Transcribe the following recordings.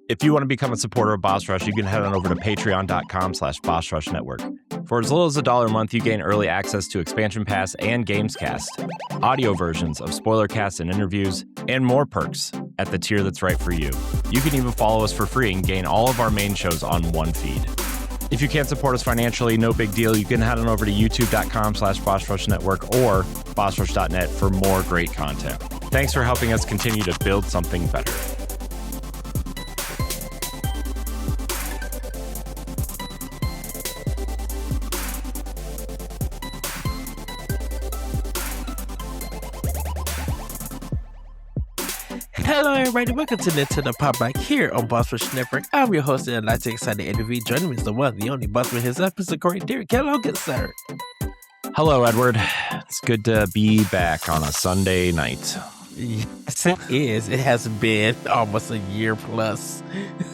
If you want to become a supporter of Boss Rush, you can head on over to patreon.com/Boss Rush Network. For as little as $1 a month, you gain early access to Expansion Pass and Gamescast, audio versions of spoiler casts and interviews, and more perks at the tier that's right for you. You can even follow us for free and gain all of our main shows on one feed. If you can't support us financially, no big deal. You can head on over to youtube.com/Boss Rush Network or bossrush.net for more great content. Thanks for helping us continue to build something better. Hello everybody, welcome to Nintendo Pow Block here on Boss Rush Network. I'm your host and I'd excited to interview. Joining me is the one, the only boss with his episode, Corey Dirrig. Hello, good sir. Hello, Edward. It's good to be back on a Sunday night. Yes, it is. It has been almost a year plus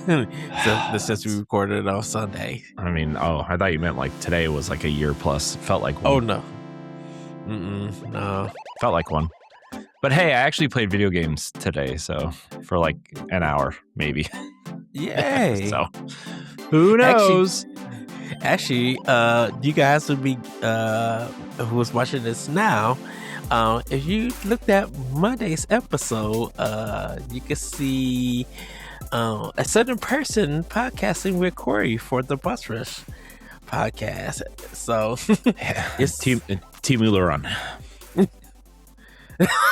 since we recorded it on Sunday. I mean, I thought you meant like today was like a year plus. It felt like one. Oh, no. No. Felt like one. But hey, I actually played video games today, so for like an hour, maybe. Yay. So, who knows? Actually, you guys would be, who's watching this now, if you looked at Monday's episode, you can see a certain person podcasting with Corey for the Boss Rush podcast. So, it's Timu Laurent.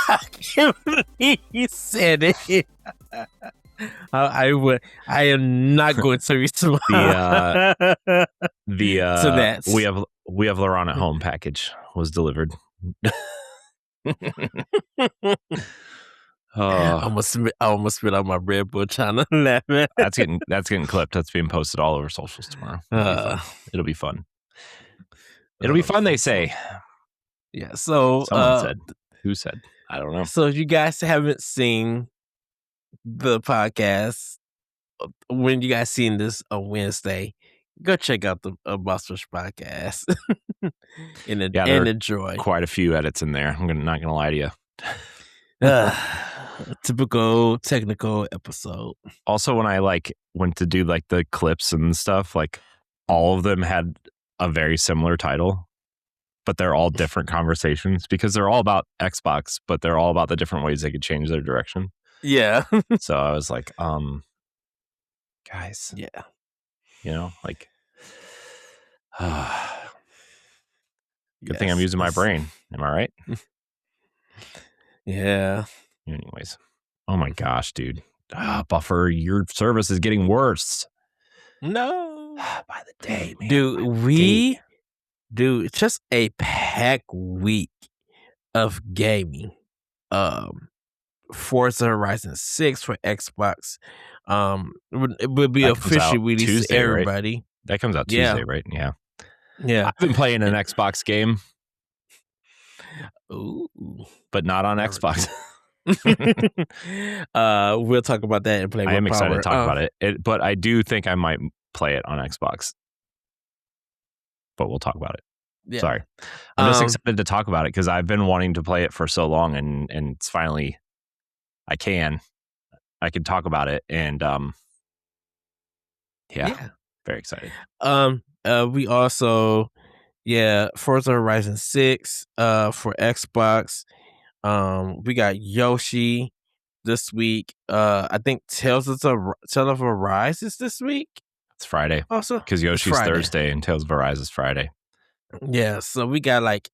I can't believe he said it. I am not going to respond. To that. We have Laurent at home package was delivered. I almost spit out my Red Bull trying to laugh. That's getting clipped. That's being posted all over socials tomorrow. It'll be fun. It'll be fun, they say. Yeah. So someone said. Who said? I don't know. So if you guys haven't seen the podcast, when you guys seen this on Wednesday, go check out the Boss Rush podcast and enjoy. Quite a few edits in there. I'm not gonna lie to you. Typical technical episode. Also, when I went to do the clips and stuff, all of them had a very similar title. But they're all different conversations because they're all about Xbox, but they're all about the different ways they could change their direction. Yeah. So I was like, guys. Yeah. Good thing I'm using my brain. Am I right? Yeah. Anyways. Oh my gosh, dude. Buffer, your service is getting worse. No. By the day, man. Dude, it's just a packed week of gaming. Forza Horizon 6 for Xbox. It will be officially released Tuesday, to everybody. Right? That comes out Tuesday, right? Yeah. Yeah. I've been playing an Xbox game. Ooh. But not on Xbox. We'll talk about that and play. I am excited to talk about it. But I do think I might play it on Xbox. But we'll talk about it. Yeah. Sorry. I'm just excited to talk about it because I've been wanting to play it for so long and it's finally I can talk about it and very excited. We also Forza Horizon 6 for Xbox. We got Yoshi this week. I think Tales of Arise is this week. It's Friday. Also, because Yoshi's Thursday and Tales of Arise is Friday. Yeah, so we got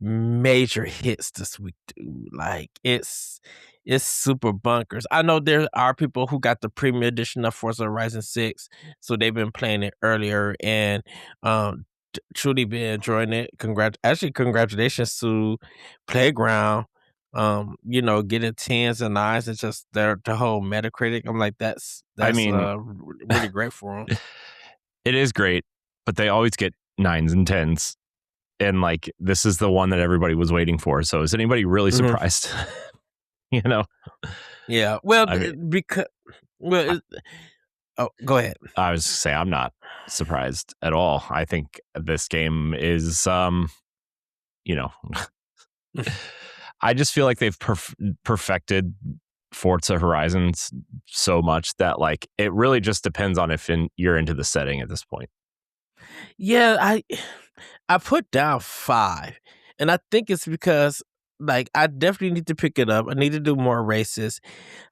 major hits this week, dude. It's super bunkers. I know there are people who got the premium edition of Forza Horizon 6, so they've been playing it earlier and truly been enjoying it. Congratulations to Playground. Getting 10s and 9s and just the whole Metacritic. I'm like, that's really great for them. It is great, but they always get 9s and 10s. And this is the one that everybody was waiting for. So is anybody really surprised? Yeah. Well, go ahead. I was say I'm not surprised at all. I think this game is, I just feel like they've perfected Forza Horizons so much that like it really just depends on if you're into the setting at this point. Yeah, I put down 5, and I think it's because like I definitely need to pick it up. I need to do more races.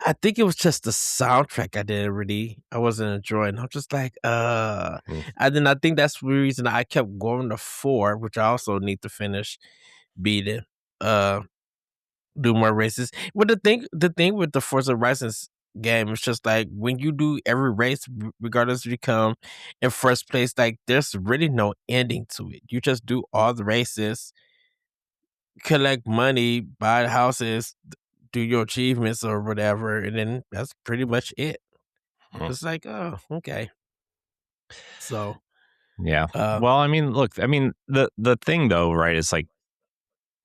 I think it was just the soundtrack I wasn't enjoying. I'm just like, and then I think that's the reason I kept going to 4, which I also need to finish beating. Uh, do more races. But the thing with the Forza Horizons game is just like when you do every race, regardless if you come in first place, like there's really no ending to it. You just do all the races, collect money, buy houses, do your achievements or whatever, and then that's pretty much it. It's like, oh, okay. So, Yeah. uh, Well, I mean, look, I mean, the thing though, right, is like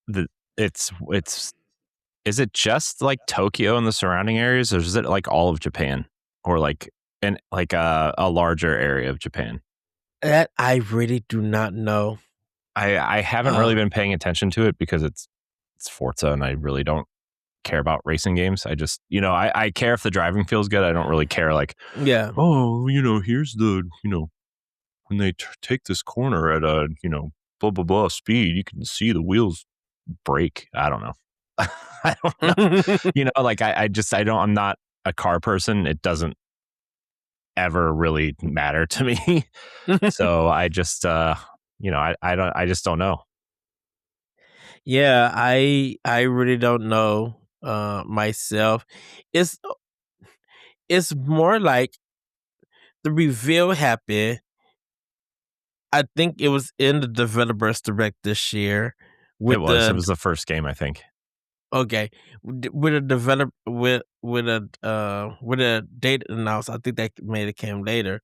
the it's is it just like Tokyo and the surrounding areas, or is it like all of Japan, or like like a larger area of Japan? that I really do not know. I haven't really been paying attention to it because it's Forza, and I really don't care about racing games. I just, I care if the driving feels good. I don't really care like, Yeah. oh, here's the, when they take this corner at a, blah, blah, blah speed, you can see the wheels break. I don't know. I don't know. Like I'm not a car person. It doesn't ever really matter to me. So I just, I just don't know. Yeah, I really don't know myself. It's it's more like the reveal happened. I think it was in the developers direct this year It with was the first game, I think. okay, with a develop with a date announced. I think that maybe came later,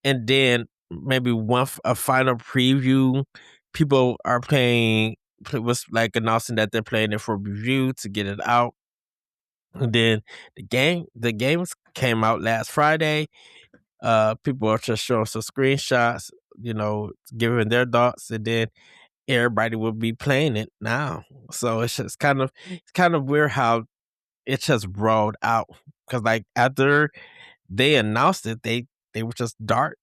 and then maybe a final preview. People are playing was like announcing that they're playing it for review to get it out. And then the games came out last Friday. People are just showing some screenshots, giving their thoughts, and then everybody will be playing it now. So it's kind of weird how it just rolled out because like after they announced it, they were just dark.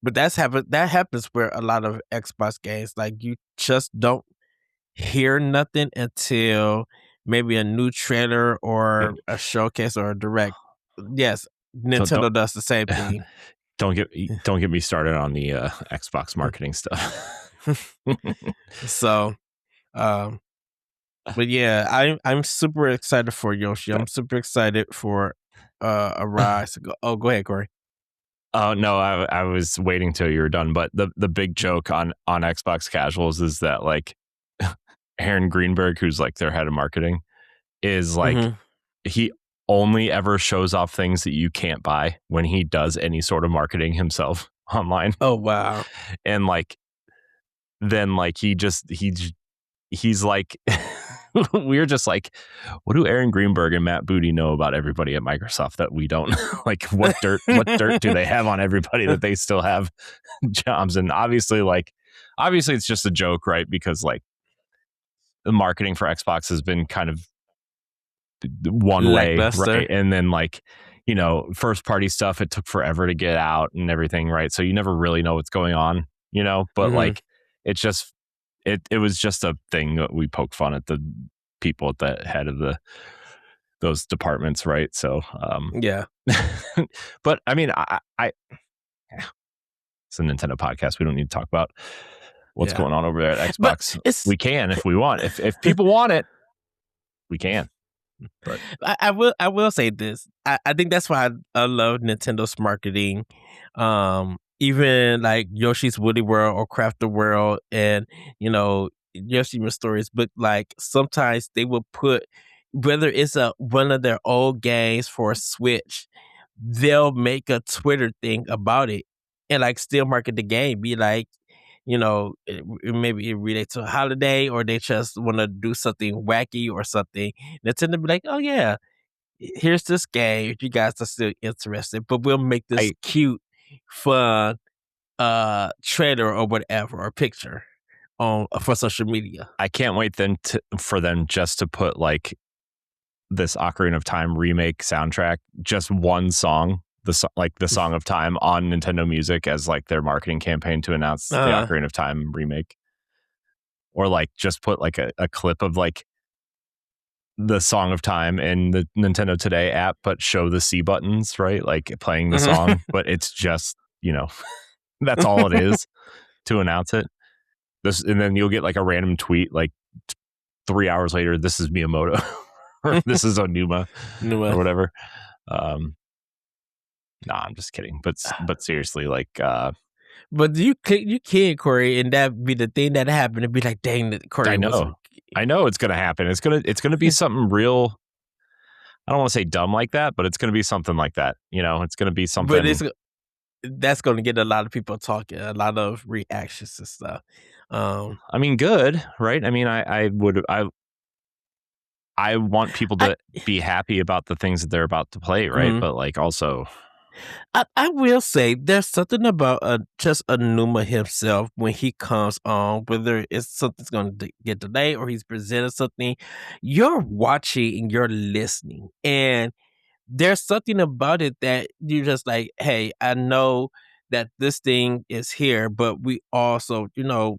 But that happens where a lot of Xbox games like you just don't hear nothing until maybe a new trailer Yeah. or a showcase or a direct. Yes, So Nintendo does the same thing. don't get me started on the Xbox marketing stuff. So, um, but yeah, I'm super excited for Yoshi. I'm super excited for Arise. Go ahead, Corey. Oh no, I was waiting till you were done. But the big joke on Xbox Casuals is that like Aaron Greenberg, who's like their head of marketing, is like Mhm. he only ever shows off things that you can't buy when he does any sort of marketing himself online. Oh wow. And like then like he's like we're just like, what do Aaron Greenberg and Matt Booty know about everybody at Microsoft that we don't? Like what dirt do they have on everybody that they still have jobs? And obviously it's just a joke, right? Because like the marketing for Xbox has been kind of one way, Lackluster. right? And then like, first party stuff, it took forever to get out and everything, right? So you never really know what's going on, but Mhm. like it's just it was just a thing that we poke fun at the people at the head of those departments, right? So Yeah. but I mean I it's a Nintendo podcast. We don't need to talk about what's Yeah. going on over there at But Xbox. it's We can if we want. If people want it, we can. But I will say this. I think that's why I love Nintendo's marketing. Even like Yoshi's Woody World or Crafter World and Yoshi Stories, but like sometimes they will put whether it's one of their old games for Switch, they'll make a Twitter thing about it and like still market the game. Be like, maybe it relates to a holiday or they just want to do something wacky or something. Nintendo be like, oh yeah, here's this game if you guys are still interested, but we'll make this I cute, fun trailer or whatever or picture on for social media. I can't wait then for them just to put like this Ocarina of Time remake soundtrack, just one song, the Song of Time on Nintendo Music as like their marketing campaign to announce the Ocarina of Time remake, or like just put like a clip of like the Song of Time in the Nintendo Today app, but show the C buttons, right? Like playing the song, but it's just, that's all it is to announce it. And then you'll get like a random tweet like 3 hours later, this is Miyamoto or this is Onuma or whatever. I'm just kidding. But seriously, like, but you can't, Corey, and that be the thing that happened and be like, dang, that Corey. I know it's gonna happen. It's gonna be something real. I don't want to say dumb like that, but it's gonna be something like that. It's gonna be something. But that's gonna get a lot of people talking, a lot of reactions and stuff. I mean, good, right? I mean, I want people to be happy about the things that they're about to play, right? Mm-hmm. But like also, I will say there's something about just Onuma himself when he comes on, whether it's something's going to get delayed or he's presented something, you're watching and you're listening, and there's something about it that you're just like, hey, I know that this thing is here, but we also,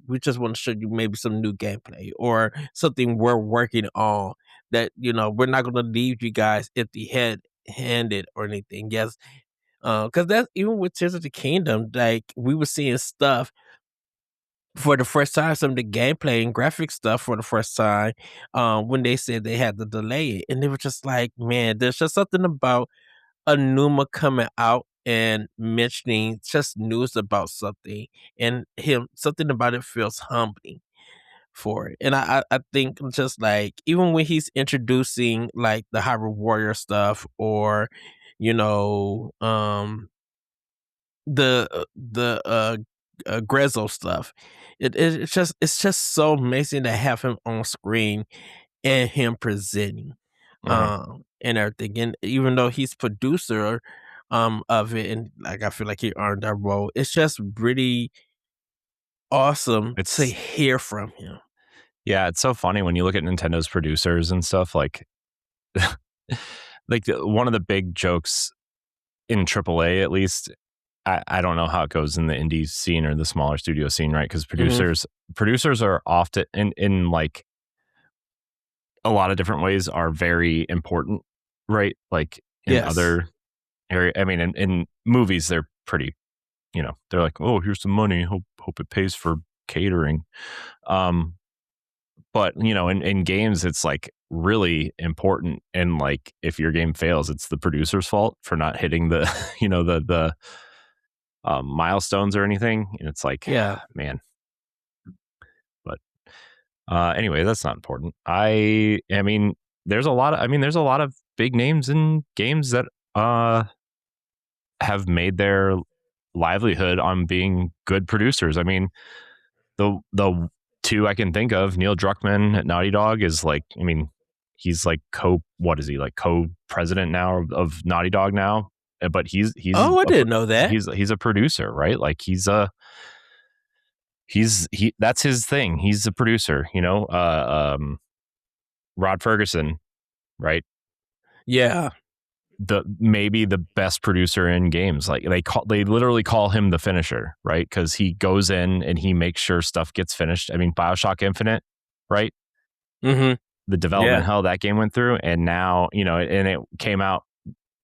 we just want to show you maybe some new gameplay or something we're working on that, we're not going to leave you guys empty-handed or anything. Yes. Because that's even with Tears of the Kingdom, like we were seeing stuff for the first time, some of the gameplay and graphic stuff for the first time, when they said they had to delay it, and they were just like, man, there's just something about Onuma coming out and mentioning just news about something, and something about it feels humbling for it. And I think just like even when he's introducing like the Hyrule Warrior stuff or the Grezzo stuff. It's just so amazing to have him on screen and him presenting and everything. And even though he's producer of it, and like I feel like he earned that role, it's just really awesome to hear from him. Yeah, it's so funny when you look at Nintendo's producers and stuff, like one of the big jokes in AAA, at least, I don't know how it goes in the indie scene or the smaller studio scene, right? Because producers are often in like a lot of different ways are very important, right? Like in other area, I mean, in movies, they're pretty, they're like, oh, here's some money, hope it pays for catering. But in games, it's like really important, and like if your game fails, it's the producer's fault for not hitting the the milestones or anything, and it's like, man. But anyway, that's not important. I mean, there's a lot of big names in games that have made their livelihood on being good producers. I mean, the two I can think of, Neil Druckmann at Naughty Dog is like, I mean, he's like co-president now of Naughty Dog now, but he's I didn't know that. He's a producer, right? Like that's his thing. He's a producer, Rod Ferguson, right? Yeah. Maybe the best producer in games. Like they literally call him the finisher, right? Because he goes in and he makes sure stuff gets finished. I mean, BioShock Infinite, right? Mm-hmm. The development hell that game went through, and now and it came out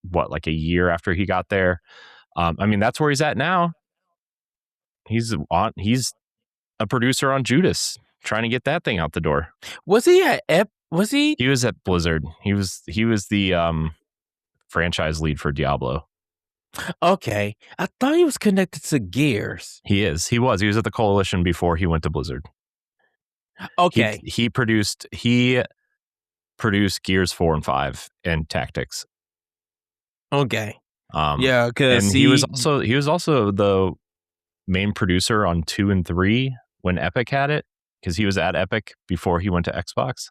like a year after he got there. I mean, that's where he's at now. He's a producer on Judas, trying to get that thing out the door. Was he at Was he? He was at Blizzard. He was the franchise lead for Diablo. Okay, I thought he was connected to Gears. He is. He was at the Coalition before he went to Blizzard. Okay, he produced Gears 4 and 5 and Tactics. Okay. Yeah, because he was also the main producer on 2 and 3 when Epic had it, because he was at Epic before he went to Xbox.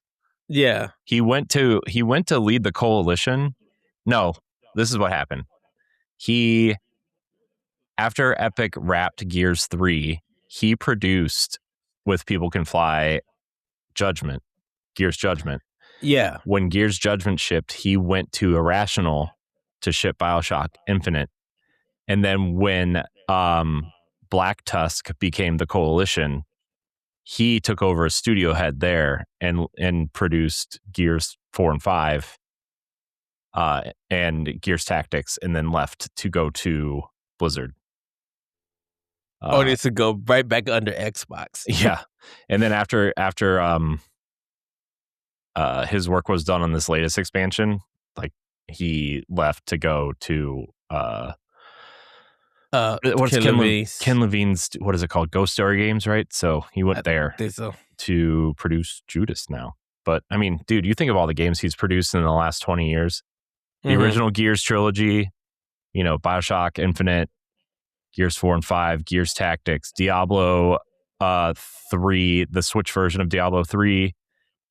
Yeah. He went to lead the Coalition. No, this is what happened. After Epic wrapped Gears 3, he produced with People Can Fly Gears Judgment. Yeah. When Gears Judgment shipped, he went to Irrational to ship BioShock Infinite. And then when Black Tusk became the Coalition, he took over as studio head there and produced Gears 4 and 5 and Gears Tactics, and then left to go to Blizzard. Only to go right back under Xbox. Yeah. And then after his work was done on this latest expansion, like he left to go to what's Ken Levine's, what is it called? Ghost Story Games, right? So he went there to produce Judas now. But I mean, dude, you think of all the games he's produced in the last 20 years. The original Gears trilogy, BioShock Infinite, Gears 4 and 5, Gears Tactics, Diablo 3, the Switch version of Diablo 3,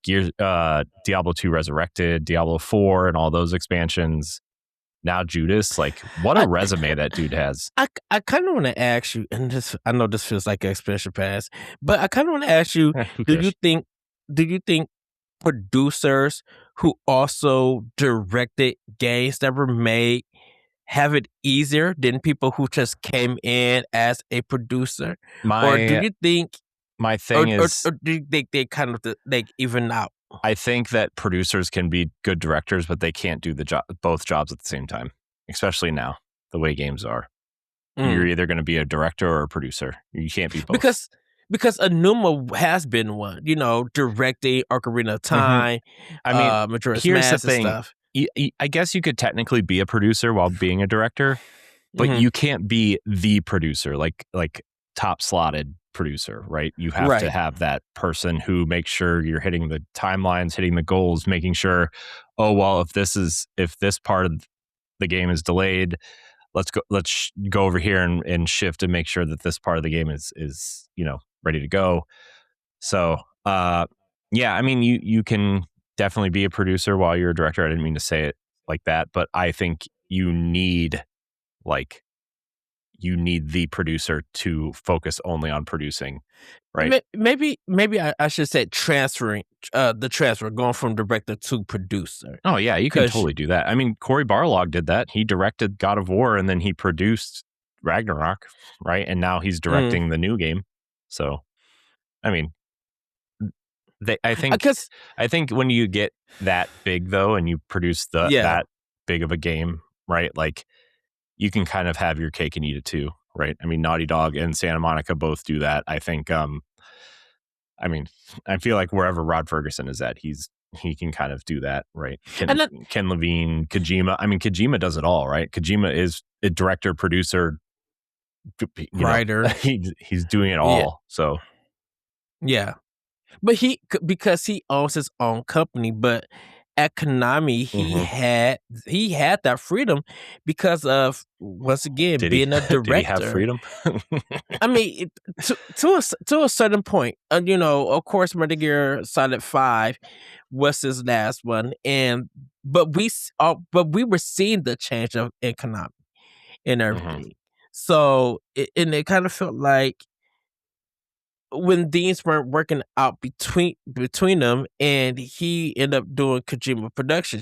Gears, Diablo 2 Resurrected, Diablo 4, and all those expansions. Now Judas, like, what a resume that dude has. I kind of want to ask you, and I know this feels like an expansion pass, but I kind of want to ask you, do you think producers who also directed games that were made have it easier than people who just came in as a producer? Or do you think my thing is, or do you think they kind of even out? I think that producers can be good directors, but they can't do both jobs at the same time, especially now, the way games are. You're either going to be a director or a producer. You can't be both. Because Anuma has been one, directing Ocarina of Time. I mean, Majora's Mask and stuff. I guess you could technically be a producer while being a director, but you can't be the producer, like top slotted producer, right? You have to have that person who makes sure you're hitting the timelines, hitting the goals, making sure, if this part of the game is delayed, let's go over here and shift and make sure that this part of the game is ready to go. So yeah, I mean, you can definitely be a producer while you're a director. I didn't mean to say it like that, but I think you need the producer to focus only on producing, right? Maybe I should say transferring the transfer, going from director to producer. Oh yeah, you can totally do that. I mean, Cory Barlog did that. He directed God of War and then he produced Ragnarok, right? And now he's directing the new game. So, I mean, I think when you get that big though, and you produce that big of a game, right? Like, you can kind of have your cake and eat it too, right? I mean, Naughty Dog and Santa Monica both do that. I think, I feel like wherever Rod Ferguson is at, he can kind of do that, right? Ken Levine, Kojima. I mean, Kojima does it all, right? Kojima is a director, producer, writer. He's doing it all. So, yeah. But because he owns his own company, but at Konami, he had that freedom because of, once again, being a director. Did he have freedom? I mean, to a certain point, of course, Metal Gear Solid 5 was his last one, but we were seeing the change in Konami and everything. So it kind of felt like, when things weren't working out between them, and he ended up doing Kojima Productions,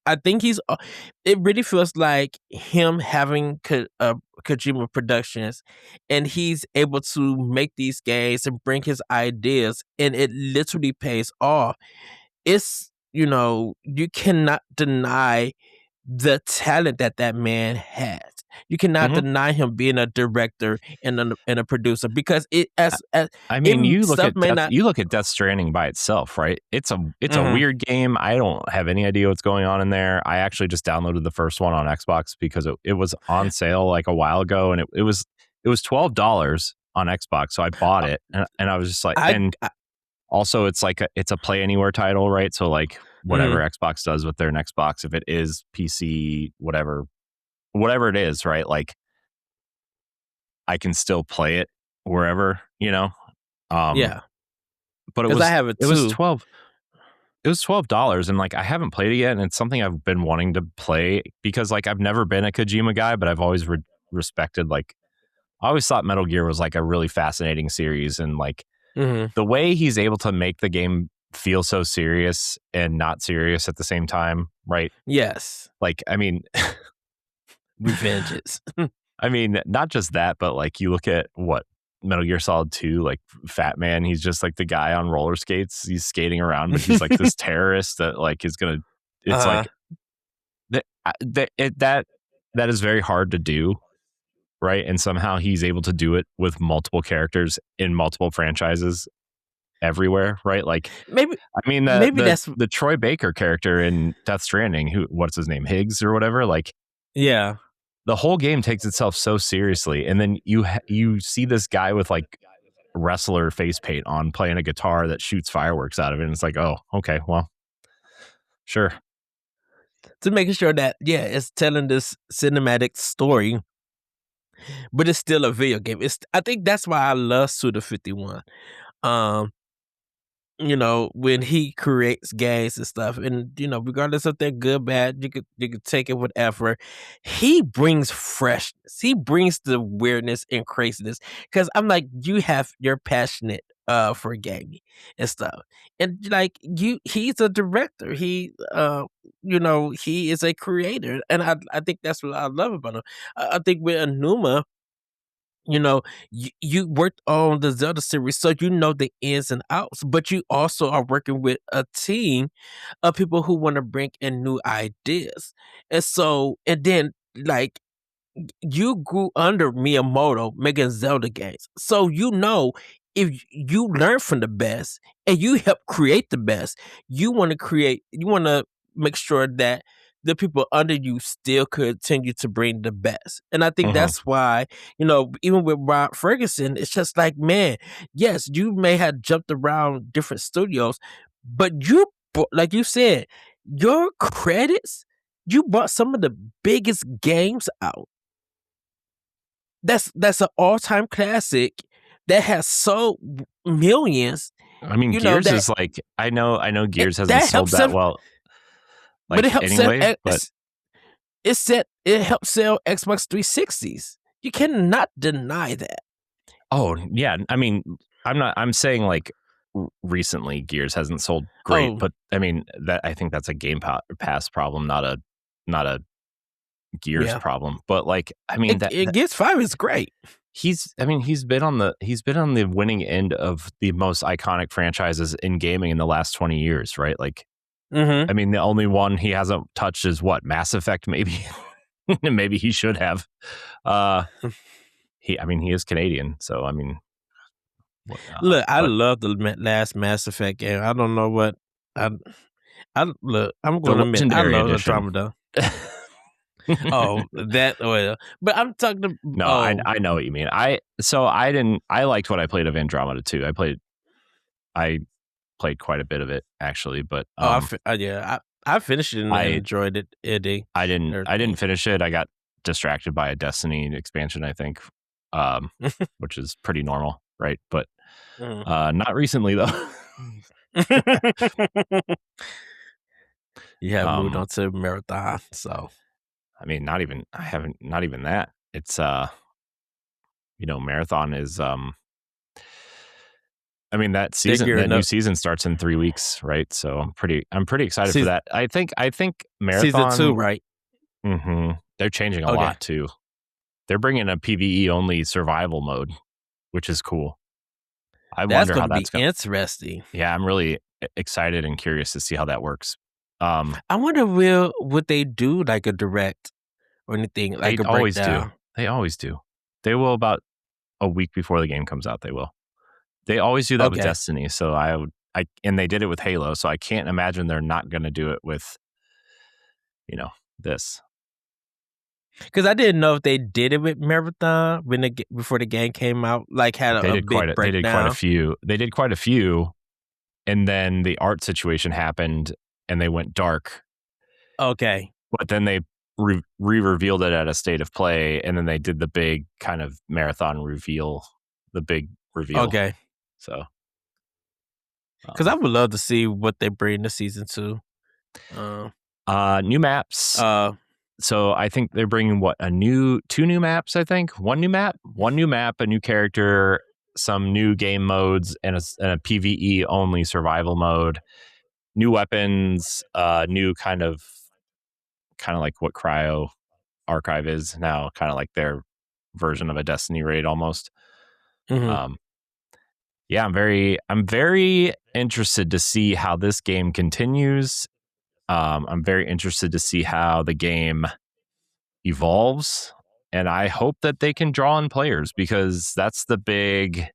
I think it really feels like him having Kojima Productions, and he's able to make these games and bring his ideas, and it literally pays off. It's, you cannot deny the talent that man has. You cannot deny him being a director and a producer, because you look at Death Stranding by itself, right? It's a weird game. I don't have any idea what's going on in there. I actually just downloaded the first one on Xbox because it was on sale like a while ago, and it was $12 on Xbox, so I bought it, and I was just like, also it's like it's a play anywhere title, right? So like whatever Xbox does with their next box, if it is PC, whatever it is, right? Like, I can still play it wherever, yeah. But I have it too. It was $12, and like, I haven't played it yet, and it's something I've been wanting to play because like, I've never been a Kojima guy, but I've always respected, like, I always thought Metal Gear was like a really fascinating series, and like the way he's able to make the game feel so serious and not serious at the same time, right? Yes. Like, I mean, Revengeance. I mean, not just that, but like you look at what Metal Gear Solid 2, like Fat Man, he's just like the guy on roller skates. He's skating around, but he's like this terrorist that like is gonna. It's like that is very hard to do, right? And somehow he's able to do it with multiple characters in multiple franchises everywhere, right? Like maybe that's the Troy Baker character in Death Stranding. What's his name, Higgs or whatever? Like, yeah. The whole game takes itself so seriously, and then you see this guy with like wrestler face paint on playing a guitar that shoots fireworks out of it, and it's like, oh, okay, well, sure. To making sure that it's telling this cinematic story, but it's still a video game. I think that's why I love Suda51. When he creates games and stuff, and regardless if they're good, bad, you could take it whatever. He brings freshness. He brings the weirdness and craziness. Because I'm like, you're passionate for gaming and stuff, and like he's a director. He he is a creator, and I think that's what I love about him. I think with Anuma, you worked on the Zelda series, so you know the ins and outs, but you also are working with a team of people who want to bring in new ideas. And then, like, you grew under Miyamoto making Zelda games. So, if you learn from the best and you help create the best, you want to make sure that the people under you still continue to bring the best. And I think that's why, even with Rob Ferguson, it's just like, man, yes, you may have jumped around different studios, but like you said, your credits, you brought some of the biggest games out. That's an all-time classic that has sold millions. I mean, Gears is like, I know Gears hasn't sold that well. Like, but it helps anyway, it helps sell Xbox 360s. You cannot deny that. Oh yeah, I mean, I'm saying like recently Gears hasn't sold great, but I mean I think that's a Game Pass problem, not a Gears problem. But like, I mean, Gears 5 is great. He's been on the winning end of the most iconic franchises in gaming in the last 20 years, right? Like, I mean, the only one he hasn't touched is what, Mass Effect, maybe. Maybe he should have. He is Canadian, so I mean, look, I love the last Mass Effect game. I don't know what I'm going to admit, I love Andromeda. But I'm talking. I know what you mean. I liked what I played of Andromeda too. I played quite a bit of it actually, but I finished it and I enjoyed it. I didn't finish it. I got distracted by a Destiny expansion, I think, which is pretty normal, right? But not recently though. Moved on to Marathon, so. I mean, not even that. It's Marathon is I mean, that new season starts in 3 weeks, right? So I'm pretty excited for that. I think Marathon season 2, right? Mm-hmm. They're changing a lot too. They're bringing a PvE only survival mode, which is cool. I wonder how that's going to be interesting. Yeah, I'm really excited and curious to see how that works. I wonder would they do like a direct or anything like a breakdown? They always do. They will about a week before the game comes out. They will. They always do that with Destiny. So and they did it with Halo. So I can't imagine they're not going to do it with, this. Because I didn't know if they did it with Marathon before the game came out. Like had a big breakdown. They did quite a few. They did quite a few, and then the art situation happened, and they went dark. Okay, but then they revealed it at a state of play, and then they did the big kind of Marathon reveal. The big reveal. Okay, so because I would love to see what they bring to season 2. New maps. So I think they're bringing 2 new maps. I think one new map, a new character, some new game modes and a PvE only survival mode, new weapons, new kind of like what Cryo Archive is now, kind of like their version of a Destiny raid almost. Yeah, I'm very interested to see how this game continues. I'm very interested to see how the game evolves, and I hope that they can draw in players, because that's the big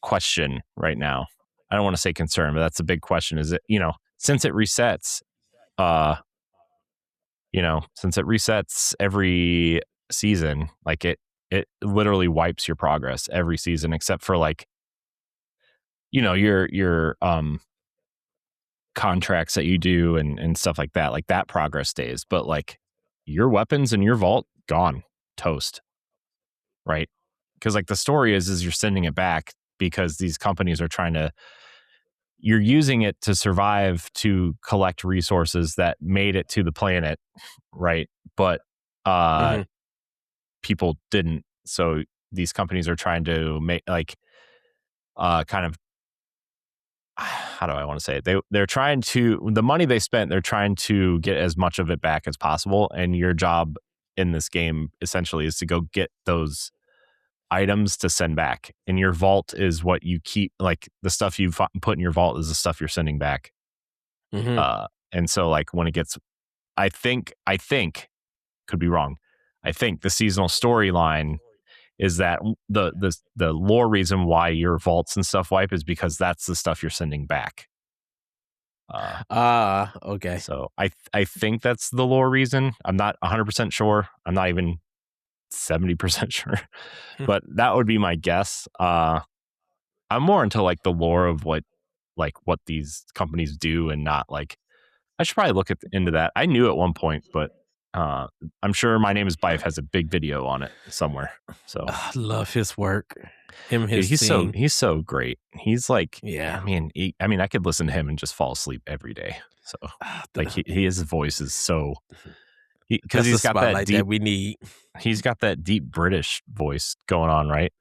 question right now. I don't want to say concern, but that's the big question. Is it, since it resets, since it resets every season, like it literally wipes your progress every season, except for like, your contracts that you do and stuff like that. Like that progress stays, but like your weapons and your vault gone, toast, right? Because like the story is you're sending it back because these companies are you're using it to survive, to collect resources that made it to the planet, right? But people didn't. So these companies are trying to make like kind of, how do I want to say it? They're trying to, the money they spent, they're trying to get as much of it back as possible. And your job in this game essentially is to go get those items to send back. And your vault is what you keep, like the stuff you put in your vault is the stuff you're sending back. And so like when it gets, I think, could be wrong, I think the seasonal storyline is that the lore reason why your vaults and stuff wipe is because that's the stuff you're sending back. Okay. So I think that's the lore reason. I'm not 100% sure. I'm not even 70% sure, but that would be my guess. I'm more into like the lore of what these companies do, and not like, I should probably look into that. I knew at one point, but I'm sure My Name is Bife has a big video on it somewhere. So I love his work. Him, his dude, team. he's so great. He's like, Yeah. I mean, I could listen to him and just fall asleep every day. So like his voice is so, because he's got that deep that we need. He's got that deep British voice going on, right?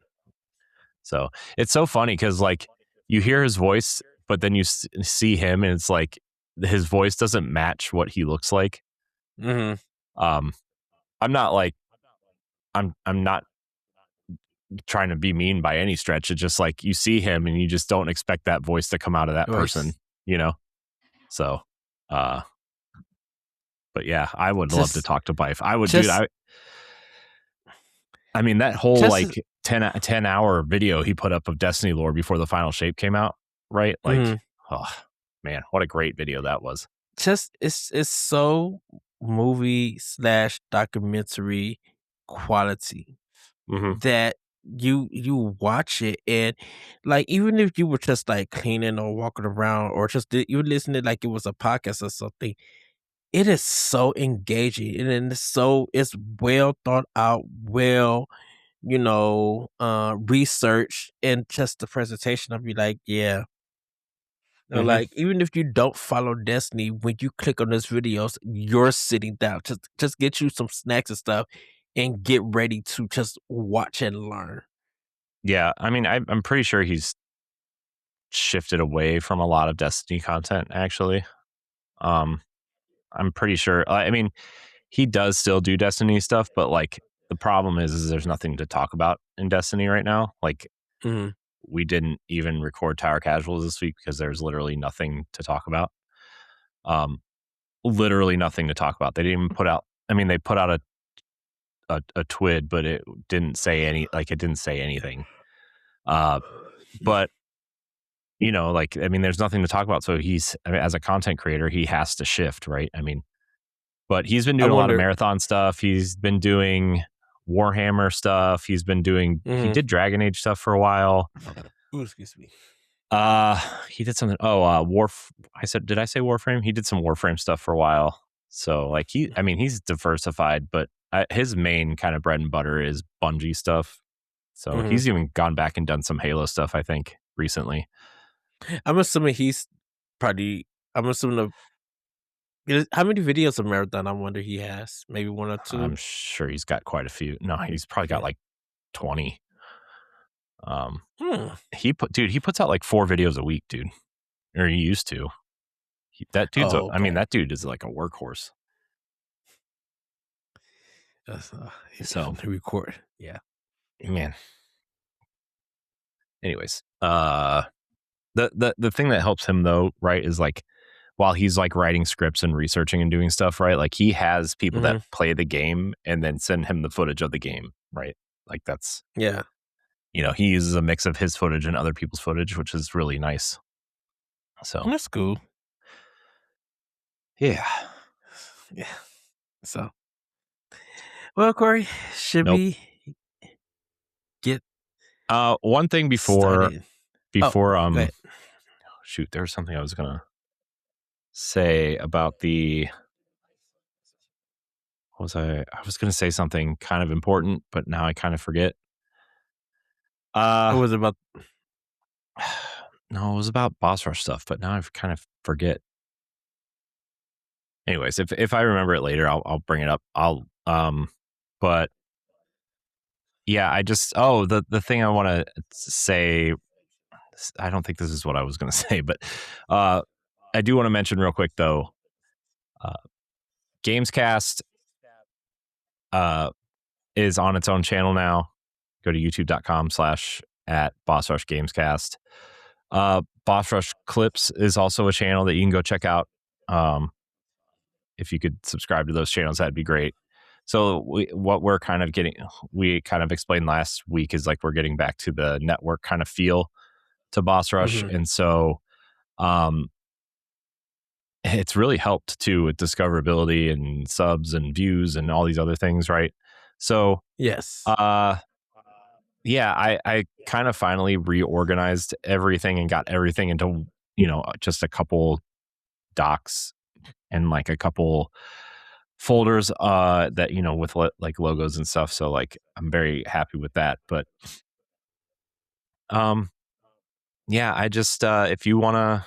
So it's so funny because like you hear his voice, but then you see him, and it's like his voice doesn't match what he looks like. I'm not like, I'm not trying to be mean by any stretch. It's just like you see him and you just don't expect that voice to come out of that person, So, but yeah, I would love to talk to Bife. I would, dude. I mean, that whole like 10 hour video he put up of Destiny lore before the final shape came out, right? Like, oh man, what a great video that was. Just it's so movie / documentary quality that you watch it, and like even if you were just like cleaning or walking around, or just you listening like it was a podcast or something, it is so engaging, and it's well thought out, well, research, and just the presentation of you, like, yeah. Like, even if you don't follow Destiny, when you click on those videos, you're sitting down. Just get you some snacks and stuff and get ready to just watch and learn. Yeah, I mean, I'm pretty sure he's shifted away from a lot of Destiny content, actually. I'm pretty sure. I mean, he does still do Destiny stuff, but like the problem is there's nothing to talk about in Destiny right now. Like, we didn't even record Tower Casuals this week because there's literally nothing to talk about. Literally nothing to talk about. They didn't even put out, I mean, they put out a TWID, but it didn't say anything. But like, I mean, there's nothing to talk about. So as a content creator, he has to shift, right? I mean, but he's been doing a lot of marathon stuff. He's been doing Warhammer stuff. He's been doing, he did Dragon Age stuff for a while. Ooh, excuse me. He did something. Did I say Warframe? He did some Warframe stuff for a while. So like he's diversified, but his main kind of bread and butter is Bungie stuff. So he's even gone back and done some Halo stuff, I think, recently. I'm assuming how many videos of Marathon I wonder he has? Maybe 1 or 2? I'm sure he's got quite a few. No, he's probably got like 20. He puts out like 4 videos a week, dude. Or he used to. That dude's that dude is like a workhorse. So to record, yeah, man. Anyways, the thing that helps him though, right, is like while he's like writing scripts and researching and doing stuff, right, like he has people that play the game and then send him the footage of the game, right? Like that's he uses a mix of his footage and other people's footage, which is really nice. So that's cool. Yeah. So, well, Corey, should we get one thing before shoot, there was something I was gonna say about the I was gonna say something kind of important, but now I kind of forget. What was it about? No, it was about boss rush stuff, but now I kind of forget. Anyways, if I remember it later, I'll bring it up. But yeah, I just the thing I want to say, I don't think this is what I was going to say, but I do want to mention real quick though. Gamescast is on its own channel now. Go to youtube.com/@BossRushGamescast. Boss Rush Clips is also a channel that you can go check out. If you could subscribe to those channels, that'd be great. So what we're kind of getting, we kind of explained last week, is like we're getting back to the network kind of feel to Boss Rush. And so it's really helped too with discoverability and subs and views and all these other things, right? So yes. Yeah, I kind of finally reorganized everything and got everything into, just a couple docs and like a couple folders that, with like logos and stuff. So like I'm very happy with that. But yeah, I just if you want to,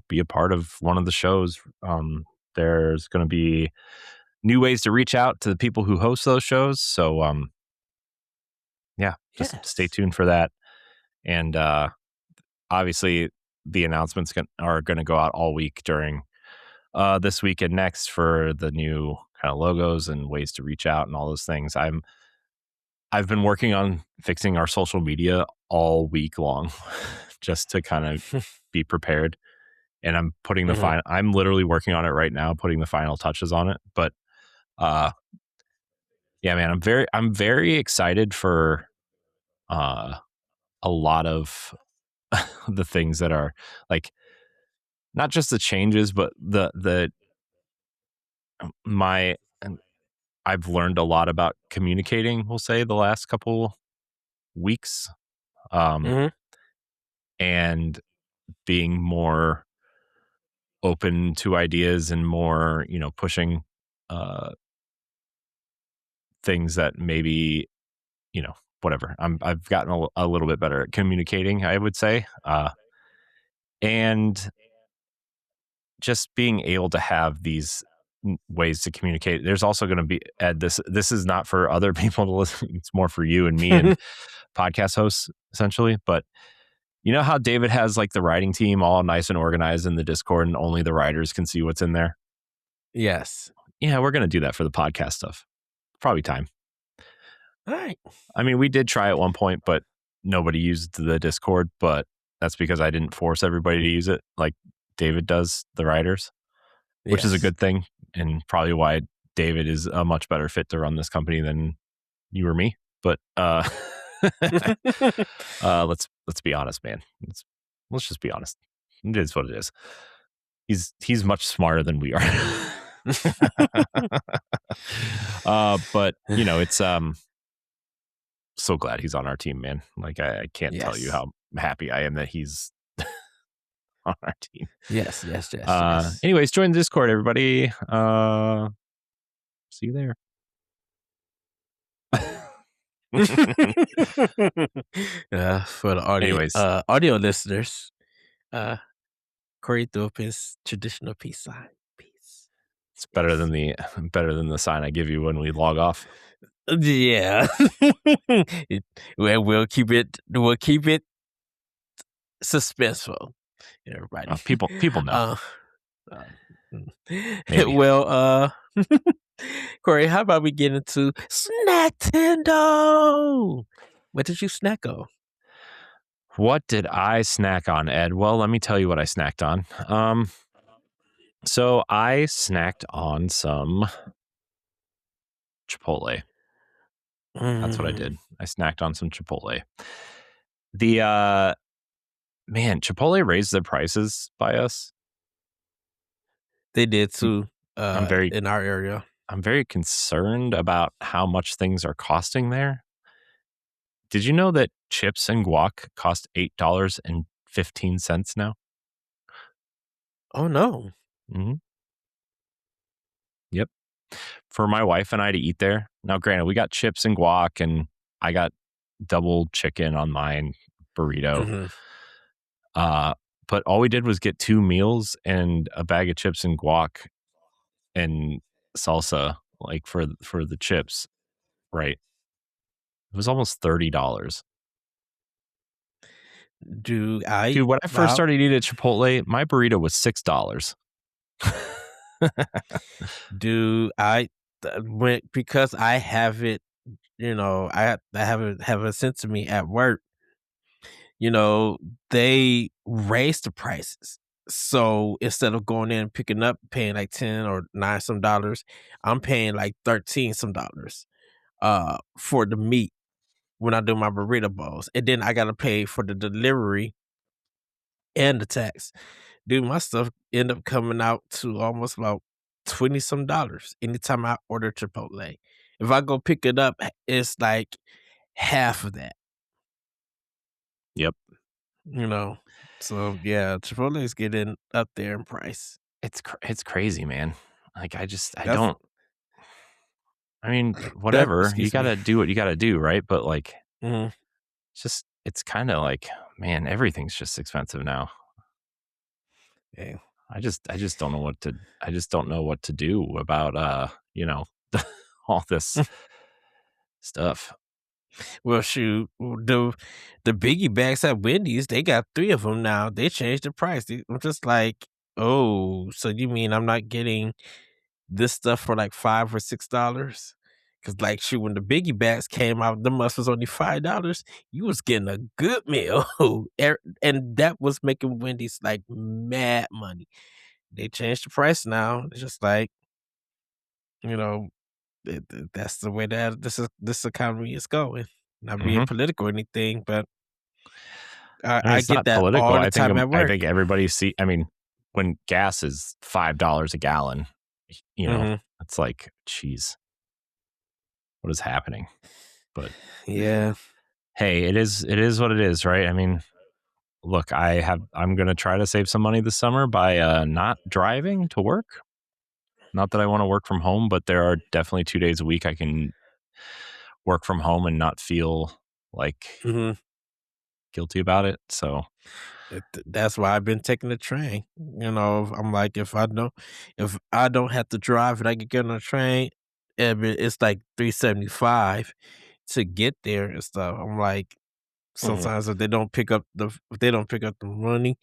be a part of one of the shows, there's going to be new ways to reach out to the people who host those shows. So yeah, just stay tuned for that. And obviously the announcements are going to go out all week during this week and next for the new kind of logos and ways to reach out and all those things. I've been working on fixing our social media all week long just to kind of be prepared. And I'm putting I'm literally working on it right now, putting the final touches on it. But yeah, man, I'm very excited for a lot of the things that are like, not just the changes, but I've learned a lot about communicating, we'll say, the last couple weeks. And being more open to ideas and more, pushing things that maybe, whatever. I've gotten a little bit better at communicating, I would say. And just being able to have these ways to communicate. There's also going to be, Ed, this is not for other people to listen. It's more for you and me and podcast hosts, essentially. But you know how David has like the writing team all nice and organized in the Discord and only the writers can see what's in there? Yes. Yeah, we're going to do that for the podcast stuff. Probably time. All right. I mean, we did try at one point, but nobody used the Discord, but that's because I didn't force everybody to use it like David does, the writers, which is a good thing, and probably why David is a much better fit to run this company than you or me. But let's be honest, man. Let's just be honest. It is what it is. He's much smarter than we are. But it's so glad he's on our team, man. Like I can't tell you how happy I am that he's on our team. Yes. Anyways, join the Discord, everybody. See you there. For the audio, audio listeners, Corey threw up his traditional peace sign. Peace. It's better than the sign I give you when we log off. Yeah. We'll keep it suspenseful, everybody. People know. Uh, Maybe. well, Corey, how about we get into Snacktendo? What did you snack on? What did I snack on, Ed? Well, let me tell you what I snacked on. So I snacked on some Chipotle. That's what I did. I snacked on some Chipotle. The man, Chipotle raised their prices by us. They did too. I'm very in our area. I'm very concerned about how much things are costing there. Did you know that chips and guac cost $8.15 now? Oh no. Mm-hmm. Yep. For my wife and I to eat there. Now, granted, we got chips and guac, and I got double chicken on mine burrito. Mm-hmm. But all we did was get 2 meals and a bag of chips and guac and salsa, like for the chips, right? It was almost $30. Dude, when I first started eating at Chipotle, my burrito was $6. Dude, because I have it, I have it sent to me at work. They raised the prices. So instead of going in and picking up, paying like 10 or 9 some dollars, I'm paying like 13 some dollars for the meat when I do my burrito bowls. And then I gotta pay for the delivery and the tax. Dude, my stuff end up coming out to almost about 20 some dollars anytime I order Chipotle. If I go pick it up, it's like half of that. Yep. So yeah, Chipotle is getting up there in price. It's crazy, man. Like I That's mean, whatever. You excuse me. gotta do what you gotta do, right? But like, Mhm. it's kind of like, man, everything's just expensive now. Yeah. I just don't know what to do about all this stuff. Well, shoot, the biggie bags at Wendy's, they got 3 of them now. They changed the price. I'm just like, oh, so you mean I'm not getting this stuff for like $5 or $6? Because like, shoot, when the biggie bags came out, the must was only $5. You was getting a good meal, and that was making Wendy's like mad money. They changed the price now. It's just like, you know, that's the way that this economy is going. Not being political or anything, but I It's get not that political. all the time at work. I think everybody when gas is $5 a gallon, it's like, geez, what is happening? But yeah, hey, it is what it is, right? I mean, look, I'm going to try to save some money this summer by not driving to work. Not that I want to work from home, but there are definitely 2 days a week I can work from home and not feel like guilty about it. So that's why I've been taking the train. I'm like, if I don't have to drive and I can get on the train, it's like $3.75 to get there and stuff. I'm like, sometimes if they don't pick up the money,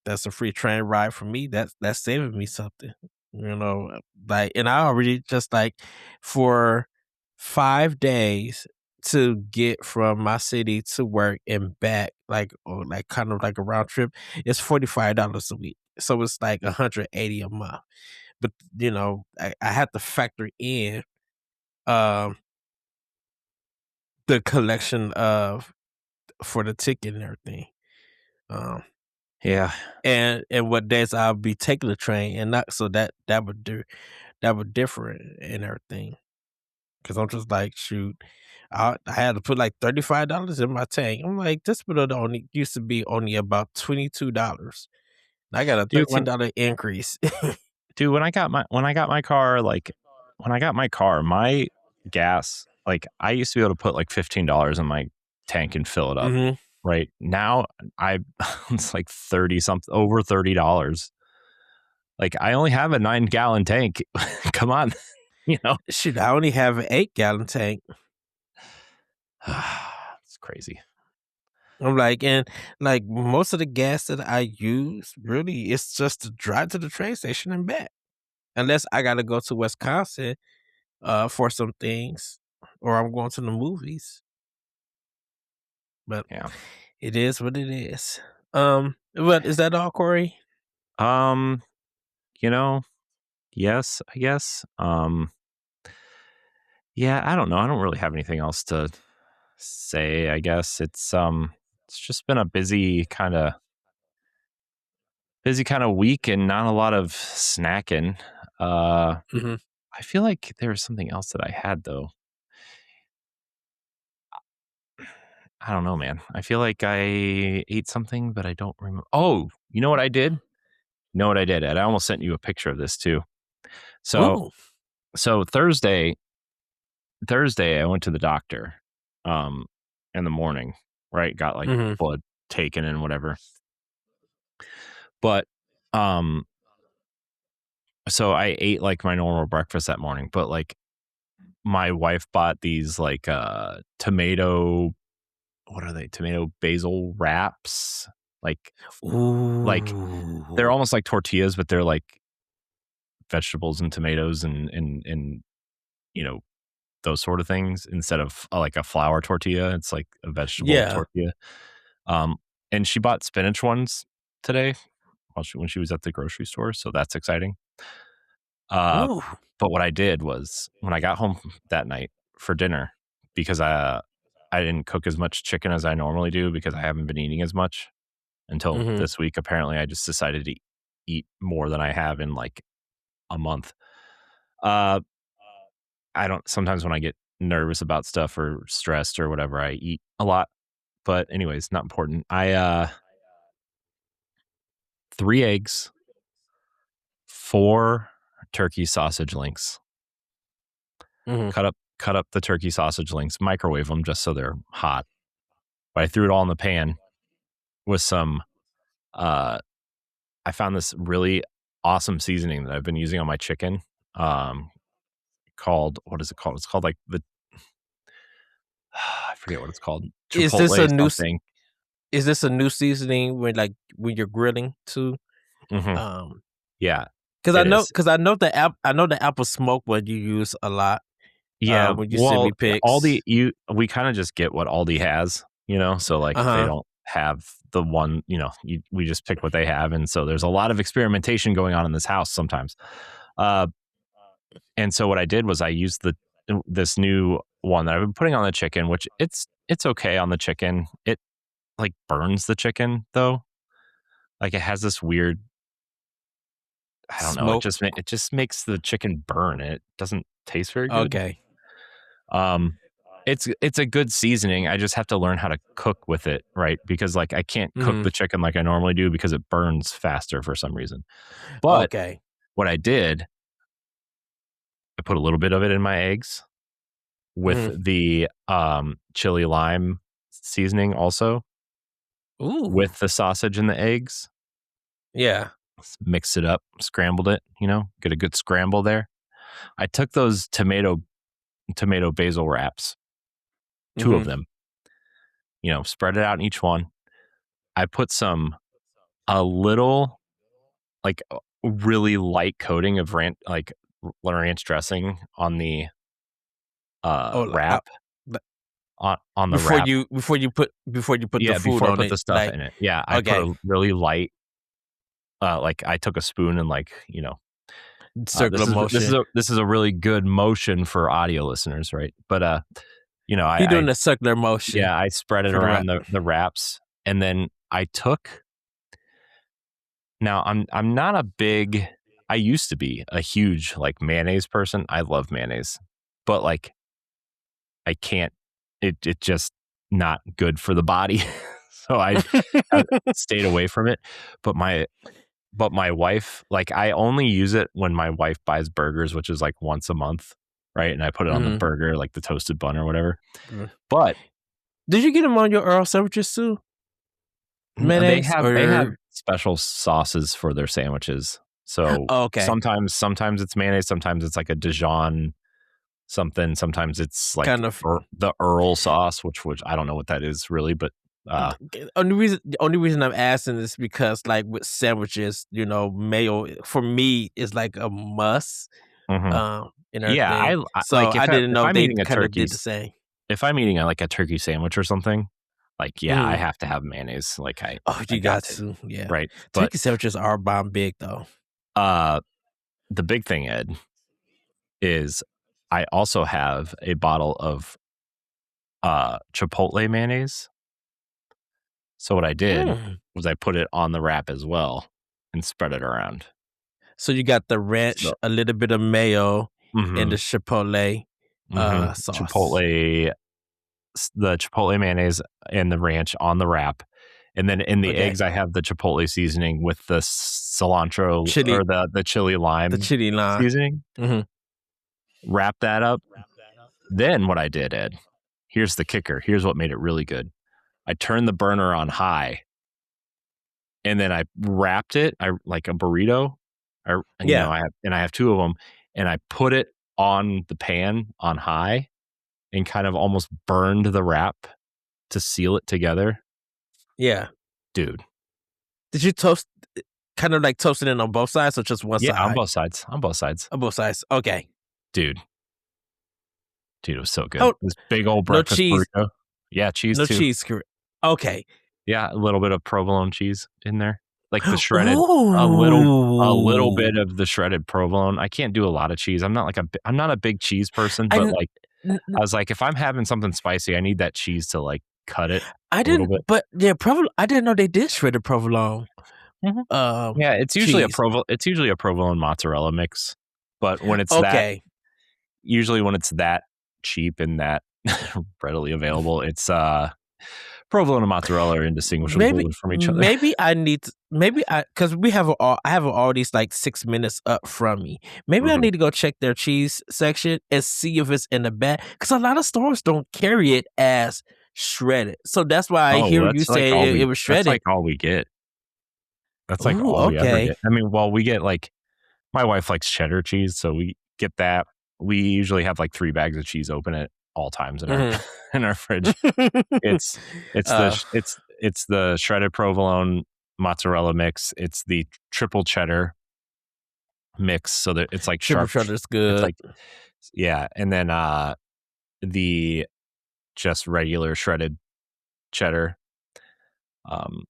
that's a free train ride for me. That's saving me something. Like, and I already just like for 5 days to get from my city to work and back, like, or like kind of like a round trip, it's $45 a week. So it's like $180 a month. But I have to factor in the collection of for the ticket and everything. yeah, and what days I'll be taking the train and not, so that would differ and everything. Cause I'm just like, shoot, I had to put like $35 in my tank. I'm like, this would only used to be only about $22. I got a $13 increase. Dude, when I got my car, my gas, like I used to be able to put like $15 in my tank and fill it up. Right now, it's like 30 something, over $30. Like I only have a 9-gallon tank. Come on. You know, Shoot, I only have an 8-gallon tank. it's crazy. I'm like, and like most of the gas that I use, really, it's just to drive to the train station and back. Unless I got to go to Wisconsin for some things, or I'm going to the movies. But Yeah. it is what it is. But is that all, Corey? You know, yes, I guess. Yeah, I don't know. I don't really have anything else to say, I guess. It's just been a busy kind of week and not a lot of snacking. Mm-hmm. I feel like there was something else that I had though. I don't know, man. I feel like I ate something, but I don't remember. Oh, you know what I did? You know what I did? And I almost sent you a picture of this too. So, Ooh. so Thursday, I went to the doctor, um, in the morning, right? Got like Mm-hmm. blood taken and whatever. But, um, so I ate like my normal breakfast that morning, but like my wife bought these like, tomato, what are they? Tomato basil wraps. Like, like they're Ooh. almost like tortillas, but they're like vegetables and tomatoes and, you know, those sort of things instead of like a flour tortilla. It's like a vegetable Yeah. tortilla. Um, and she bought spinach ones today when she was at the grocery store, so that's exciting. Uh, Ooh. but what I did was when I got home that night for dinner, because I didn't cook as much chicken as I normally do because I haven't been eating as much until Mm-hmm. this week. Apparently, I just decided to eat more than I have in like a month. Uh, I don't. Sometimes when I get nervous about stuff or stressed or whatever, I eat a lot. But anyways, not important. I 3 eggs, 4 turkey sausage links. Mm-hmm. Cut up the turkey sausage links, microwave them just so they're hot. But I threw it all in the pan with some uh I found this really awesome seasoning that I've been using on my chicken. Um called what is it called? It's called like the I forget what it's called. Is this a Chipotle new something. is this a new seasoning when you're grilling too? Mhm. Um, Yeah, because it is. I know the apple smoke one you use a lot. Yeah, When you send well, me pics. Aldi we kinda just get what Aldi has, you know? So, like, they Uh-huh. don't have the one, we just pick what they have, and so there's a lot of experimentation going on in this house sometimes. Uh, and so what I did was I used this new one that I've been putting on the chicken, which it's okay on the chicken. It, like, burns the chicken, though. Like, it has this weird I don't know, Smoke. it just makes the chicken burn, it doesn't taste very good. Okay. Um, it's a good seasoning. I just have to learn how to cook with it, right? Because like I can't cook Mhm. the chicken like I normally do because it burns faster for some reason. But Okay. what I did, I put a little bit of it in my eggs with Mhm. the chili lime seasoning also Ooh. with the sausage and the eggs. Yeah. Mix it up, scrambled it, get a good scramble there. I took those tomato basil wraps, 2 of Mhm. them, spread it out in each one. I put a little like a really light coating of ranch dressing on the Oh, wrap b on the wrap. before you put the Yeah, food before I on put it, the stuff like in it. Yeah, I put okay, a really light like I took a spoon and circular motion. this is a really good motion for audio listeners, right? But He I doing the circular motion yeah, I spread it for the around rap. the wraps and then I took now I'm not a big I used to be a huge like mayonnaise person. I love mayonnaise. But like I can't it just not good for the body. So I stayed away from it. But my wife, like I only use it when my wife buys burgers, which is like once a month, right? And I put it on the Mhm. burger, like the toasted bun or whatever. But Did you get them on your Earl sandwiches too? they Mayonnaise have or special sauces for their sandwiches. So Okay. sometimes it's mayonnaise, sometimes it's like a Dijon something, sometimes it's like Kind of. the Earl sauce, which I don't know what that is really, but The only reason I'm asking is because like with sandwiches, mayo for me is like a must. mhm. And Yeah, everything. I So like I didn't if know I'm they eating a kind of turkey did the same. if I'm eating like a turkey sandwich or something, like yeah, I Mhm. have to have mayonnaise. Like Oh, I you got got to, to, yeah. right? But Turkey sandwiches are bomb big though. uh the big thing, Ed, is I also have a bottle of Chipotle mayonnaise. So what I did Mm. was I put it on the wrap as well and spread it around. So you got the ranch, So a little bit of mayo, and the mhm, chipotle mhm. sauce. The Chipotle mayonnaise and the ranch on the wrap. And then in the Okay. eggs, I have the Chipotle seasoning with the cilantro Chili or the chili the lime chili lime. seasoning. Mhm. Wrap that up. Then what I did, Ed, here's the kicker. Here's what made it really good. I turned the burner on high and then I wrapped it. I like a burrito. Yeah. I have two of them, and I put it on the pan on high and kind of almost burned the wrap to seal it together. Yeah. Dude. Did you toast kind of like toast it in on both sides or just one Yeah, on side? both sides. On both sides. On both sides. Okay. Dude. Dude, it was so good. Oh, This big old no breakfast cheese. burrito. Yeah, cheese No too. cheese. Okay. Yeah, a little bit of provolone cheese in there. Like the shredded a little bit Ooh. of the shredded provolone. I can't do a lot of cheese. I'm not a big cheese person, I but n- like n- I was like, if I'm having something spicy, I need that cheese to like cut it I a little didn't, bit. but yeah, provolone. I didn't know they did shredded provolone. Mhm. Um, Yeah, cheese. it's usually a provolone mozzarella mix. But Okay, when it's that cheap and that readily available, it's provolone and mozzarella are indistinguishable maybe from each other. maybe I need to, maybe because I have all these like 6 minutes up from me. Maybe I Mhm. need to go check their cheese section and see if it's in the bag because a lot of stores don't carry it as shredded. So that's why I Oh, hear you say it was that's shredded. like all we get. That's like Ooh, all we ever okay. get. I mean, well, we get like my wife likes cheddar cheese, so we get that. We usually have like 3 bags of cheese open at all times in our Hmm. in our fridge. It's uh, it's the shredded provolone mozzarella mix. It's the triple cheddar mix, so that it's like Triple sharp. cheddar's It's good. like yeah, and then the just regular shredded cheddar. Um,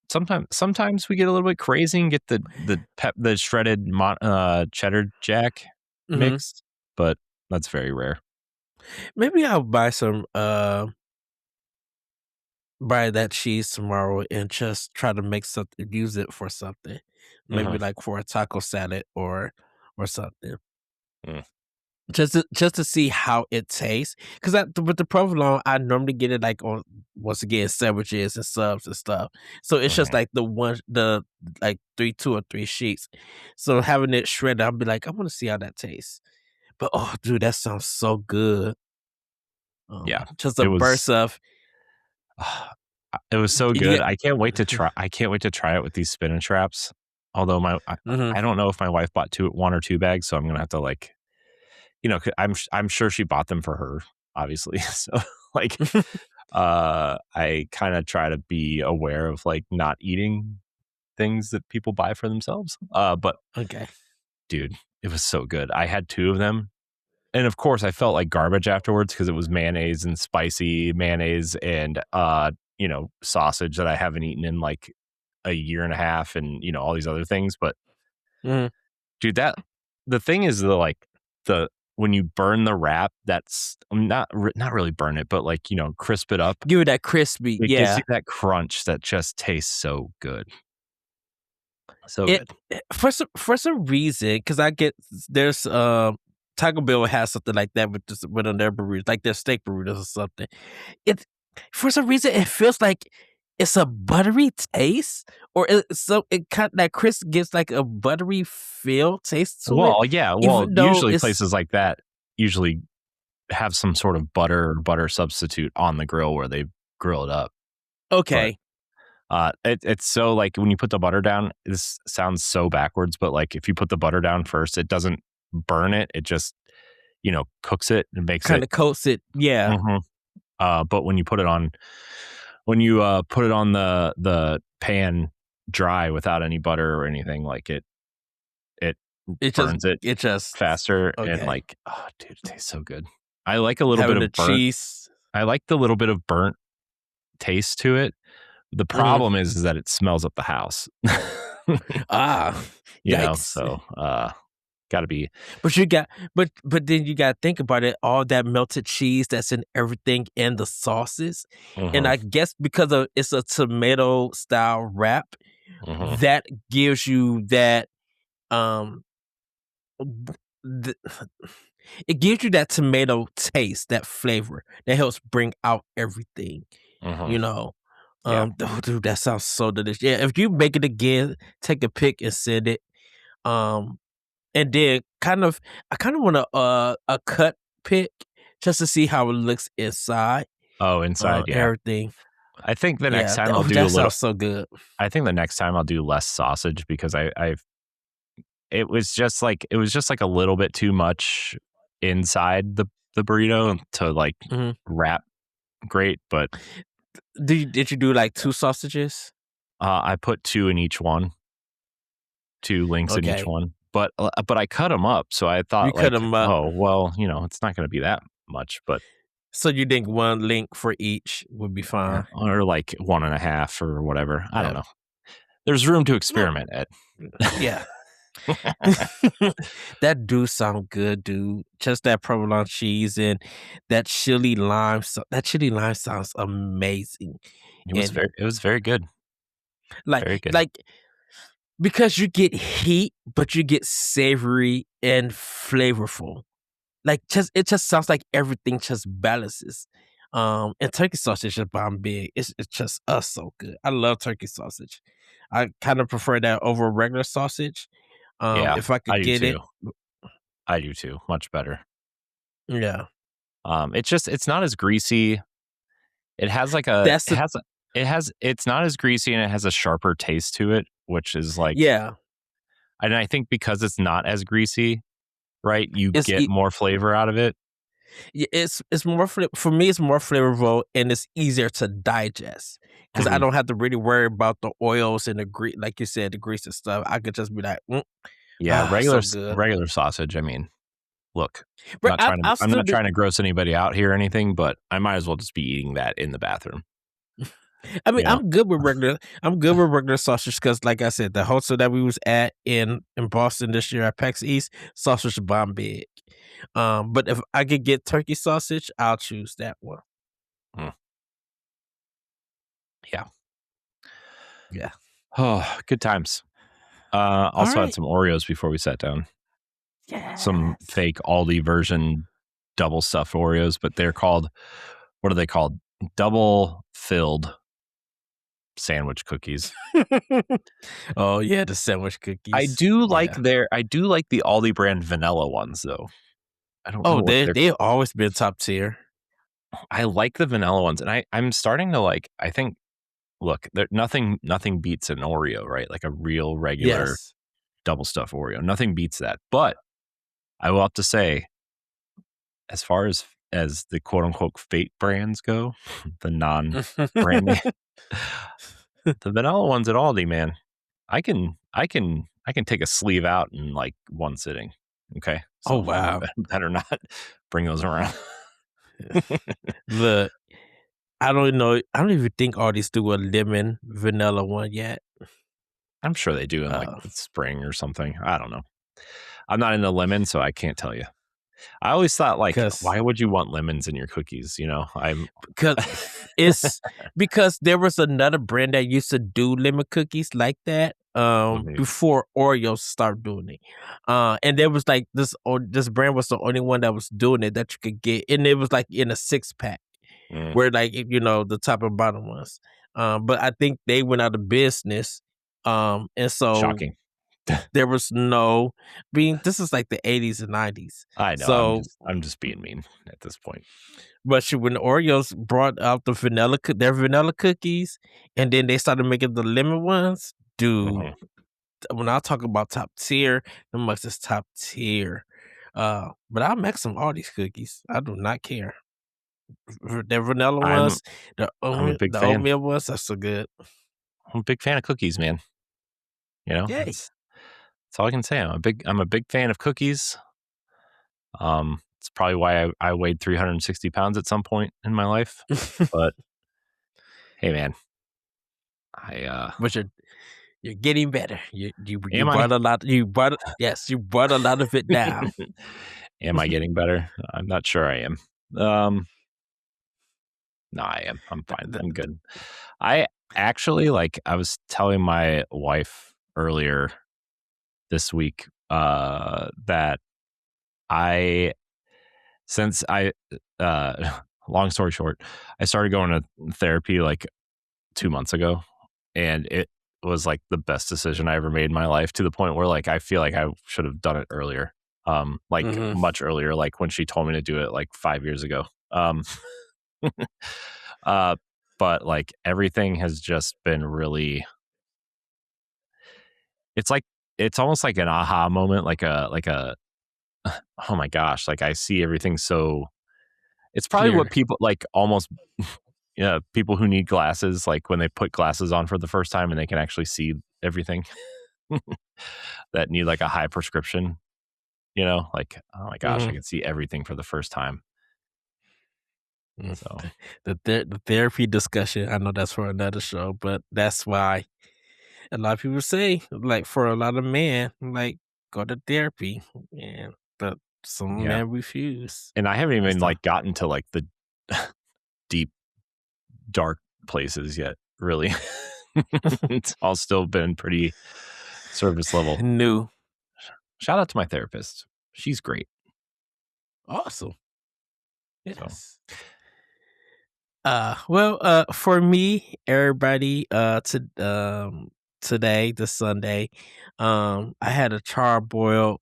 sometimes we get a little bit crazy and get the shredded cheddar jack Hmm. mix, but that's very rare. Maybe I'll buy that cheese tomorrow and just try to make something, use it for something. Maybe Mhm. like for a taco salad or something. Mm. Just to see how it tastes. Because with the provolone, I normally get it like on once again sandwiches and subs and stuff. So it's just Mhm. like the like two or three sheets. So having it shredded, I'll be like, I want to see how that tastes. But oh, dude, that sounds so good. Yeah, Just a it burst was of it was so you good. get. I can't wait to try it with these spinach wraps. Although Mhm. I don't know if my wife bought 1 or 2 bags, so I'm gonna have to like, I'm sure she bought them for her, obviously. So like, I kind of try to be aware of like not eating things that people buy for themselves. But Okay. dude, it was so good. I had 2 of them. And of course, I felt like garbage afterwards because it was mayonnaise and spicy mayonnaise and sausage that I haven't eaten in like a year and a half, and all these other things. But Mhm. dude, the thing is the when you burn the wrap, that's not really burn it, but like crisp it up. Give it that crispy, It gives yeah. you that crunch that just tastes so good, so It good. for some reason, because I get there's Taco Bell has something like that with on their burritos, like their steak burritos or something. It for some reason it feels like it's a buttery taste, or it kind that crisp gives like a buttery feel taste to it, Well, yeah, well, even though usually it's places like that usually have some sort of butter or butter substitute on the grill where they grill it up. But okay. It's so like when you put the butter down, this sounds so backwards, but like if you put the butter down first, it doesn't burn it. It just, cooks it and makes Kind it. of coats it. Yeah. But when you put it on, the pan dry without any butter or anything, like it burns it It just faster and okay. like, oh dude, it tastes so good. I like a little Having bit the of burnt. cheese. I like the little bit of burnt taste to it. The problem is that it smells up the house. Yikes. So gotta be. But then you got to think about it. All that melted cheese that's in everything and the sauces, and I guess because of it's a tomato style wrap, that gives you that th- it gives you that tomato taste, that flavor that helps bring out everything. You know, dude, that sounds so delicious. Yeah, if you make it again, take a pic and send it. And then I kind of want a cut pic just to see how it looks inside. Oh, inside, yeah. Everything. I think the next Yeah, time I'll do a that little. sounds so good. I think the next time I'll do less sausage because it was just like a little bit too much inside the burrito to like wrap great. But did you do like 2 sausages? I put 2 in each one, 2 links in each one. But I cut them up, so I thought, you cut them up. Oh well, it's not going to be that much. But so you think 1 link for each would be fine, or like 1.5 or whatever. I don't know. There's room to experiment, Ed. Yeah. That do sound good, dude. Just that provolone cheese and that chili lime. That chili lime sounds amazing. It was very good. Very good. Like because you get heat, but you get savory and flavorful. Like it just sounds like everything just balances. And turkey sausage is bomb big. It's just so good. I love turkey sausage. I kind of prefer that over regular sausage. If I could get it. I do too. Much better. Yeah. It's not as greasy. It has like it's not as greasy and it has a sharper taste to it, which is like, yeah. And I think because it's not as greasy, right? You get more flavor out of it. Yeah, it's more for me. It's more flavorful and it's easier to digest because I don't have to really worry about the oils and the grease, like you said, the grease and stuff. I could just be like, regular sausage. I mean, look, I'm not trying to gross anybody out here or anything, but I might as well just be eating that in the bathroom. I mean, I'm good with regular sausage because, like I said, the hotel that we was at in Boston this year at PAX East, sausage bomb big. But if I could get turkey sausage, I'll choose that one. Yeah. Oh, good times. Also had some Oreos before we sat down. Yes. Some fake Aldi version double stuffed Oreos, but they're called, what are they called? Double filled sandwich cookies. Oh yeah, the sandwich cookies. I do like the Aldi brand vanilla ones though. I don't know. They've always been top tier. I like the vanilla ones, and I'm starting to like. I think, look, nothing beats an Oreo, right? Like a real regular double stuffed Oreo. Nothing beats that. But I will have to say, as far as the quote unquote fake brands go, the non brand name, the vanilla ones at Aldi, man, I can take a sleeve out in like one sitting. Okay. So wow. Better not bring those around. Look, I don't know. I don't even think Aldi's do a lemon vanilla one yet. I'm sure they do in like the spring or something. I don't know. I'm not into lemon, so I can't tell you. I always thought, like, why would you want lemons in your cookies? Because there was another brand that used to do lemon cookies like that before Oreos started doing it. And there was like this brand was the only one that was doing it that you could get, and it was like in a 6-pack where like the top and bottom ones. But I think they went out of business. And so shocking. There was no this is like the 80s and 90s. I know. So I'm just being mean at this point. but when Oreos brought out their vanilla cookies, and then they started making the lemon ones, dude. When I talk about top tier, the must is top tier. But I'll make some all these cookies. I do not care. The vanilla ones, I'm a big the fan. oatmeal ones, that's so good. I'm a big fan of cookies, man. You know, Yay. that's all I can say. I'm a big fan of cookies. It's probably why I weighed 360 pounds at some point in my life. But hey, man, But you're getting better. You Am brought I? a lot. You brought a lot of it down. Am I getting better? I'm not sure I am. No, I am. I'm fine. I'm good. I actually, like, I was telling my wife earlier this week that since I long story short, I started going to therapy like 2 months ago, and it was like the best decision I ever made in my life, to the point where like I feel like I should have done it earlier. Much earlier, like when she told me to do it like 5 years ago. But like everything has just been really, it's almost like an aha moment, like a oh my gosh, like I see everything so, it's probably Clear. what people like almost people who need glasses, like when they put glasses on for the first time and they can actually see everything that need like a high prescription, like, oh my gosh, I can see everything for the first time. So the therapy discussion, I know that's for another show, but that's why a lot of people say, like, for a lot of men, like, go to therapy, but some men refuse. And I haven't even like gotten to like the deep, dark places yet, really. It's all still been pretty surface level. New. Shout out to my therapist. She's great. Awesome. Yes. So. Well, for me, everybody, today, this Sunday, I had a charboiled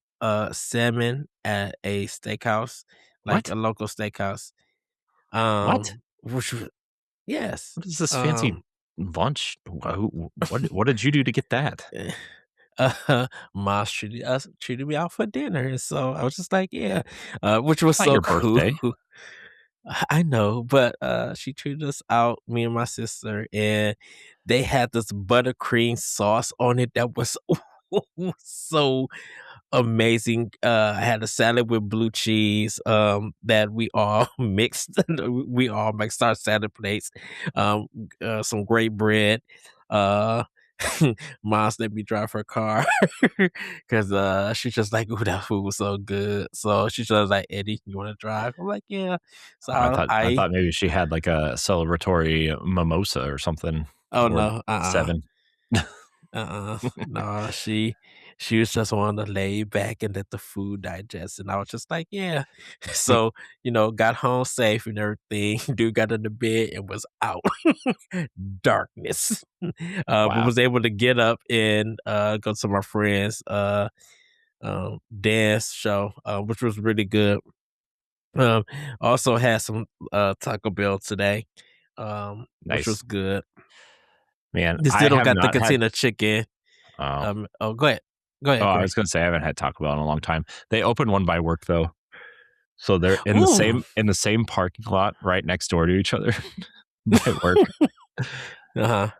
salmon at a steakhouse, like a local steakhouse. What? Which yes. What is this fancy lunch? What did you do to get that? Moss treated me out for dinner, and so I was just like, yeah, which was so your cool. birthday. I know, but she treated us out, me and my sister, and they had this buttercream sauce on it that was so amazing. I had a salad with blue cheese that we all mixed. We all mixed our salad plates. Some great bread. Mom's let me drive her car because she's just like, "Ooh, that food was so good." So she's just like, "Eddie, you want to drive?" I'm like, "Yeah." So I thought maybe she had like a celebratory mimosa or something. Oh or no, 7. No, she was just wanting to lay back and let the food digest, and I was just like, yeah. So got home safe and everything. Dude got in the bed and was out. Darkness. But was able to get up and go to my friend's dance show, which was really good. Also had some Taco Bell today, which was good. Man, They still don't got the not cantina chicken. Oh. Go ahead. Go ahead. I was going to say I haven't had Taco Bell in a long time. They opened one by work though, so they're in the same parking lot right next door to each other by work.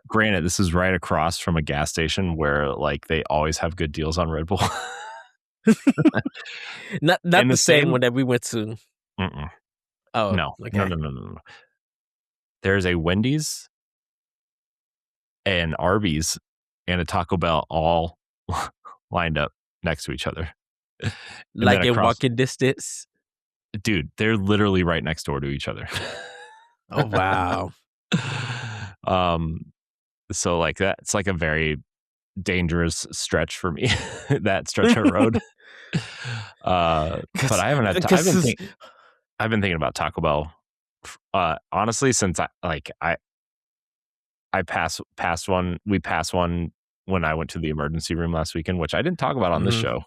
Granted, this is right across from a gas station where like they always have good deals on Red Bull. not the same one that we went to. Oh no, okay. No. There's a Wendy's, an Arby's, and a Taco Bell all lined up next to each other. Like in walking distance? Dude, they're literally right next door to each other. Oh, wow. So like that's like a very dangerous stretch for me, that stretch of road. But I haven't had I've been thinking about Taco Bell honestly since we passed one when I went to the emergency room last weekend, which I didn't talk about on this show.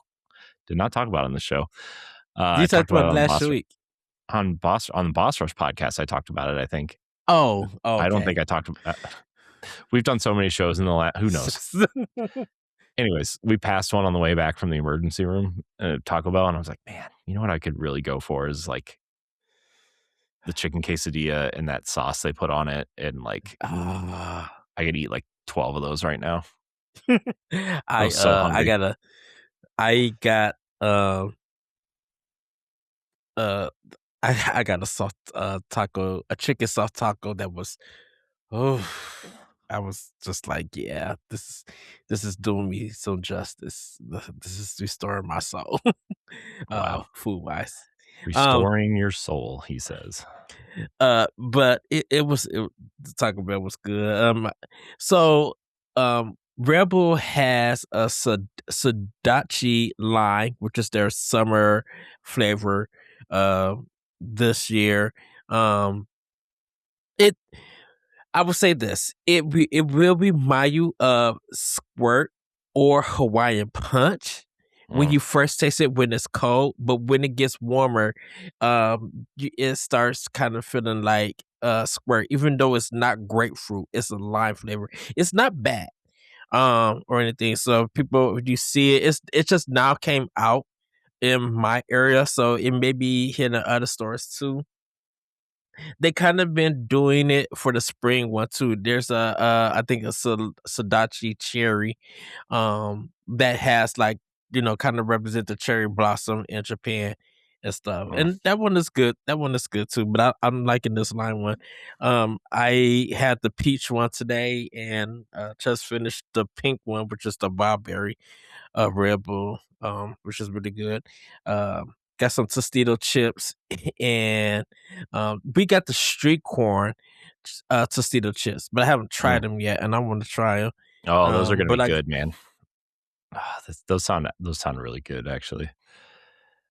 Did not talk about on this show. You I talked about it last week. On the Boss Rush podcast, I talked about it, I think. Oh, okay. I don't think I talked about we've done so many shows in the last, who knows? Anyways, we passed one on the way back from the emergency room at Taco Bell, and I was like, man, you know what I could really go for is like the chicken quesadilla and that sauce they put on it, and like I could eat like 12 of those right now. I was so hungry. I got a soft taco, a chicken soft taco that was, I was just like, yeah, this is doing me some justice. This is restoring my soul. Wow. Food wise. Restoring your soul, he says. But the Taco Bell was good. So Rebel has a Tomodachi Life, which is their summer flavor this year. I would say this. It will remind you of Squirt or Hawaiian Punch when you first taste it when it's cold, but when it gets warmer, it starts kind of feeling like Squirt, even though it's not grapefruit, it's a lime flavor. It's not bad or anything. So people, you see it just now came out in my area, so it may be hitting other stores too. They kind of been doing it for the spring one too. There's I think a Sadachi cherry, that has like, kind of represent the cherry blossom in Japan and stuff. And that one is good. That one is good too. But I'm liking this lime one. I had the peach one today and just finished the pink one, which is the barberry Red Bull, which is really good. Got some Tostito chips, and we got the street corn Tostito chips, but I haven't tried them yet, and I want to try them. Oh, those are gonna be good, man. Those sound really good, actually.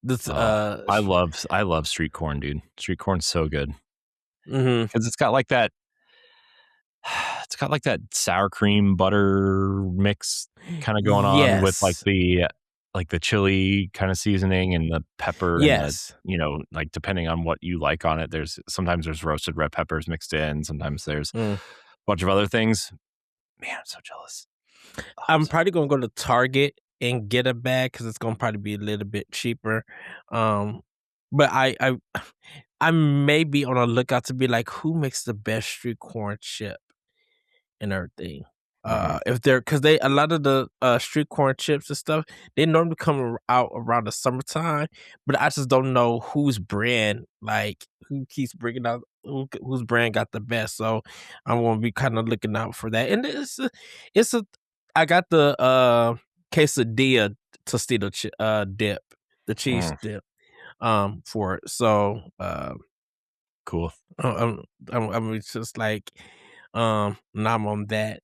I love street corn, dude. Street corn's so good because it's got like that. It's got like that sour cream butter mix kind of going on with like the chili kind of seasoning and the pepper and the, like depending on what you like on it, sometimes there's roasted red peppers mixed in, sometimes there's a bunch of other things. Man, I'm so jealous. I'm probably gonna go to Target and get a bag because it's gonna probably be a little bit cheaper. But I may be on a lookout to be like, who makes the best street corn chip and everything. If they're, because a lot of the street corn chips and stuff, they normally come out around the summertime, but I just don't know whose brand, like who keeps bringing out whose brand got the best. So I'm gonna be kind of looking out for that. And I got the quesadilla Tostito dip, the cheese dip, for it. So cool. I'm just like, now I'm on that.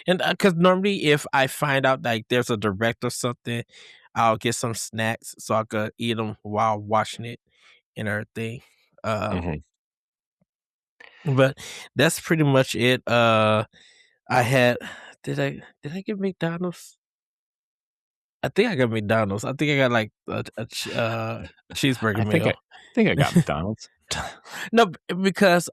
And because normally if I find out like there's a direct or something, I'll get some snacks so I could eat them while watching it and everything. But that's pretty much it. I had did I get McDonald's? I think I got McDonald's. I think I got like a cheeseburger meal. I think I got McDonald's. No, because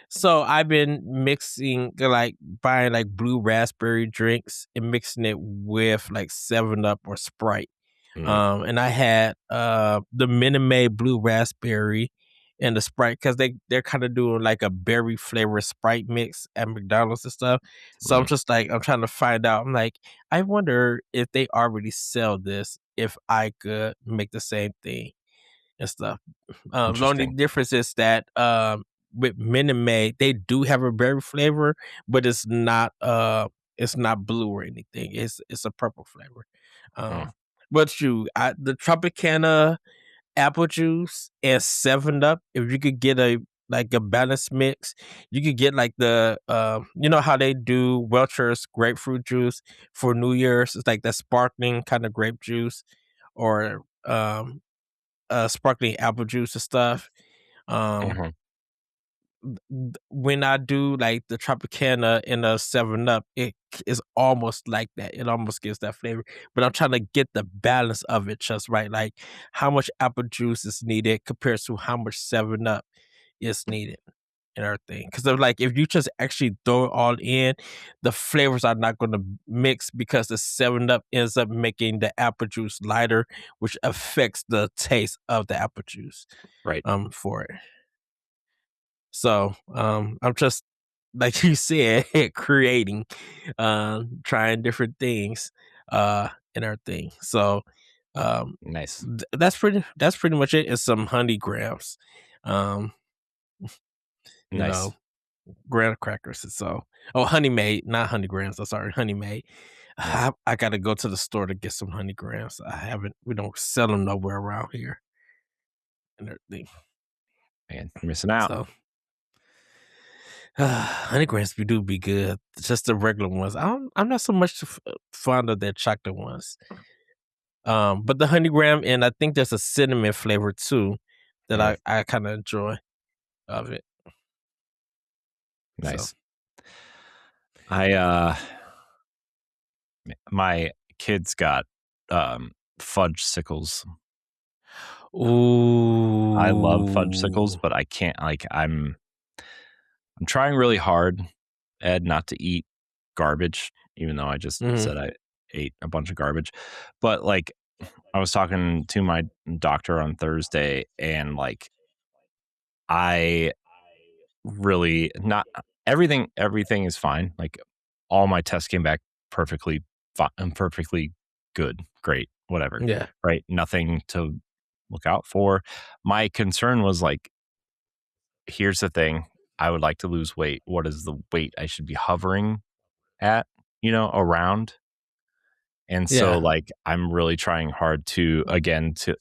so I've been mixing, like buying like blue raspberry drinks and mixing it with like 7-Up or Sprite. And I had the Minute Maid blue raspberry and the Sprite because they're kind of doing like a berry flavored Sprite mix at McDonald's and stuff. So I'm just like, I'm trying to find out. I'm like, I wonder if they already sell this, if I could make the same thing and stuff. The only difference is that with Minute Maid, they do have a berry flavor, but it's not blue or anything. It's a purple flavor. But the Tropicana apple juice and 7-Up, if you could get a balanced mix, you could get like the you know how they do Welch's grapefruit juice for New Year's. It's like that sparkling kind of grape juice, or sparkling apple juice and stuff. when I do like the Tropicana and the 7-Up, it is almost like that. It almost gives that flavor. But I'm trying to get the balance of it just right. Like how much apple juice is needed compared to how much 7-Up is needed and everything. Because like if you just actually throw it all in, the flavors are not going to mix because the 7-Up ends up making the apple juice lighter, which affects the taste of the apple juice. Right. For it. So I'm just like you said, creating, trying different things, and everything. So Nice. that's pretty much it. It's some honey grams, um, you Nice. know, graham crackers. And so honey made, not honey grams. I'm sorry, honey made. Nice. I got to go to the store to get some honey grams. We don't sell them nowhere around here and everything. Man, you're missing out. So honey grams do be good. Just the regular ones. I'm not so much fond of their chocolate ones. But the honey graham, and I think there's a cinnamon flavor too that I kind of enjoy of it. Nice. So. My kids got fudge sickles. Ooh, I love fudge sickles, but I can't. Like I'm trying really hard, Ed, not to eat garbage, even though I just said I ate a bunch of garbage. But like, I was talking to my doctor on Thursday, and like, I really not everything is fine. Like, all my tests came back perfectly fine, perfectly good, great, whatever. Yeah. Right. Nothing to look out for. My concern was like, here's the thing. I would like to lose weight. What is the weight I should be hovering at, around? And so like, I'm really trying hard to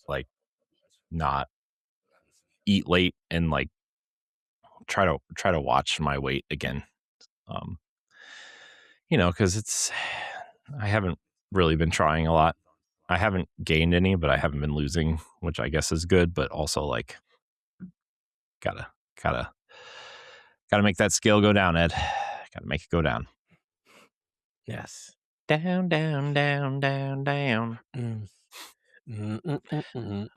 like not eat late and like try to watch my weight again. Cause I haven't really been trying a lot. I haven't gained any, but I haven't been losing, which I guess is good, but also like gotta make that scale go down, Ed. Gotta make it go down. Yes. Down, down, down, down, down. I'm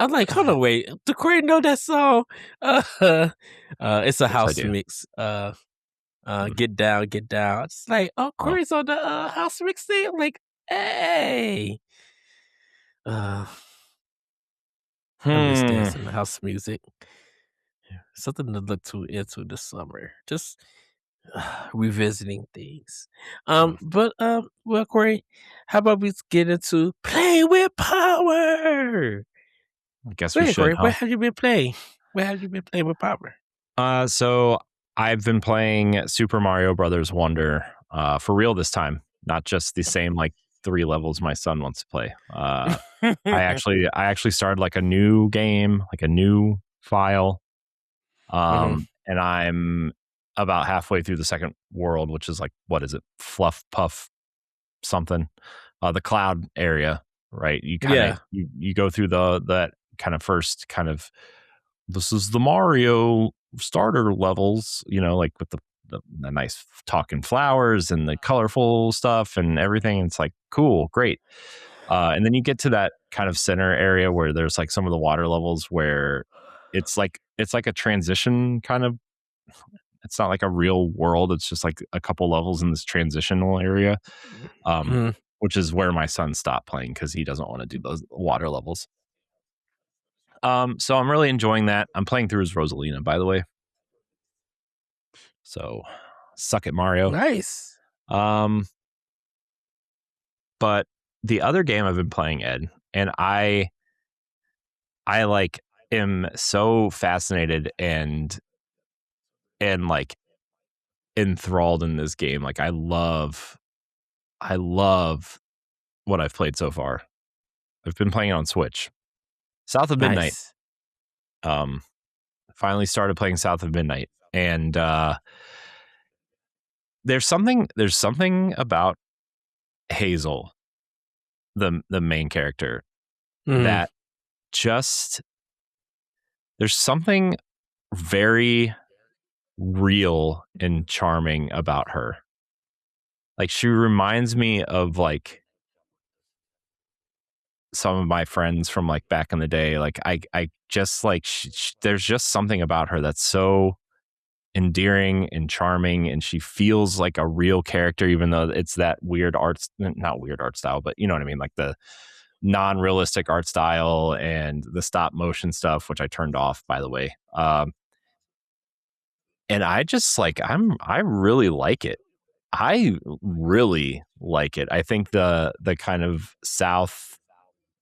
like, hold on, wait. Do Corey know that song? It's a house mix. Get down, get down. It's like, Corey's on the house mix thing. I'm like, hey. I miss dancing the house music. Something to look into this summer. Just revisiting things. But well, Corey, how about we get into play with power? I guess we should. Corey, where have you been playing? Where have you been playing with power? So I've been playing Super Mario Brothers Wonder for real this time, not just the same like 3 levels my son wants to play. I actually started like a new game, like a new file, and I'm about halfway through the second world, which is like, what is it, Fluff Puff something, the cloud area, right? You kind of you go through that kind of first kind of, this is the Mario starter levels, like with the nice talking flowers and the colorful stuff and everything. It's like, cool, great. And then you get to that kind of center area where there's like some of the water levels where it's like a transition kind of, it's not like a real world. It's just like a couple levels in this transitional area, which is where my son stopped playing because he doesn't want to do those water levels. So I'm really enjoying that. I'm playing through as Rosalina, by the way. So suck it, Mario. Nice. But the other game I've been playing, Ed, and I like am so fascinated and like enthralled in this game. Like I love what I've played so far. I've been playing it on Switch. South of Midnight. Nice. Finally started playing South of Midnight, and there's something about Hazel, the main character, that just, there's something very real and charming about her. Like, she reminds me of like some of my friends from like back in the day. Like, I just like there's just something about her that's so endearing and charming, and she feels like a real character, even though it's that weird not weird art style, but you know what I mean, like the non-realistic art style and the stop motion stuff, which I turned off, by the way. And I just like I really like it. I really like it. I think the kind of South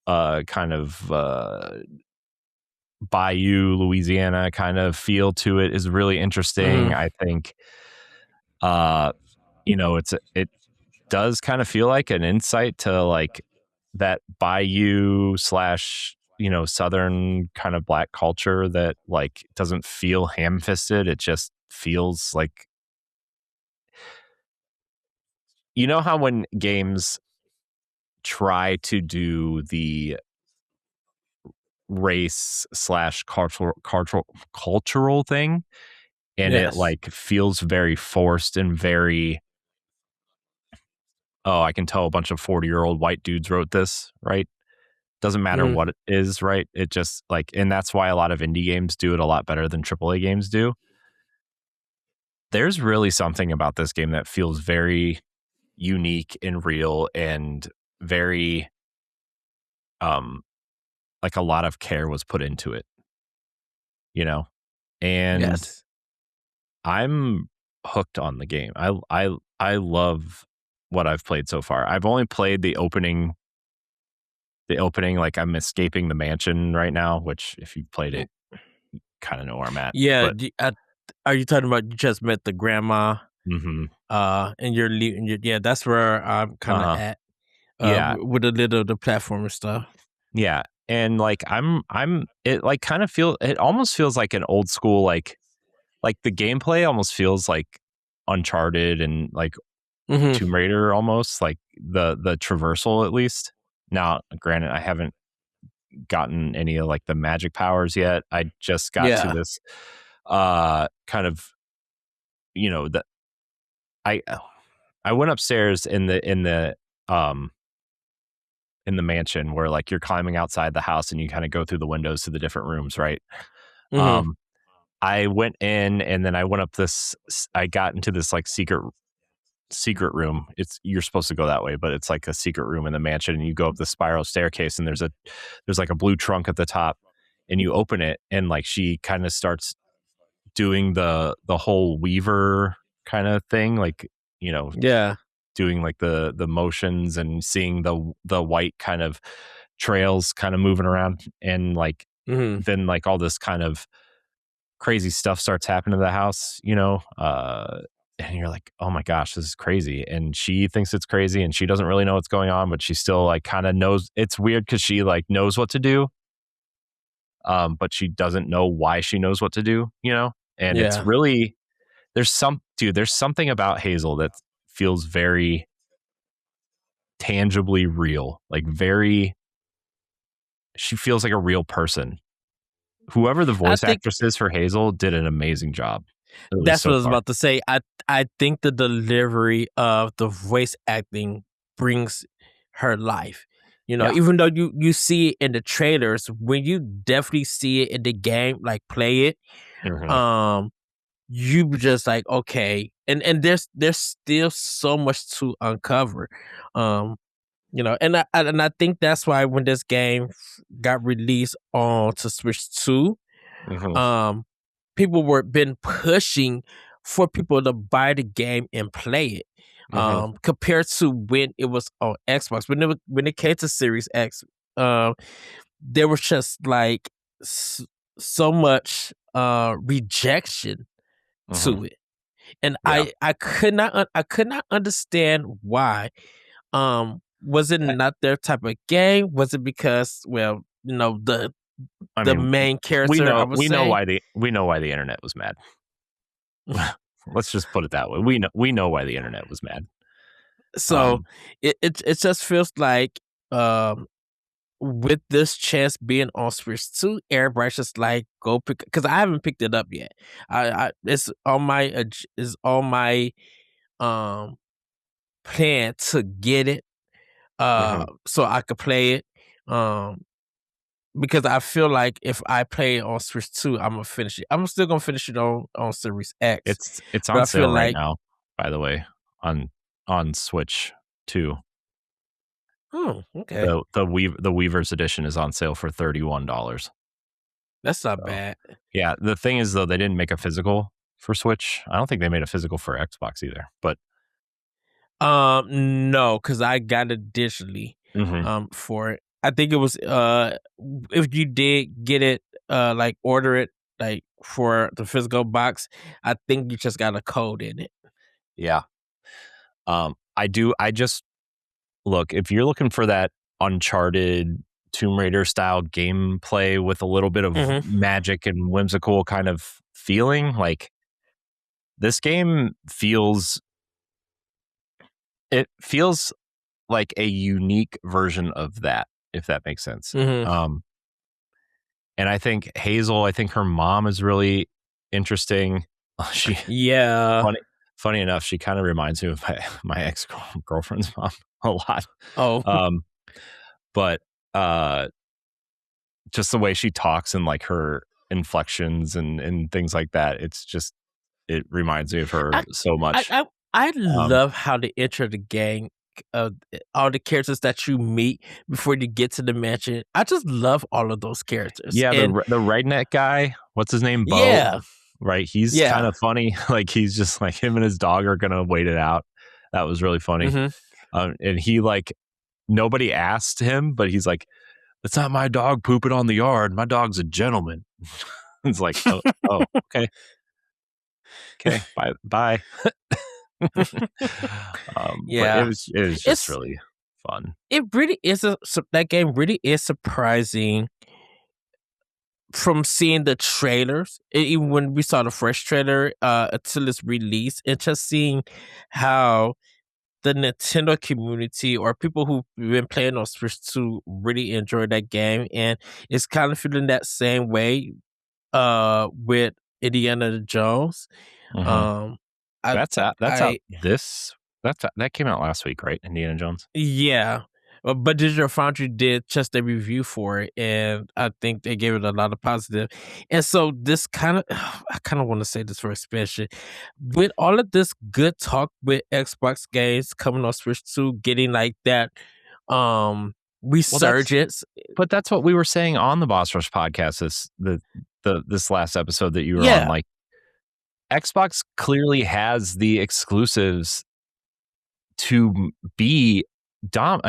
kind of Bayou, Louisiana kind of feel to it is really interesting. I think it does kind of feel like an insight to like that Bayou slash Southern kind of Black culture that like doesn't feel ham-fisted. It just feels like, how when games try to do the race slash cultural thing, and it Yes. like feels very forced and very, oh, I can tell a bunch of 40-year-old white dudes wrote this, right? Doesn't matter what it is, right? It just like, and that's why a lot of indie games do it a lot better than AAA games do. There's really something about this game that feels very unique and real and very like a lot of care was put into it, and Yes. I'm hooked on the game. I love what I've played so far. I've only played the opening, like I'm escaping the mansion right now, which if you've played it, you kind of know where I'm at. Yeah. But Are you talking about you just met the grandma? And you're leaving. Yeah, that's where I'm kind of at. Yeah. With a little of the platformer stuff. Yeah. And like it like kind of it almost feels like an old school, like the gameplay almost feels like Uncharted and like Tomb Raider, almost like the traversal, at least. Now, granted, I haven't gotten any of like the magic powers yet. I just got to this kind of, that I went upstairs in the mansion where like you're climbing outside the house and you kind of go through the windows to the different rooms, right? I went in and then I went up I got into this like secret room. You're supposed to go that way, but it's like a secret room in the mansion, and you go up the spiral staircase, and there's like a blue trunk at the top, and you open it, and like she kind of starts doing the whole Weaver kind of thing, like doing like the motions and seeing the white kind of trails kind of moving around, and like then like all this kind of crazy stuff starts happening to the house, and you're like, oh my gosh, this is crazy. And she thinks it's crazy, and she doesn't really know what's going on, but she still like kind of knows. It's weird because she like knows what to do, but she doesn't know why she knows what to do, and it's really, there's something about Hazel that feels very tangibly real, like she feels like a real person. Whoever the voice actress is for Hazel did an amazing job. That's what I was about to say. I think the delivery of the voice acting brings her life. Even though you see it in the trailers, when you definitely see it in the game, like play it, you just like, okay, and there's still so much to uncover. And I think that's why when this game got released on to Switch 2, people were been pushing for people to buy the game and play it. Compared to when it was on Xbox. When it came to Series X, there was just like so much rejection to it. And I could not understand why. Was it not their type of game? Was it because, well, the main character? We know why the internet was mad. Let's just put it that way. We know why the internet was mad. So it just feels like with this chance being on Switch 2, everybody's just like, go pick, because I haven't picked it up yet. I it's on my um plan to get it, Mhm. so I could play it. Um, because I feel like if I play it on Switch 2, I'm gonna finish it. I'm still gonna finish it on Series X, It's but on I feel sale right like, now, by the way, on Switch too. oh, okay, The Weaver's edition is on sale for $31. that's not So bad. yeah, the thing is though, they didn't make a physical for Switch. I don't think they made a physical for Xbox either. But No, because I got it digitally, mhm. for it. I think it was, if you did get it, like order it, like for the physical box, I think you just got a code in it. Yeah. I just look, if you're looking for that Uncharted Tomb Raider style gameplay with a little bit of Mhm. magic and whimsical kind of feeling, like this game feels like a unique version of that, if that makes sense. Mhm. And I think her mom is really interesting. She Yeah. funny funny enough, she kind of reminds me of my ex girlfriend's mom a lot. Oh. Um, but uh, just the way she talks and like her inflections and things like that, it reminds me of her I so I much. I I Um, love how they enter the gang of all the characters that you meet before you get to the mansion. I just love all of those characters, yeah, and the redneck guy, what's his name, Bo, yeah, right? He's kind yeah, of funny. Like he's just like him and his dog are gonna wait it out. That was really funny. mhm. And he like nobody asked him, but he's like, "It's not my dog pooping on the yard. My dog's a gentleman." It's like, oh, okay, bye. But Yeah. it was just It's really fun. it really is that game really is surprising from seeing the trailers, even when we saw the first trailer, until its release, and just seeing how the Nintendo community or people who've been playing on Switch 2 really enjoy that game, and it's kind of feeling that same way, with Indiana Jones. Hmm. Um, I That's out I that came out last week, right? Indiana Jones. Yeah, but Digital Foundry did just a review for it, and I think they gave it a lot of positive. And so this kind of, I kind of want to say this for expansion, with all of this good talk with Xbox games coming on Switch 2, getting like that, Well, that's resurgence. but that's what we were saying on the Boss Rush podcast. This last episode that you were on, Yeah, like Xbox clearly has the exclusives to be dom.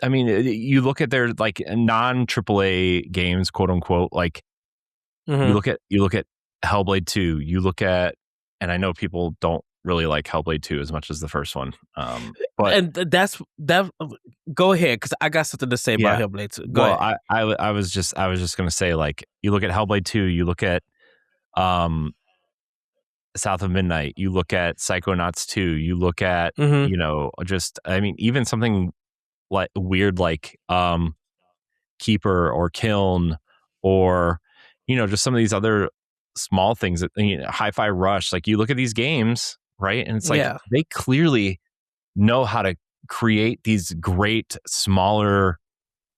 You look at their like non AAA games, quote unquote. Like hmm you look at Hellblade 2. You look at, and I know people don't really like Hellblade 2 as much as the first one. But and that's that. Go ahead, because I got something to say about yeah, Hellblade 2. Go well, ahead. I was just gonna say, like, you look at Hellblade 2, you look at um South of Midnight, you look at Psychonauts 2, you look at, Hmm. just even something like weird like Keeper or Kiln or just some of these other small things that Hi-Fi Rush, like you look at these games, right? And it's like Yeah. they clearly know how to create these great smaller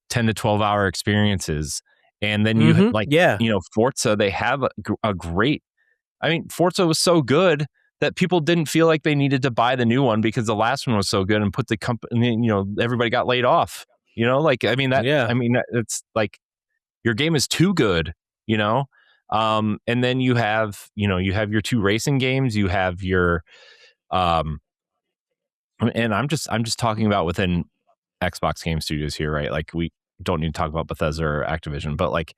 10 to 12 hour experiences. And then Yeah. Forza, they have a great, Forza was so good that people didn't feel like they needed to buy the new one because the last one was so good and put the company, everybody got laid off. Yeah. It's like your game is too good, you know? And then you have your two racing games, you have your, um, and I'm just talking about within Xbox Game Studios here, right? Like we don't need to talk about Bethesda or Activision, but like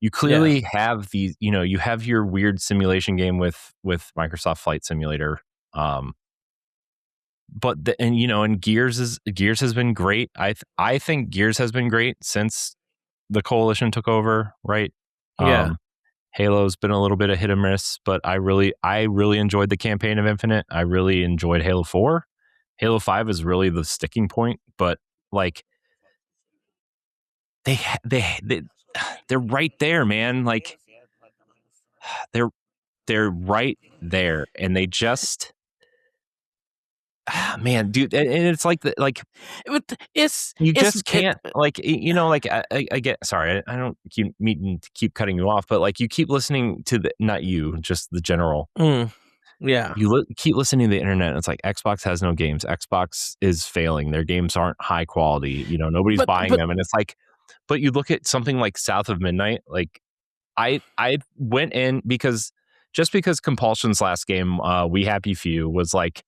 you Yeah. clearly have these, you have your weird simulation game with Microsoft Flight Simulator. Um, and Gears has been great. I think Gears has been great since the Coalition took over, right? Yeah. Um, Halo's been a little bit of hit and miss, but I really enjoyed the campaign of Infinite. I really enjoyed Halo 4. Halo 5 is really the sticking point, but like they're right there, man. Like they're right there, and they just man, dude, and it's like you just can't like like I get sorry, I don't keep cutting you off, but like you keep listening to not you, just the general. Yeah. You keep listening to the internet, and it's like Xbox has no games. Xbox is failing. Their games aren't high quality. Nobody's buying them, and it's like, but you look at something like South of Midnight. Like I went in because Compulsion's last game, We Happy Few, was like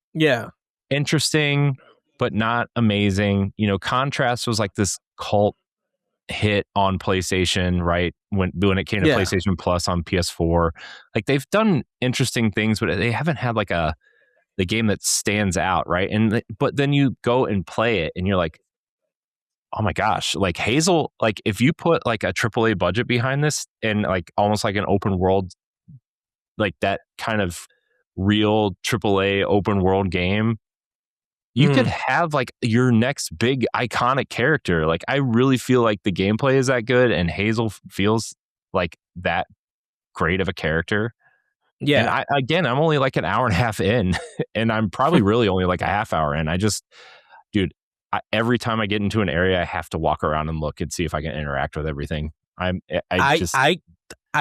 interesting but not amazing. Contrast was like this cult hit on PlayStation, right? When it came to PlayStation Plus on PS4. Like they've done interesting things, but they haven't had like the game that stands out, right? But then you go and play it and you're like, oh my gosh, like Hazel, like if you put like a AAA budget behind this and like almost like an open world, like that kind of real AAA open world game, you could have like your next big iconic character. Like I really feel like the gameplay is that good, and Hazel feels like that great of a character. Yeah. And I'm only like an hour and a half in, and I'm probably really only like a half hour in. Dude, every time I get into an area, I have to walk around and look and see if I can interact with everything. I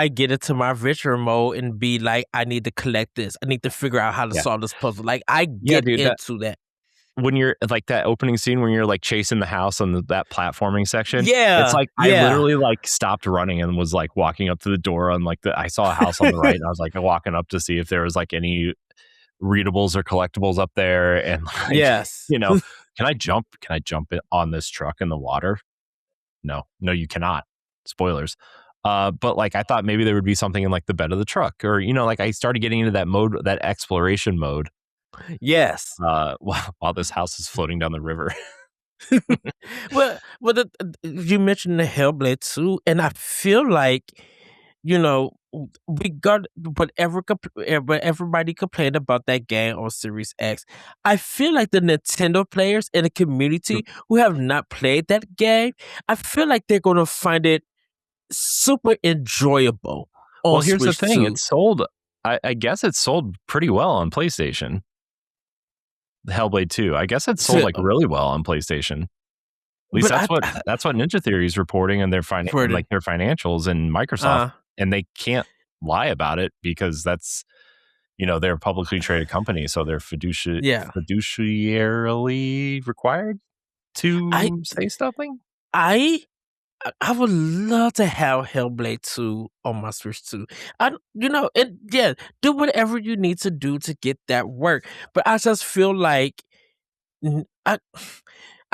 get into my venture mode and be like, I need to collect this. I need to figure out how to solve this puzzle. Like I get into that. When you're like that opening scene when you're like chasing the house on that platforming section, it's like I literally like stopped running and was like walking up to the door on like I saw a house on the right, and I was like walking up to see if there was like any readables or collectibles up there, and like, can I jump on this truck in the water? No, you cannot. Spoilers. But like I thought maybe there would be something in like the bed of the truck, or like I started getting into that mode, that exploration mode. Yes. While this house is floating down the river. well, you mentioned the Hellblade 2, and I feel like, we got whatever everybody complained about that game on Series X. I feel like the Nintendo players in the community who have not played that game, I feel like they're going to find it super enjoyable. Well, here's Switch the thing: 2. It's sold. I guess it's sold pretty well on PlayStation. Hellblade 2. I guess it's sold like really well on PlayStation. At least that's what Ninja Theory is reporting in their like their financials and Microsoft, and they can't lie about it because that's they're a publicly traded company, so they're fiduciarily required to say something. I would love to have Hellblade 2 on my Switch 2. Do whatever you need to do to get that work. But I just feel like I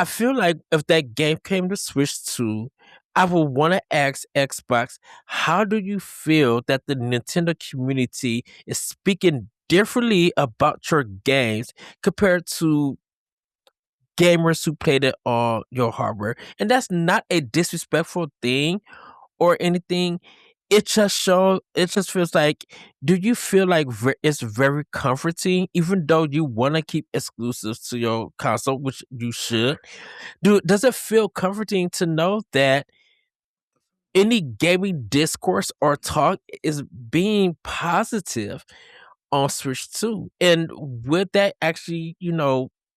feel like if that game came to Switch 2, I would want to ask Xbox, how do you feel that the Nintendo community is speaking differently about your games compared to gamers who played it on your hardware? And that's not a disrespectful thing or anything. It just feels like, do you feel like it's very comforting, even though you want to keep exclusives to your console, which you should? Does it feel comforting to know that any gaming discourse or talk is being positive on Switch 2? And would that actually,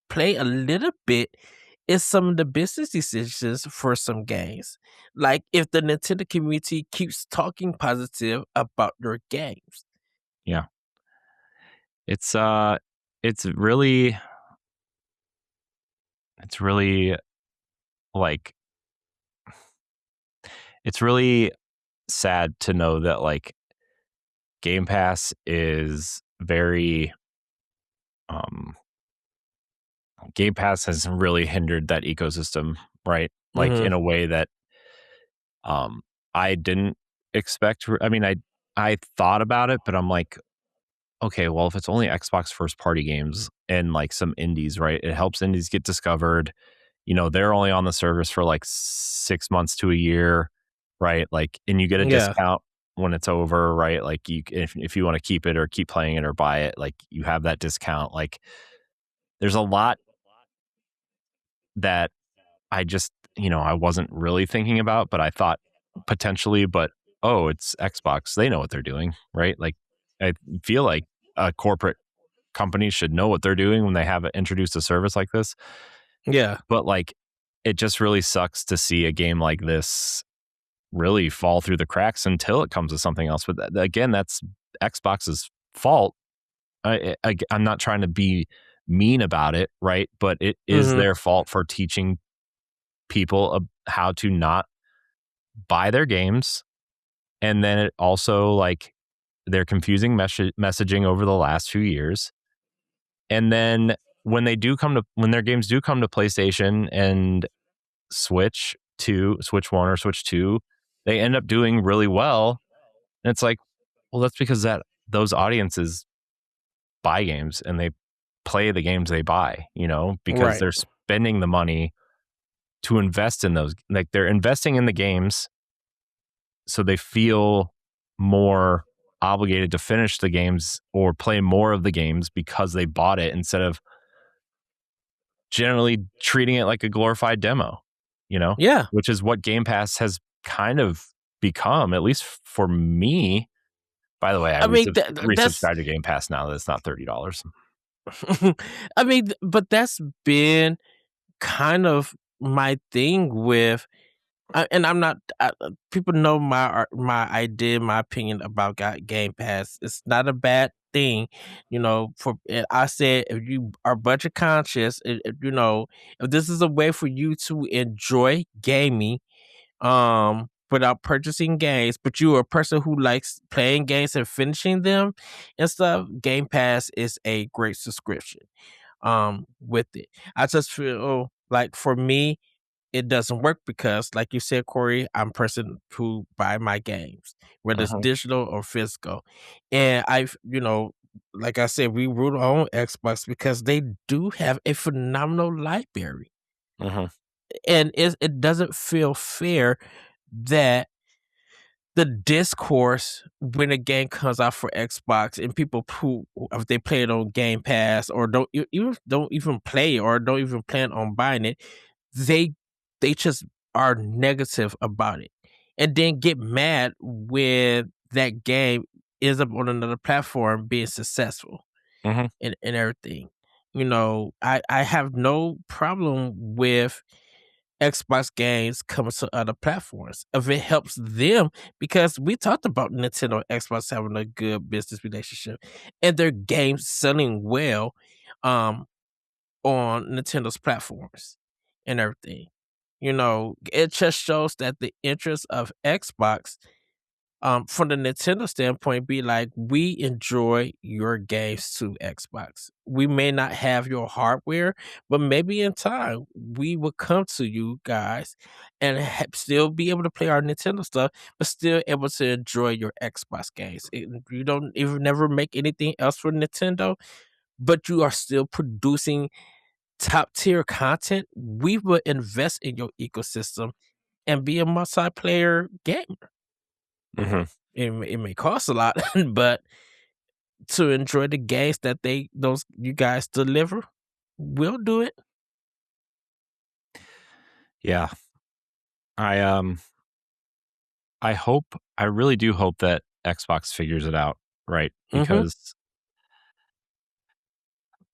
play a little bit in some of the business decisions for some games? Like if the Nintendo community keeps talking positive about your games. Yeah. It's really like, it's really sad to know that like Game Pass is very Game Pass has really hindered that ecosystem, right? Like in a way that I didn't expect. I mean, I thought about it, but I'm like, okay, well, if it's only Xbox first party games and like some indies, right? It helps indies get discovered. They're only on the service for like 6 months to a year, right? Like, and you get a discount when it's over, right? Like if you want to keep it or keep playing it or buy it, like you have that discount. Like there's a lot that I wasn't really thinking about, but I thought potentially, but it's Xbox. They know what they're doing, right? Like, I feel like a corporate company should know what they're doing when they have introduced a service like this. Yeah. But like, it just really sucks to see a game like this really fall through the cracks until it comes to something else. But again, that's Xbox's fault. I'm not trying to be mean about it, right? But it is their fault for teaching people how to not buy their games. And then it also, like, their confusing messaging over the last few years. And then when their games do come to PlayStation and Switch 1 or Switch 2, they end up doing really well. And it's like, well, that's because those audiences buy games and they play the games they buy, because Right. they're spending the money to invest in those. Like, they're investing in the games so they feel more obligated to finish the games or play more of the games because they bought it, instead of generally treating it like a glorified demo, Yeah. which is what Game Pass has kind of become, at least for me. By the way, I I mean, that's. resubscribed to Game Pass now that it's not $30. I mean, but that's been kind of my thing with, and I'm not. People know my idea, my opinion about Game Pass. It's not a bad thing, I said, if you are budget conscious, if this is a way for you to enjoy gaming, without purchasing games, but you are a person who likes playing games and finishing them and stuff, Game Pass is a great subscription. With it, I just feel like for me, it doesn't work because, like you said, Corey, I'm a person who buy my games, whether it's Uh-huh. digital or physical. And like I said, we root on Xbox because they do have a phenomenal library. Uh-huh. And it doesn't feel fair that the discourse when a game comes out for Xbox and people who, if they play it on Game Pass or don't even play or don't even plan on buying it, they just are negative about it, and then get mad when that game ends up on another platform being successful Uh-huh. and everything. I have no problem with Xbox games coming to other platforms if it helps them, because we talked about Nintendo and Xbox having a good business relationship and their games selling well um on Nintendo's platforms and everything. It just shows that the interest of Xbox, from the Nintendo standpoint, be like, we enjoy your games to Xbox. We may not have your hardware, but maybe in time we will come to you guys and still be able to play our Nintendo stuff, but still able to enjoy your Xbox games. You don't even never make anything else for Nintendo, but you are still producing top tier content. We will invest in your ecosystem and be a multiplayer gamer. Uh-huh. It may cost a lot, but to enjoy the games that you guys deliver, we'll do it. Yeah. I I really do hope that Xbox figures it out, right? Mhm. Because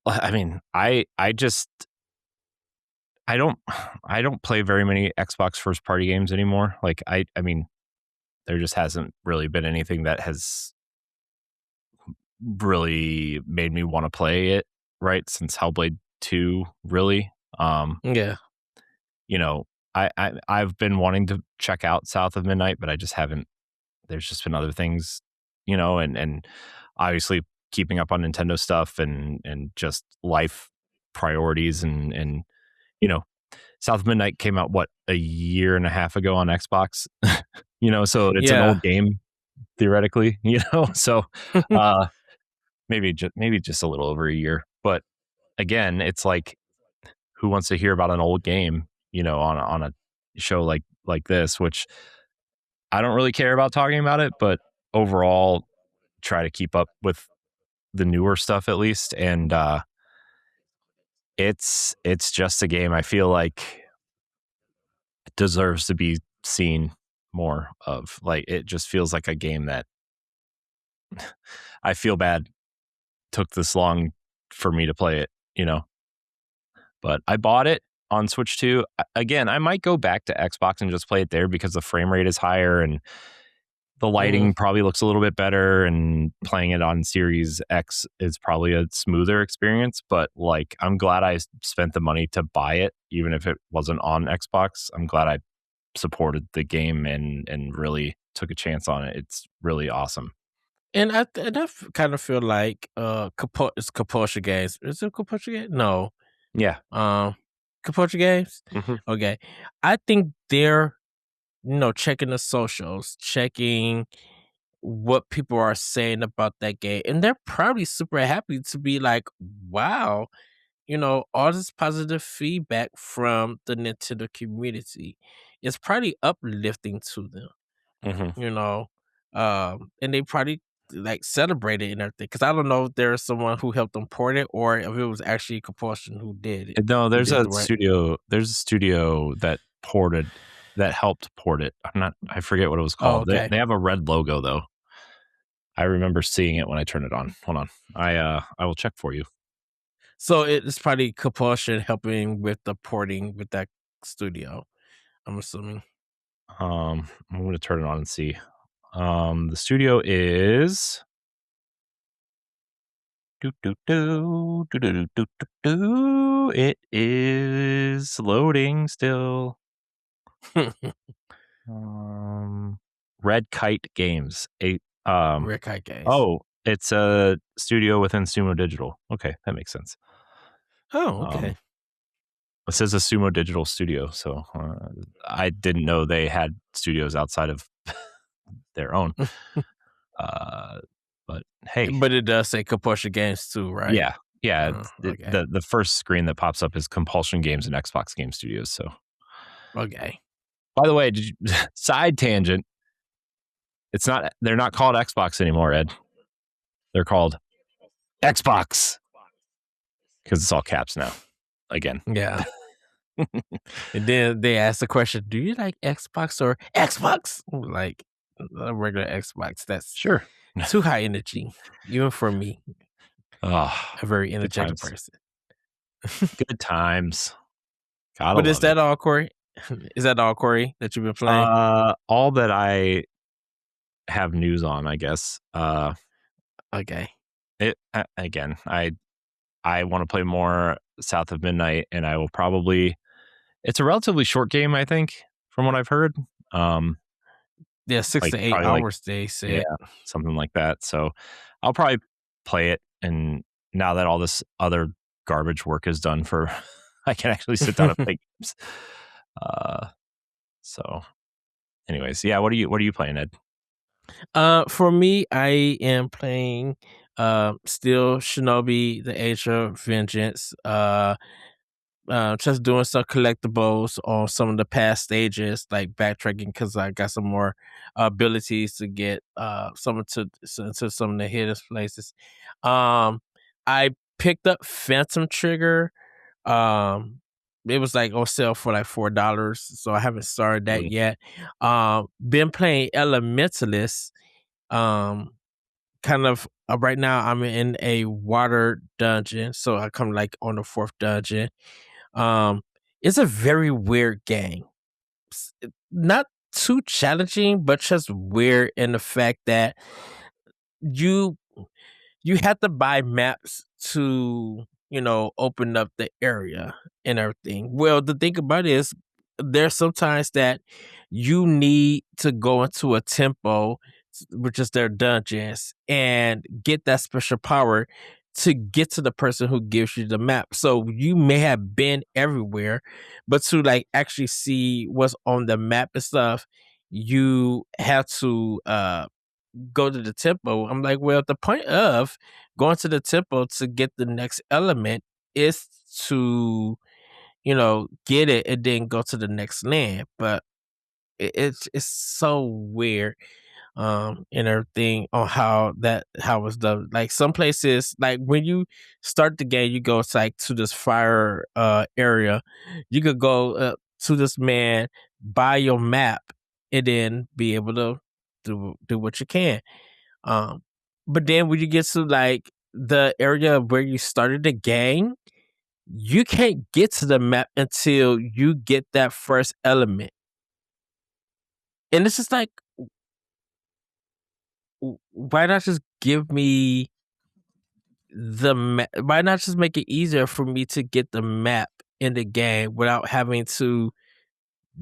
I mean, I don't I don't play very many Xbox first party games anymore. Like, I mean, there just hasn't really been anything that has really made me want to play it, right? Since Hellblade 2, really. Yeah. You know, I've been wanting to check out South of Midnight, but I just haven't. There's just been other things, and obviously keeping up on Nintendo stuff and just life priorities and you know, South of Midnight came out a year and a half ago on Xbox, so it's an Yeah. old game theoretically, so uh maybe just a little over a year. But again, it's like, who wants to hear about an old game, on a show like this, which I don't really care about talking about it, but overall try to keep up with the newer stuff at least. And it's just a game. I feel like deserves to be seen more of. Like, it just feels like a game that I feel bad took this long for me to play it, but I bought it on Switch 2. Again, I might go back to Xbox and just play it there because the frame rate is higher and the lighting probably looks a little bit better, and playing it on Series X is probably a smoother experience. But like, I'm glad I spent the money to buy it, even if it wasn't on Xbox. I'm glad I supported the game and really took a chance on it. It's really awesome. And I kind of feel like it's Compulsion Games. Is it Compulsion Games? No. Yeah. Compulsion Games? Mhm. Okay. I think they're, checking the socials, checking what people are saying about that game. And they're probably super happy to be like, wow, all this positive feedback from the Nintendo community is probably uplifting to them, Mhm. and they probably like celebrate it and everything. Because I don't know if there's someone who helped them port it or if it was actually Compulsion who did it. No, Who there's did a the right. studio that helped port it. I forget what it was Oh, called. okay. They have a red logo though. I remember seeing it when I turned it on. Hold on. I will check for you. So it's probably Compulsion helping with the porting with that studio, I'm assuming. I'm going to turn it on and see. The studio is it is loading still. Red Kite Games. Red Kite Games. Oh, it's a studio within Sumo Digital. Okay, that makes sense. Oh, okay. It says a Sumo Digital studio, so I didn't know they had studios outside of their own. But hey, But it does say Compulsion Games too, right? yeah. Okay. The first screen that pops up is Compulsion Games and Xbox Game Studios. So, Okay. by the way, side tangent? They're not called Xbox anymore, Ed. They're called Xbox because it's all caps now. Again, Yeah. And then they ask the question, "Do you like Xbox or Xbox?" Like a regular Xbox. That's sure. too high energy, even for me, Oh, a very good energetic times. person. Good times. Gotta But is love it. that all, Corey? Is that all, Corey, that you've been playing? All that I have news on, I guess. Okay. Again, I want to play more South of Midnight, and I will probably. It's a relatively short game, I think, from what I've heard. Yeah, 6 to 8 Probably hours, they said. something like that. So I'll probably play it, and now that all this other garbage work is done, I can actually sit down and play games. So, anyways, yeah. What are you playing, Ed? For me, I am playing still Shinobi the Age of Vengeance. Just doing some collectibles on some of the past stages, like backtracking because I got some more abilities to get into some of the hidden places. I picked up Phantom Trigger. It was like on sale for like $4, so I haven't started that yet. Been playing Elementalist. Kind of right now I'm in a water dungeon, so I come like on the fourth dungeon. Um, it's a very weird game. Not too challenging, but just weird in the fact that you you have to buy maps to, open up the area and everything. Well, the thing about it is there's sometimes that you need to go into a tempo, which is their dungeons, and get that special power to get to the person who gives you the map. So you may have been everywhere, but to like actually see what's on the map and stuff, you have to go to the temple. I'm like, well, the point of going to the temple to get the next element is to, get it and then go to the next land. But it's so weird and everything on how it's done. Like some places, like when you start the game, you go like to this fire area. You could go to this man, buy your map, and then be able to do what you can. But then when you get to like the area where you started the game, you can't get to the map until you get that first element. And it's just like, why not just give me why not just make it easier for me to get the map in the game without having to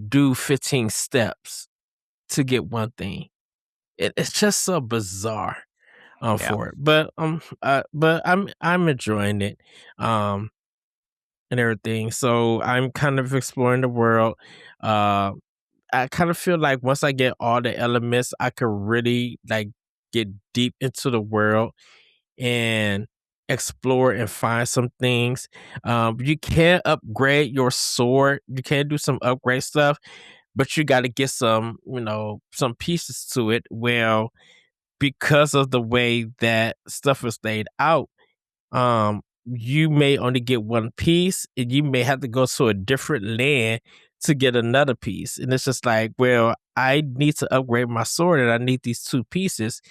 do 15 steps to get one thing? It's just so bizarre for it. But I'm enjoying it. And everything. So I'm kind of exploring the world. I kind of feel like once I get all the elements, I could really like get deep into the world and explore and find some things. You can upgrade your sword. You can do some upgrade stuff, but you got to get some, some pieces to it. Well, because of the way that stuff is laid out, you may only get one piece, and you may have to go to a different land to get another piece. And it's just like, well, I need to upgrade my sword, and I need these 2 pieces.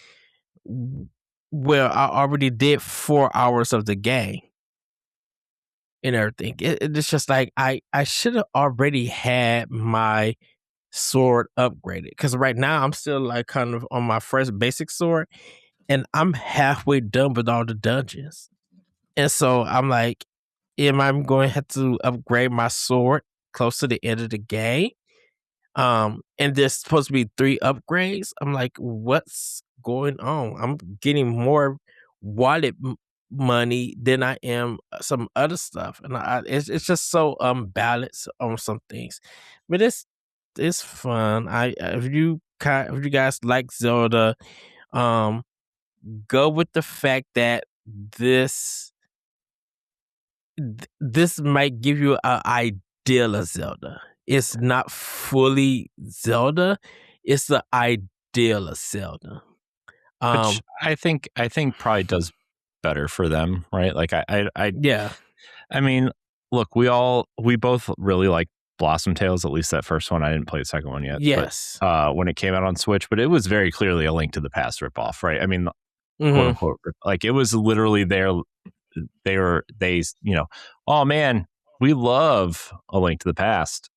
Well, I already did 4 hours of the game and everything. It's just like I should have already had my sword upgraded, because right now I'm still like kind of on my first basic sword, and I'm halfway done with all the dungeons. And so I'm like, am I going to have to upgrade my sword close to the end of the game? And there's supposed to be 3 upgrades. I'm like, what's going on? I'm getting more wallet money than I am some other stuff, and it's just so unbalanced on some things. But it's fun. If you guys like Zelda, um, go with the fact that this might give you an idea of Zelda. It's not fully Zelda. It's the ideal of Zelda. Which I think probably does better for them, right? Like Yeah. I mean, look, we both really like Blossom Tales, at least that first one. I didn't play the second one yet. Yes. But when it came out on Switch, but it was very clearly a Link to the Past ripoff, right? I mean, quote unquote, like it was literally oh man, we love a Link to the Past.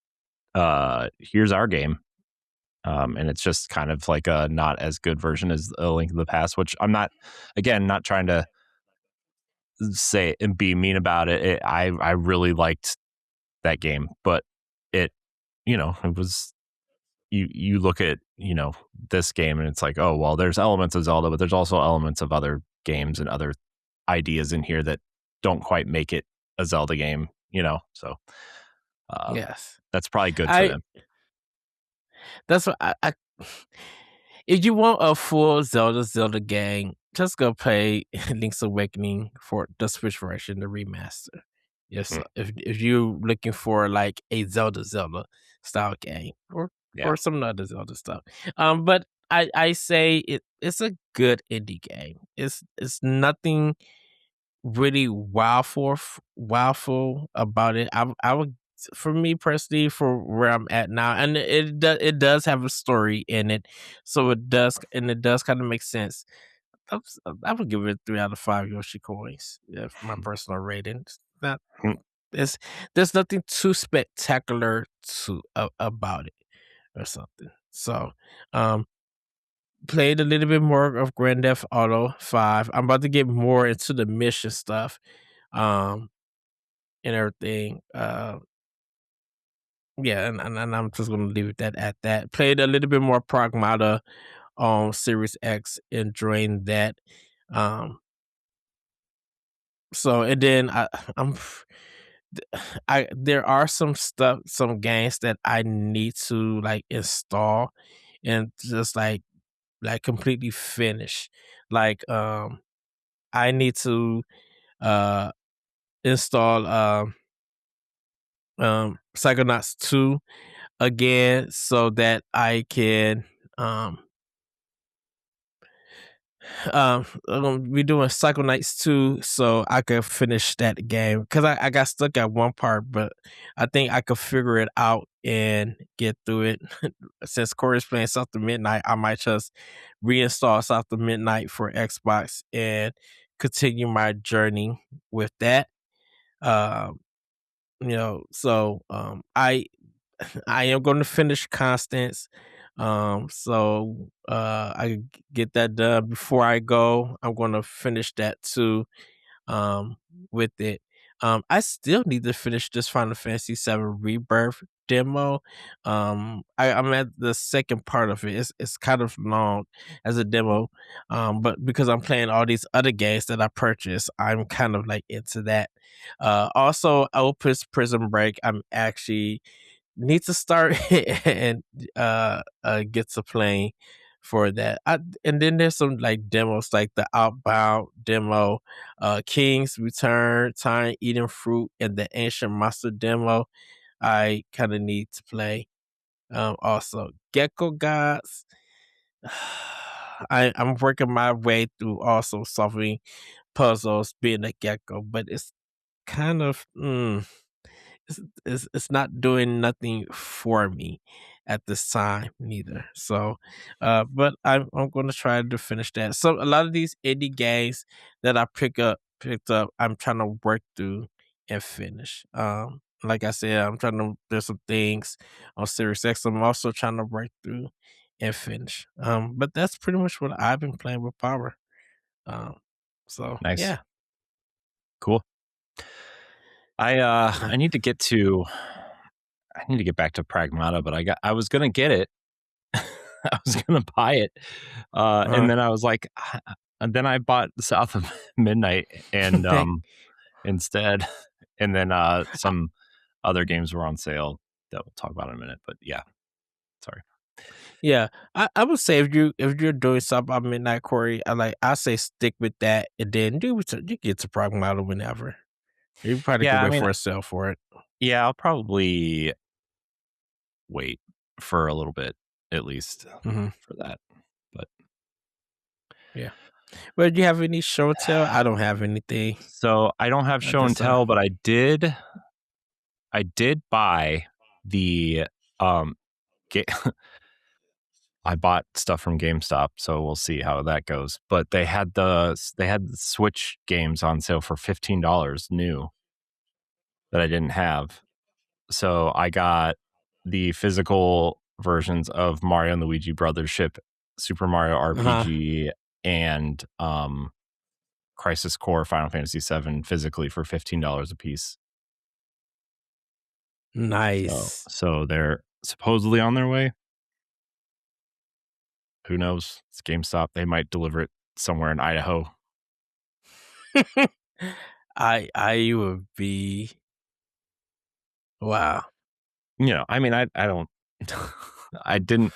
Here's our game. And it's just kind of like a not as good version as a Link to the Past, which I'm not trying to say and be mean about it. I really liked that game, but it was, you look at this game and it's like, oh well, there's elements of Zelda, but there's also elements of other games and other ideas in here that don't quite make it a Zelda game, so Yes. that's probably good for them. That's what I if you want a full Zelda game, just go play Link's Awakening for the Switch version, the remaster. Yes, if you're looking for like a Zelda style game, or some other Zelda stuff. But I say it's a good indie game. It's nothing really wowful about it. I would, for me personally, for where I'm at now, and it does have a story in it, so it does kind of make sense. I would give it 3 out of 5 Yoshi coins. Yeah, for my personal rating. It's not there's nothing too spectacular about it or something. So, played a little bit more of Grand Theft Auto 5. I'm about to get more into the mission stuff, and everything. Yeah, and I'm just gonna leave it at that. Played a little bit more Pragmata on Series X, enjoying that. So, and then there are some games that I need to like install and just like completely finish. Like I need to install Psychonauts 2 again so that I can I'm gonna be doing Cycle Knights 2, so I could finish that game because I got stuck at one part, but I think I could figure it out and get through it. Since Corey's playing South of Midnight, I might just reinstall South of Midnight for Xbox and continue my journey with that. Um, I am going to finish Constance. I get that done before I go. I'm going to finish that too. Um, with it. I still need to finish this Final Fantasy VII Rebirth demo. I'm at the second part of it. It's kind of long as a demo. But because I'm playing all these other games that I purchased, I'm kind of like into that. Also Opus Prison Break. I'm actually need to start and get to playing for that. And then there's some like demos like the Outbound demo, King's Return, Time Eating Fruit, and the Ancient Monster demo. I kind of need to play. Also Gecko Gods. I'm working my way through also solving puzzles being a gecko, but it's kind of it's not doing nothing for me at this time neither. So, but I'm going to try to finish that. So a lot of these indie games that I picked up, I'm trying to work through and finish. Like I said, I'm trying to. There's some things on Series X. I'm also trying to work through and finish. But that's pretty much what I've been playing with Power. Um, so Nice. yeah, Cool. I need to get back to Pragmata, but I was gonna get it. I was gonna buy it. And then I was like, and then I bought South of Midnight and instead. And then some other games were on sale that we'll talk about in a minute. But yeah, sorry. Yeah, I would say if you're doing something about Midnight Corey, I say stick with that and then you get to Pragmata whenever. You probably Yeah, could I wait mean, for a sale for it. yeah, I'll probably wait for a little bit at least Hmm. for that. But Yeah. But do you have any show and tell? I don't have anything. so I don't have I show and just tell, but I did buy the ga- I bought stuff from GameStop, so we'll see how that goes. But they had the Switch games on sale for $15 new that I didn't have. So I got the physical versions of Mario and Luigi Brothers Ship, Super Mario RPG, and Crisis Core Final Fantasy VII physically for $15 a piece. nice. So they're supposedly on their way. Who knows? It's GameStop. They might deliver it somewhere in Idaho. I would be wow. You know, I mean, I don't, I didn't.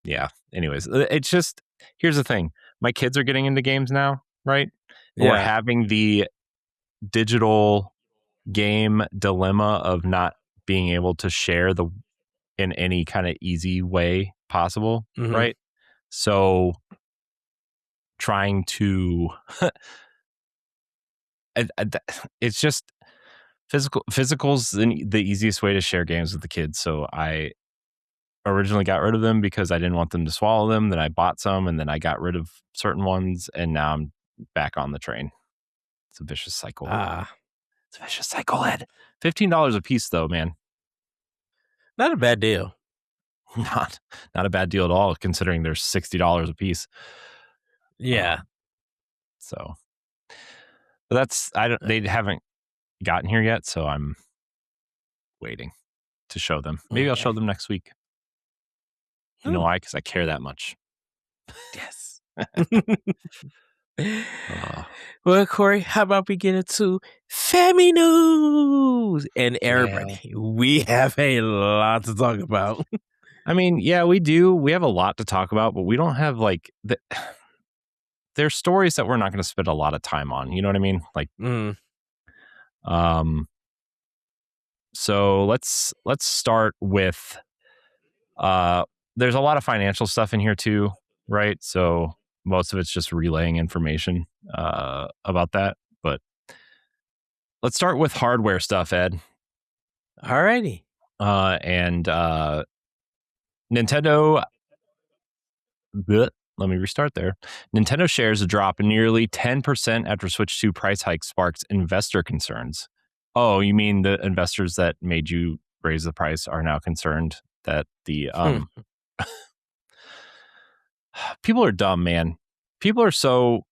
Yeah. Anyways, it's just, here's the thing. My kids are getting into games now, right? But we're Yeah. having the digital game dilemma of not being able to share in any kind of easy way possible, Hmm. right? So trying to it's just physical's the easiest way to share games with the kids. So I originally got rid of them because I didn't want them to swallow them. Then I bought some, and then I got rid of certain ones, and now I'm back on the train. It's a vicious cycle. It's a vicious cycle, Ed. $15 a piece, though, man. Not a bad deal. Not a bad deal at all, considering there's $60 a piece. Yeah. So, but they haven't gotten here yet, so I'm waiting to show them. Maybe I'll show them next week. You know why? Because I care that much. Yes. Well, Corey, how about we get into family news? And everybody, we have a lot to talk about. I mean, yeah, we do. We have a lot to talk about, but we don't have like there's stories that we're not going to spend a lot of time on. You know what I mean? Like, so let's start with there's a lot of financial stuff in here too. right? So most of it's just relaying information about that. But let's start with hardware stuff, Ed. Alrighty. And Nintendo. Bleh, let me restart there. Nintendo shares drop nearly 10% after Switch 2 price hike sparks investor concerns. Oh, you mean the investors that made you raise the price are now concerned that the people are dumb, man. People are so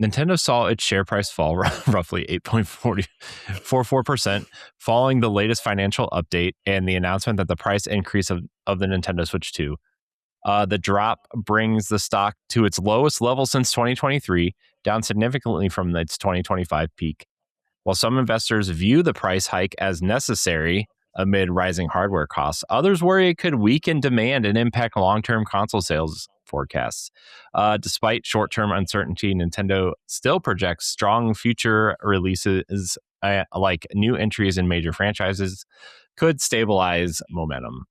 Nintendo saw its share price fall roughly 8.44% following the latest financial update and the announcement that the price increase of the Nintendo Switch 2. The drop brings the stock to its lowest level since 2023, down significantly from its 2025 peak. While some investors view the price hike as necessary amid rising hardware costs, others worry it could weaken demand and impact long-term console sales forecasts. Despite short-term uncertainty, Nintendo still projects strong future releases, like new entries in major franchises, could stabilize momentum.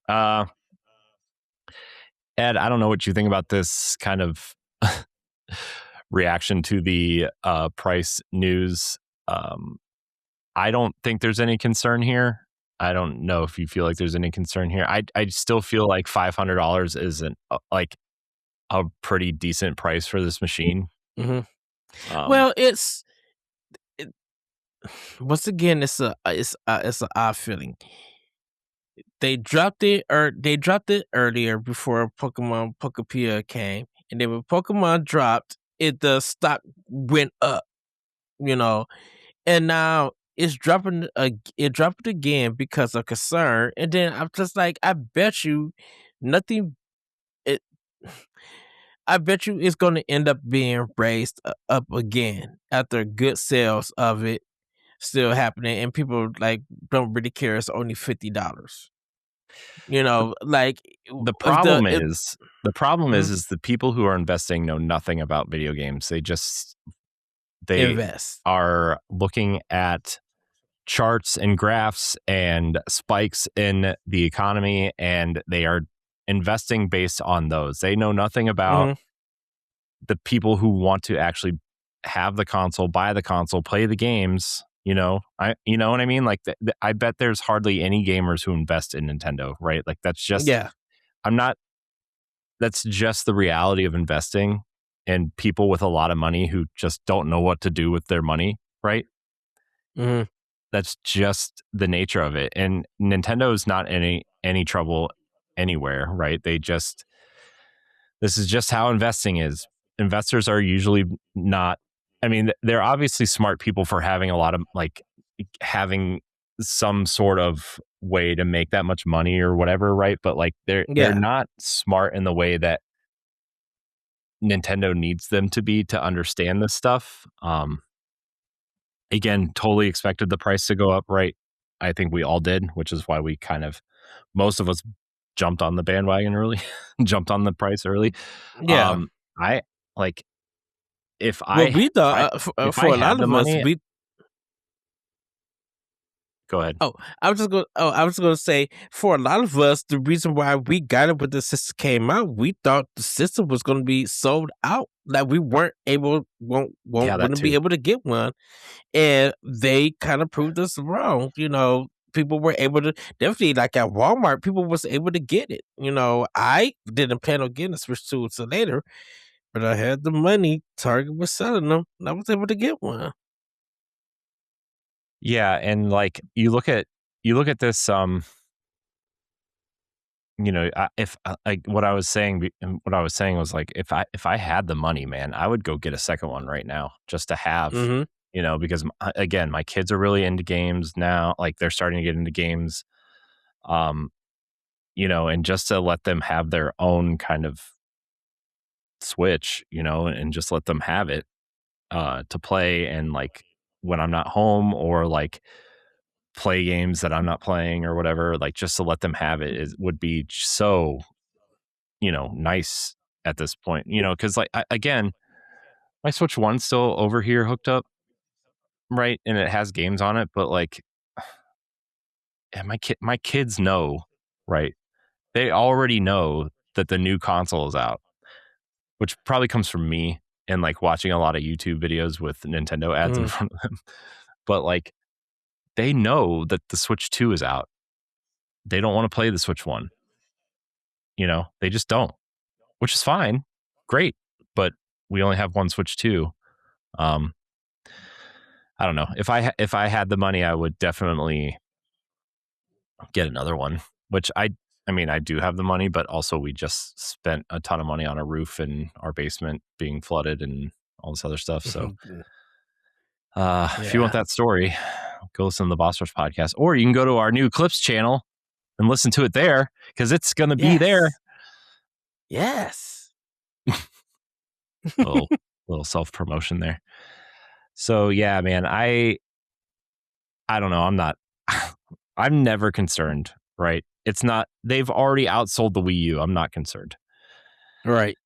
Ed, I don't know what you think about this kind of reaction to the price news. I don't think there's any concern here. I don't know if you feel like there's any concern here. I still feel like $500 isn't like a pretty decent price for this machine. Mm-hmm. Well, once again, it's an odd feeling. They dropped it earlier before Pokemon Pokopia came, and then when Pokemon dropped, the stock went up, and now it's dropping. It dropped again because of concern, and then I'm just like, I bet you nothing. It, I bet you it's going to end up being raised up again after good sales of it still happening, and people like don't really care. It's only $50. Like the problem is the people who are investing know nothing about video games. They invest. are looking at charts and graphs and spikes in the economy, and they are investing based on those. They know nothing about the people who want to actually have the console, buy the console, play the games. You know what I mean? Like, I bet there's hardly any gamers who invest in Nintendo, right? Like, that's just, that's just the reality of investing, and people with a lot of money who just don't know what to do with their money, right? Mm-hmm. That's just the nature of it. And Nintendo is not any trouble anywhere, right? This is just how investing is. Investors are usually not, I mean, they're obviously smart people for having a lot of, like, having some sort of way to make that much money or whatever, right? But like, they're not smart in the way that Nintendo needs them to be to understand this stuff. Again, totally expected the price to go up, right? I think we all did, which is why we most of us jumped on the bandwagon early, jumped on the price early. Yeah. I like, if we thought if for I a lot had the of us, money, go ahead. I was just gonna say, for a lot of us, the reason why we got it when the system came out, we thought the system was gonna be sold out. Like, we wouldn't be able to get one. And they kind of proved us wrong. People were able to, definitely, like at Walmart, people was able to get it. I didn't plan on getting a Switch 2 until later, but I had the money. Target was selling them, and I was able to get one. Yeah, and like, you look at this, if like what I was saying was, like, if I had the money, man, I would go get a second one right now just to have, because again, my kids are really into games now. Like, they're starting to get into games, and just to let them have their own kind of Switch, and just let them have it to play, and like, when I'm not home, or like play games that I'm not playing or whatever, like, just to let them have it would be so, nice at this point, because, like, again, my Switch 1's still over here hooked up, right? And it has games on it, but like, my kids know, right? They already know that the new console is out, which probably comes from me and like watching a lot of YouTube videos with Nintendo ads in front of them. But like, they know that the Switch 2 is out. They don't want to play the Switch 1. They just don't, which is fine. Great. But we only have one Switch 2. I don't know. If I had the money, I would definitely get another one, which I do have the money, but also we just spent a ton of money on a roof and our basement being flooded and all this other stuff. So if you want that story, go listen to the Boss Rush podcast, or you can go to our new Clips channel and listen to it there, because it's going to be there. Yes. little self-promotion there. So yeah, man, I don't know. I'm never concerned, right? It's not, they've already outsold the Wii U. I'm not concerned. Right.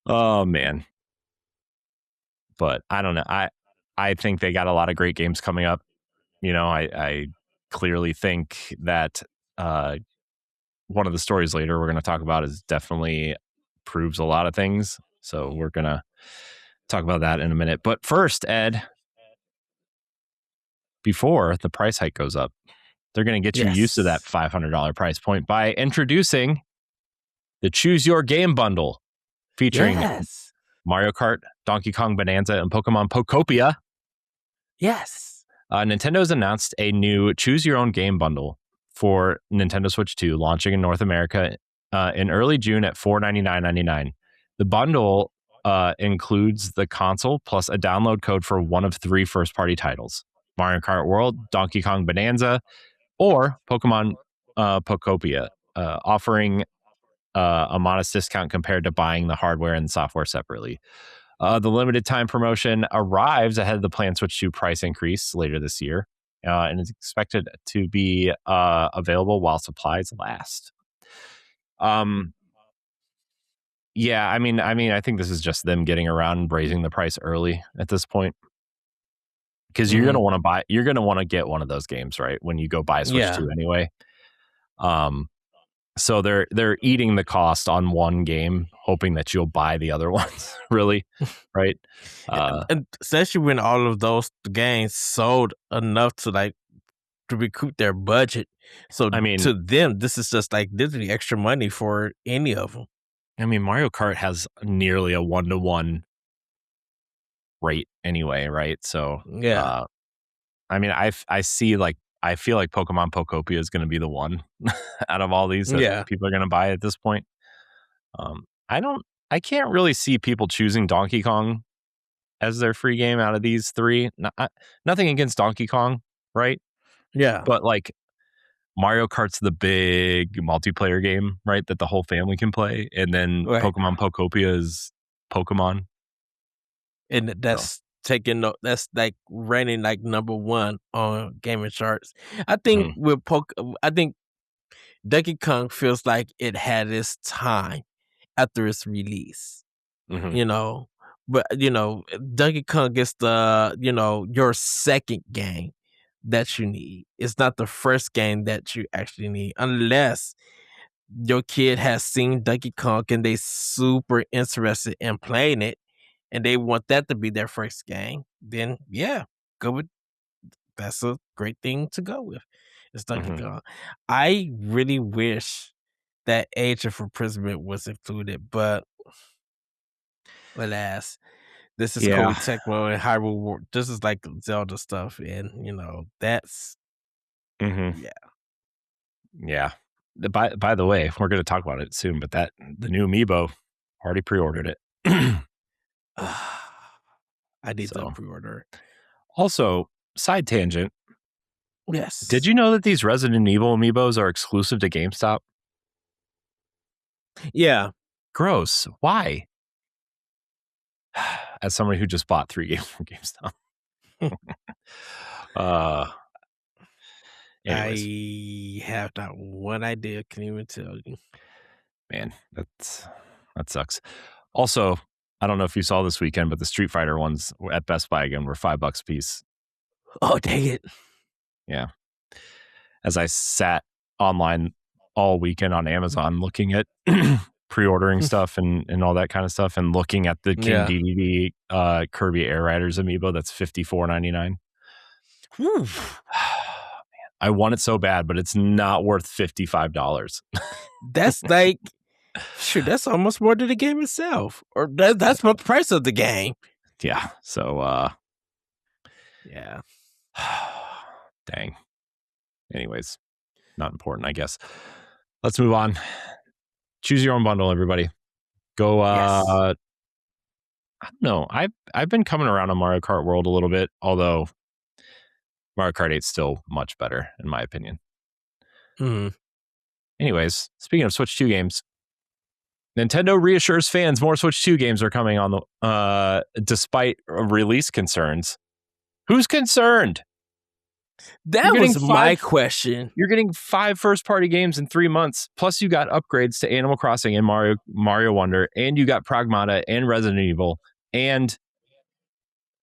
Oh man. But I don't know. I think they got a lot of great games coming up. I clearly think that one of the stories later we're going to talk about is definitely proves a lot of things. So we're going to talk about that in a minute. But first, Ed, before the price hike goes up, they're going to get you used to that $500 price point by introducing the Choose Your Game bundle featuring Mario Kart, Donkey Kong Bonanza, and Pokemon Pokopia. Yes. Nintendo's announced a new Choose Your Own Game bundle for Nintendo Switch 2, launching in North America in early June at $499.99. The bundle includes the console plus a download code for one of 3 first-party titles: Mario Kart World, Donkey Kong Bonanza, or Pokemon Pokopia, offering a modest discount compared to buying the hardware and software separately. The limited time promotion arrives ahead of the planned Switch 2 price increase later this year, and is expected to be available while supplies last. Yeah, I mean, I think this is just them getting around and raising the price early at this point, because you're gonna want to get one of those games, right, when you go buy Switch 2 anyway. So they're eating the cost on one game, hoping that you'll buy the other ones, really, right? And especially when all of those games sold enough to recoup their budget. So I mean, to them, this is just like literally extra money for any of them. I mean, Mario Kart has nearly a 1-to-1 rate anyway, right? So yeah. I mean, I feel like Pokemon Pokopia is going to be the one out of all these that people are going to buy at this point. I can't really see people choosing Donkey Kong as their free game out of these 3. Nothing against Donkey Kong, right? Yeah. But like, Mario Kart's the big multiplayer game, right, that the whole family can play, and then Pokemon Pokopia is Pokemon, and that's that's like ranking like number 1 on gaming charts. I think I think Donkey Kong feels like it had its time after its release, but Donkey Kong is your second game that you need. It's not the first game that you actually need, unless your kid has seen Donkey Kong and they super interested in playing it and they want that to be their first game. Then go with, that's a great thing to go with. It's Donkey Kong. I really wish that age of imprisonment was included, but alas, this is Koei Tecmo and Hyrule War. This is like Zelda stuff, and that's yeah. By the way, we're going to talk about it soon, but the new amiibo, already pre-ordered it. I need to pre-order. Also, side tangent. Yes. Did you know that these Resident Evil amiibos are exclusive to GameStop? Yeah. Gross. Why? As somebody who just bought 3 games from GameStop. Anyways. I have not one idea. Can't even tell you. Man, that sucks. Also, I don't know if you saw this weekend, but the Street Fighter ones at Best Buy again were $5 a piece. Oh, dang it. Yeah. as I sat online all weekend on Amazon looking at pre-ordering stuff and all that kind of stuff, and looking at the King DDD Kirby Air Riders amiibo that's $54.99. Man, I want it so bad, but it's not worth $55. That's like, sure, that's almost more than the game itself, or that's the price of the game. Yeah. So, yeah. Dang. Anyways, not important, I guess. Let's move on. Choose your own bundle, everybody. Go. Yes. I don't know. I've been coming around on Mario Kart World a little bit, although Mario Kart 8 is still much better, in my opinion. Anyways, speaking of Switch 2 games, Nintendo reassures fans more Switch 2 games are coming on the despite release concerns. Who's concerned? That was my question. You're getting 5 first-party games in 3 months, plus you got upgrades to Animal Crossing and Mario Wonder, and you got Pragmata and Resident Evil, and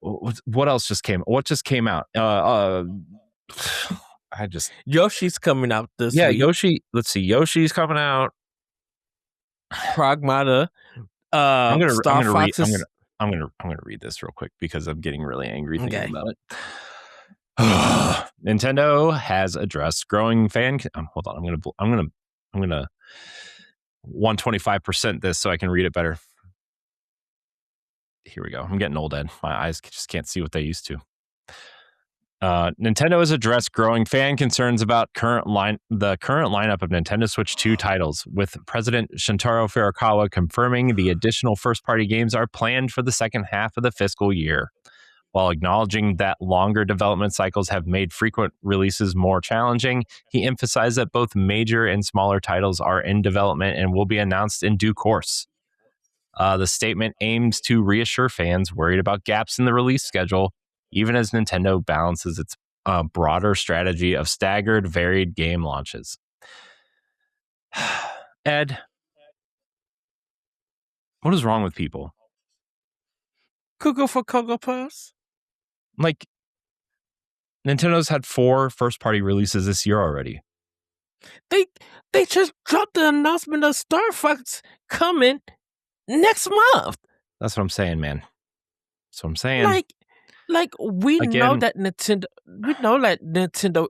what else just came? What just came out? Yoshi's coming out this week. Yeah, Yoshi. Let's see. Yoshi's coming out. Pragmata. I'm gonna read this real quick because I'm getting really angry thinking about it. Nintendo has addressed growing fan. Hold on, I'm gonna 125% this so I can read it better. Here we go. I'm getting old, Ed. My eyes just can't see what they used to. Nintendo has addressed growing fan concerns about the current lineup of Nintendo Switch 2 titles, with President Shintaro Furukawa confirming the additional first-party games are planned for the second half of the fiscal year. While acknowledging that longer development cycles have made frequent releases more challenging, he emphasized that both major and smaller titles are in development and will be announced in due course. The statement aims to reassure fans worried about gaps in the release schedule, even as Nintendo balances its broader strategy of staggered, varied game launches. Ed, what is wrong with people? Cuckoo for Cocoa Puffs? Like, Nintendo's had 4 first-party releases this year already. They just dropped the announcement of Star Fox coming next month. That's what I'm saying, man. That's what I'm saying. We know that Nintendo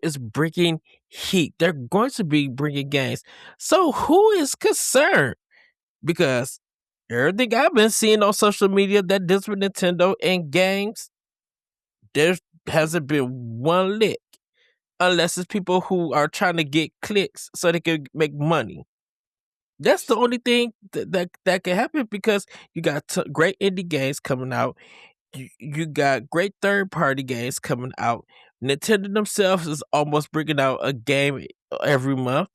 is bringing heat. They're going to be bringing games. So who is concerned? Because everything I've been seeing on social media that deals with Nintendo and games, there hasn't been one lick, unless it's people who are trying to get clicks so they can make money. That's the only thing that can happen, because you got great indie games coming out. You got great third-party games coming out. Nintendo themselves is almost bringing out a game every month.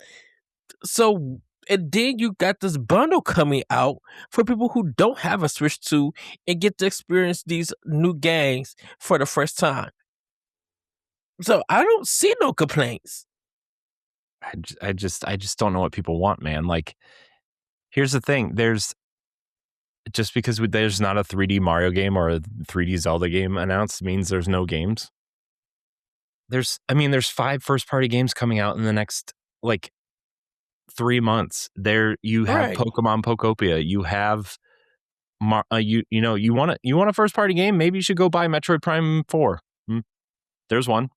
So, and then you got this bundle coming out for people who don't have a Switch 2 and get to experience these new games for the first time. So I don't see no complaints. I just don't know what people want, man. Like, here's the thing. Just because there's not a 3D Mario game or a 3D Zelda game announced means there's no games. There's 5 first-party games coming out in the next 3 months. There you have Pokemon Pokopia. You have you want a first-party game? Maybe you should go buy Metroid Prime 4. There's one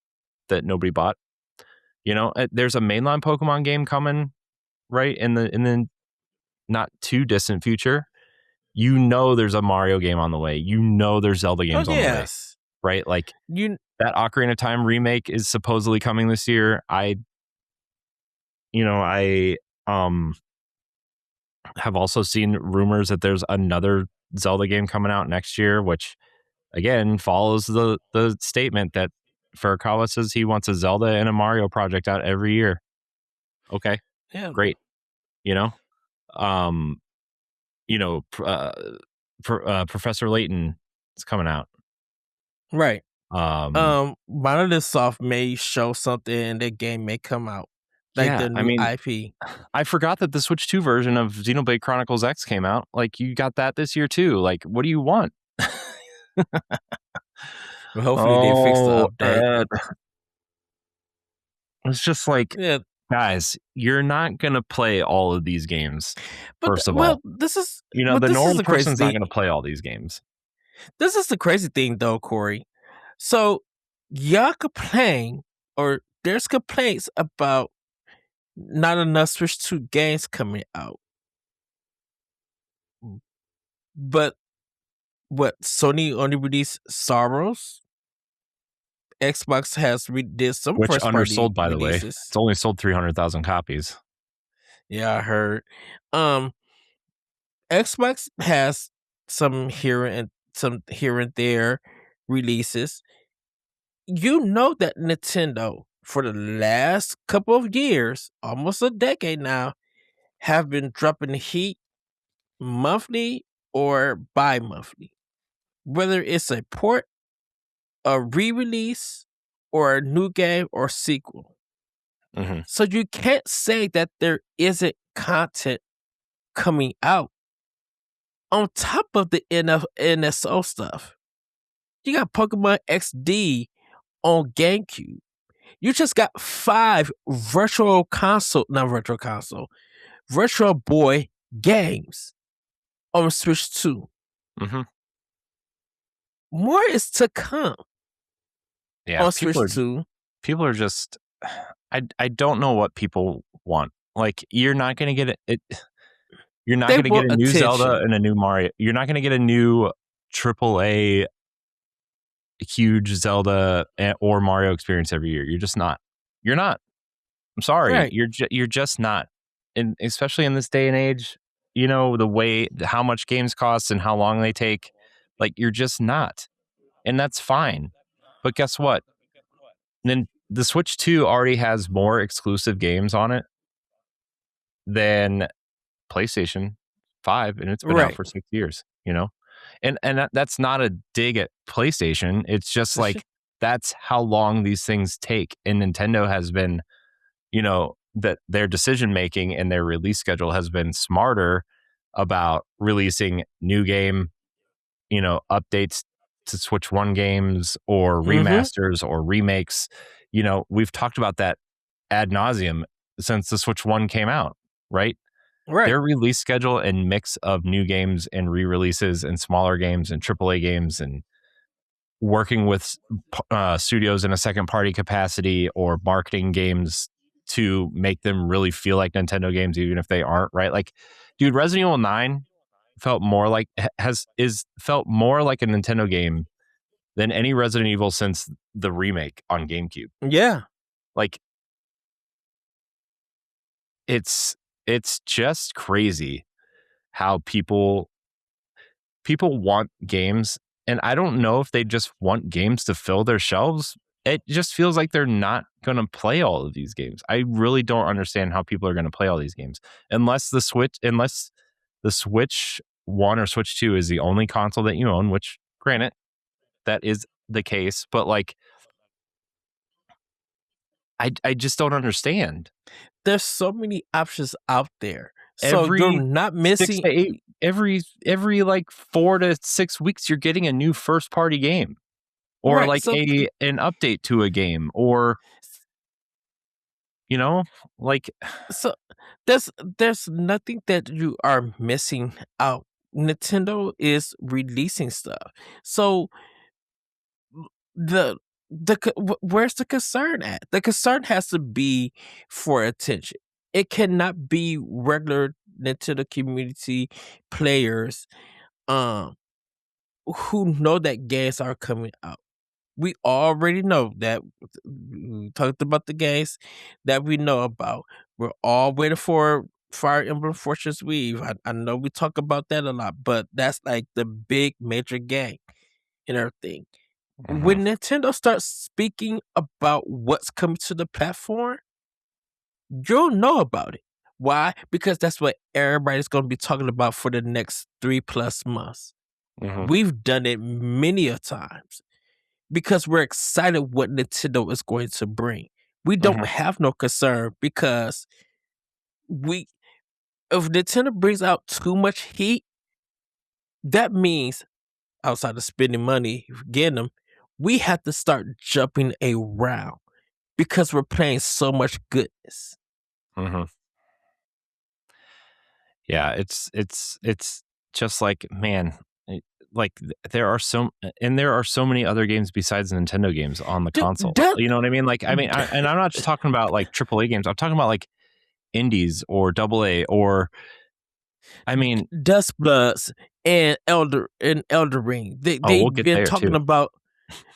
that nobody bought. There's a mainline Pokemon game coming right in the not too distant future. There's a Mario game on the way. There's Zelda games on the way. Right? That Ocarina of Time remake is supposedly coming this year. I have also seen rumors that there's another Zelda game coming out next year, which again follows the statement that Furukawa says he wants a Zelda and a Mario project out every year. Okay. Yeah. Great. Professor Layton is coming out. Right. Monolith Soft may show something and that game may come out. The new IP. I forgot that the Switch 2 version of Xenoblade Chronicles X came out. You got that this year too. What do you want? Well, hopefully they fix the update. It's just like, Yeah, guys, you're not gonna play all of these games. but First of all, this is the this is normal the crazy person's not thing. gonna play all these games. This is the crazy thing, though, Corey. So y'all complain, or there's complaints about not enough Switch 2 games coming out. But what, Sony only released Sorrows? Xbox has did some Which first party undersold, by the way. releases. It's only sold 300,000 copies. Yeah, I heard. Xbox has some here and there releases. You know that Nintendo, for the last couple of years, almost a decade now, have been dropping heat monthly or bi-monthly. Whether it's a port, a re-release, or a new game or sequel. Mm-hmm. So you can't say that there isn't content coming out on top of the NSO stuff. You got Pokemon XD on GameCube. You just got 5 Virtual Boy games on Switch 2. Mm-hmm. More is to come. Yeah, on Switch 2. People are just, I don't know what people want. Like, you're not going to get it. You're not going to get a new Zelda and a new Mario. You're not going to get a new AAA huge Zelda or Mario experience every year. You're just not. You're not. I'm sorry. Right. You're just not. And especially in this day and age, how much games cost and how long they take, like, you're just not. And that's fine. But guess what? Then the Switch 2 already has more exclusive games on it than PlayStation 5, and it's been out for 6 years, And that's not a dig at PlayStation. It's just like, that's how long these things take. And Nintendo has been, that their decision making and their release schedule has been smarter about releasing new game, updates to Switch 1 games or remasters or remakes. We've talked about that ad nauseum since the Switch 1 came out, right? Their release schedule and mix of new games and re-releases and smaller games and AAA games and working with studios in a second party capacity or marketing games to make them really feel like Nintendo games, even if they aren't, right? Like, dude, Resident Evil 9 felt more like a Nintendo game than any Resident Evil since the remake on GameCube. Yeah. Like, it's just crazy how people want games, and I don't know if they just want games to fill their shelves. It just feels like they're not going to play all of these games. I really don't understand how people are going to play all these games unless the Switch 1 or Switch 2 is the only console that you own, which, granted, that is the case, but like, I just don't understand. There's so many options out there. So you're not missing 6 to 8, every like 4 to 6 weeks, you're getting a new first party game or an update to a game, or like, so there's nothing that you are missing out. Nintendo is releasing stuff. So where's the concern at? The concern has to be for attention. It cannot be regular Nintendo community players who know that games are coming out. We already know that. We talked about the games that we know about. We're all waiting for Fire Emblem Fortune's Weave. I know we talk about that a lot, but that's like the big major game and everything. When Nintendo starts speaking about what's coming to the platform, you'll know about it. Why? Because that's what everybody's going to be talking about for the next 3+ months. We've done it many a times because we're excited what Nintendo is going to bring. We don't have no concern because if Nintendo brings out too much heat, that means outside of spending money, getting them, we have to start jumping around. because we're playing so much goodness. Mm-hmm. Yeah, it's just like, man, there are so many other games besides Nintendo games on the console. You know what I mean? Like, I mean, and I'm not just talking about like AAA games. I'm talking about like indies or AA or, I mean, Dust Bloods and Elder Ring. we'll get there too.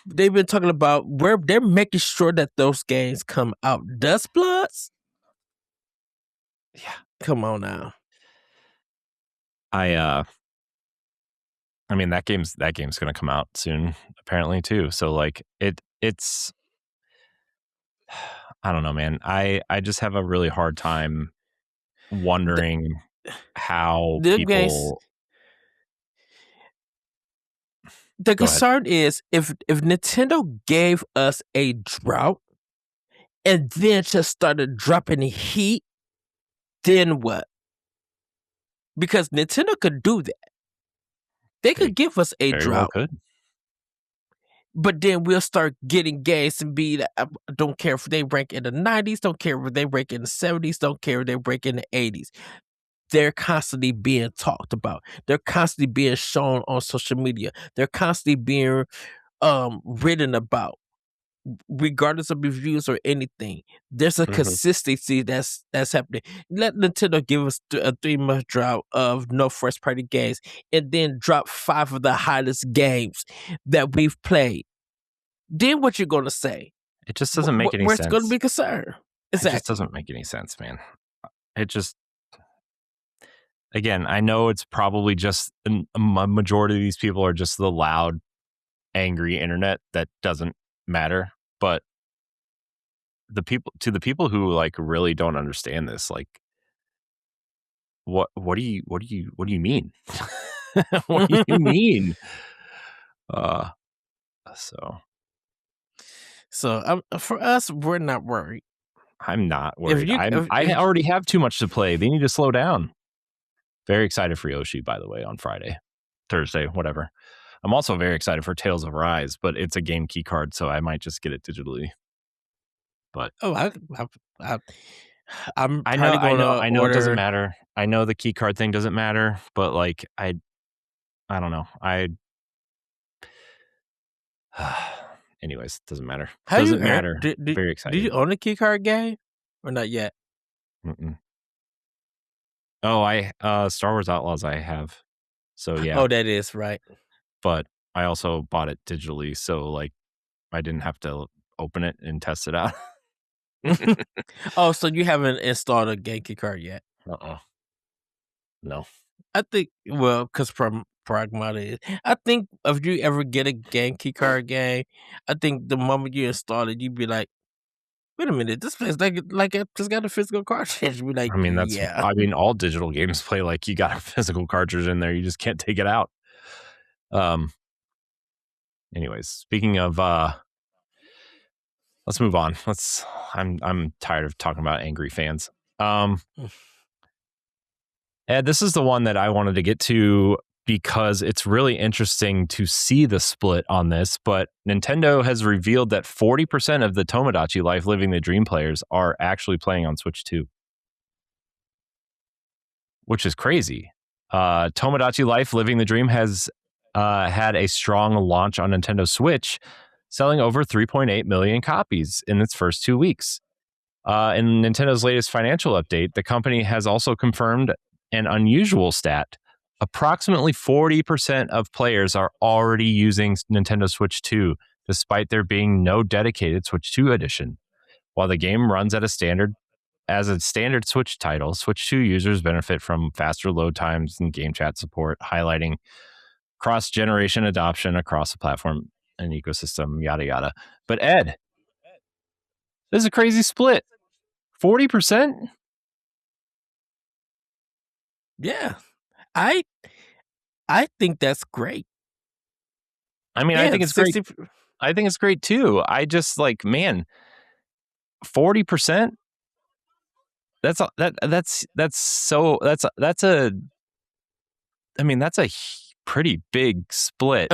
They've been talking about where they're making sure that those games come out. Dust Bloods? Yeah. Come on now. I mean, that game's going to come out soon apparently too. So like it's I don't know, man. I just have a really hard time wondering how The people games, the concern is if Nintendo gave us a drought and then just started dropping heat, then what? Because Nintendo could do that. They could give us a very drought. well could. But then we'll start getting games and be like, I don't care if they rank in the 90s, don't care if they rank in the 70s, don't care if they rank in the 80s. They're constantly being talked about. They're constantly being shown on social media. They're constantly being written about, regardless of reviews or anything. There's a consistency that's happening. Let Nintendo give us a 3-month drought of no first party games and then drop 5 of the hottest games that we've played. Then what you're gonna say? It just doesn't make any sense. Where's going to be concern? Exactly. It just doesn't make any sense, man. It just, again, I know it's probably just a majority of these people are just the loud, angry internet that doesn't matter. But the people who like really don't understand this, like, what do you mean? What do you mean? So for us, we're not worried. I'm not worried. I already have too much to play. They need to slow down. Very excited for Yoshi, by the way, on Thursday, whatever. I'm also very excited for Tales of Rise, but it's a game key card, so I might just get it digitally. But I know it doesn't matter. I know the key card thing doesn't matter, but like I don't know. Anyways, doesn't matter. Doesn't matter. Very excited. Did you own a key card game or not yet? Mm-mm. Oh, Star Wars Outlaws I have. So yeah. Oh, that is right. But I also bought it digitally, so like I didn't have to open it and test it out. Oh, so you haven't installed a game key card yet? No. I think, well, because Pragmata is. I think if you ever get a game key card game, I think the moment you install it, you'd be like, wait a minute, this plays like it just got a physical cartridge. Be like, I mean, all digital games play like you got a physical cartridge in there. You just can't take it out. Anyways, speaking of, let's move on. I'm tired of talking about angry fans. Ed, this is the one that I wanted to get to because it's really interesting to see the split on this, but Nintendo has revealed that 40% of the Tomodachi Life Living the Dream players are actually playing on Switch 2. Which is crazy. Tomodachi Life Living the Dream has had a strong launch on Nintendo Switch, selling over 3.8 million copies in its first 2 weeks. In Nintendo's latest financial update, the company has also confirmed an unusual stat. Approximately 40% of players are already using Nintendo Switch 2, despite there being no dedicated Switch 2 edition. While the game runs at a standard Switch title, Switch 2 users benefit from faster load times and game chat support, highlighting cross-generation adoption across the platform and ecosystem, yada, yada. But Ed, this is a crazy split. 40%? Yeah. I think that's great. I mean, I think it's great. I think it's great too. I just like, man, 40%? That's a pretty big split.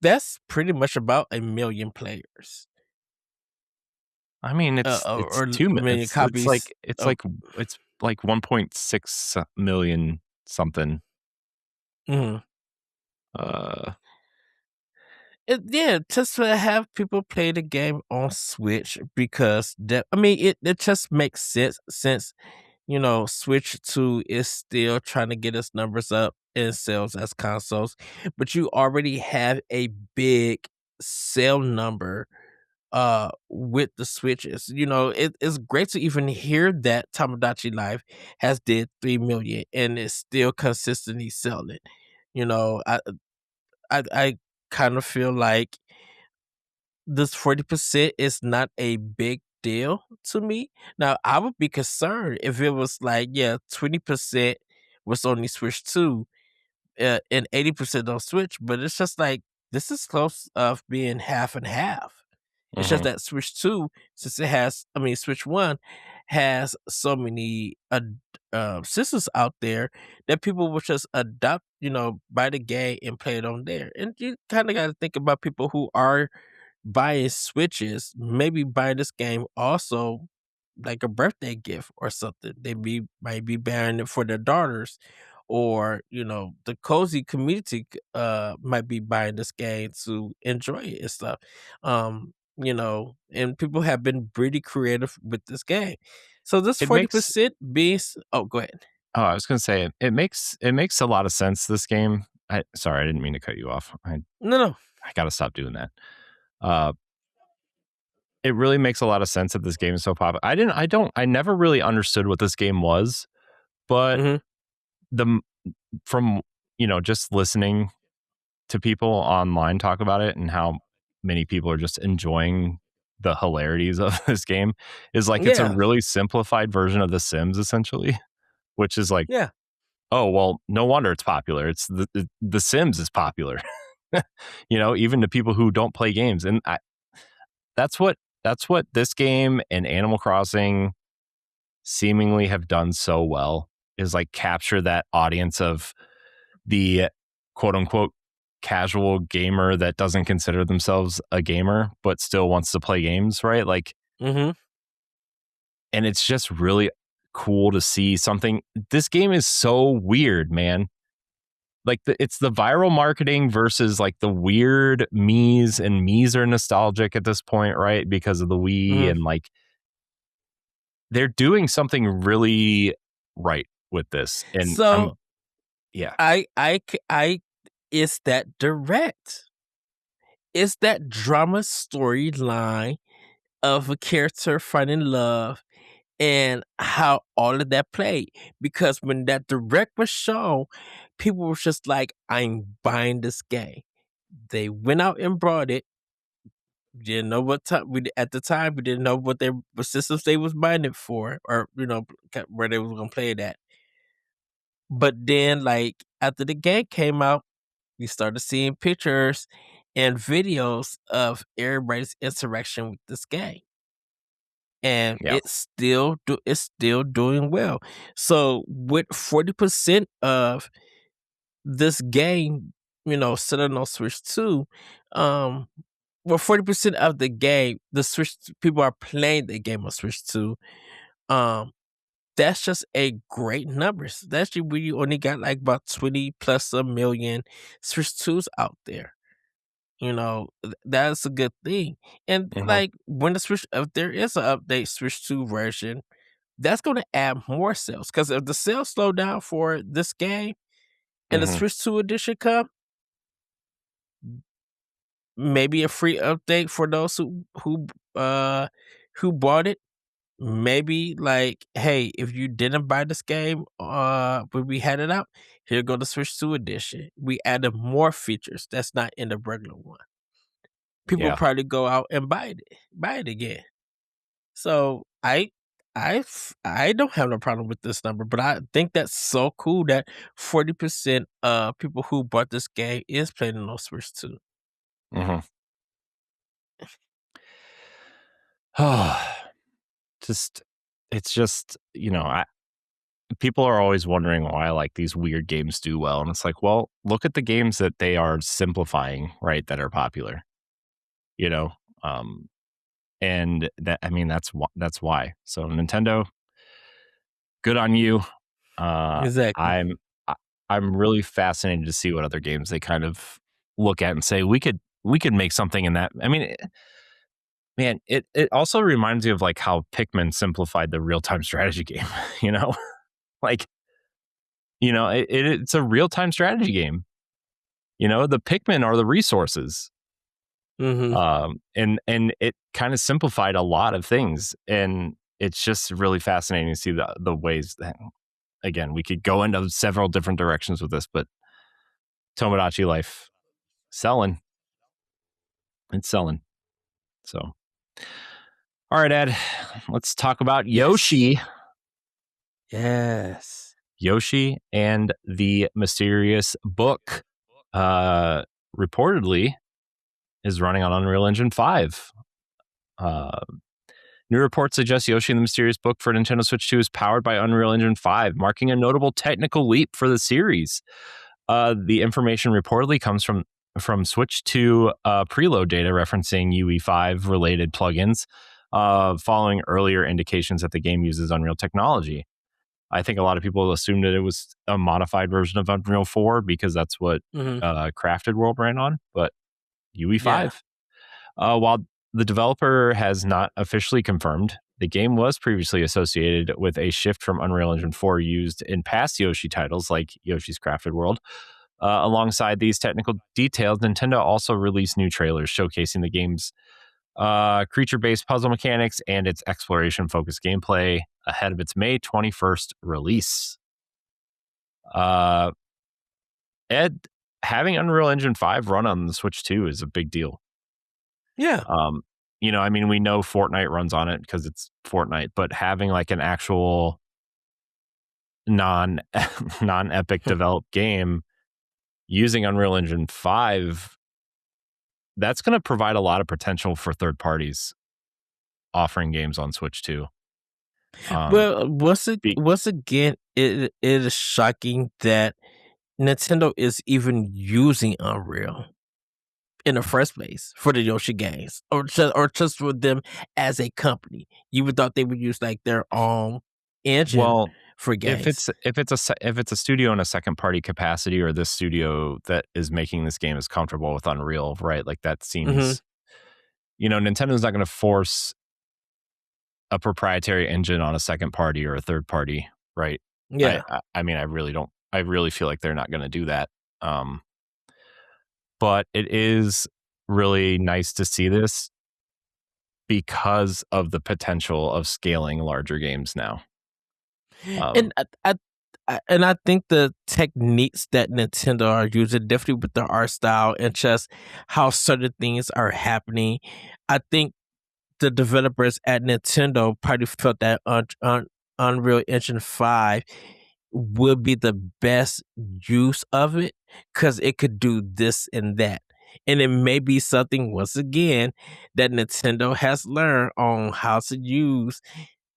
That's pretty much about 1 million players. I mean, it's or 2 million copies. it's like 1.6 million something. Mhm. Uh, Yeah, just to have people play the game on Switch because that I mean it just makes sense since Switch 2 is still trying to get its numbers up in sales as consoles, but you already have a big sale number with the Switches. It's great to even hear that Tomodachi Life has did 3 million and is still consistently selling. You know, I kind of feel like this 40% is not a big deal to me. Now, I would be concerned if it was like, yeah, 20% was only Switch 2 and 80% on Switch, but it's just like this is close of being half and half. It's just mhm. that Switch 2, since Switch 1 has so many systems out there that people will just adopt, buy the game and play it on there. And you kind of got to think about people who are buying Switches, maybe buying this game also like a birthday gift or something. Might be buying it for their daughters, or the cozy community might be buying this game to enjoy it and stuff. And people have been pretty creative with this game. So this It makes 40% being oh, go ahead. Oh, I was gonna say it makes a lot of sense, this game. Sorry, I didn't mean to cut you off. No, no. I gotta stop doing that. Uh, it really makes a lot of sense that this game is so popular. I never really understood what this game was, but Mhm. the from just listening to people online talk about it and how many people are just enjoying the hilarities of this game is like it's a Yeah. really simplified version of The Sims, essentially, which is like, Yeah. oh well, no wonder it's popular. It's the Sims is popular, even to people who don't play games, and that's what that's what this game and Animal Crossing seemingly have done so well, is like capture that audience of the quote unquote casual gamer that doesn't consider themselves a gamer but still wants to play games, right? Like, Mhm. and it's just really cool to see something. This game is so weird, man. Like it's the viral marketing versus like the weird Mii's, and Mii's are nostalgic at this point, right? Because of the Wii, Mhm. and like they're doing something really right with this. And So yeah, I it's that direct. It's that drama storyline of a character finding love and how all of that played. Because when that direct was shown, people were just like, I'm buying this game. They went out and brought it. Didn't know what time at the time we didn't know what systems they was buying it for, or where they was gonna play it at. But then, like after the game came out, we started seeing pictures and videos of everybody's interaction with this game, and yeah, it's still doing well. So with 40% of this game, selling on Switch 2, um, 40% of the game, the Switch people are playing the game on Switch 2. Um, that's just a great number. Especially when you only got like about 20 plus a million Switch 2s out there. That's a good thing. And hmm like when if there is an update Switch 2 version, that's going to add more sales. Because if the sales slow down for this game and the hmm Switch 2 edition come, maybe a free update for those who bought it. Maybe like, hey, if you didn't buy this game when we had it out, here go the Switch 2 edition. We added more features that's not in the regular one. People yeah. probably go out and buy it again. So I don't have no problem with this number, but I think that's so cool that 40% of people who bought this game is playing on Switch 2. hmm Oh, just it's just people are always wondering why like these weird games do well, and it's like, well, look at the games that they are simplifying, right, that are popular, you know. Um, And that's why. So Nintendo, good on you. Exactly. I'm really fascinated to see what other games they kind of look at and say we could make something in that. I mean, man, it also reminds me of like how Pikmin simplified the real time strategy game. You know, like it's a real time strategy game. You know, the Pikmin are the resources. And it kind of simplified a lot of things, and it's just really fascinating to see the ways that, again, we could go into several different directions with this, but Tomodachi Life selling, it's selling. So, all right, Ed, let's talk about Yoshi. Yes. Yoshi and the Mysterious Book, reportedly is running on Unreal Engine 5. New reports suggest Yoshi and the Mysterious Book for Nintendo Switch 2 is powered by Unreal Engine 5, marking a notable technical leap for the series. The information reportedly comes from Switch 2 preload data referencing UE5 related plugins, following earlier indications that the game uses Unreal technology. I think a lot of people assumed that it was a modified version of Unreal 4 because that's what Crafted World ran on, but UE5. While the developer has not officially confirmed, the game was previously associated with a shift from Unreal Engine 4 used in past Yoshi titles like Yoshi's Crafted World. Alongside these technical details, Nintendo also released new trailers showcasing the game's creature-based puzzle mechanics and its exploration-focused gameplay ahead of its May 21st release. Ed, having Unreal Engine 5 run on the Switch 2 is a big deal. Yeah. We know Fortnite runs on it because it's Fortnite, but having like an actual non-Epic developed game using Unreal Engine 5, that's going to provide a lot of potential for third parties offering games on Switch 2. Well, once again, it is shocking that Nintendo is even using Unreal in the first place for the Yoshi games, or just for them as a company. You would thought they would use like their own engine for games. If it's a studio in a second party capacity, or this studio that is making this game is comfortable with Unreal, right? Like that seems, Nintendo's not going to force a proprietary engine on a second party or a third party, right? Yeah. I really don't. I really feel like they're not going to do that. But it is really nice to see this because of the potential of scaling larger games now. And I think the techniques that Nintendo are using, definitely with the art style and just how certain things are happening, I think the developers at Nintendo probably felt that Unreal Engine 5 would be the best use of it because it could do this and that. And it may be something, once again, that Nintendo has learned on how to use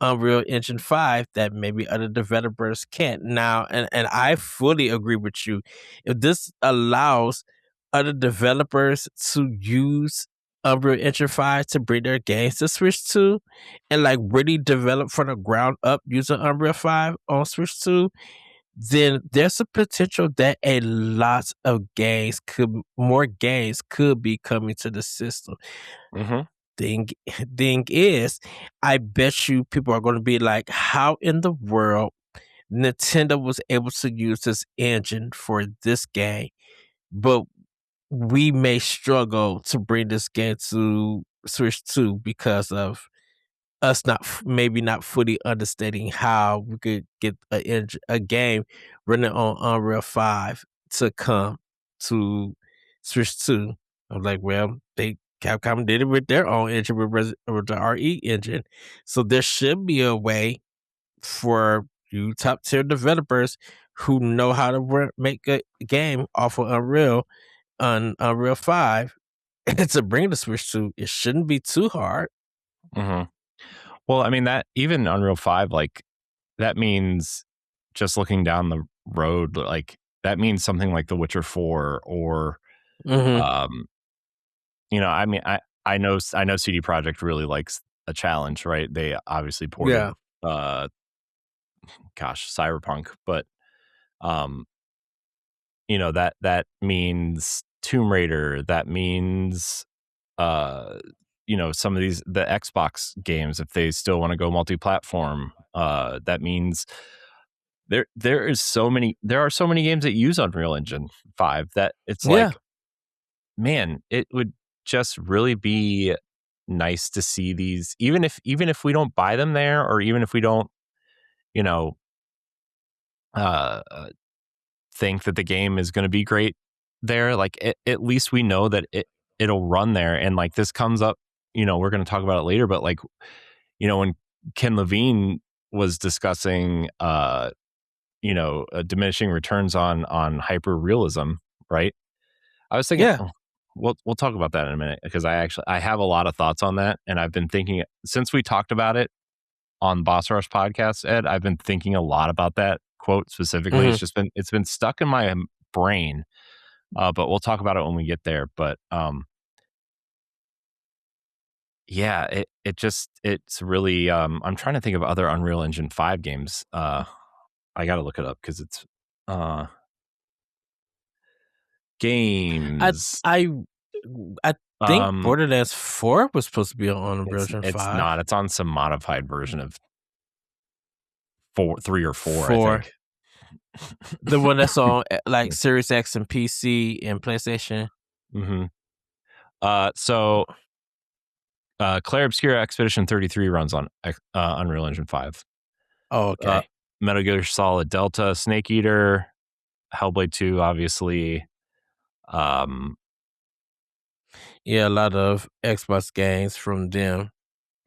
Unreal Engine 5 that maybe other developers can't. Now, and I fully agree with you. If this allows other developers to use Unreal Engine 5 to bring their games to Switch 2 and like really develop from the ground up using Unreal 5 on Switch 2, then there's a potential that more games could be coming to the system. Thing is, I bet you people are going to be like, how in the world Nintendo was able to use this engine for this game, but we may struggle to bring this game to Switch 2 because of us maybe not fully understanding how we could get a game running on Unreal 5 to come to Switch 2. I'm like, well, Capcom did it with their own engine with the RE engine, so there should be a way for you top tier developers who know how to make a game off of Unreal on Unreal 5 to bring the Switch 2. It shouldn't be too hard. Well, I mean, that even Unreal 5, like that means, just looking down the road, like that means something like The Witcher 4 or I I know CD Projekt really likes a challenge, right? They obviously ported Cyberpunk, but that means Tomb Raider, that means some of the Xbox games, if they still want to go multi-platform, that means there are so many games that use Unreal Engine 5 that it's like, man, it would just really be nice to see these, even if we don't buy them there, or even if we don't uh think that the game is going to be great there, like at least we know that it'll run there. And like, this comes up, we're going to talk about it later, but like, when Ken Levine was discussing diminishing returns on hyper realism, right? I was thinking, we'll talk about that in a minute, because I have a lot of thoughts on that, and I've been thinking since we talked about it on Boss Rush podcast, Ed, I've been thinking a lot about that quote specifically. It's been stuck in my brain, but we'll talk about it when we get there. But it's really I'm trying to think of other Unreal Engine 5 games. I gotta look it up, because it's games. I think Borderlands 4 was supposed to be on Unreal Engine 5. It's not. It's on some modified version of 3 or 4, I think. The one that's on like Series X and PC and PlayStation. Mm-hmm. So Clair Obscura Expedition 33 runs on Unreal Engine 5. Oh, okay. Metal Gear Solid Delta, Snake Eater, Hellblade 2, obviously. A lot of Xbox games from them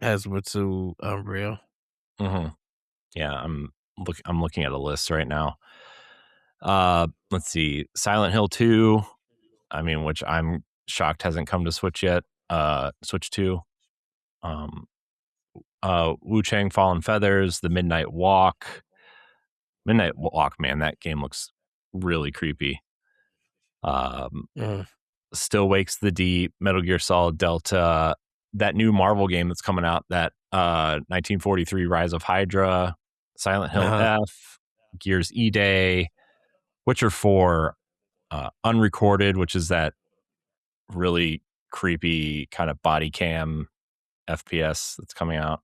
has went to Unreal. Mm-hmm. Yeah, I'm looking at a list right now. Let's see, Silent Hill 2. I mean, which I'm shocked hasn't come to Switch yet. Switch 2. Wu Chang Fallen Feathers, The Midnight Walk. Midnight Walk, man, that game looks really creepy. Still Wakes the Deep, Metal Gear Solid Delta, that new Marvel game that's coming out, that 1943 Rise of Hydra, Silent Hill F, Gears E-Day, Witcher 4, Unrecorded, which is that really creepy kind of body cam FPS that's coming out.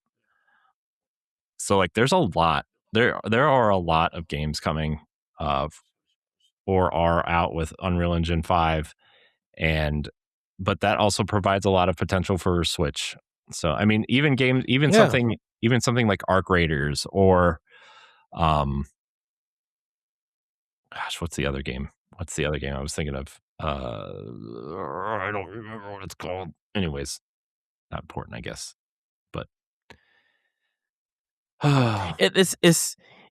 So like, there's a lot. There are a lot of games coming or are out with Unreal Engine 5, but that also provides a lot of potential for Switch. So I mean, something like Arc Raiders, or what's the other game I was thinking of? I don't remember what it's called. Anyways, not important, I guess. But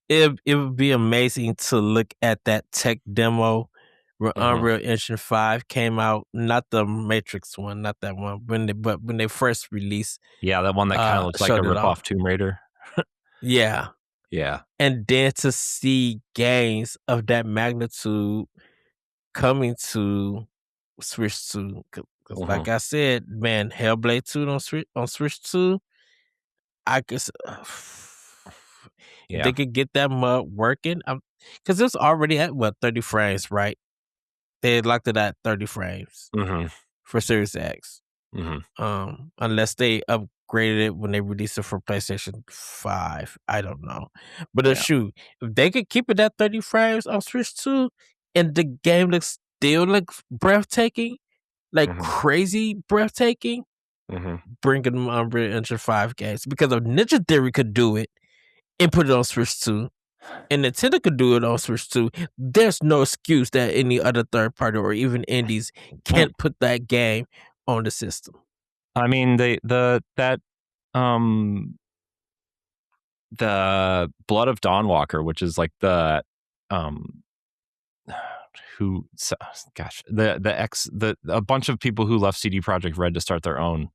it would be amazing to look at that tech demo where Unreal Engine 5 came out, not the Matrix one, not that one, when they first released. Yeah, that one that kind of looks like a rip-off Tomb Raider. Yeah. And then to see games of that magnitude coming to Switch 2, because like I said, man, Hellblade 2 on Switch 2, I guess if they could get that mud working, because it's already at 30 frames, right? They locked it at 30 frames for Series X. Unless they upgraded it when they released it for PlayStation 5. I don't know. But shoot, if they could keep it at 30 frames on Switch 2 and the game still looks breathtaking, like crazy breathtaking, bringing them Unreal Engine 5 games. Because if Ninja Theory could do it and put it on Switch 2, and Nintendo could do it on Switch 2, there's no excuse that any other third party or even indies can't put that game on the system. I mean, the Blood of Dawnwalker, which is like the a bunch of people who left CD Projekt Red to start their own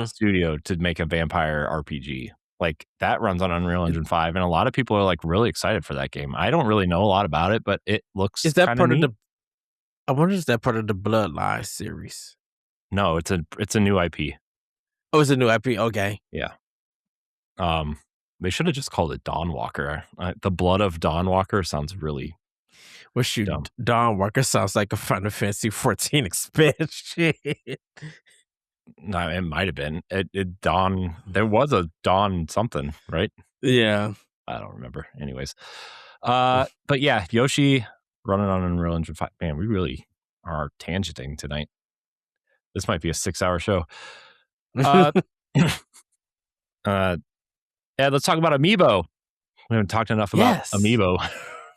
studio to make a vampire RPG. Like, that runs on Unreal Engine 5, and a lot of people are like really excited for that game. I don't really know a lot about it, but it looks kind of neat. I wonder if that part of the Bloodline series. No, it's a new IP. Oh, it's a new IP. Okay. Yeah. They should have just called it Dawnwalker. The Blood of Dawnwalker sounds really Well, shoot, dumb. Dawn Walker sounds like a Final Fantasy 14 expansion. No, it might have been. It Dawn. There was a Dawn something, right? Yeah. I don't remember. Anyways, but yeah, Yoshi running on Unreal Engine 5. Man, we really are tangenting tonight. This might be a 6-hour show. Yeah, let's talk about Amiibo. We haven't talked enough about Amiibo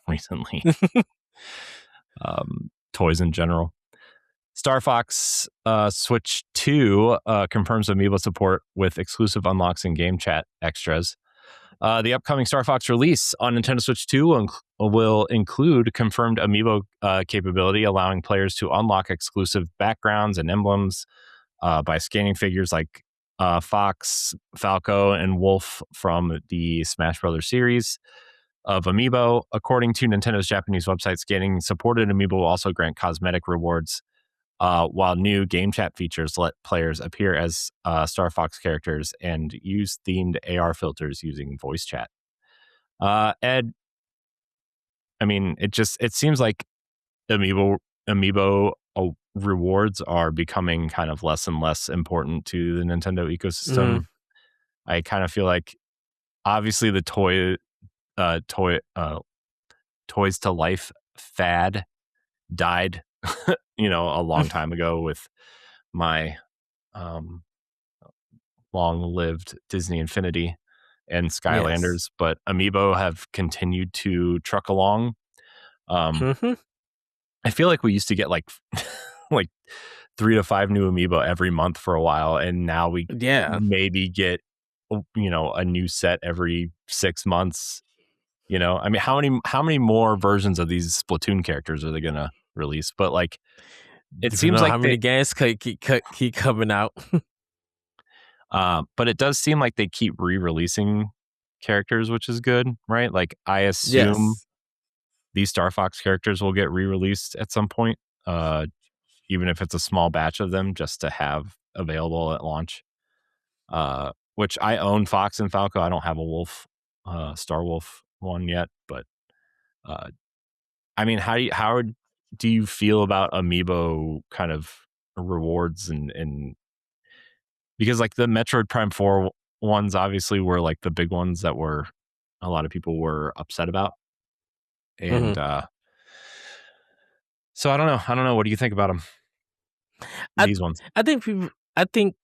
recently. Toys in general. Star Fox Switch 2 confirms Amiibo support with exclusive unlocks and game chat extras. The upcoming Star Fox release on Nintendo Switch 2 will include confirmed Amiibo capability, allowing players to unlock exclusive backgrounds and emblems by scanning figures like Fox, Falco, and Wolf from the Smash Brothers series of Amiibo. According to Nintendo's Japanese website, scanning supported Amiibo will also grant cosmetic rewards, while new game chat features let players appear as Star Fox characters and use themed AR filters using voice chat. Ed, I mean, it seems like Amiibo rewards are becoming kind of less and less important to the Nintendo ecosystem. I kind of feel like, obviously, the Toys to Life fad died, a long time ago with my long-lived Disney Infinity and Skylanders, but Amiibo have continued to truck along. I feel like we used to get like 3 to 5 new Amiibo every month for a while, and now we maybe get a new set every 6 months. I mean, how many more versions of these Splatoon characters are they gonna release? But like, it seems like how many games keep coming out. But it does seem like they keep re-releasing characters, which is good, right? Like, I assume these Star Fox characters will get re-released at some point, even if it's a small batch of them, just to have available at launch. Which I own Fox and Falco. I don't have a Wolf, Star Wolf one yet, but I mean, how do you feel about Amiibo kind of rewards and because like the Metroid Prime 4 ones obviously were like the big ones that were a lot of people were upset about. And so I don't know. What do you think about them? These ones. I think,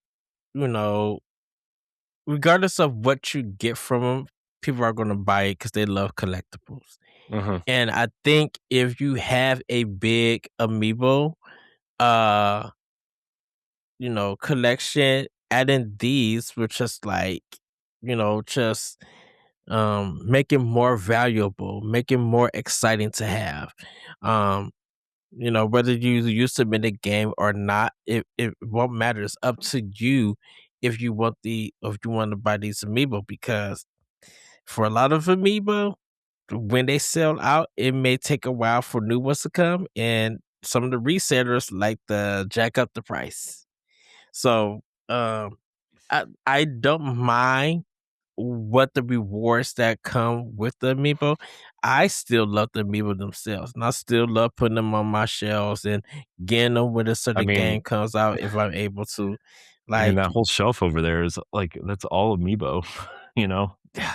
regardless of what you get from them, people are going to buy it because they love collectibles. And I think if you have a big Amiibo, collection, adding these would just like, just make it more valuable, make it more exciting to have. Whether you use them in the game or not, it won't matter. It's up to you if you want to buy these Amiibo, because for a lot of Amiibo, when they sell out, it may take a while for new ones to come, and some of the resellers like to jack up the price. So I don't mind what the rewards that come with the Amiibo. I still love the Amiibo themselves, and I still love putting them on my shelves and getting them when a certain game comes out if I'm able to. I mean, that whole shelf over there is like, that's all Amiibo,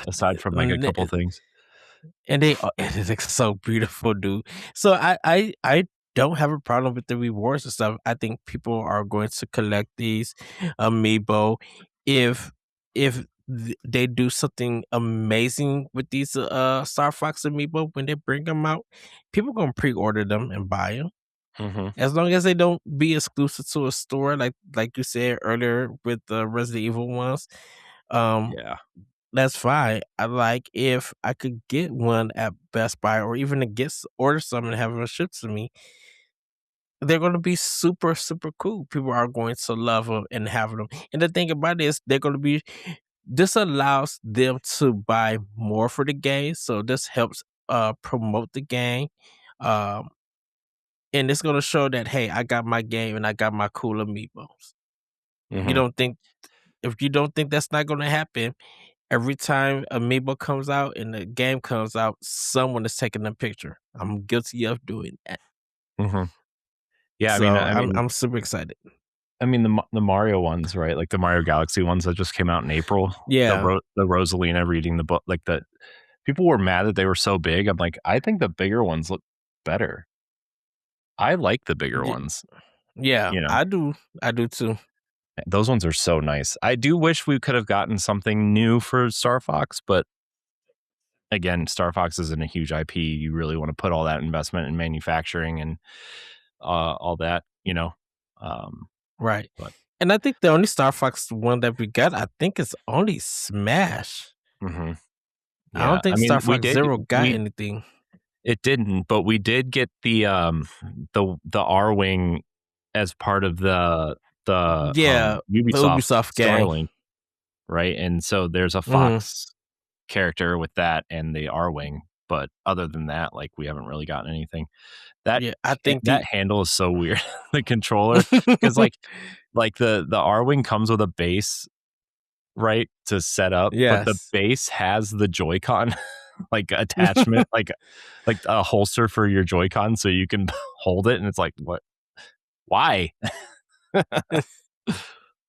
aside from like a couple things. And it looks so beautiful, dude. So I don't have a problem with the rewards and stuff. I think people are going to collect these Amiibo if they do something amazing with these Star Fox Amiibo when they bring them out. People gonna pre-order them and buy them. As long as they don't be exclusive to a store, like you said earlier with the Resident Evil ones. That's fine. I like if I could get one at Best Buy, or even to order some and have them shipped to me. They're going to be super, super cool. People are going to love them and have them. And the thing about it is, this allows them to buy more for the game. So this helps promote the game. and it's gonna show that, hey, I got my game and I got my cool amiibos. You Mhm. don't think if you don't think that's not gonna happen, every time amiibo comes out and the game comes out, someone is taking a picture. I'm guilty of doing that. Mhm. Yeah, I mean So I I'm mean I'm super excited. I mean, the Mario ones, right? Like, the Mario Galaxy ones that just came out in April, Yeah. The Rosalina reading the book, like, the people were mad that they were so big. I'm like, "I think the bigger ones look better." I like the bigger Yeah, ones, yeah, you know? I do. I do too. Those ones are so nice. I do wish we could have gotten something new for Star Fox, but again, Star Fox isn't a huge IP. You really wanna put all that investment in manufacturing and, all that, you know? Um, Right. but And I think the only Star Fox one that we got, I think is only Smash. mhm. I Yeah, don't I think Star mean, Fox Zero got anything. it didn't, but we did get the R-Wing as part of Yeah, the Ubisoft Ubisoft game. Starlink, right? And so there's a Mhm. Fox character with that and the R-Wing, but other than that, like, we haven't really gotten anything. That Yeah, I think that the handle is so weird, the controller, 'cause, like, the R-Wing comes with a base, right, to set up, but the Yes. base has the Joy-Con, like, attachment, like a holster for your Joy-Con so you can hold it, and it's like, "What? Why?"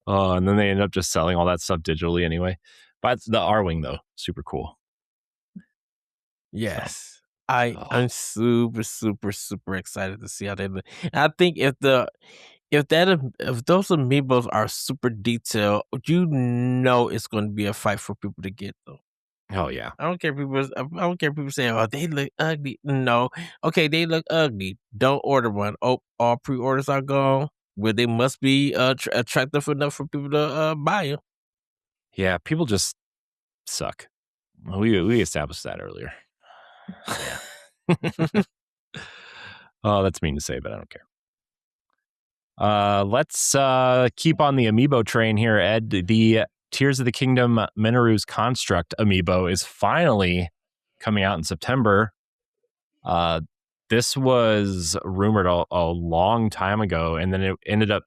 Oh, and then they end up just selling all that stuff digitally anyway. But the R-Wing, though, super cool. So, Yes. oh, I'm super, super, super excited to see how they look. I think if those amiibos are super detailed, you know it's gonna be a fight for people to get them. oh, yeah. I don't care if people say, "Oh, they look ugly." No. Okay, they look ugly. Don't order one. Oh, all pre-orders are gone. Well, they must be attractive enough for people to buy them. Yeah, people just suck. We established that earlier. Yeah. Oh, that's mean to say, but I don't care. Let's keep on the amiibo train here, Ed. The Tears of the Kingdom Minoru's Construct amiibo is finally coming out in September. Uh, this was rumored a long time ago, and then it ended up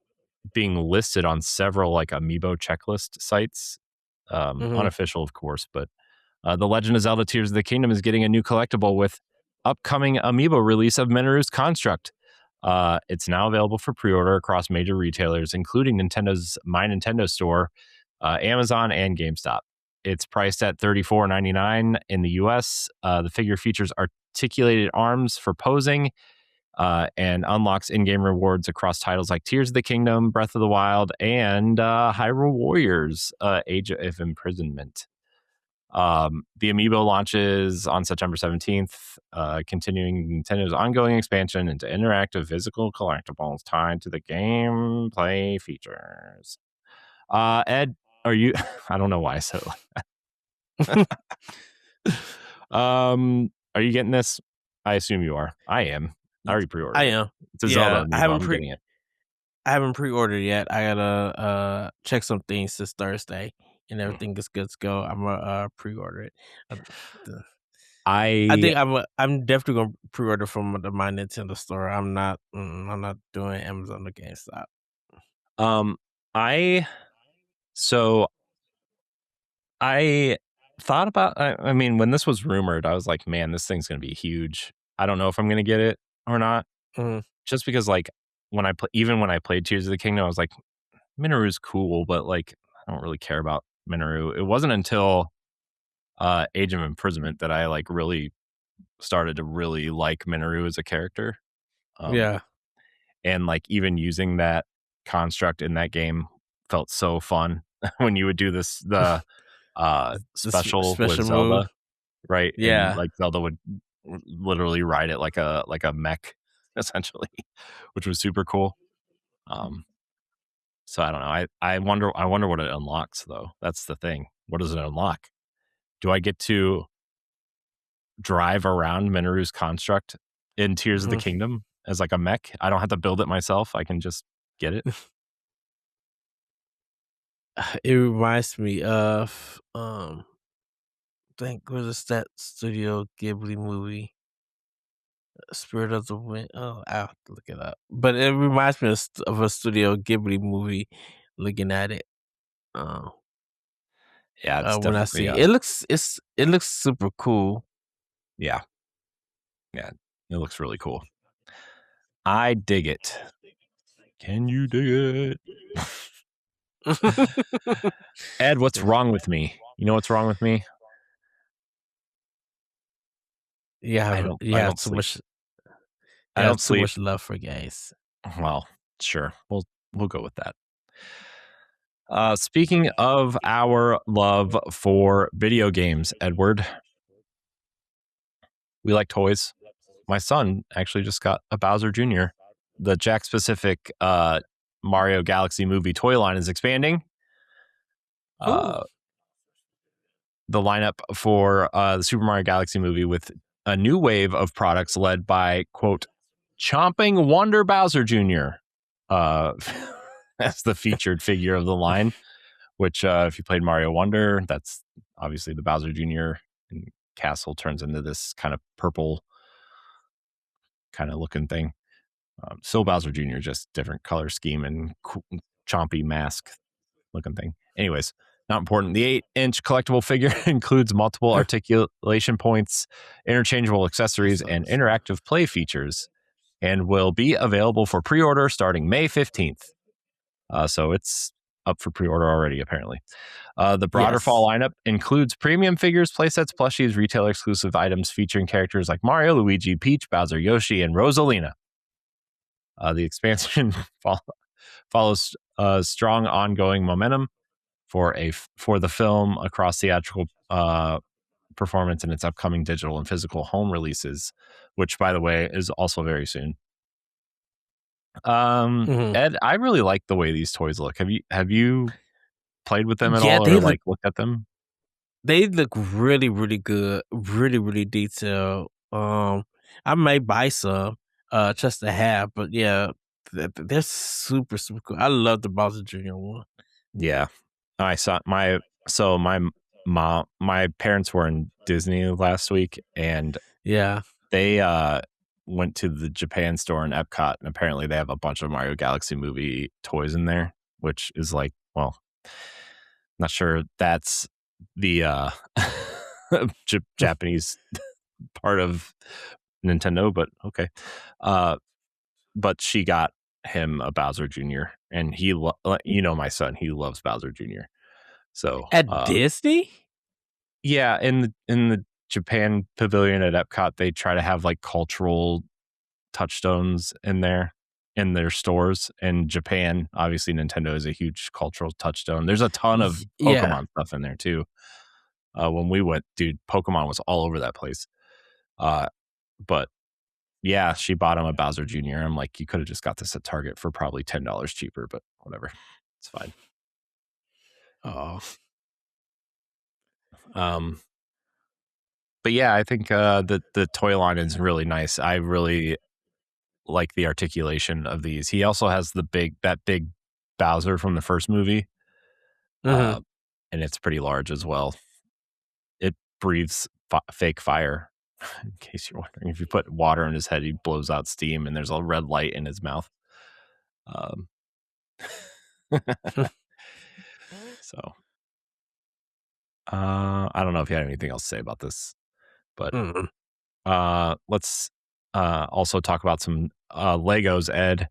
being listed on several like amiibo checklist sites, Mhm. unofficial, of course. But The Legend of Zelda: Tears of the Kingdom is getting a new collectible with upcoming amiibo release of Minoru's Construct. It's now available for pre-order across major retailers, including Nintendo's My Nintendo Store, Amazon, and GameStop. It's priced at $34.99 in the US. The figure features articulated arms for posing and unlocks in-game rewards across titles like Tears of the Kingdom, Breath of the Wild, and Hyrule Warriors: Age of Imprisonment. The amiibo launches on September 17th, continuing Nintendo's ongoing expansion into interactive physical collectibles tied to the gameplay features. Ed, are you? I don't know why I said it like are you getting this? I assume you are. I am. I Y already I pre-ordered it. am. It's a Zelda Yeah, amiibo. I'm getting it. I haven't pre-ordered yet. I gotta check some things this Thursday, and everything is good to go. I'm gonna pre-order it. Uh, the- I I think I'm definitely gonna pre-order from my Nintendo store. I'm not doing Amazon or GameStop. um I so I thought about I mean, when this was rumored, I was like, "Man, this thing's gonna be huge. I don't know if I'm gonna get it or not." Mhm. Just because, like, even when I played Tears of the Kingdom, I was like, "Minoru's cool, but, like, I don't really care about Minoru." It wasn't until, Age of Imprisonment that I, like, really started to really like Minoru as a character. Um, Yeah, and, like, even using that construct in that game felt so fun when you would do special with special move. Zelda, right? And, Yeah, like, Zelda would literally ride it like a mech, essentially, which was super cool. Um, so I don't know. I wonder what it unlocks, though. That's the thing. What does it unlock? Do I get to drive around Minoru's construct in Tears of the mhm. Kingdom as, like, a mech? I don't have to build it myself. I can just get it? It reminds me of think what is that Studio Ghibli movie? Spirit of the Wind. Oh, I'll have to look it up. But it reminds me of a Studio Ghibli movie. Looking at it, uh, Yeah, it's when I definitely see it looks super cool. yeah. Yeah. It looks really cool. I dig it. Can you dig it? Ed, what's wrong with me? You know what's wrong with me? You I have don't too sleep. much. I You have don't too sleep. much love for games. Well, sure. We'll go with that. Speaking of our love for video games, Edward, we like toys. My son actually just got a Bowser Jr. The Jack specific Mario Galaxy movie toy line is expanding. Ooh. The lineup for the Super Mario Galaxy movie with a new wave of products led by, quote, Chomping Wonder Bowser Jr. As the featured figure of the line, which if you played Mario Wonder, that's obviously the Bowser Jr. and castle turns into this kind of purple kind of looking thing. So Bowser Jr. just different color scheme and chompy mask looking thing. Anyways, not important. The 8-inch collectible figure includes multiple articulation points, interchangeable accessories, and interactive play features, and will be available for pre-order starting May 15th. So it's up for pre-order already, apparently. The broader fall lineup includes premium figures, playsets, plushies, retailer-exclusive items featuring characters like Mario, Luigi, Peach, Bowser, Yoshi, and Rosalina. The expansion follows strong ongoing momentum for the film across theatrical performance and its upcoming digital and physical home releases, which, by the way, is also very soon. Ed, I really like the way these toys look. Have you played with them at Yeah, all or like looked at them? they look really, really good, really, really detailed. I may buy some, just to have, but yeah, they're super, super cool. I love the Bowser Jr. one. Yeah, I saw my parents were in Disney last week, and Yeah, they went to the Japan store in Epcot, and apparently they have a bunch of Mario Galaxy movie toys in there, which is like, well, not sure that's the Japanese part of Nintendo, but okay. But she got him a Bowser Jr. and he, my son, he loves Bowser Jr. So at Disney. yeah, in the Japan pavilion at Epcot, they try to have like cultural touchstones in their stores. In Japan, obviously Nintendo is a huge cultural touchstone. There's a ton of Yeah. Pokemon stuff in there too. When we went, dude, Pokemon was all over that place. But yeah, she bought him a Bowser Jr. I'm like, you could have just got this at Target for probably $10 cheaper, but whatever. It's fine. Oh, But yeah, I think the toy line is really nice. I really like the articulation of these. He also has that big Bowser from the first movie, and it's pretty large as well. It breathes fake fire. In case you're wondering, if you put water in his head, he blows out steam, and there's a red light in his mouth. So, I don't know if you had anything else to say about this, but let's also talk about some Legos, Ed.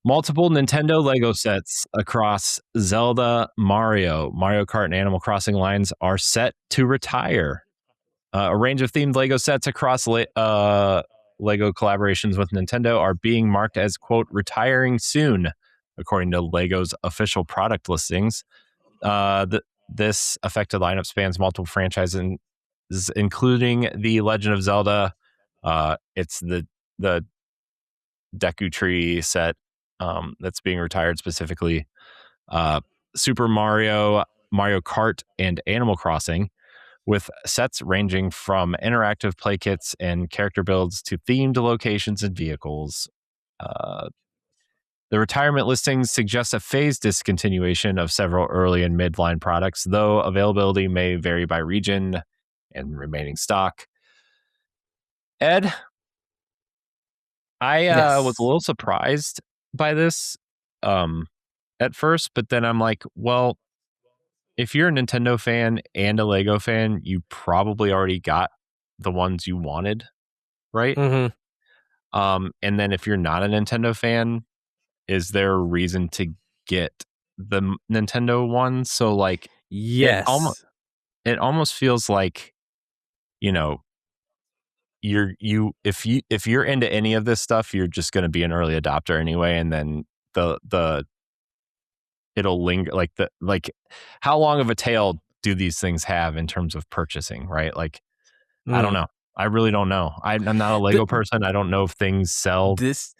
Multiple Nintendo Lego sets across Zelda, Mario Kart, and Animal Crossing lines are set to retire. A range of themed Lego sets across Lego collaborations with Nintendo are being marked as, quote, retiring soon, according to Lego's official product listings. This affected lineup spans multiple franchises, including The Legend of Zelda. It's the Deku Tree set that's being retired specifically. Super Mario, Mario Kart, and Animal Crossing, with sets ranging from interactive play kits and character builds to themed locations and vehicles. The retirement listings suggest a phased discontinuation of several early and midline products, though availability may vary by region and remaining stock. Ed, I was a Yes. little surprised by this at first, but then I'm like, well, if you're a Nintendo fan and a Lego fan, you probably already got the ones you wanted, right? Mm-hmm. And then if you're not a Nintendo fan, is there a reason to get the Nintendo one? So like it almost Yes. it almost feels like, you know, if you're into any of this stuff, you're just going to be an early adopter anyway, and then the it'll linger like how long of a tail do these things have in terms of purchasing, right? Like I don't Mm. know. I really don't know. I'm not a Lego Th- person. I don't know if things sell. this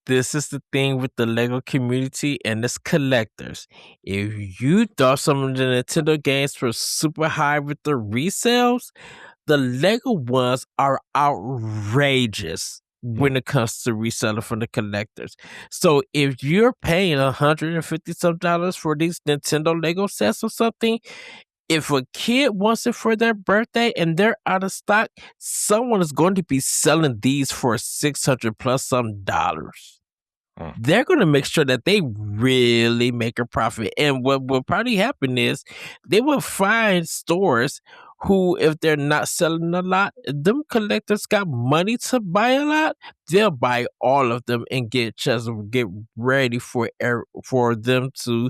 this is the thing with the Lego community and its collectors. If you thought some of the Nintendo games were super high with the resales, the Lego ones are outrageous when it comes to reselling from the collectors. So if you're paying $150 some dollars for these Nintendo Lego sets or something, if a kid wants it for their birthday and they're out of stock, someone is going to be selling these for 600 plus some dollars. Mm. They're going to make sure that they really make a profit. And what will probably happen is they will find stores who, if they're not selling a lot, them collectors got money to buy a lot. They'll buy all of them and get ready for them to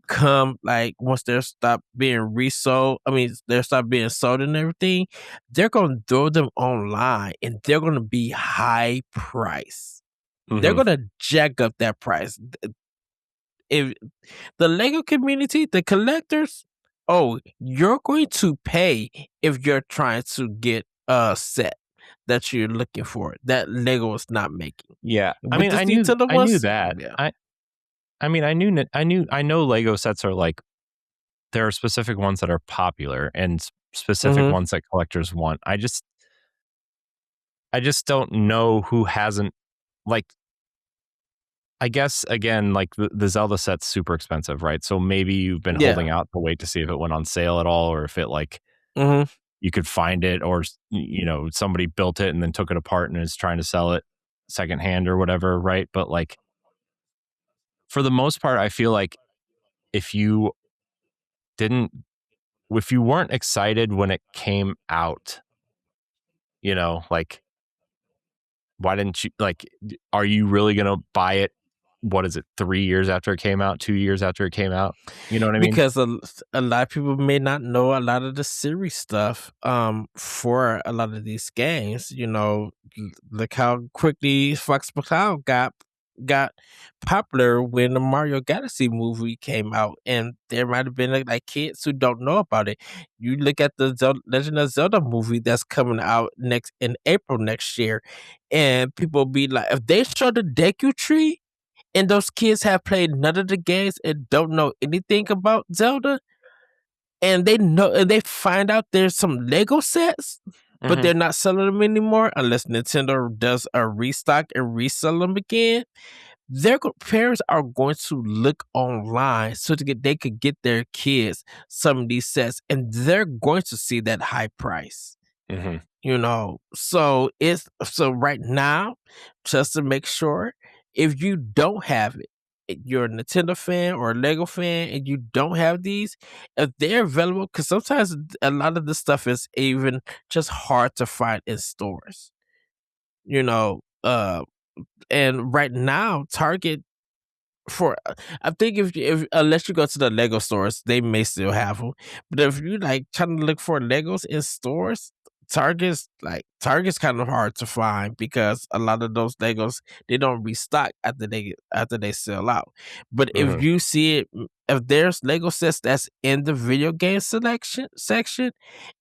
come, like once they're stop being resold. I mean, they're stop being sold and everything. They're gonna throw them online, and they're gonna be high price. They're Mm-hmm. gonna jack up that price. If the Lego community, the collectors, oh, you're going to pay if you're trying to get a set that you're looking for that Lego is not making. Yeah, I With mean, this Nintendo I knew ones, that. yeah. I mean, I know Lego sets are like there are specific ones that are popular and specific Mm-hmm. ones that collectors want. I just don't know who hasn't like. I guess again, like the Zelda set's super expensive, right? So maybe you've been Yeah. holding out to wait to see if it went on sale at all, or if it like Mm-hmm. you could find it, or you know somebody built it and then took it apart and is trying to sell it secondhand or whatever, right? But like for the most part, I feel like if you didn't, if you weren't excited when it came out, you know, like why didn't you like? Are you really gonna buy it? What is it? 3 years after it came out? 2 years after it came out? You know what I mean? Because a lot of people may not know a lot of the series stuff for a lot of these games. Look how quickly Fox McCloud got popular when the Mario Galaxy movie came out, and there might have been like kids who don't know about it. You look at the Legend of Zelda movie that's coming out next in April next year, and people be like, if they show the Deku Tree and those kids have played none of the games and don't know anything about Zelda, and they find out there's some Lego sets, but Mm-hmm. they're not selling them anymore unless Nintendo does a restock and resell them again. Parents are going to look online so they could get their kids some of these sets, and they're going to see that high price. Mm-hmm. So right now, just to make sure, if you don't have it, you're a Nintendo fan or a Lego fan and you don't have these, if they're available, because sometimes a lot of this stuff is even just hard to find in stores, you know and right now Target, for I think if unless you go to the Lego stores, they may still have them. But if you like trying to look for Legos in stores, Target's kind of hard to find because a lot of those Legos, they don't restock after they sell out. But if Mm-hmm. you see it, if there's Lego sets that's in the video game selection section,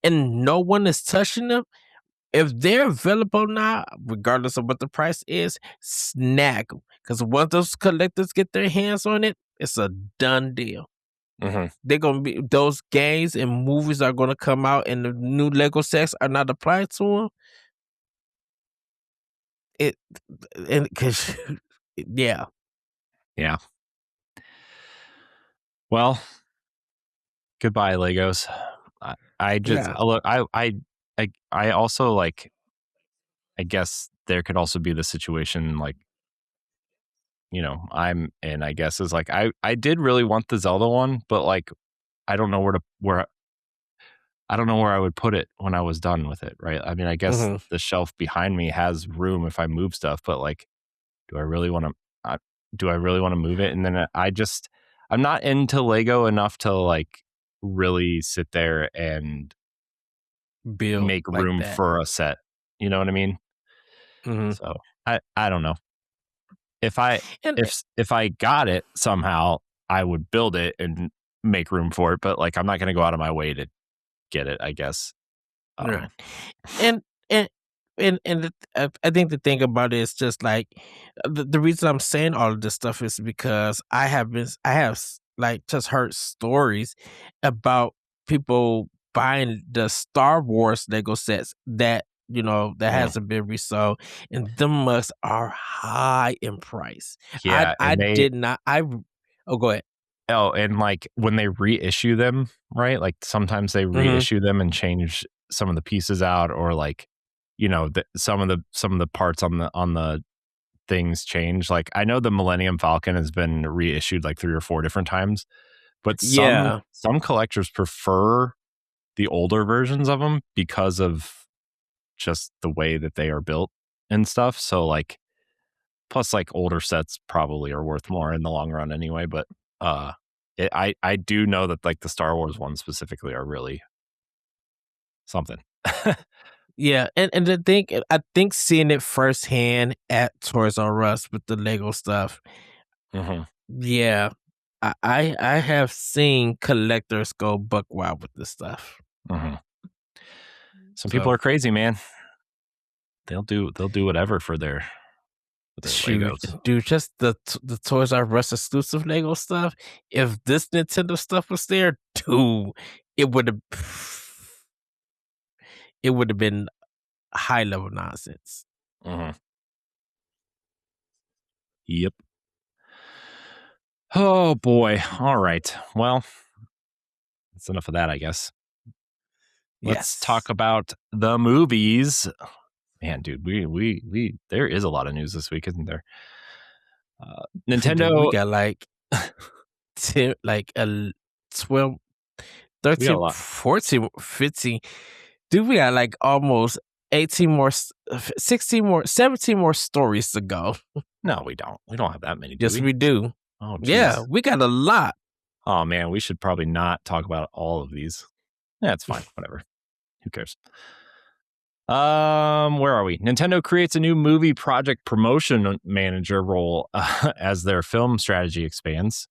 and no one is touching them, if they're available now, regardless of what the price is, snag them. Because once those collectors get their hands on it, it's a done deal. Mm-hmm. They're gonna be those games and movies are gonna come out, and the new Lego sets are not applied to them. It and because yeah, Yeah. Well, goodbye, Legos. I just yeah, look. I also like. I guess there could also be the situation like, I'm in, I guess, is like I did really want the Zelda one, but like I don't know where I don't know where I would put it when I was done with it, right? I mean, I guess Mm-hmm. the shelf behind me has room if I move stuff, but like, do I really want to? Do I really want to move it? And then I'm not into Lego enough to like really sit there and Build make like room that. for a set. You know what I mean? Mm-hmm. So I don't know. If I And if I got it somehow, I would build it and make room for it. But like, I'm not going to go out of my way to get it, I guess. right. Um, And and I think the thing about it is just like the reason I'm saying all of this stuff is because I have like just heard stories about people buying the Star Wars Lego sets that that mm, hasn't been resold, and them mugs are high in price. yeah, I and they did not. Oh, go ahead. oh, and like when they reissue them, right? Like sometimes they Hmm. reissue them and change some of the pieces out, or like, some of the parts on the things change. Like I know the Millennium Falcon has been reissued like 3 or 4 different times, but Yeah, some collectors prefer the older versions of them because of just the way that they are built and stuff. So like, plus like older sets probably are worth more in the long run anyway. But uh, I do know that like the Star Wars ones specifically are really something. yeah, and the thing I think seeing it firsthand at Toys R Us with the Lego stuff. Hmm. Yeah. I have seen collectors go buck wild with this stuff. Hmm. Some people So, are crazy, man. They'll do whatever for their shoot, Legos. dude, just the Toys R Us exclusive Lego stuff. If this Nintendo stuff was there, dude, it would have it would have been high level nonsense. Hmm. Yep. Oh boy. All right. Well, that's enough of that, I guess. Let's talk Yes. about the movies. Man, dude, we there is a lot of news this week, isn't there? Dude, we Nintendo, got like 10, like a 12, we got a 13, lot. 14, 15. Dude, we got like almost 18 more, 16 more, 17 more stories to go. No, we don't. We don't have that many, do Yes, we? we do. Oh, Yeah, geez. we got a lot. Oh man, we should probably not talk about all of these. Yeah, it's fine. Whatever. Who cares? Where are we? Nintendo creates a new movie project promotion manager role as their film strategy expands.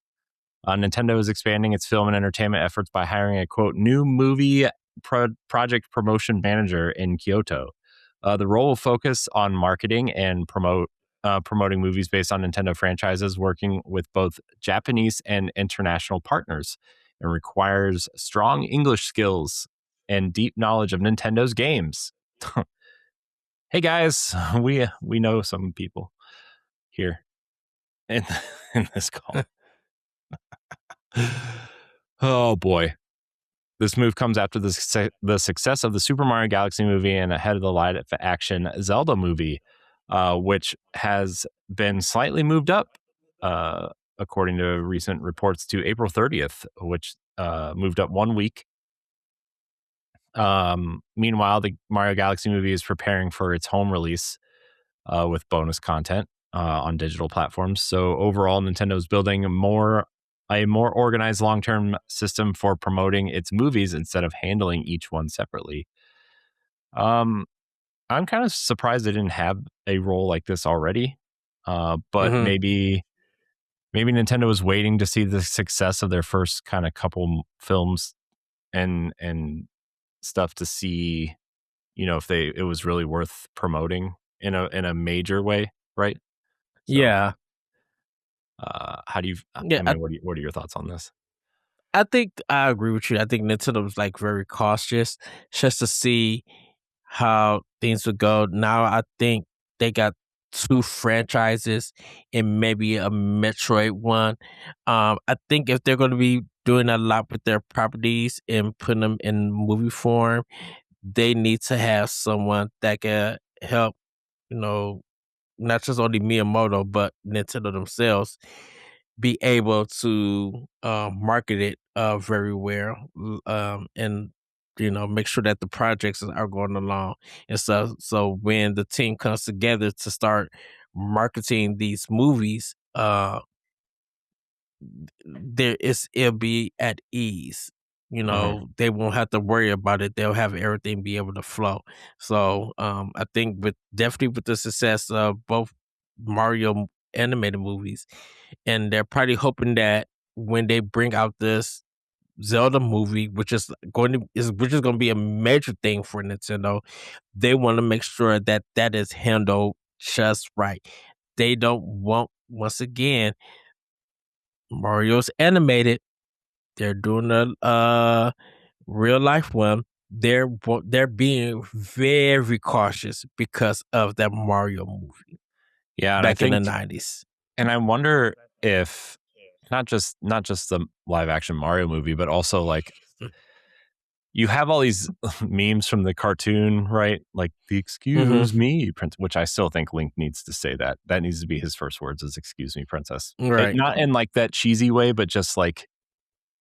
Nintendo is expanding its film and entertainment efforts by hiring a quote new movie project promotion manager in Kyoto. The role will focus on marketing and promoting movies based on Nintendo franchises, working with both Japanese and international partners, and requires strong English skills and deep knowledge of Nintendo's games. Hey guys, we know some people here in in this call. Oh boy. This move comes after the success of the Super Mario Galaxy movie and ahead of the live action Zelda movie, which has been slightly moved up, uh, according to recent reports, to April 30th, which moved up 1 week. Meanwhile, the Mario Galaxy movie is preparing for its home release with bonus content on digital platforms. So overall, Nintendo is building a more organized long-term system for promoting its movies instead of handling each one separately. Um, I'm kind of surprised they didn't have a role like this already. But Hmm. maybe Nintendo was waiting to see the success of their first kind of couple films and stuff to see, if it was really worth promoting in a major way, right? So, Yeah. how do you? Yeah, I mean, what are your thoughts on this? I think I agree with you. I think Nintendo was like very cautious just to see how things would go. Now I think they got two franchises and maybe a Metroid one. I think if they're going to be doing a lot with their properties and putting them in movie form, they need to have someone that can help. not just only Miyamoto but Nintendo themselves be able to market it very well, and make sure that the projects are going along and stuff. So when the team comes together to start marketing these movies, it'll be at ease. They won't have to worry about it. They'll have everything be able to flow. So I think definitely with the success of both Mario animated movies, and they're probably hoping that when they bring out this Zelda movie, which is going to be a major thing for Nintendo, they want to make sure that that is handled just right. They don't want, once again, Mario's animated. They're doing a real life one. They're being very cautious because of that Mario movie Yeah, and I back in the think, 90s. and I wonder if not just the live action Mario movie, but also like you have all these memes from the cartoon, right? Like the "excuse Mhm. me, prince," which I still think Link needs to say that. That needs to be his first words is "excuse me, princess." Right. Not in like that cheesy way, but just like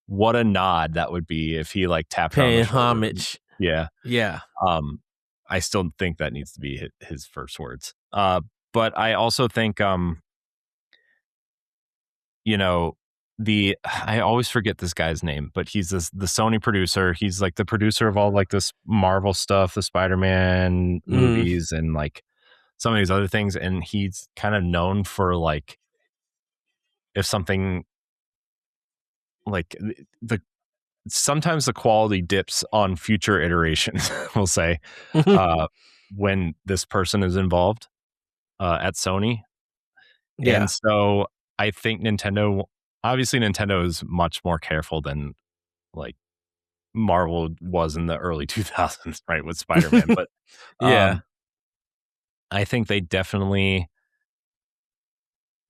what a nod that would be if he like tapped her on the Paying shoulder. homage. Yeah. Yeah. Um, I still think that needs to be his first words. But I also think, you know, I always forget this guy's name, but he's the Sony producer. He's like the producer of all like this Marvel stuff, the Spider-Man Mhm. movies, and like some of these other things. And he's kind of known for like if something like the sometimes the quality dips on future iterations, we'll say, uh, when this person is involved at Sony. Yeah. And so I think Nintendo is much more careful than like Marvel was in the early 2000s, right, with Spider-Man. But Yeah. um, I think they definitely,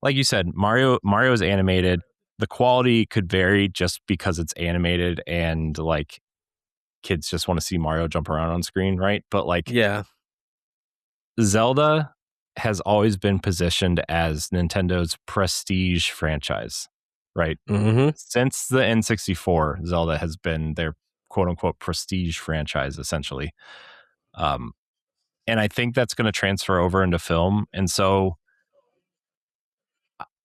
like you said, Mario is animated. The quality could vary just because it's animated and like kids just want to see Mario jump around on screen, right? But like Yeah. Zelda has always been positioned as Nintendo's prestige franchise, right? Mhm. Since the N64, Zelda has been their quote unquote prestige franchise, essentially. Um, and I think that's going to transfer over into film. And so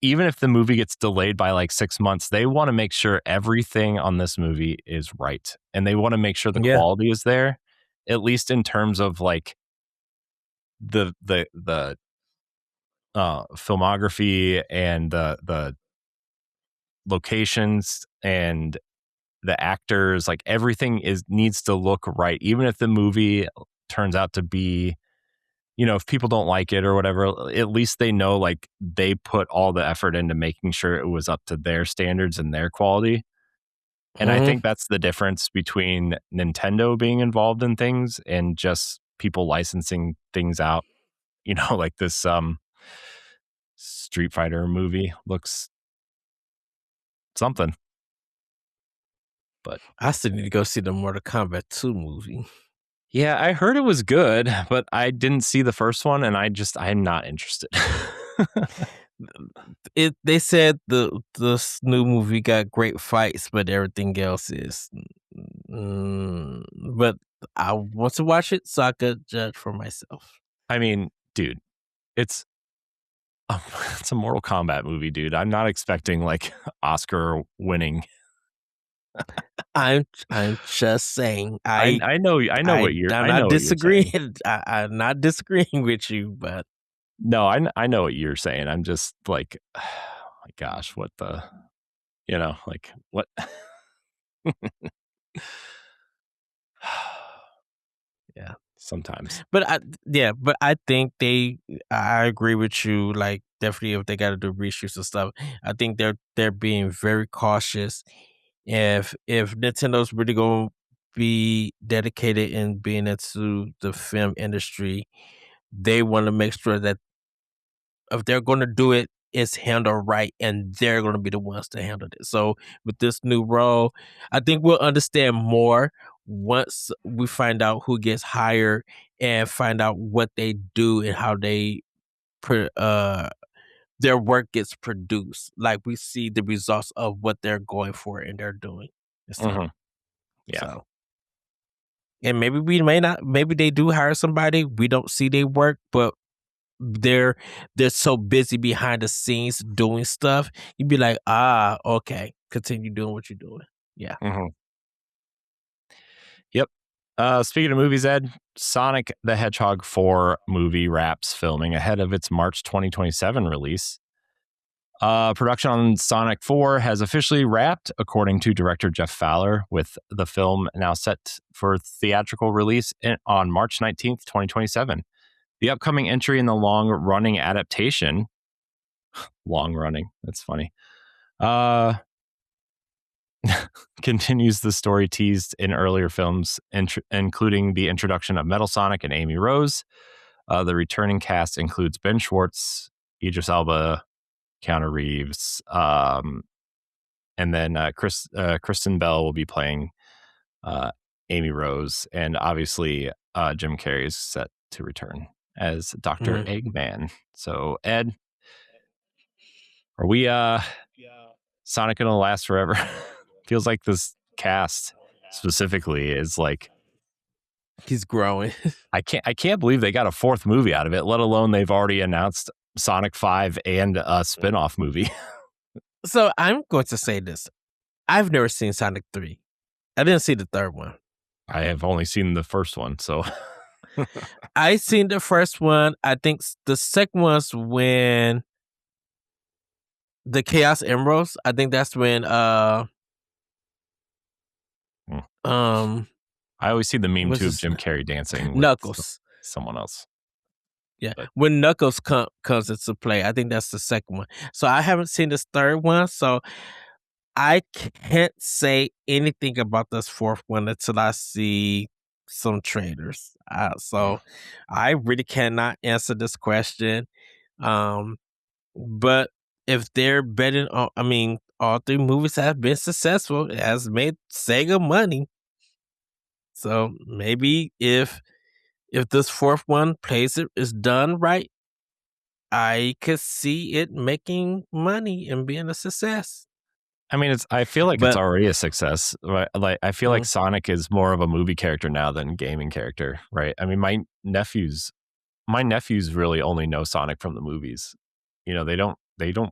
even if the movie gets delayed by like 6 months, they want to make sure everything on this movie is right. And they want to make sure the Yeah. quality is there, at least in terms of like the filmography and the locations and the actors, like everything needs to look right, even if the movie turns out to be, if people don't like it or whatever, at least they know like they put all the effort into making sure it was up to their standards and their quality. And I Mhm. think that's the difference between Nintendo being involved in things and just people licensing things out. Like this Street Fighter movie looks something, but I still need to go see the Mortal Kombat 2 movie. yeah, I heard it was good, but I didn't see the first one, and I'm not interested. They said this new movie got great fights, but everything else is. But I want to watch it so I could judge for myself. I mean, dude, it's it's a Mortal Kombat movie, dude. I'm not expecting like Oscar winning. I'm just saying. I know what I'm I know not what you're saying. disagreeing. I'm not disagreeing with you, but No, I know what you're saying. I'm just like, oh my gosh, what the, like what? yeah. Sometimes. But I think I agree with you. Like, definitely, if they got to do reshoots and stuff, I think they're being very cautious. If Nintendo's really going to be dedicated in being into the film industry, they want to make sure that if they're going to do it, it's handled right, and they're going to be the ones to handle it. So with this new role, I think we'll understand more once we find out who gets hired and find out what they do and how they their work gets produced. Like we see the results of what they're going for and they're doing and stuff. Mhm. Yeah. So, and maybe maybe they do hire somebody. We don't see their work, but they're so busy behind the scenes doing stuff. You'd be like, okay, continue doing what you're doing. Yeah. Mhm. Yep. Speaking of movies, Ed, Sonic the Hedgehog 4 movie wraps filming ahead of its March 2027 release. Production on Sonic 4 has officially wrapped, according to director Jeff Fowler, with the film now set for theatrical release on March 19th, 2027. The upcoming entry in the long-running adaptation, long-running, that's funny, continues the story teased in earlier films, including the introduction of Metal Sonic and Amy Rose. The returning cast includes Ben Schwartz, Idris Elba, Keanu Reeves, and then Kristen Bell will be playing Amy Rose, and obviously Jim Carrey is set to return as Dr. Eggman. So, Ed, are we Sonic gonna last forever? Feels like this cast specifically is like he's growing. I can't believe they got a fourth movie out of it, let alone they've already announced Sonic 5 and a spin-off movie. So I'm going to say this. I've never seen Sonic 3. I didn't see the third one. I have only seen the first one, so I seen the first one. I think the second one's when the Chaos Emeralds. I think that's when I always see the meme too of Jim Carrey dancing with Knuckles, someone else. Yeah, but when Knuckles comes into play, I think that's the second one. So I haven't seen this third one, so I can't say anything about this fourth one until I see some trailers. So I really cannot answer this question. But if they're betting on, I mean, all three movies have been successful. It has made Sega money. So maybe if this fourth one is done right, I could see it making money and being a success. I mean, I feel like it's already a success. Right? Like, I feel like Sonic is more of a movie character now than gaming character, right? I mean, my nephews really only know Sonic from the movies. You know, they don't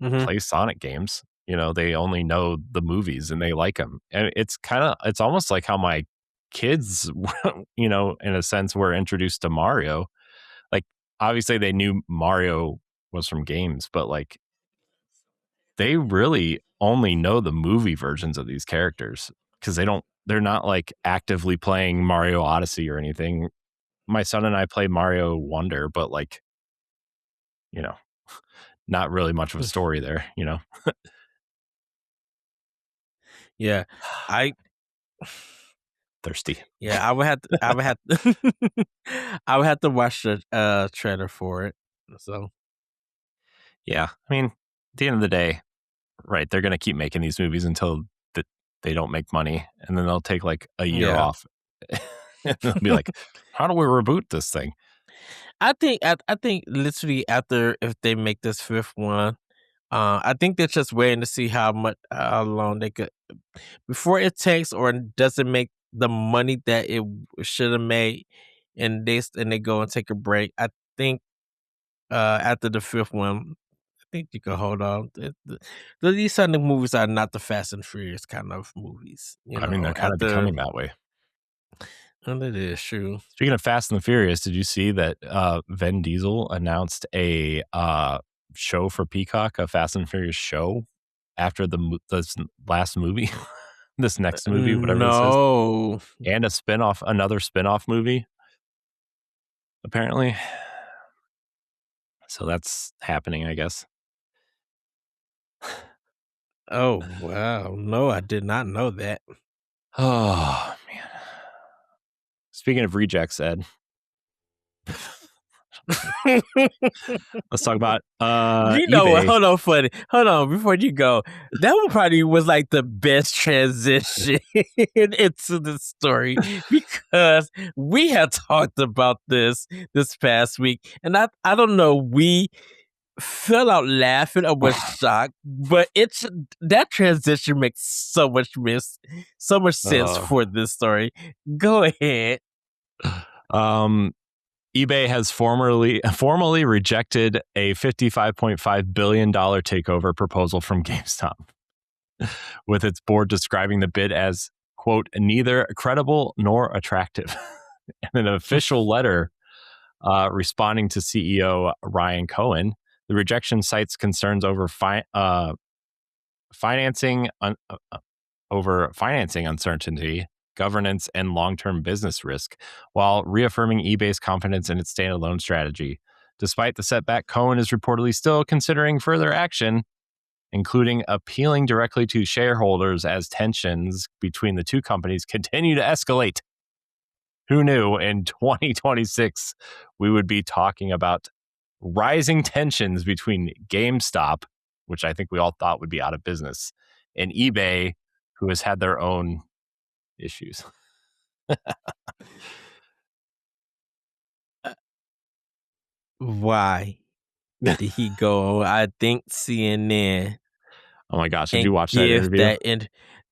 play Sonic games. You know, they only know the movies and they like them. And it's almost like how my kids, you know, in a sense, were introduced to Mario. Like, obviously they knew Mario was from games, but like they really only know the movie versions of these characters because they're not like actively playing Mario Odyssey or anything. My son and I play Mario Wonder, but like, you know, not really much of a story there, you know? Yeah. Thirsty. Yeah, I would have to I would have to watch the trailer for it. So yeah, I mean, at the end of the day, right, they're going to keep making these movies until they don't make money, and then they'll take like a year off. And they'll be like, how do we reboot this thing? I think literally after, if they make this fifth one, I think they're just waiting to see how long they could before it takes or doesn't make the money that it should have made, and they go and take a break. I think after the fifth one, I think you can hold on. These Sonic movies are not the Fast and Furious kind of movies. I mean, they're kind of becoming that way. And it is true. Speaking of Fast and the Furious, did you see that Vin Diesel announced a show for Peacock, a Fast and Furious show after this last movie, this next movie, whatever this is, and another spinoff movie, apparently. So that's happening, I guess. Oh, wow. No, I did not know that. Oh, man. Speaking of rejects, Ed, Let's talk about You know what? eBay. Hold on, funny. Hold on, before you go. That one probably was like the best transition into the story because we had talked about this past week, and I don't know, we fell out laughing or was shocked, but it's that transition makes so much sense for this story. Go ahead. eBay has formally rejected a $55.5 billion takeover proposal from GameStop, with its board describing the bid as, quote, neither credible nor attractive. In an official letter responding to CEO Ryan Cohen, the rejection cites concerns over financing uncertainty, governance, and long-term business risk, while reaffirming eBay's confidence in its standalone strategy. Despite the setback, Cohen is reportedly still considering further action, including appealing directly to shareholders as tensions between the two companies continue to escalate. Who knew in 2026 we would be talking about rising tensions between GameStop, which I think we all thought would be out of business, and eBay, who has had their own issues. Why did he go? I think CNN. Oh my gosh, did you watch that interview?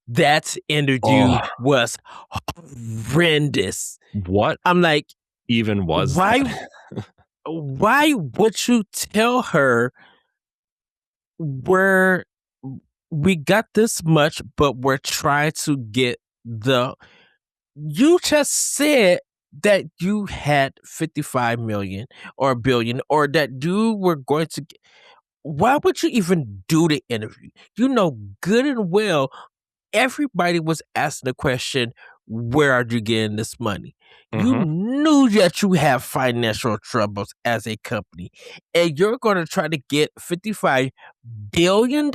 That interview was horrendous. What I'm like, even was why? that? Why would you tell her we got this much, but we're trying to get you just said that you had 55 million or a billion, or that you were going to get. Why would you even do the interview? You know good and well everybody was asking the question, where are you getting this money? You knew that you have financial troubles as a company, and you're going to try to get $55 billion?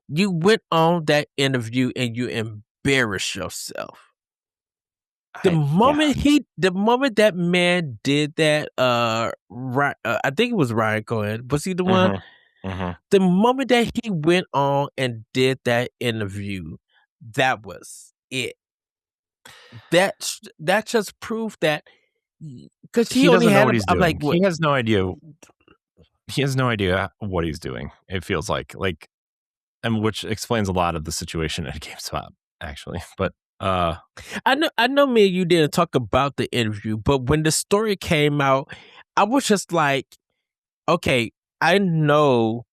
You went on that interview and you embarrassed yourself. The moment that man did that, I think it was Ryan Cohen. Was he the one? The moment that he went on and did that interview, that was it. That just proved that, because he only doesn't know had what he's doing. like, what? He has no idea. He has no idea what he's doing. It feels like, and which explains a lot of the situation at GameStop, actually. But I know me and you didn't talk about the interview, but when the story came out, I was just like, okay, I know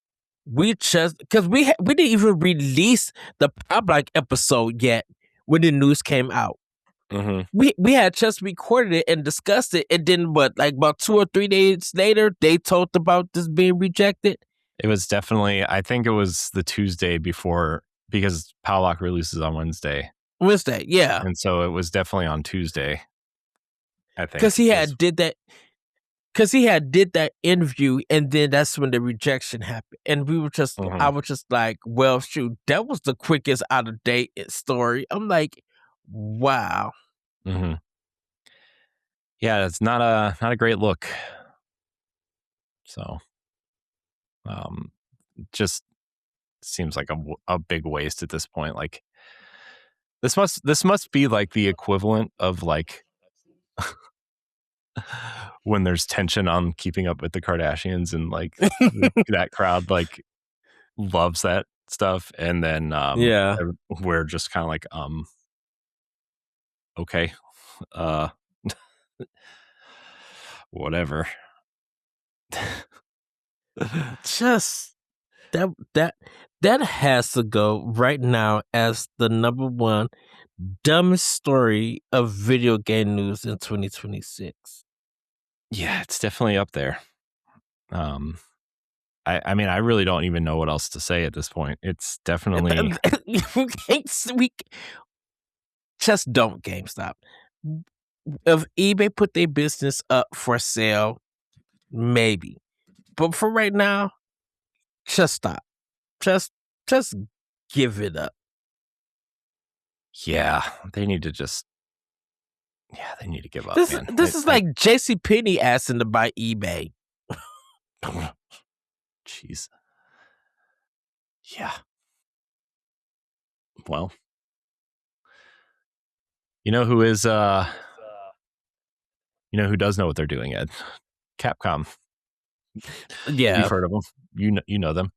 because we didn't even release the Pow Block episode yet when the news came out. We had just recorded it and discussed it, and then about 2 or 3 days later, they talked about this being rejected. It was definitely, I think it was the Tuesday before, because Pow Block releases on Wednesday, yeah. And so it was definitely on Tuesday, I think. Because he had did that interview, and then that's when the rejection happened. And we were just, I was just like, well, shoot, that was the quickest out of date story. I'm like, wow. Yeah, it's not a great look. So, just seems like a big waste at this point. Like, this must be like the equivalent of like when there's tension on Keeping Up with the Kardashians, and like that crowd like loves that stuff, and then we're just kind of like okay, whatever. Just that has to go right now as the number one dumbest story of video game news in 2026. Yeah, it's definitely up there. I mean, I really don't even know what else to say at this point. It's definitely just don't GameStop. If eBay put their business up for sale, maybe. But for right now, just stop. Just give it up. Yeah, they need to just Yeah, they need to give up, This man. this is like JCPenney asking to buy eBay. Jeez. Yeah. Well, you know who is who does know what they're doing, Ed? Capcom. Yeah. You've heard of them. You know them.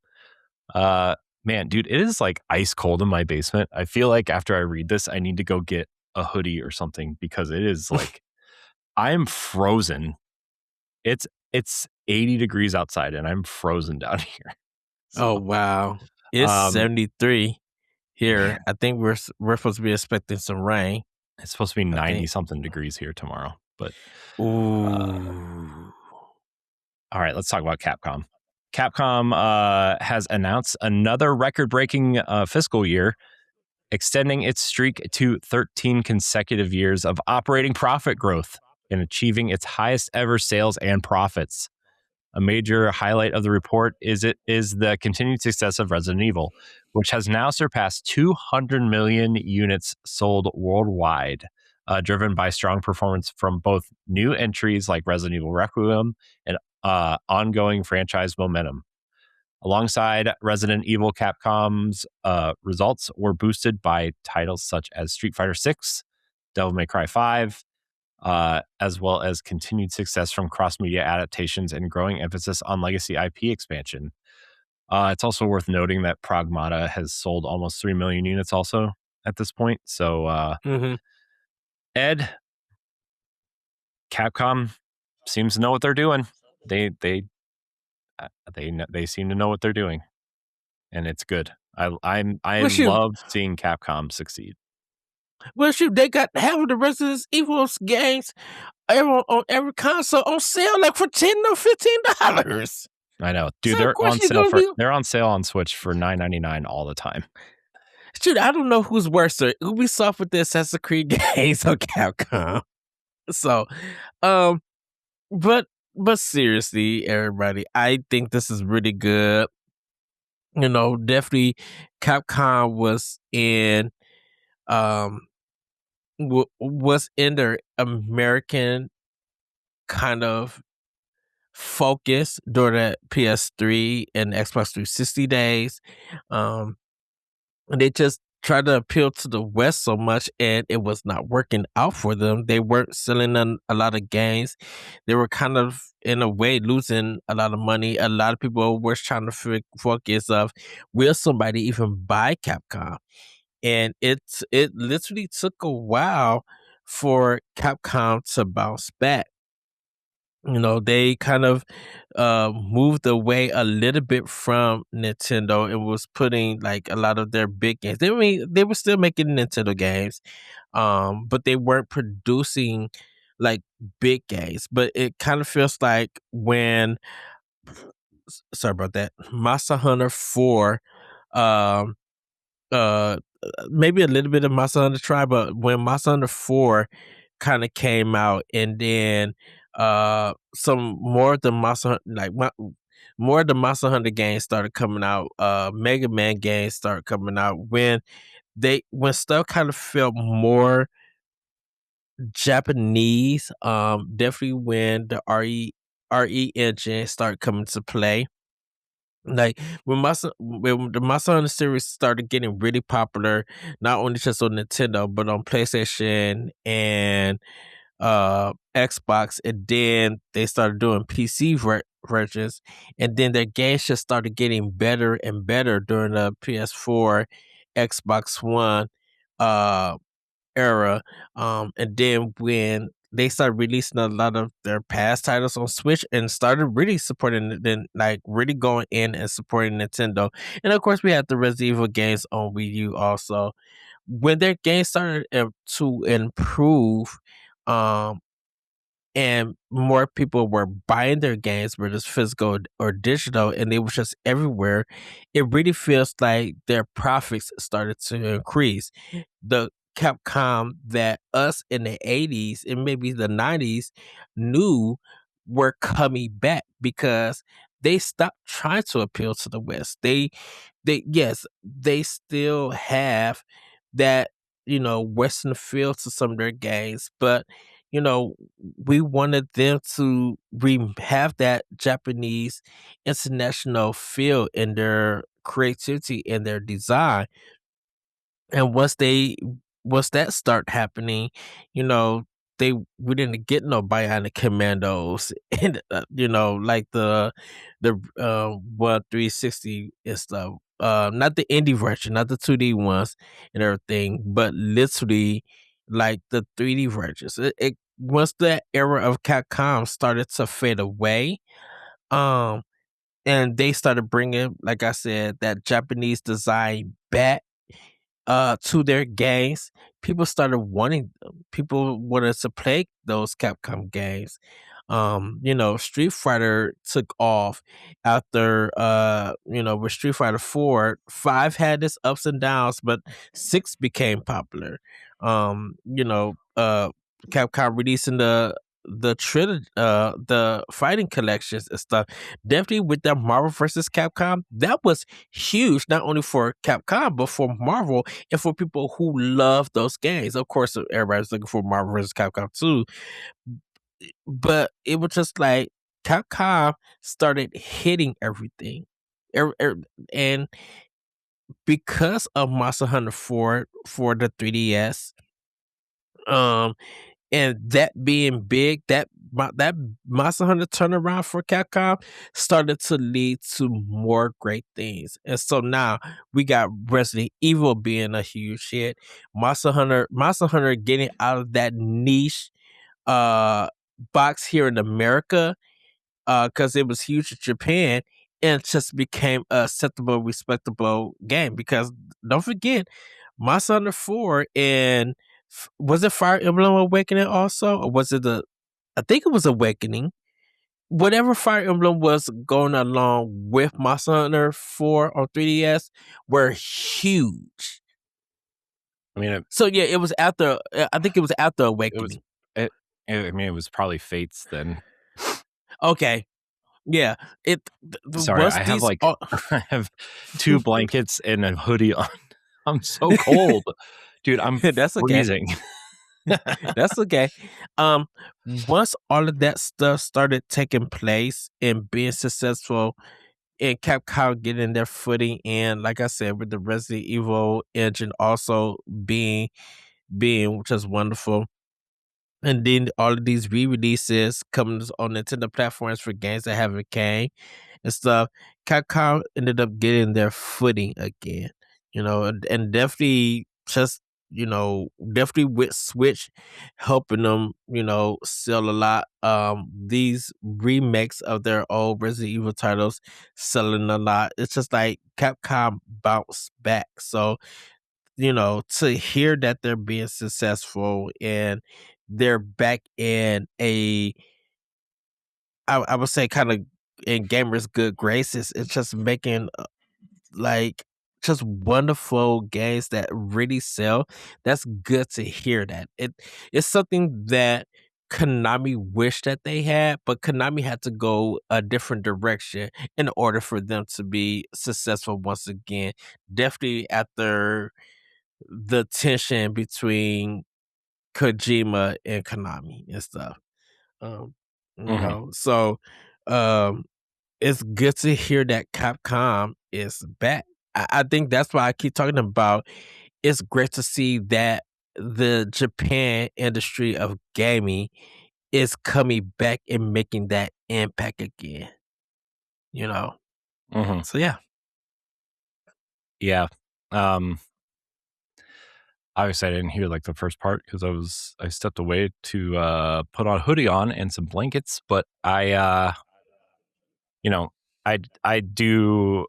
Man, dude, it is like ice cold in my basement. I feel like after I read this, I need to go get a hoodie or something because it is like I'm frozen. It's 80 degrees outside and I'm frozen down here. So, wow. It's 73 here. Man. I think we're supposed to be expecting some rain. It's supposed to be 90 something degrees here tomorrow. But ooh. All right, let's talk about Capcom. Capcom has announced another record-breaking fiscal year, extending its streak to 13 consecutive years of operating profit growth and achieving its highest ever sales and profits. A major highlight of the report is the continued success of Resident Evil, which has now surpassed 200 million units sold worldwide, driven by strong performance from both new entries like Resident Evil Requiem and ongoing franchise momentum. Alongside Resident Evil, Capcom's results were boosted by titles such as Street Fighter VI, Devil May Cry 5, as well as continued success from cross-media adaptations and growing emphasis on legacy IP expansion. It's also worth noting that Pragmata has sold almost 3 million units also at this point. So, Ed, Capcom seems to know what they're doing. They seem to know what they're doing, and it's good. I love seeing Capcom succeed. Well, shoot, they got half of the Resident Evil games on every console on sale, like for $10 or $15. I know, dude. So they're on sale on Switch for $9.99 all the time. Dude, I don't know who's worse, Ubisoft with the Assassin's Creed games or Capcom. So, but seriously, everybody, I think this is really good. You know, definitely, Capcom was in their American kind of focus during that PS3 and Xbox 360 days. And they just tried to appeal to the West so much, and it was not working out for them. They weren't selling a lot of games. They were kind of, in a way, losing a lot of money. A lot of people were trying to focus of, will somebody even buy Capcom? And it literally took a while for Capcom to bounce back. You know, they kind of moved away a little bit from Nintendo and was putting like a lot of their big games. They were still making Nintendo games, but they weren't producing like big games. But it kind of feels like when, sorry about that, Monster Hunter 4, maybe a little bit of Monster Hunter Tri, but when Monster Hunter 4 kind of came out, and then some more of the Monster Hunter games started coming out, Mega Man games started coming out, when stuff kind of felt more Japanese, definitely when the RE engine started coming to play. Like when the Monster Hunter series started getting really popular, not only just on Nintendo but on PlayStation and Xbox, and then they started doing PC versions, and then their games just started getting better and better during the PS4, Xbox One era, and then when they started releasing a lot of their past titles on Switch and started really supporting, then like really going in and supporting Nintendo. And of course, we had the Resident Evil games on Wii U also. When their games started to improve, and more people were buying their games, whether it's physical or digital, and they were just everywhere, it really feels like their profits started to increase. The Capcom that us in the 80s and maybe the 90s knew were coming back, because they stopped trying to appeal to the West. They still have that Western feel to some of their games, but we wanted them to have that Japanese international feel in their creativity and their design. And once that start happening, you know, we didn't get no Bionic Commandos and like the 360 and stuff. Not the indie version, not the 2D ones and everything, but literally like the 3D versions. It once that era of Capcom started to fade away, um, and they started bringing, like I said, that Japanese design back to their games, people started wanting them. People wanted to play those Capcom games. Street Fighter took off after with Street Fighter 4. 5 had its ups and downs, but 6 became popular. Capcom releasing the fighting collections and stuff. Definitely with that Marvel versus Capcom, that was huge, not only for Capcom, but for Marvel and for people who love those games. Of course, everybody's looking for Marvel vs. Capcom too, but it was just like Capcom started hitting everything. And because of Monster Hunter 4 for the 3DS, um, and that being big, that Monster Hunter turnaround for Capcom started to lead to more great things. And so now we got Resident Evil being a huge hit. Monster Hunter getting out of that niche box here in America, because it was huge in Japan, and it just became a acceptable, respectable game. Because don't forget, Monster Hunter 4 and was it Fire Emblem Awakening also? Or was it I think it was Awakening. Whatever Fire Emblem was going along with Monster Hunter 4 on 3DS were huge. I mean, so yeah, it was after. I think it was after Awakening. It was probably Fates then. Okay, yeah. Sorry, I have I have 2 blankets and a hoodie on. I'm so cold, dude. I'm That's freezing. That's okay. Once all of that stuff started taking place and being successful, and Capcom getting their footing in, like I said, with the Resident Evil engine also being just wonderful. And then all of these re-releases comes on Nintendo platforms for games that haven't came and stuff. Capcom ended up getting their footing again, and definitely just definitely with Switch helping them, sell a lot. These remakes of their old Resident Evil titles selling a lot. It's just like Capcom bounced back. So to hear that they're being successful and they're back in I would say kind of in gamers' good graces, it's just making like just wonderful games that really sell. That's good to hear that. It's something that Konami wished that they had, but Konami had to go a different direction in order for them to be successful once again. Definitely after the tension between Kojima and Konami and stuff. Um, so um it's good to hear that Capcom is back. I think that's why I keep talking about it's great to see that the Japan industry of gaming is coming back and making that impact again. So yeah. Yeah. Obviously I didn't hear like the first part because I stepped away to put on a hoodie on and some blankets, but I do,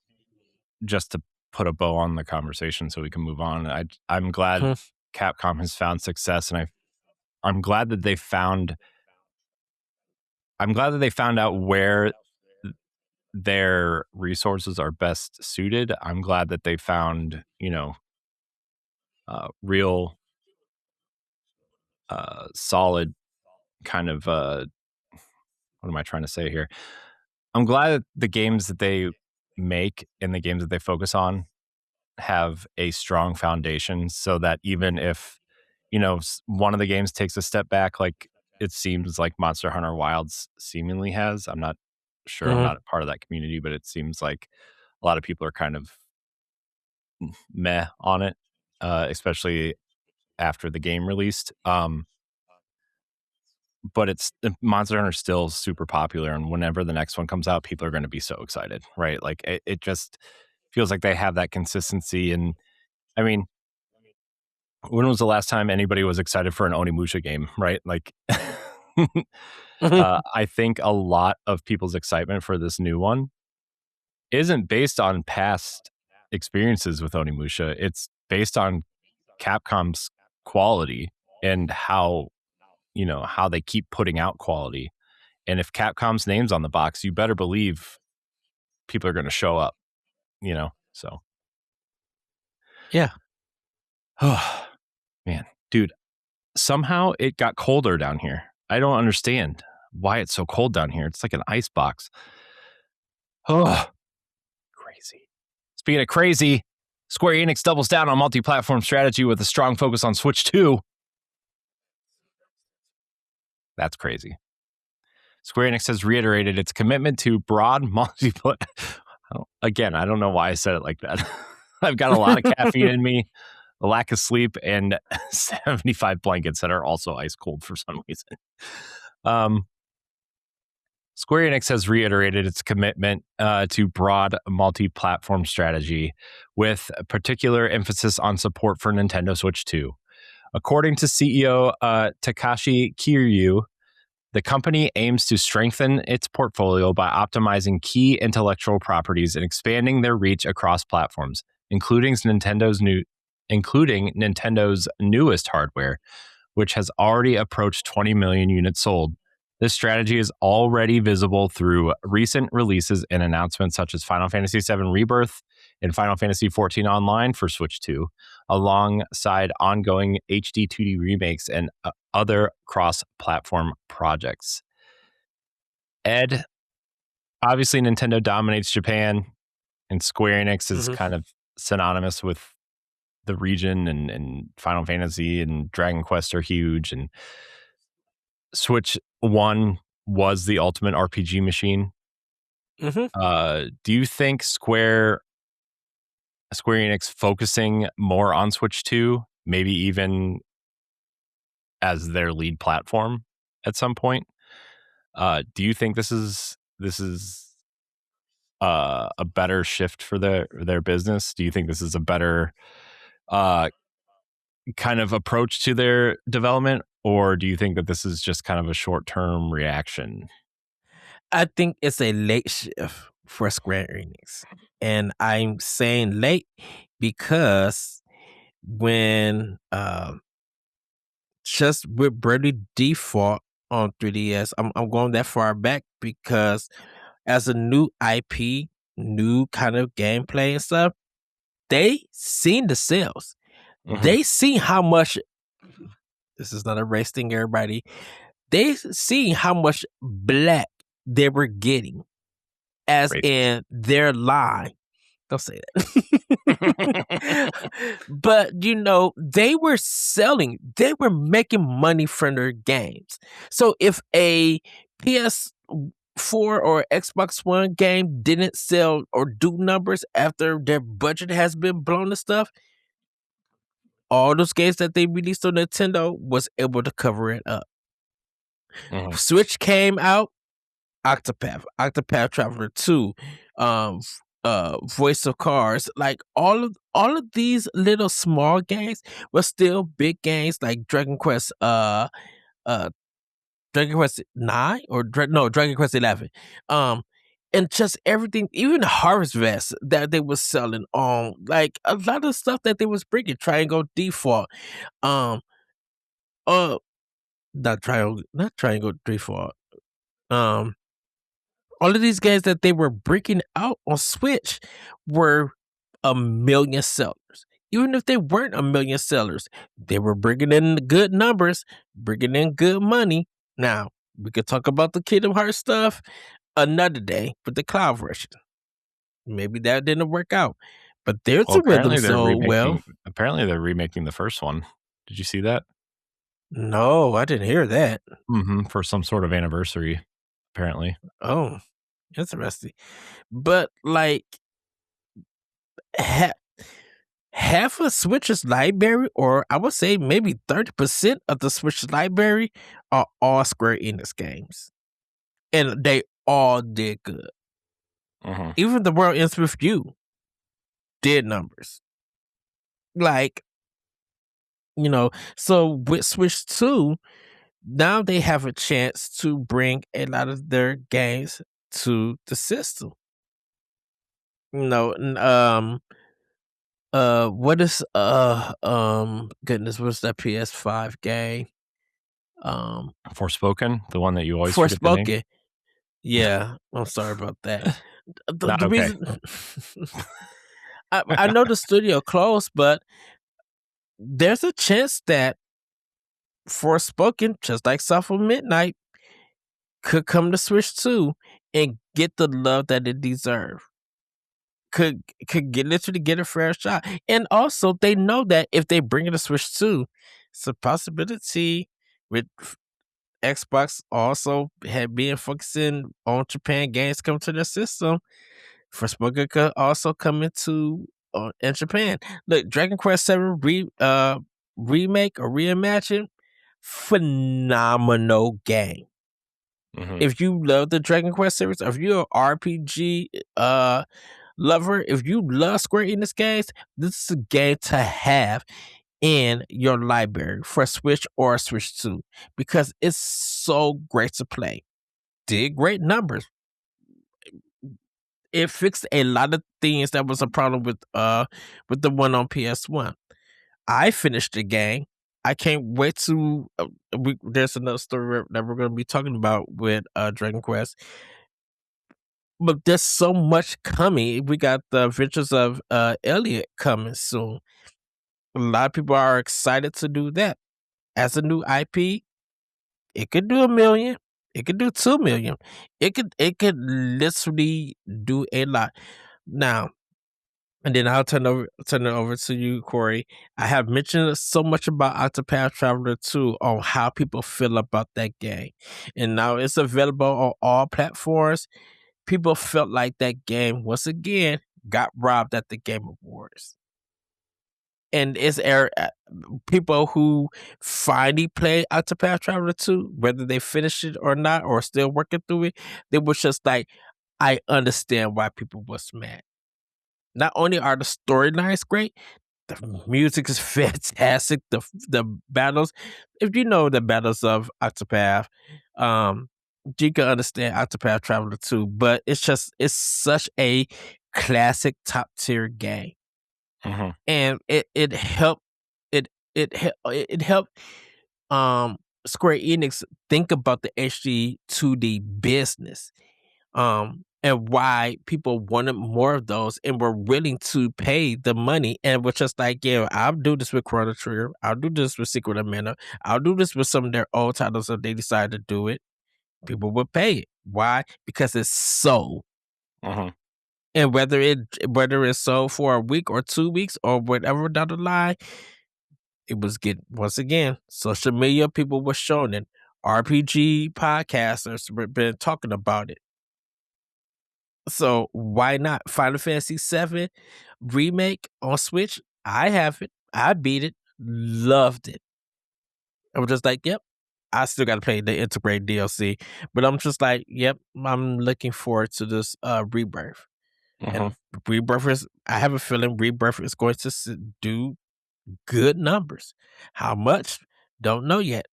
just to put a bow on the conversation so we can move on. I'm glad Capcom has found success, and I'm glad that they found out where their resources are best suited. I'm glad that they found, real solid kind of what am I trying to say here? I'm glad that the games that they make and the games that they focus on have a strong foundation, so that even if, one of the games takes a step back, like it seems like Monster Hunter Wilds seemingly has. I'm not sure. I'm not a part of that community, but it seems like a lot of people are kind of meh on it, especially after the game released. But Monster Hunter still super popular, and whenever the next one comes out, people are going to be so excited, right? Like it just feels like they have that consistency. And I mean, when was the last time anybody was excited for an Onimusha game, right? Like, I think a lot of people's excitement for this new one isn't based on past experiences with Onimusha. It's based on Capcom's quality and how they keep putting out quality. And if Capcom's name's on the box, you better believe people are going to show up, so. Yeah. Oh, man, dude, somehow it got colder down here. I don't understand why it's so cold down here. It's like an ice box. Oh, crazy. Speaking of crazy, Square Enix doubles down on multi-platform strategy with a strong focus on Switch 2. That's crazy. Square Enix has reiterated its commitment to broad multiplayer. Again, I don't know why I said it like that. I've got a lot of caffeine in me, a lack of sleep, and 75 blankets that are also ice cold for some reason. Square Enix has reiterated its commitment to broad multi-platform strategy, with a particular emphasis on support for Nintendo Switch 2. According to CEO Takashi Kiryu, the company aims to strengthen its portfolio by optimizing key intellectual properties and expanding their reach across platforms, including Nintendo's newest hardware, which has already approached 20 million units sold. This strategy is already visible through recent releases and announcements such as Final Fantasy VII Rebirth and Final Fantasy XIV Online for Switch 2, alongside ongoing HD 2D remakes and other cross-platform projects. Ed, obviously Nintendo dominates Japan, and Square Enix is kind of synonymous with the region, and Final Fantasy and Dragon Quest are huge, and Switch 1 was the ultimate RPG machine. Do you think Square Enix focusing more on Switch 2, maybe even as their lead platform at some point? Do you think this is a better shift for their business? Do you think this is a better kind of approach to their development, or do you think that this is just kind of a short-term reaction? I think it's a late shift for Square Enix. And I'm saying late because when just with Bravely Default on 3DS, I'm going that far back because as a new IP, new kind of gameplay and stuff, they seen the sales. They seen how much, this is not a race thing, everybody. They seen how much black they were getting as in their line. Don't say that. But, they were selling, they were making money from their games. So if a PS4 or Xbox One game didn't sell or do numbers after their budget has been blown and stuff, all those games that they released on Nintendo was able to cover it up. Switch came out, Octopath Traveler 2, Voice of Cars, like all of these little small games were still big games like Dragon Quest 9 or Dragon Quest 11. And just everything, even the Harvest Vest that they was selling on, like a lot of stuff that they was bringing, Triangle Default, not Triangle Default, all of these games that they were breaking out on Switch were 1 million sellers. Even if they weren't 1 million sellers, they were bringing in good numbers, bringing in good money. Now, we could talk about the Kingdom Hearts stuff another day with the cloud version. Maybe that didn't work out. But there's Well, a rhythm so well. apparently they're remaking the first one. Did you see that? No, I didn't hear that. For some sort of anniversary, apparently. Oh, interesting. But like half of Switch's library, or I would say maybe 30% of the Switch library are all Square Enix games. And they all did good. Even The World Ends With You did numbers. Like, so with Switch 2, now they have a chance to bring a lot of their games to the system. What is goodness, what's that PS5 game? Forspoken, the one that you always forget the name? Forspoken. Yeah, I'm sorry about that. Not The okay. reason I know the studio closed, but there's a chance that Forspoken, just like South of Midnight, could come to Switch 2 and get the love that it deserves. Could literally get a fair shot. And also they know that if they bring it to Switch 2, it's a possibility with Xbox also had been focusing on Japan games come to their system. Forspoken could also come into in Japan. Look, Dragon Quest VII remake or reimagine, phenomenal game. If you love the Dragon Quest series, if you're an RPG lover, if you love Square Enix games, this is a game to have in your library for Switch or Switch 2 because it's so great to play. Did great numbers. It fixed a lot of things that was a problem with the one on PS1. I finished the game. I can't wait to. There's another story that we're going to be talking about with Dragon Quest. But there's so much coming. We got the Adventures of Elliot coming soon. A lot of people are excited to do that. As a new IP, it could do 1 million. It could do 2 million. It could literally do a lot. Now, and then I'll turn it over to you, Corey. I have mentioned so much about Octopath Traveler 2 on how people feel about that game. And now it's available on all platforms. People felt like that game, once again, got robbed at the Game Awards. And it's people who finally play Octopath Traveler 2, whether they finished it or not, or still working through it, they was just like, I understand why people was mad. Not only are the storylines great, the music is fantastic. The battles, if you know the battles of Octopath, you can understand Octopath Traveler 2. But it's such a classic top tier game, and it helped Square Enix think about the HD 2D business. And why people wanted more of those and were willing to pay the money and was just like, yeah, I'll do this with Chrono Trigger. I'll do this with Secret of Mana. I'll do this with some of their old titles if they decide to do it. People would pay it. Why? Because it's sold. And whether it's sold for a week or 2 weeks or whatever down the line, it was once again, social media people were showing it. RPG podcasters were been talking about it. So why not? Final Fantasy VII remake on Switch. I have it. I beat it. Loved it. I was just like, yep. I still got to play the integrated DLC, but I'm just like, yep. I'm looking forward to this Rebirth. And Rebirth is. I have a feeling Rebirth is going to do good numbers. How much? Don't know yet.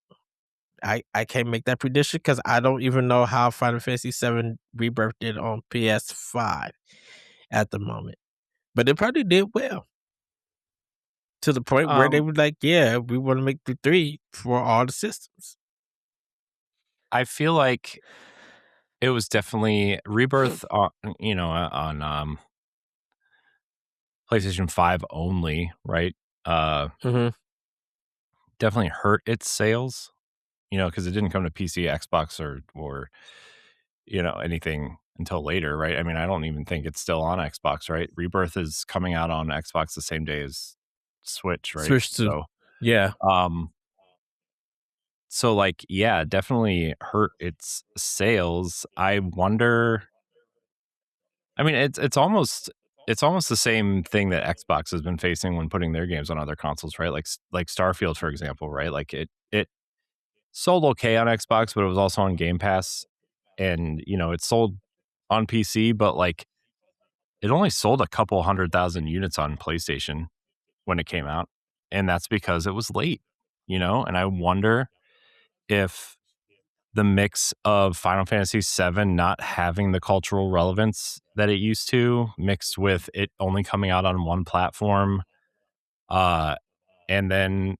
I can't make that prediction because I don't even know how Final Fantasy VII Rebirth did on PS5 at the moment. But it probably did well. To the point where they were like, yeah, we want to make the 3 for all the systems. I feel like it was definitely Rebirth on PlayStation 5 only, right? Definitely hurt its sales, because it didn't come to PC, Xbox, or anything until later, right? I mean, I don't even think it's still on Xbox, right? Rebirth is coming out on Xbox the same day as Switch, right? Switch to yeah. So like, yeah, definitely hurt its sales. I wonder. I mean, it's almost the same thing that Xbox has been facing when putting their games on other consoles, right? Like Starfield, for example, right? Like it sold okay on Xbox, but it was also on Game Pass, and it sold on PC, but like it only sold a couple 100,000 units on PlayStation when it came out, and that's because it was late, And I wonder if the mix of Final Fantasy VII not having the cultural relevance that it used to, mixed with it only coming out on one platform, and then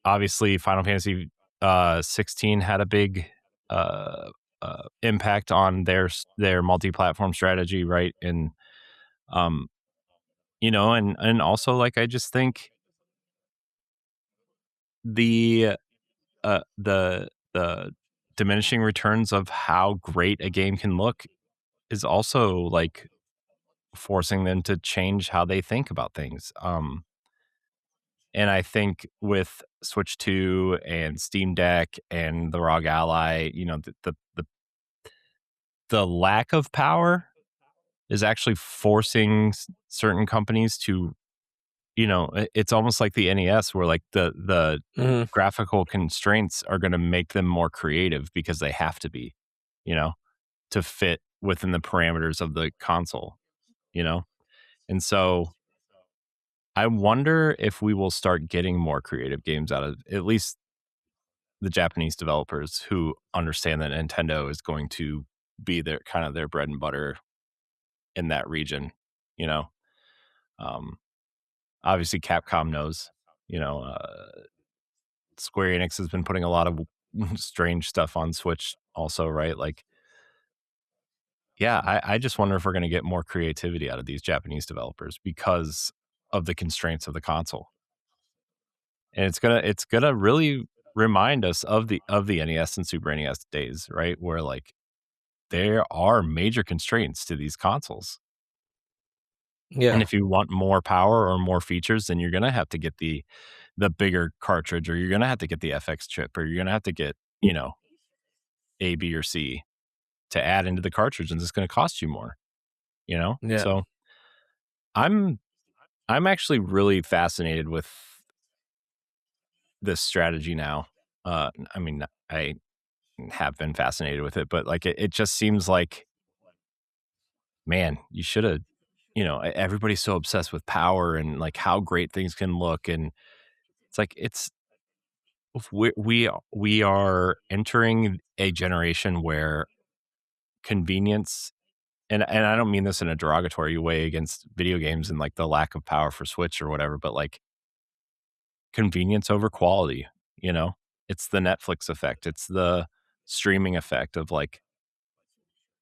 obviously Final Fantasy 16 had a big uh, impact on their multi-platform strategy, right? And um, and also like I just think the the diminishing returns of how great a game can look is also like forcing them to change how they think about things. And I think with Switch 2 and Steam Deck and the ROG Ally, the lack of power is actually forcing certain companies to, it's almost like the NES where like the graphical constraints are going to make them more creative because they have to be, to fit within the parameters of the console, you know? And so I wonder if we will start getting more creative games out of at least the Japanese developers who understand that Nintendo is going to be their kind of their bread and butter in that region, you know. Um, Obviously Capcom knows, you know, Square-Enix has been putting a lot of strange stuff on Switch also, right? Like, yeah, I just wonder if we're going to get more creativity out of these Japanese developers because of the constraints of the console. And it's gonna really remind us of the NES and Super NES days, right? Where like there are major constraints to these consoles. And Yeah. if you want more power or more features, then you're gonna have to get the bigger cartridge, or you're gonna have to get the FX chip, or you're gonna have to get, A, B, or C to add into the cartridge, and it's gonna cost you more, Yeah. So I'm I'm actually really fascinated with this strategy now. I mean, I have been fascinated with it, but like it just seems like, man, you should have, everybody's so obsessed with power and like how great things can look, and it's like we are entering a generation where convenience, and I don't mean this in a derogatory way against video games and like the lack of power for Switch or whatever, but like convenience over quality, you know? It's the Netflix effect. It's the streaming effect of like,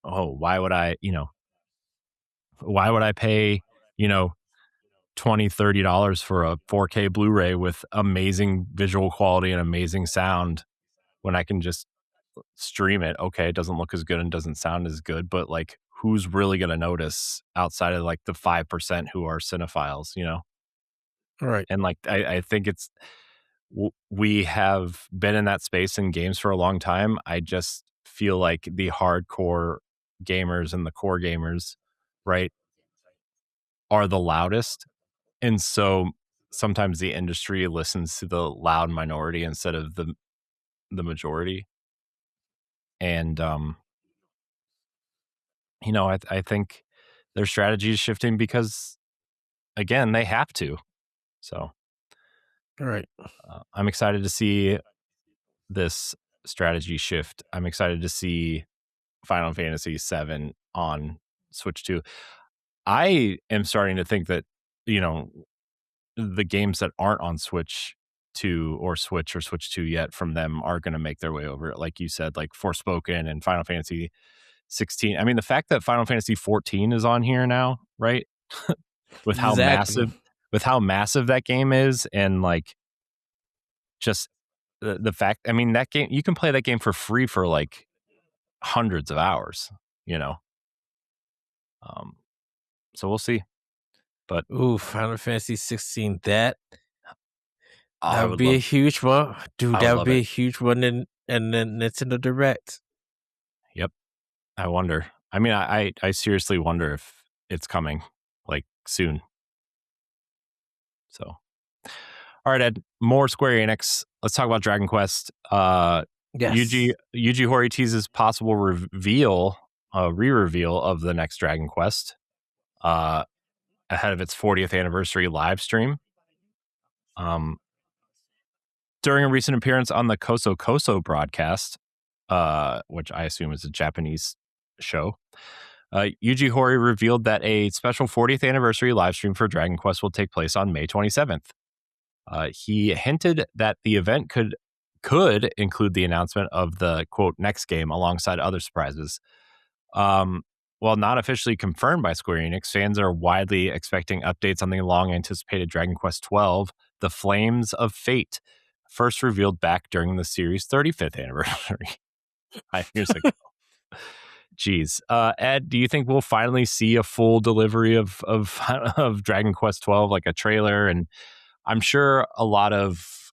oh, why would I pay, you know, $20-$30 for a 4K Blu-ray with amazing visual quality and amazing sound when I can just stream it? Okay, it doesn't look as good and doesn't sound as good, but like who's really going to notice outside of like the 5% who are cinephiles, Right. And like I think we have been in that space in games for a long time. I just feel like the hardcore gamers and the core gamers, right, are the loudest. And so sometimes the industry listens to the loud minority instead of the majority. And I think their strategy is shifting because again, they have to. So Right. I'm excited to see this strategy shift. I'm excited to see Final Fantasy VII on Switch 2. I am starting to think that, the games that aren't on Switch 2 or Switch 2 yet from them are going to make their way over. Like you said, like Forspoken and Final Fantasy 16. I mean, the fact that Final Fantasy 14 is on here now, right? with how Exactly. massive with how massive that game is, and like just the fact, I mean, that game, you can play that game for free for like hundreds of hours, so we'll see. But Ooh, Final Fantasy 16. That I would would be a love, huge one, dude. I would That would love be it. a huge one in the Nintendo Direct. Yep. I wonder. I mean, I seriously wonder if it's coming like soon. So, all right, Ed, more Square Enix. Let's talk about Dragon Quest. Yes. Yuji Horii teases possible re-reveal of the next Dragon Quest uh, ahead of its 40th anniversary live stream. During a recent appearance on the Koso Koso broadcast, which I assume is a Japanese show, Yuji Horii revealed that a special 40th anniversary live stream for Dragon Quest will take place on May 27th. He hinted that the event could include the announcement of the quote next game alongside other surprises. While not officially confirmed by Square Enix, fans are widely expecting updates on the long anticipated Dragon Quest XII, The Flames of Fate, first revealed back during the series' 35th anniversary 5 years ago. Jeez. Ed, do you think we'll finally see a full delivery of of Dragon Quest 12, like a trailer? And I'm sure a lot of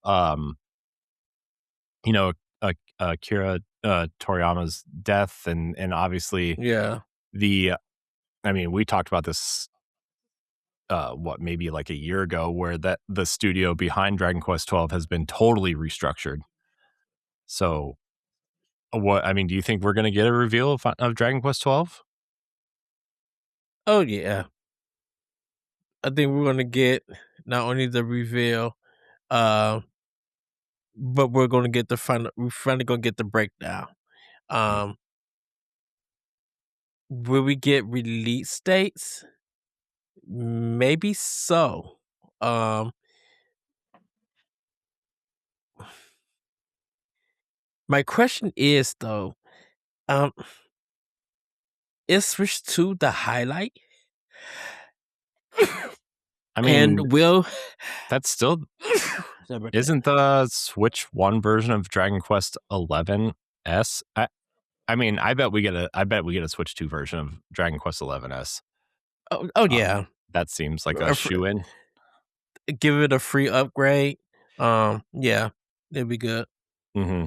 Akira Toriyama's death and obviously Yeah. we talked about this maybe like a year ago, where that the studio behind Dragon Quest 12 has been totally restructured. So do you think we're going to get a reveal of Dragon Quest 12? Oh yeah. I think we're gonna get not only the reveal, uh, but we're gonna get the final. We're finally gonna get the breakdown. Um, will we get release dates? Maybe so. Um, my question is though, um, is Switch 2 the highlight? I mean, And will that's still Sorry about that. isn't the Switch 1 version of Dragon Quest 11S? I bet we get a Switch 2 version of Dragon Quest 11S. Oh yeah, That seems like a shoe in. give it a free upgrade. Yeah, it'd be good. Mm-hmm.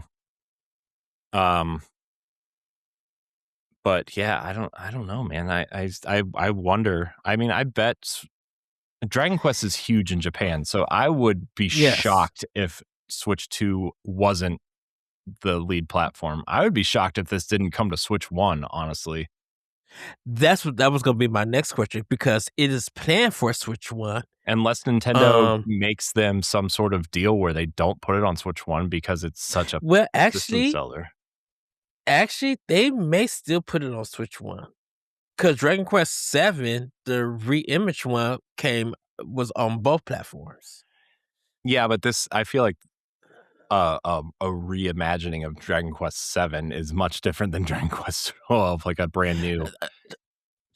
But yeah, I don't know, man. I wonder. I mean, I bet Dragon Quest is huge in Japan, so I would be Yes. shocked if Switch 2 wasn't the lead platform. I would be shocked if this didn't come to Switch 1, honestly. That was gonna be my next question because it is planned for Switch 1. Unless Nintendo Um, makes them some sort of deal where they don't put it on Switch 1 because it's such a well, system seller. actually, they may still put it on Switch 1 because Dragon Quest 7, the re-image one, was on both platforms. Yeah, but this, I feel like a reimagining of Dragon Quest 7 is much different than Dragon Quest 12, like a brand new.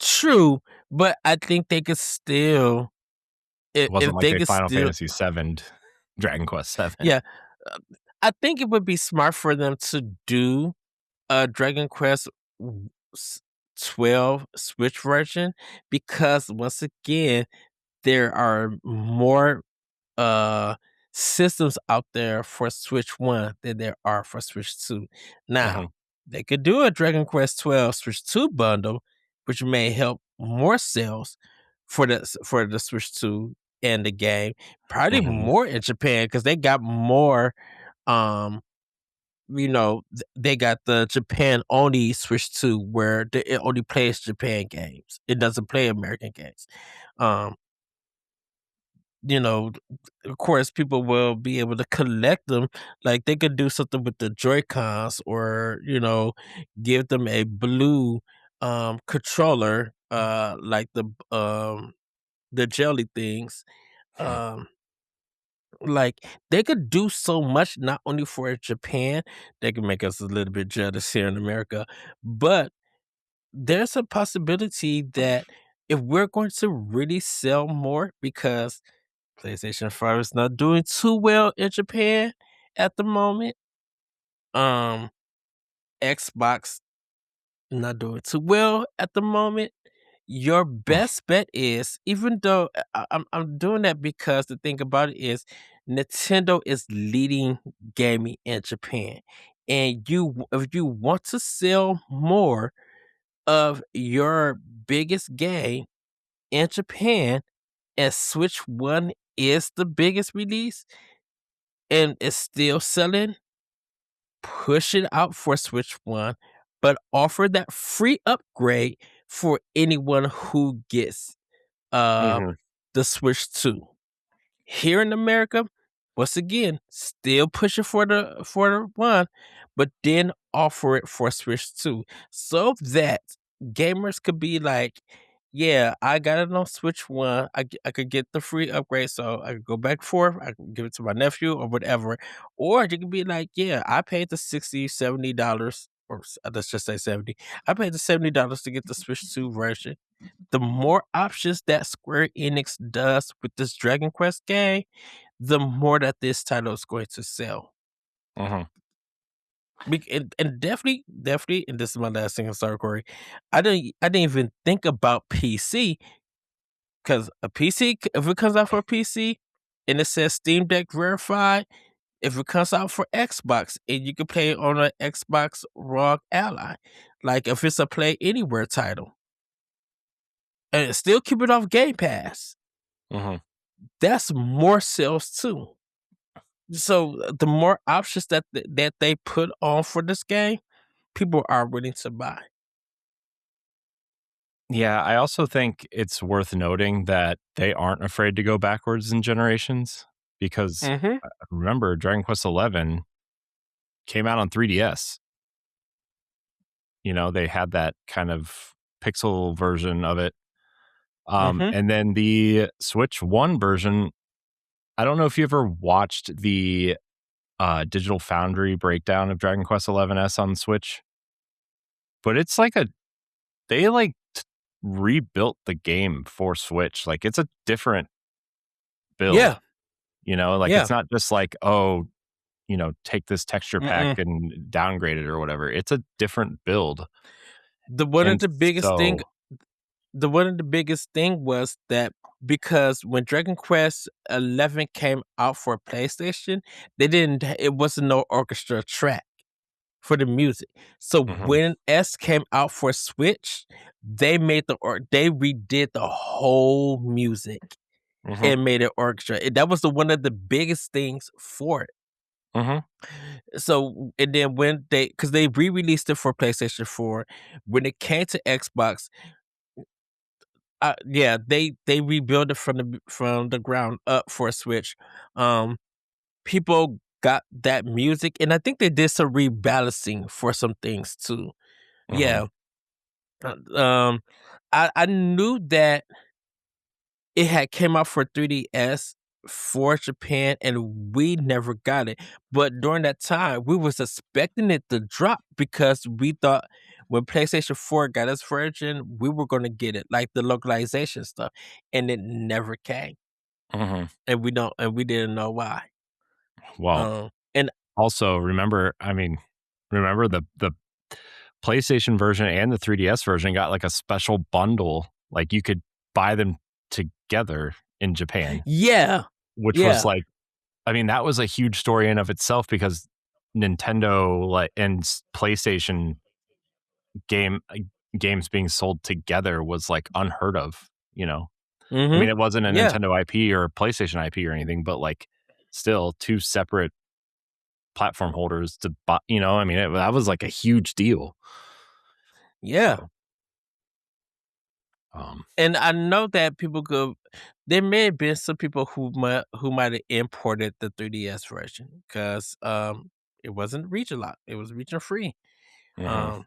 True, but I think they could still It wasn't if like they they could Final still Fantasy 7 Dragon Quest 7. yeah, uh, I think it would be smart for them to do a Dragon Quest w s 12 Switch version because once again, there are more uh systems out there for Switch 1 than there are for Switch 2. Now, Mhm, they could do a Dragon Quest 12 Switch 2 bundle, which may help more sales for the Switch 2 and the game. Probably mhm, more in Japan because they got more um they got the Japan only Switch 2 where it only plays Japan games. It doesn't play American games. Um you know, of course, people will be able to collect them. Like they could do something with the Joy Cons, or give them a blue controller, like the jelly things. Um, like they could do so much not only for Japan, they can make us a little bit jealous here in America, but there's a possibility that if we're going to really sell more because PlayStation 5 is not doing too well in Japan at the moment. Um, Xbox not doing too well at the moment. Your best bet is, even though I'm doing that because the thing about it is Nintendo is leading gaming in Japan, and if you want to sell more of your biggest game in Japan, and Switch One is the biggest release and it's still selling, push it out for Switch One, but offer that free upgrade for anyone who gets uh Mhm. the Switch 2. Here in America, once again, still pushing for the one, but then offer it for Switch 2 so that gamers could be like, yeah, I got it on Switch 1. I could get the free upgrade so I could go back and forth. I can give it to my nephew or whatever. Or you can be like, yeah, I paid the $60, $70, or let's just say 70. I paid the $70 to get the Switch 2 version. The more options that Square Enix does with this Dragon Quest game, the more that this title is going to sell. Mhm. And definitely, and this is my last thing. I'm sorry, Corey. I didn't even think about PC because a PC, if it comes out for a PC and it says Steam Deck verified, if it comes out for Xbox and you can play it on an Xbox ROG Ally, like if it's a Play Anywhere title, and still keep it off Game Pass, Mhm. that's more sales too. So the more options that they put on for this game, people are willing to buy. Yeah, I also think it's worth noting that they aren't afraid to go backwards in generations because Mhm. remember Dragon Quest 11 came out on 3DS. You know, they had that kind of pixel version of it. Mhm. And then the Switch 1 version, I don't know if you ever watched the Digital Foundry breakdown of Dragon Quest 11S on Switch, but it's like they rebuilt the game for Switch. Like it's a different build, Yeah. like Yeah. it's not just like, oh, take this texture pack Mm-mm. and downgrade it or whatever. It's a different build. The one of And the biggest thing so, the one of the biggest thing was that because when Dragon Quest 11 came out for PlayStation, it wasn't no orchestra track for the music. So mhm, when S came out for Switch, they redid the whole music mhm, and made it orchestra. That was one of the biggest things for it. mhm, So and then when because they re-released it for PlayStation 4, when it came to Xbox, yeah, they rebuilt it from the ground up for Switch. Um, People got that music, and I think they did some rebalancing for some things too. mhm, Yeah, um, I knew that it had came out for 3DS for Japan, and we never got it. But during that time, we was expecting it to drop because we thought when PlayStation 4 got its version, we were gonna get it, like the localization stuff, and it never came, mhm. and we didn't know why. Well, And also remember the PlayStation version and the 3DS version got like a special bundle. Like you could buy them together in Japan, yeah, which was yeah, like, that was a huge story in of itself because Nintendo and PlayStation game games being sold together was like unheard of, you know. mhm, It wasn't a yeah, Nintendo IP or a PlayStation IP or anything, but like still two separate platform holders to buy, that was like a huge deal. yeah. So, um, And I know that there may have been some people who might have imported the 3DS version because it wasn't region locked. It was region free. mhm, Um,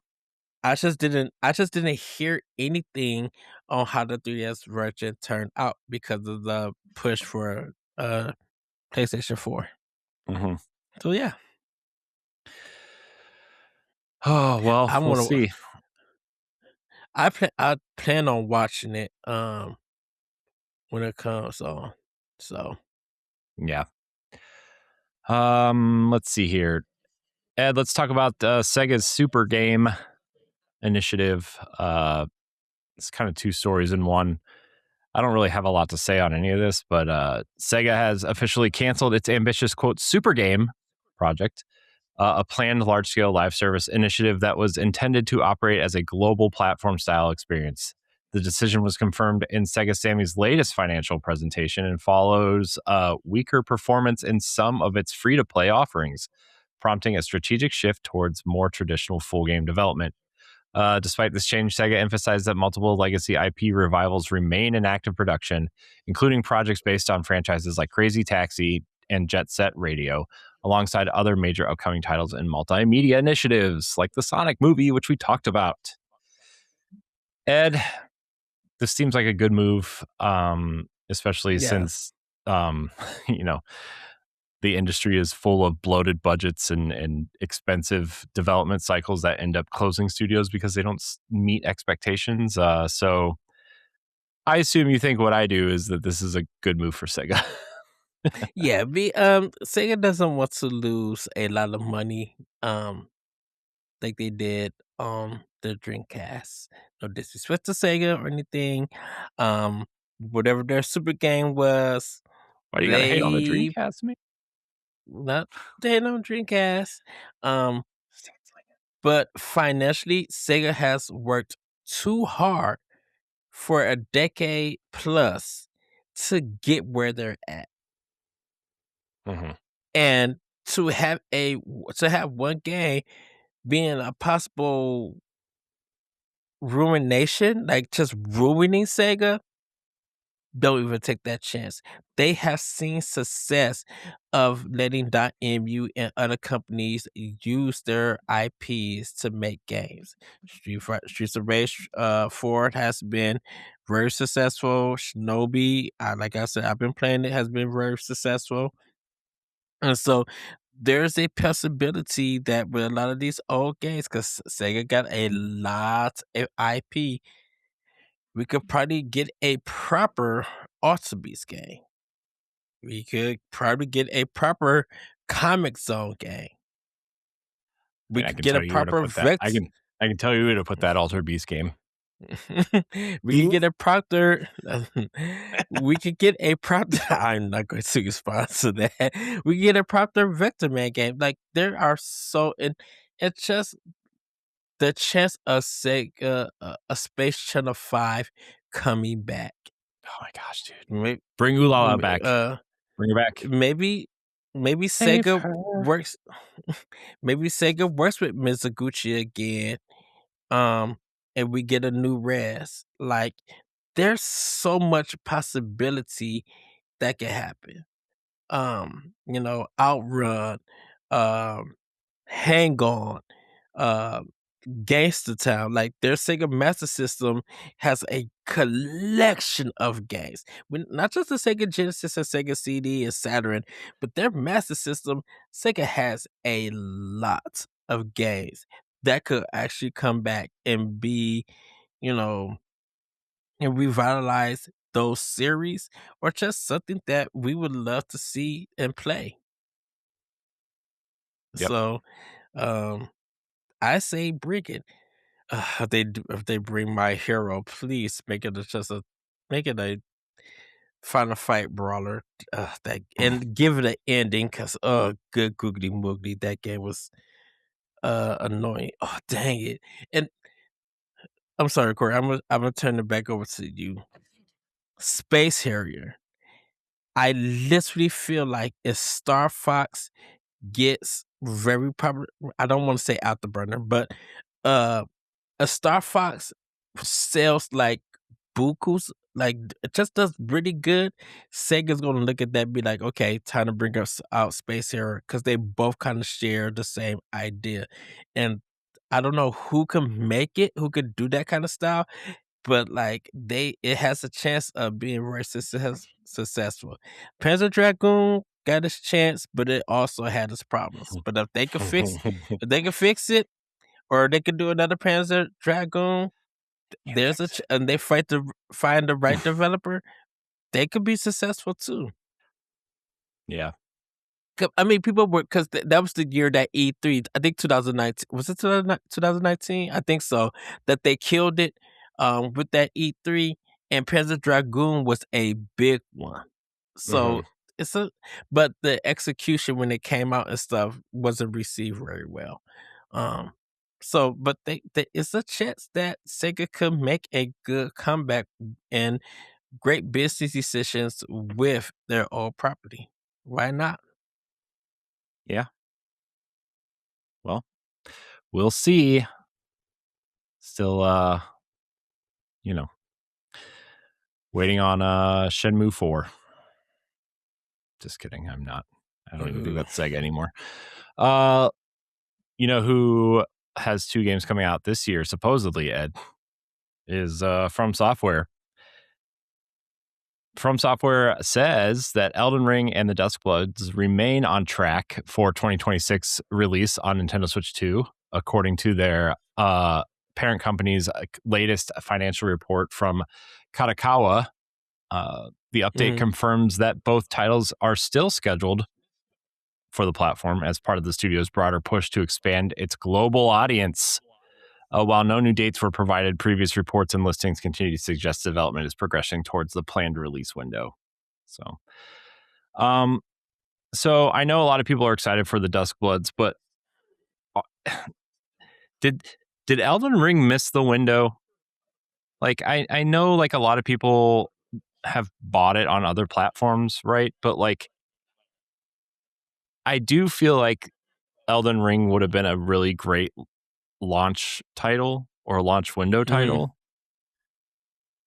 I just didn't hear anything on how the 3DS version turned out because of the push for PlayStation 4. mhm. So yeah, Oh, well, I we'll want to. see. I plan on watching it when it comes on. So Yeah. Let's see here. Ed, let's talk about Sega's Super Game. initiative. It's kind of two stories in one. I don't really have a lot to say on any of this, but Sega has officially canceled its ambitious, quote, super game project, a planned large-scale live service initiative that was intended to operate as a global platform-style experience. The decision was confirmed in Sega Sammy's latest financial presentation and follows weaker performance in some of its free-to-play offerings, prompting a strategic shift towards more traditional full-game development. Despite this change, Sega emphasized that multiple legacy IP revivals remain in active production, including projects based on franchises like Crazy Taxi and Jet Set Radio, alongside other major upcoming titles and multimedia initiatives like the Sonic movie, which we talked about. Ed, this seems like a good move, especially since, you know, the industry is full of bloated budgets and expensive development cycles that end up closing studios because they don't meet expectations. So I assume you think what I do is that this is a good move for Sega. Yeah, Sega doesn't want to lose a lot of money, like they did on the Dreamcast. No disrespect to Sega or anything. Whatever their super game was, Why do you gotta hate on the Dreamcast, man? not they hate on Dreamcast. But financially, Sega has worked too hard for a decade plus to get where they're at. Mm-hmm. And to have one game being a possible ruination, like just ruining Sega, don't even take that chance. They have seen success of letting .mu and other companies use their IPs to make games. Streets of Rage 4 has been very successful. Shinobi, like I said, I've been playing it, has been very successful. And so there's a possibility that with a lot of these old games, because Sega got a lot of IP, we could probably get a proper Ultrabeast game. We could probably get a proper Comic Zone game. We could get a proper Vex. I can tell you where to put that Alter Beast game. We could get a proctor. We could get a proctor. I'm not going to respond to that. We could get a proctor Vector Man game. Like there are it's just the chance of Sega, a Space Channel 5 coming back. Oh my gosh, dude! Bring Ulala back. Bring her back. Maybe Sega works. Maybe Sega works with Mizuguchi again. And we get a new Res. Like, there's so much possibility that can happen. Outrun, Hang On, Gangster Town. Like, their Sega Master System has a collection of games. Not just the Sega Genesis and Sega CD and Saturn, but their Master System, Sega has a lot of games that could actually come back and be, and revitalize those series, or just something that we would love to see and play. Yep. So, I say bring it. If they bring My Hero, please make it a Final Fight brawler. And give it an ending, cause good googly moogly, that game was annoying. Oh dang it! And I'm sorry, Corey. I'm gonna turn it back over to you. Space Harrier. I literally feel like if Star Fox gets very popular, I don't want to say out the burner, but a Star Fox sells like bukus, like it just does really good. Sega's gonna look at that and be like, okay, time to bring us out Space Harrier, because they both kind of share the same idea. And I don't know who can make it, who could do that kind of style, but like it has a chance of being very successful. Panzer Dragoon got its chance, but it also had its problems. But if they could fix it, or they could do another Panzer Dragoon, and they find the right developer, they could be successful too. Yeah. I mean, people were because that was the year that E3. I think 2019 was it 2019? I think so. That they killed it with that E3, and Panzer Dragoon was a big one. So it's a, but the execution when it came out and stuff wasn't received very well. So, but it's a chance that Sega could make a good comeback and great business decisions with their old property. Why not? Yeah. Well, we'll see. Still, waiting on Shenmue 4. Just kidding. I'm not. I don't even think that's Sega anymore. You know who has 2 games coming out this year, supposedly, Ed, is From Software. From Software says that Elden Ring and the Duskbloods remain on track for 2026 release on Nintendo Switch 2, according to their parent company's latest financial report from Kadokawa. The update confirms that both titles are still scheduled for the platform as part of the studio's broader push to expand its global audience. While no new dates were provided, previous reports and listings continue to suggest development is progressing towards the planned release window. So I know a lot of people are excited for the Duskbloods, but did Elden Ring miss the window? Like I know like a lot of people have bought it on other platforms, right? But like I do feel like Elden Ring would have been a really great launch title or launch window title.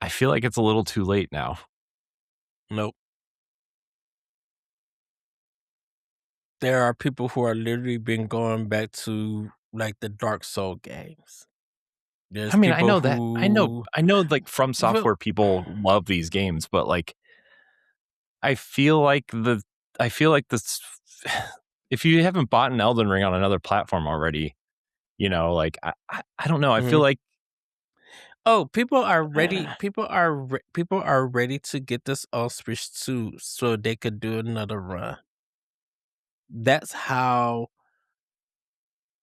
I feel like it's a little too late now. Nope. There are people who are literally been going back to like the Dark Soul games. There's I mean, I people know that. who I know like From Software people love these games, but like I feel like this if you haven't bought an Elden Ring on another platform already, like I don't know. I feel like people are ready. People are ready to get this on Switch 2 so they could do another run. That's how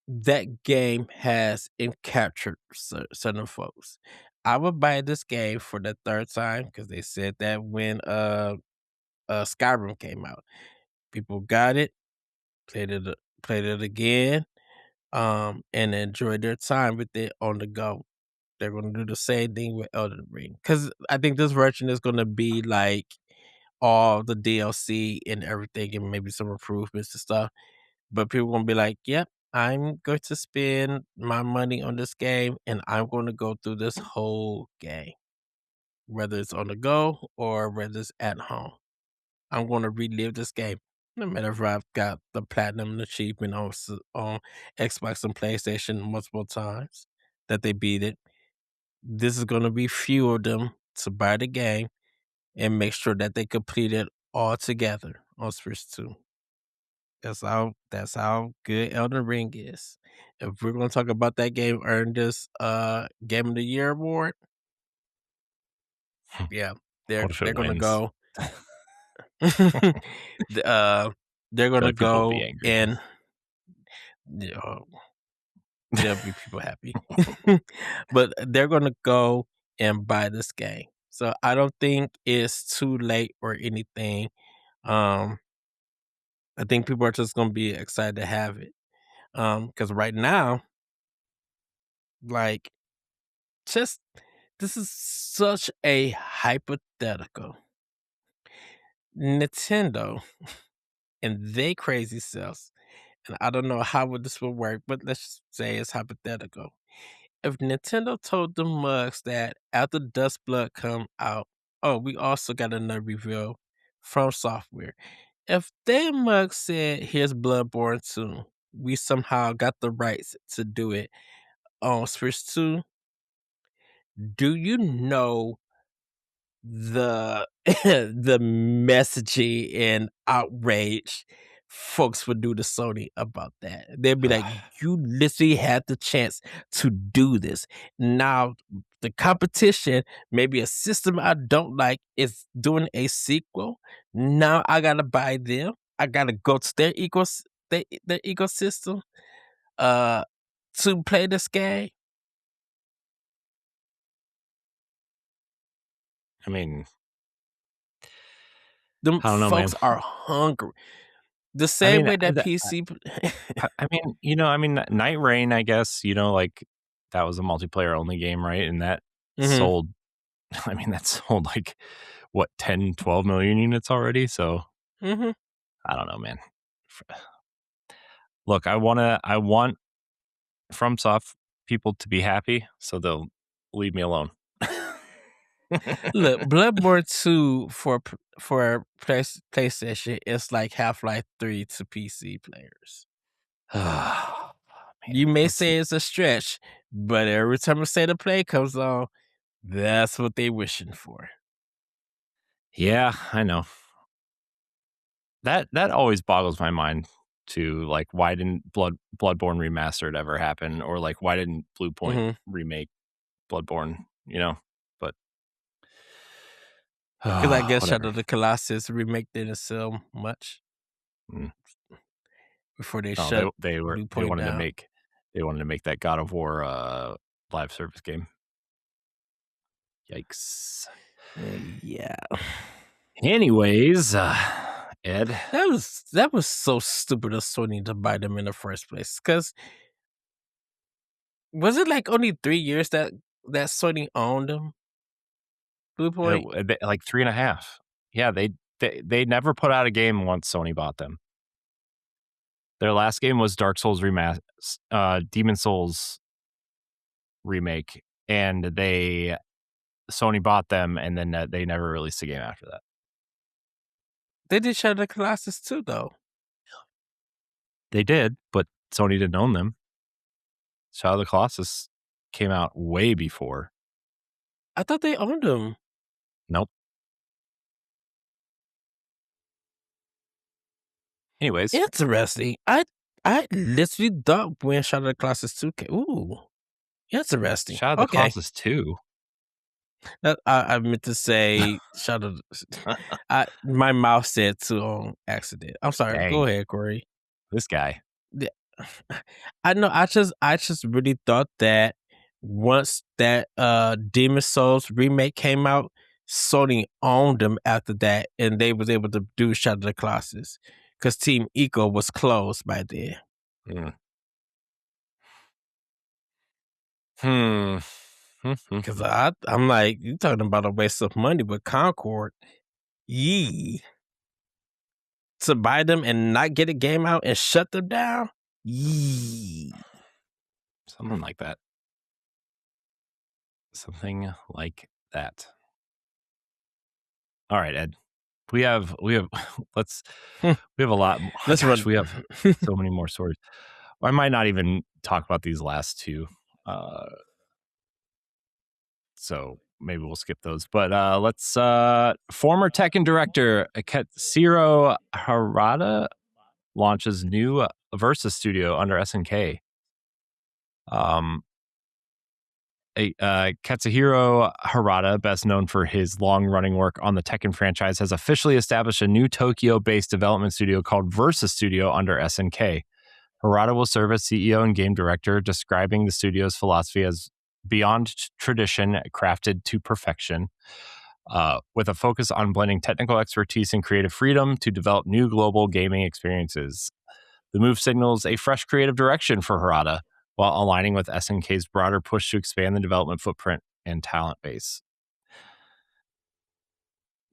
that game has captured certain folks. I would buy this game for the 3rd time because they said that when Skyrim came out, people got it, played it again, and enjoyed their time with it on the go. They're gonna do the same thing with Elden Ring because I think this version is gonna be like all the DLC and everything, and maybe some improvements and stuff. But people gonna be like, "Yep, I'm going to spend my money on this game, and I'm going to go through this whole game, whether it's on the go or whether it's at home. I'm going to relive this game." No matter if I've got the platinum achievement on Xbox and PlayStation multiple times that they beat it, this is going to be fuel them to buy the game and make sure that they complete it all together on Switch 2. That's how good Elden Ring is. If we're gonna talk about that game earned this Game of the Year award, yeah, what if they're it gonna wins? go. They're gonna Like people will be go angry. and there'll be people happy, but they're gonna go and buy this game. So I don't think it's too late or anything. I think people are just gonna be excited to have it. Because right now, like, just this is such a hypothetical. Nintendo and they crazy selves, and I don't know how this will work, but let's just say it's hypothetical. If Nintendo told the mugs that after Dustblood come out, oh, we also got another reveal from software. If they mug said, "Here's Bloodborne 2," we somehow got the rights to do it on Switch 2. Do you know the the messaging and outrage folks would do to Sony about that? They'd be like, "You literally had the chance to do this. Now the competition, maybe a system I don't like, is doing a sequel. Now I gotta buy them." I gotta go to their their ecosystem to play this game. I mean, Them I don't know, man. folks are hungry. The I same mean, way that PC. I mean, Night Rain, I guess, like that was a multiplayer only game, right? And that Mhm. sold, I mean, that sold like what, 10, 12 million units already. So Mhm. I don't know, man. Look, I want FromSoft people to be happy, so they'll leave me alone. Look, Bloodborne 2 for PlayStation, it's like Half-Life 3 to PC players. Man, You may let's see. say it's a stretch, but every time a state of play comes on, that's what they wishing for. Yeah, I know. That always boggles my mind too. Like, why didn't Bloodborne Remastered ever happen, or like why didn't Blue Point Mhm. remake Bloodborne? But Because I guess Shadow whatever. of the Colossus remake didn't sell much Mm. before they No, shut they were Blue they Point wanted to down. make that God of War live service game. Yikes. Yeah. Anyways, Ed, That was so stupid of Sony to buy them in the first place. Because was it like only 3 years that Sony owned them? Blue Point? like 3.5. Yeah, they never put out a game once Sony bought them. Their last game was Dark Souls Demon Souls remake, and Sony bought them, and then they never released a game after that. They did Shadow of the Colossus too, though. They did, but Sony didn't own them. Shadow of the Colossus came out way before. I thought they owned them. Nope. Anyways, Interesting. I literally thought when Shadow of the Colossus 2 came. Ooh, interesting. Shadow of the Okay. Colossus 2. I meant to say Shadow. My mouth said 2 on accident. I'm sorry. Go Dang, ahead, Corey. this guy. Yeah. I know. I just really thought that once that Demon Souls remake came out, Sony owned them after that, and they was able to do Shadow of the Colossus because Team Eco was closed by then. Hmm. Because I'm like, you talking about a waste of money with Concord, yee, to buy them and not get a game out and shut them down, yee. Something like that. Something like that. All right, Ed. We have let's we have a lot. Let's Gosh, run. we have so many more stories. I might not even talk about these last two. So maybe we'll skip those. But let's former Tekken director Katsuro Harada launches new Versus studio under SNK. Katsuhiro Harada, best known for his long-running work on the Tekken franchise, has officially established a new Tokyo-based development studio called Versus Studio under SNK. Harada will serve as CEO and game director, describing the studio's philosophy as beyond tradition, crafted to perfection, with a focus on blending technical expertise and creative freedom to develop new global gaming experiences. The move signals a fresh creative direction for Harada, while aligning with SNK's broader push to expand the development footprint and talent base.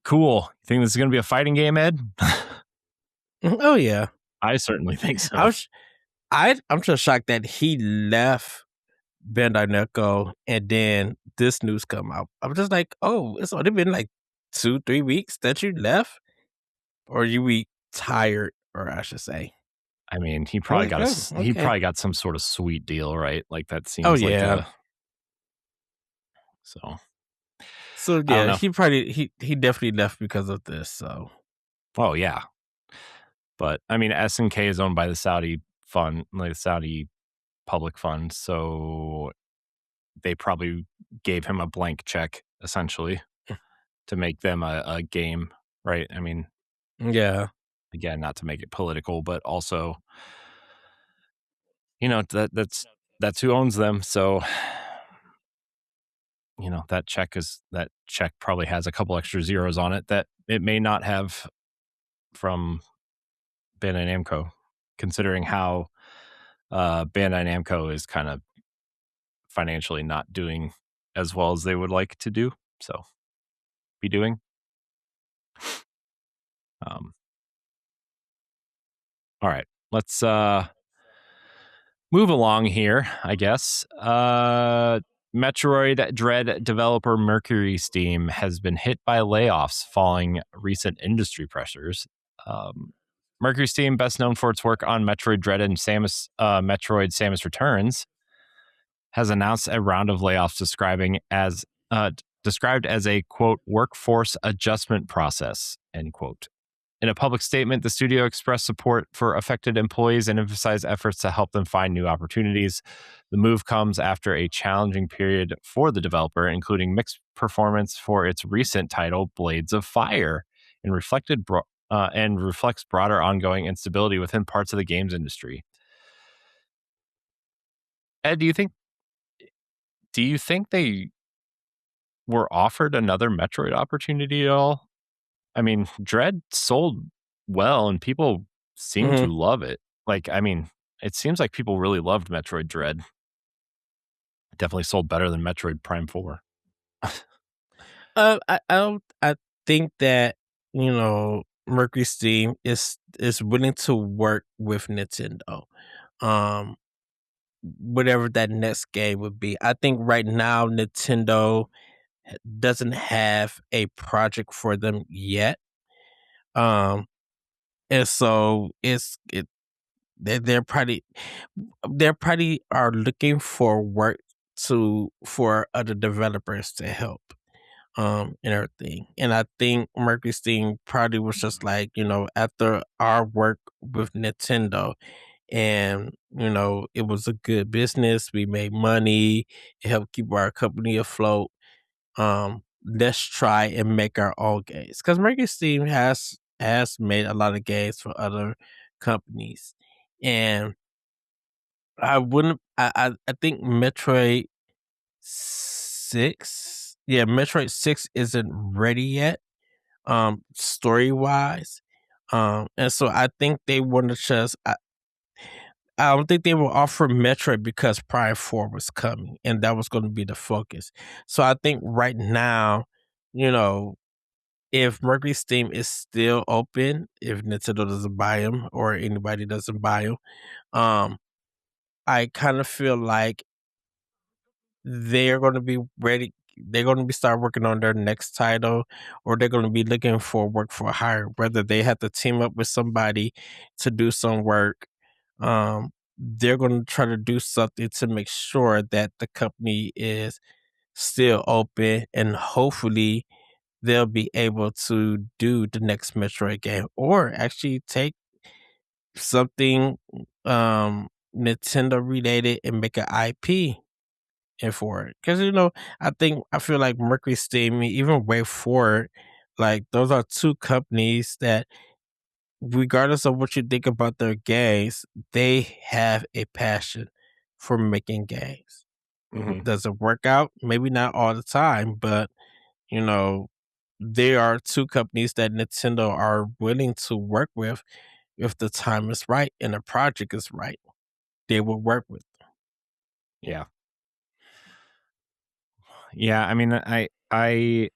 Cool. You think this is going to be a fighting game, Ed? Oh yeah, I certainly think so. I'm just shocked that he left Bandai Namco and then this news come out. I'm just like, oh, it's only been like 2-3 weeks that you left, or you retired, or I should say. I mean, he I'm probably like, oh, he okay. probably got some sort of sweet deal, right? Like that Oh seems like yeah. so So I don't yeah, know. he definitely left because of this. So Oh yeah. But I mean, SNK is owned by the Saudi fund, like the Saudi public fund, so they probably gave him a blank check essentially to make them a game, right? I mean, yeah, again, not to make it political, but also, that's who owns them. So, that check probably has a couple extra zeros on it that it may not have from Bandai Namco, considering how Bandai Namco is kind of financially not doing as well as they would like to do. So, be doing. All right, let's move along here, I guess. Metroid Dread developer Mercury Steam has been hit by layoffs following recent industry pressures. Mercury Steam, best known for its work on Metroid Dread and Metroid Samus Returns, has announced a round of layoffs described as a, quote, workforce adjustment process, end quote. In a public statement, the studio expressed support for affected employees and emphasized efforts to help them find new opportunities. The move comes after a challenging period for the developer, including mixed performance for its recent title, Blades of Fire, and reflects broader ongoing instability within parts of the games industry. Ed, do you think they were offered another Metroid opportunity at all? I mean, Dread sold well and people seem to love it. Like, I mean, it seems like people really loved Metroid Dread. It definitely sold better than Metroid Prime 4. I think that Mercury Steam is willing to work with Nintendo. Whatever that next game would be. I think right now Nintendo doesn't have a project for them yet. And so they're probably are looking for work for other developers to help and everything. And I think Mercury Steam probably was just like, after our work with Nintendo and it was a good business, we made money, it helped keep our company afloat. Let's try and make our own games, because Mercury Steam has made a lot of games for other companies. And I wouldn't I think Metroid 6, Metroid 6 isn't ready yet, story wise. And so I think they want to just I don't think they will offer Metroid because Prime 4 was coming and that was going to be the focus. So I think right now, if Mercury Steam is still open, if Nintendo doesn't buy them or anybody doesn't buy them, I kind of feel like they're going to be ready. They're going to be start working on their next title, or they're going to be looking for work for hire. Whether they have to team up with somebody to do some work, they're going to try to do something to make sure that the company is still open, and hopefully they'll be able to do the next Metroid game, or actually take something Nintendo related and make an IP and for it. Because I feel like Mercury Steam, even Way Forward, like those are two companies that, regardless of what you think about their games, they have a passion for making games. Does it work out? Maybe not all the time, but there are two companies that Nintendo are willing to work with if the time is right and the project is right. They will work with them. Yeah. Yeah, I mean, I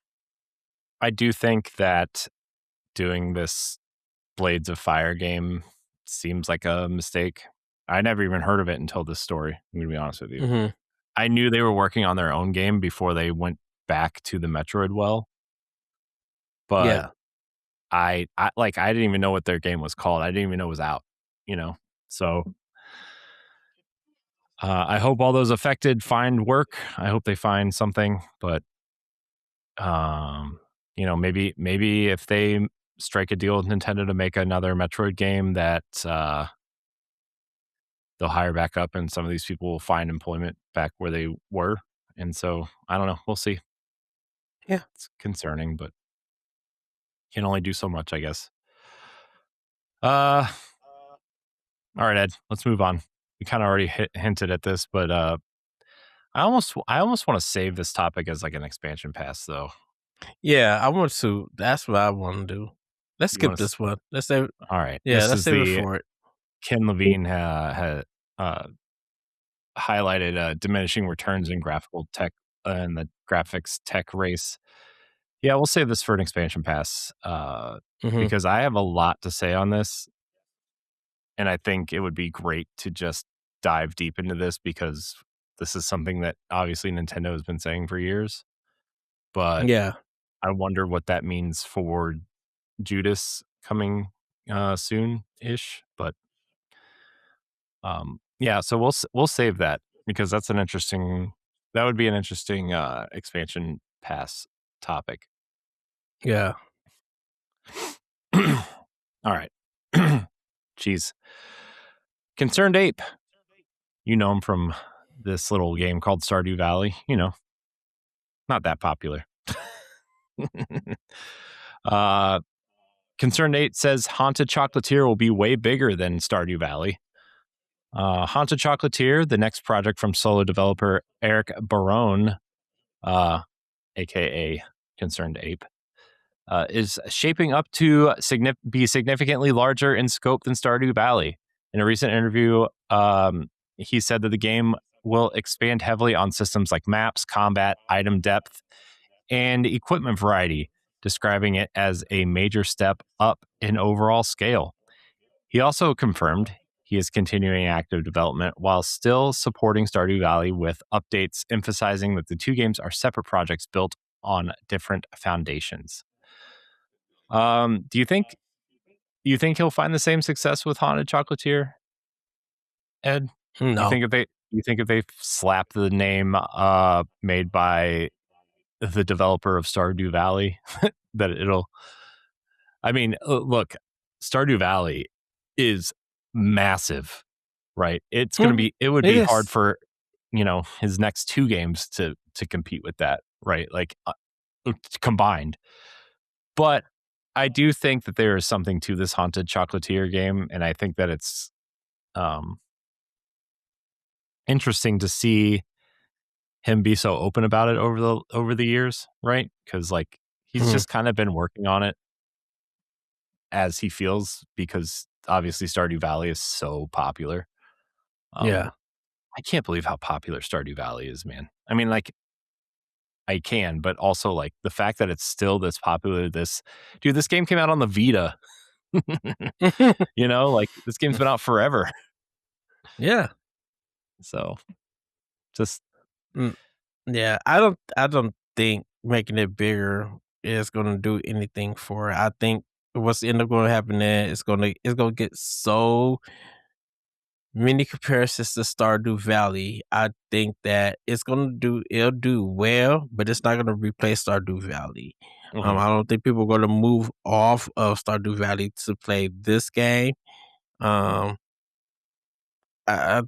do think that doing this Blades of Fire game seems like a mistake. I never even heard of it until this story, I'm gonna be honest with you. I knew they were working on their own game before they went back to the Metroid well. But Yeah. I didn't even know what their game was called. I didn't even know it was out, So I hope all those affected find work. I hope they find something, but maybe if they strike a deal with Nintendo to make another Metroid game, that they'll hire back up and some of these people will find employment back where they were. And so I don't know. We'll see. Yeah. It's concerning, but you can only do so much, I guess. All right, Ed, let's move on. We kind of already hinted at this, but I almost want to save this topic as like an expansion pass, though. Yeah, I want to. That's what I want to do. Let's You skip want to? this one. Let's save. All right, Yeah, this let's is save it the for it. Ken Levine had highlighted diminishing returns in graphical tech and the graphics tech race. Yeah, we'll save this for an expansion pass because I have a lot to say on this, and I think it would be great to just dive deep into this because this is something that obviously Nintendo has been saying for years, but Yeah, I wonder what that means for Judas coming soon-ish. But yeah, so we'll save that because that would be an interesting expansion pass topic. yeah. All right. Jeez. Concerned Ape. You know him from this little game called Stardew Valley. You know, not that popular. Concerned Ape says Haunted Chocolatier will be way bigger than Stardew Valley. Haunted Chocolatier, the next project from solo developer Eric Barone, aka Concerned Ape, is shaping up to be significantly larger in scope than Stardew Valley. In a recent interview, he said that the game will expand heavily on systems like maps, combat, item depth, and equipment variety, describing it as a major step up in overall scale. He also confirmed he is continuing active development while still supporting Stardew Valley with updates, emphasizing that the two games are separate projects built on different foundations. Do you think he'll find the same success with Haunted Chocolatier, Ed? No. You think if they slap the name made by the developer of Stardew Valley that it'll, I mean, look, Stardew Valley is massive, right? It's going to be, it would It be is. hard for, his next two games to compete with that, right? Like combined. But I do think that there is something to this Haunted Chocolatier game, and I think that it's interesting to see him be so open about it over the years, right? Because like he's just kind of been working on it as he feels, because obviously Stardew Valley is so popular. Yeah. I can't believe how popular Stardew Valley is, man. I mean, like I can, but also like the fact that it's still this popular. This game came out on the Vita. Like this game's been out forever. Yeah. So just Yeah. I don't think making it bigger is gonna do anything for it. I think what's end up gonna happen there is gonna get so many comparisons to Stardew Valley. I think that it'll do well, but it's not gonna replace Stardew Valley. I don't think people are gonna move off of Stardew Valley to play this game. I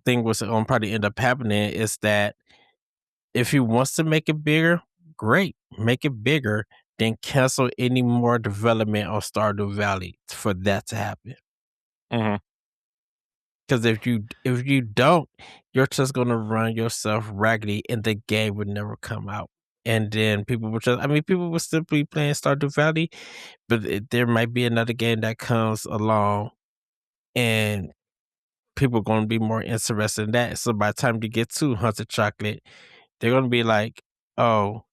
think what's gonna probably end up happening is that if he wants to make it bigger, great, make it bigger, then cancel any more development on Stardew Valley for that to happen. Because if you don't, you're just gonna run yourself raggedy, and the game would never come out. And then people will still be playing Stardew Valley, but there might be another game that comes along, and people are gonna be more interested in that. So by the time you get to Hunter Chocolate, they're gonna be like, "Oh,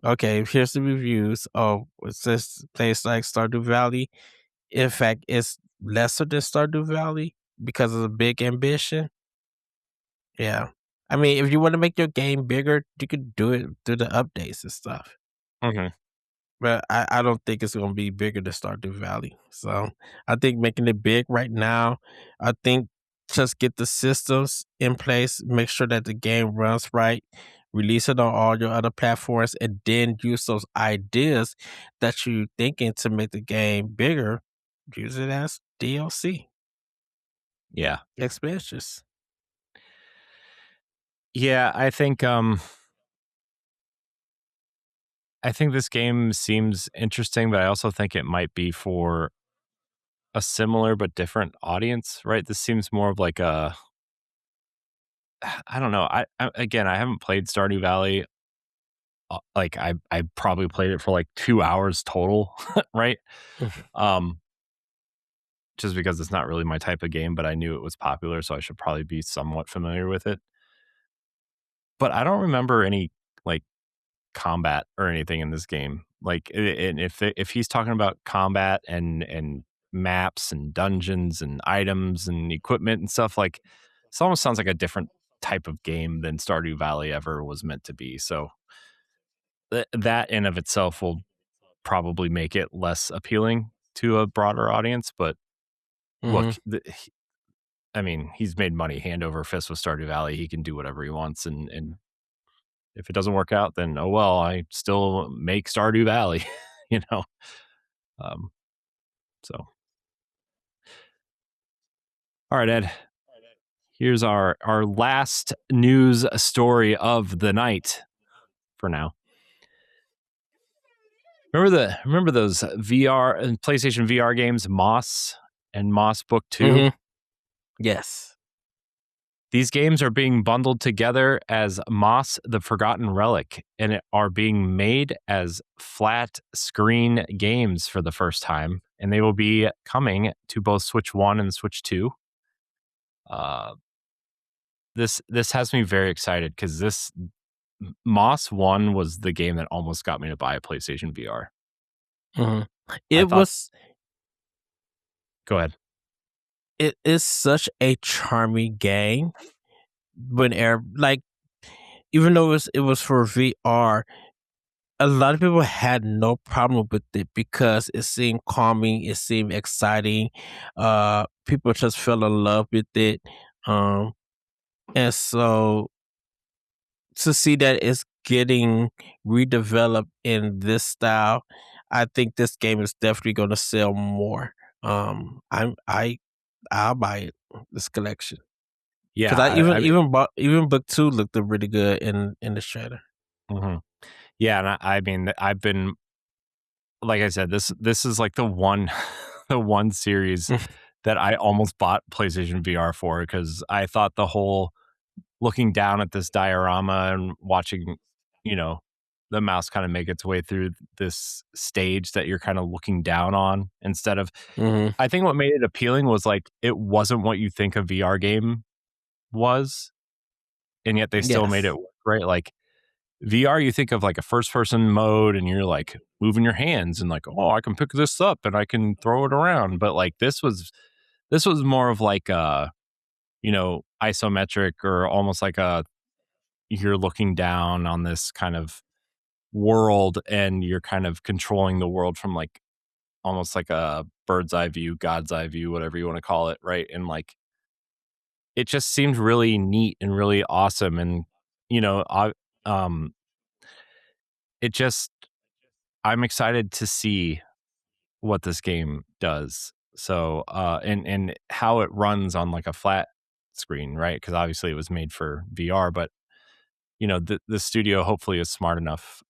okay, here's the reviews. Oh, it's this place like Stardew Valley. In fact, it's lesser than Stardew Valley because of the big ambition." Yeah. I mean, if you want to make your game bigger, you could do it through the updates and stuff. But I don't think it's going to be bigger than Stardew Valley. So I think making it big right now, I think just get the systems in place, make sure that the game runs right, release it on all your other platforms, and then use those ideas that you're thinking to make the game bigger, use it as DLC Yeah. expansions. Yeah, I think this game seems interesting, but I also think it might be for a similar but different audience, right? This seems more of like a, I don't know. Again, I haven't played Stardew Valley. Like I probably played it for like 2 hours total, right? Um, just because it's not really my type of game, but I knew it was popular, so I should probably be somewhat familiar with it. But I don't remember any like combat or anything in this game. Like, and if he's talking about combat and maps and dungeons and items and equipment and stuff, like, it almost sounds like a different type of game than Stardew Valley ever was meant to be. So that in of itself will probably make it less appealing to a broader audience. But look, I mean, he's made money hand over fist with Stardew Valley. He can do whatever he wants, and if it doesn't work out, then oh well, I still make Stardew Valley, you know. Um, so, all right, Ed. Here's our last news story of the night. For now, remember those VR and PlayStation VR games, Moss and Moss Book 2? Yes. These games are being bundled together as Moss the Forgotten Relic and are being made as flat screen games for the first time. And they will be coming to both Switch 1 and Switch 2. This has me very excited because this Moss 1 was the game that almost got me to buy a PlayStation VR. Go ahead. It is such a charming game. Like, even though it was for VR, a lot of people had no problem with it because it seemed calming, it seemed exciting. People just fell in love with it. And so to see that it's getting redeveloped in this style, I think this game is definitely going to sell more. I'll buy it. This collection. Yeah, because even book 2 looked really good in the trailer. Mm-hmm. Yeah, and I mean, I've been, like I said, this is like the one series that I almost bought PlayStation VR for, because I thought the whole looking down at this diorama and watching, the mouse kind of make its way through this stage that you're kind of looking down on instead of, I think what made it appealing was like, it wasn't what you think a VR game was, and yet they still made it work, right? Like VR, you think of like a first person mode and you're like moving your hands and like, oh, I can pick this up and I can throw it around. But like this was more of like isometric, or almost like you're looking down on this kind of world and you're kind of controlling the world from like almost like a bird's eye view, God's eye view, whatever you want to call it, right? And like it just seemed really neat and really awesome. And I'm excited to see what this game does. So and how it runs on like a flat screen, right? Because obviously it was made for VR, but the studio hopefully is smart enough.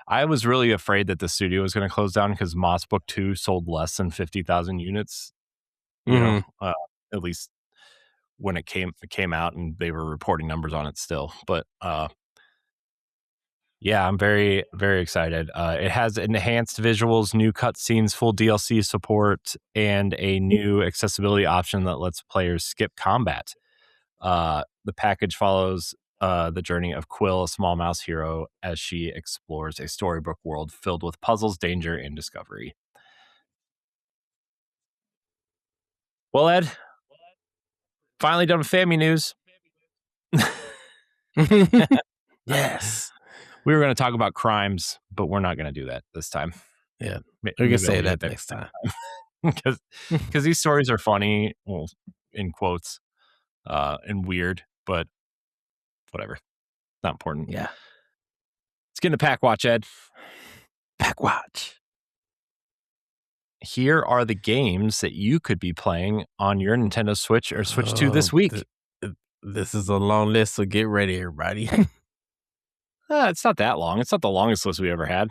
I was really afraid that the studio was going to close down because Moss Book 2 sold less than 50,000 units. At least when it came out, and they were reporting numbers on it still. But yeah, I'm very, very excited. It has enhanced visuals, new cutscenes, full DLC support, and a new accessibility option that lets players skip combat. The package follows the journey of Quill, a small mouse hero, as she explores a storybook world filled with puzzles, danger, and discovery. Well, Ed, finally done with Family News. Yes. We were going to talk about crimes, but we're not going to do that this time. Yeah, we can say that next time. Because these stories are funny, well, in quotes, and weird, but whatever. Not important. Yeah. Let's get into Pack Watch, Ed. Pack Watch. Here are the games that you could be playing on your Nintendo Switch or Switch 2 this week. This is a long list, so get ready, everybody. It's not that long. It's not the longest list we ever had.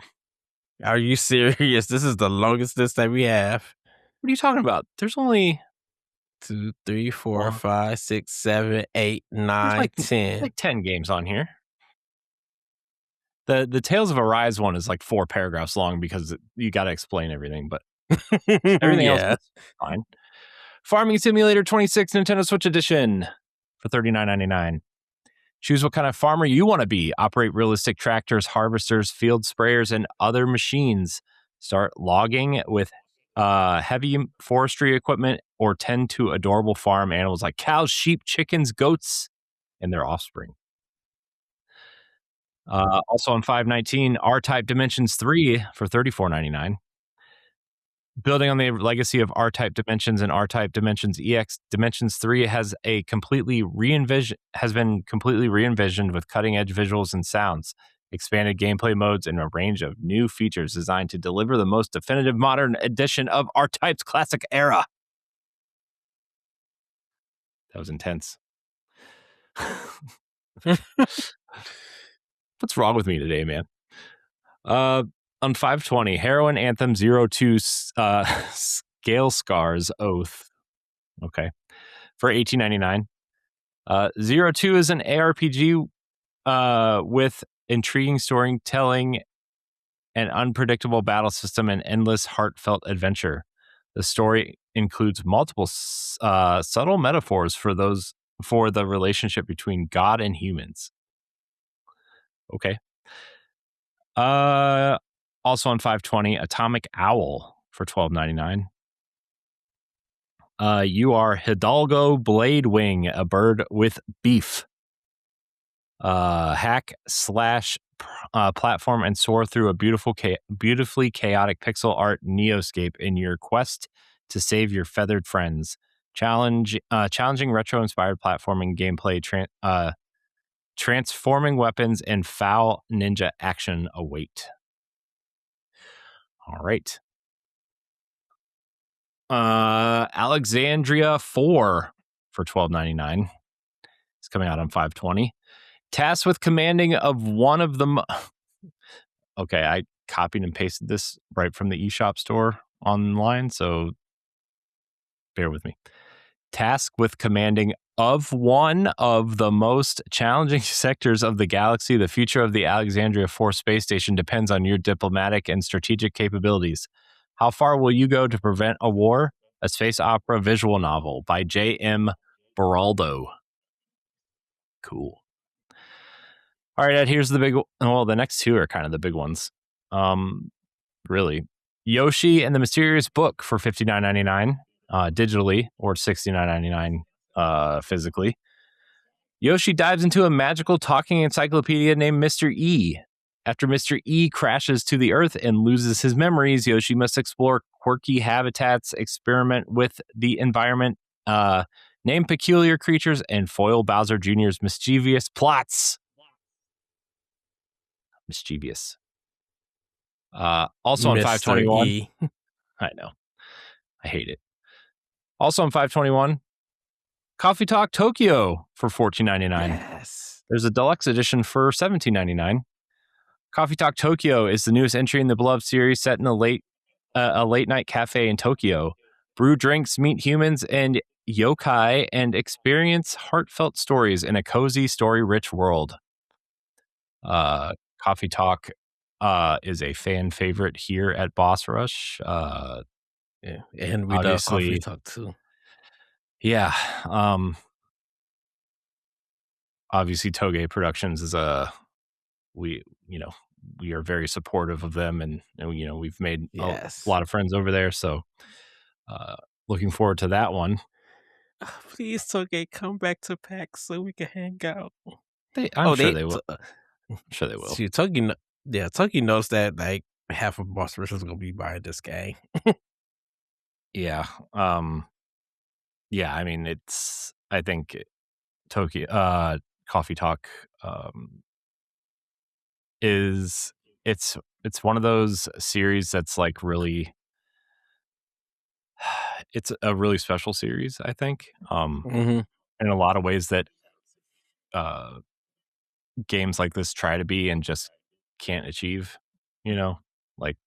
Are you serious? This is the longest list that we have. What are you talking about? There's only 2, 3, 4, One. 5, 6, 7, 8, 9, 10. 10 games on here. The Tales of Arise one is like 4 paragraphs long because you got to explain everything, but everything else is fine. Farming Simulator 26 Nintendo Switch Edition for $39.99. Choose what kind of farmer you want to be. Operate realistic tractors, harvesters, field sprayers, and other machines. Start logging with heavy forestry equipment or tend to adorable farm animals like cows, sheep, chickens, goats, and their offspring. Also on 519, R-Type Dimensions 3 for $34.99. Building on the legacy of R-Type Dimensions and R-Type Dimensions EX, Dimensions 3 has been completely re-envisioned with cutting-edge visuals and sounds, expanded gameplay modes, and a range of new features designed to deliver the most definitive modern edition of R-Type's classic era. That was intense. What's wrong with me today, man? On 520, Heroin Anthem 02 Scale Scars Oath. Okay. For $18.99. 02 is an ARPG with intriguing storytelling, an unpredictable battle system, and endless heartfelt adventure. The story includes multiple subtle metaphors for the relationship between God and humans. Okay. Also on 520, Atomic Owl for $12.99. You are Hidalgo Bladewing, a bird with beef. Hack slash platform and soar through a beautifully chaotic pixel art neoscape in your quest to save your feathered friends. Challenging retro-inspired platforming gameplay, transforming weapons, and foul ninja action await. All right. Alexandria 4 for $12.99. It's coming out on 520. Tasked with commanding of one of them. Okay, I copied and pasted this right from the eShop store online, so bear with me. Tasked with commanding of one of the most challenging sectors of the galaxy, the future of the Alexandria 4 space station depends on your diplomatic and strategic capabilities. How far will you go to prevent a war? A space opera visual novel by J.M. Baraldo. Cool. All right, Ed, here's the big one. Well, the next two are kind of the big ones. Really. Yoshi and the Mysterious Book for $59.99 digitally, or $69.99 physically. Yoshi dives into a magical talking encyclopedia named Mr. E. After Mr. E crashes to the Earth and loses his memories, Yoshi must explore quirky habitats, experiment with the environment, name peculiar creatures, and foil Bowser Jr.'s mischievous plots. Mischievous. Also on Mr. 521. E. I know. I hate it. Also on 521, Coffee Talk Tokyo for $14.99. Yes. There's a deluxe edition for $17.99. Coffee Talk Tokyo is the newest entry in the beloved series set in a late night cafe in Tokyo. Brew drinks, meet humans and yokai, and experience heartfelt stories in a cozy, story-rich world. Coffee Talk is a fan favorite here at Boss Rush. Yeah, and we love Coffee Talk too. Yeah. Obviously, Toge Productions is we are very supportive of them, and we've made a lot of friends over there. So, looking forward to that one. Please, Toge, come back to PAX so we can hang out. I'm sure they will. I'm sure they will. See, Toge knows that like half of Boss Rush is gonna be buying this game. Yeah. Yeah. I mean, I think Coffee Talk it's one of those series that's like really, it's a really special series, I think. In a lot of ways that games like this try to be and just can't achieve, like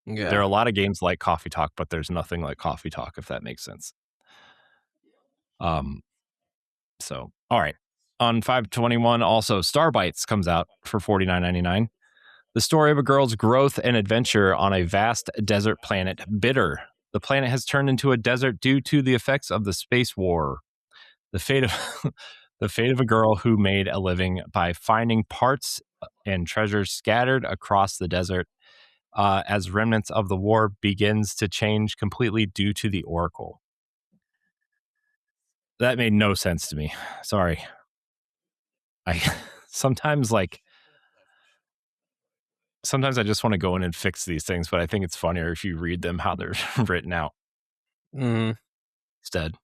Yeah. There are a lot of games like Coffee Talk, but there's nothing like Coffee Talk, if that makes sense. So, all right. On 5/21, also Starbites comes out for $49.99. The story of a girl's growth and adventure on a vast desert planet, Bitter. The planet has turned into a desert due to the effects of the space war. The fate of the fate of a girl who made a living by finding parts and treasures scattered across the desert as remnants of the war begins to change completely due to the Oracle. That made no sense to me. Sorry. I sometimes I just want to go in and fix these things, but I think it's funnier if you read them how they're written out instead.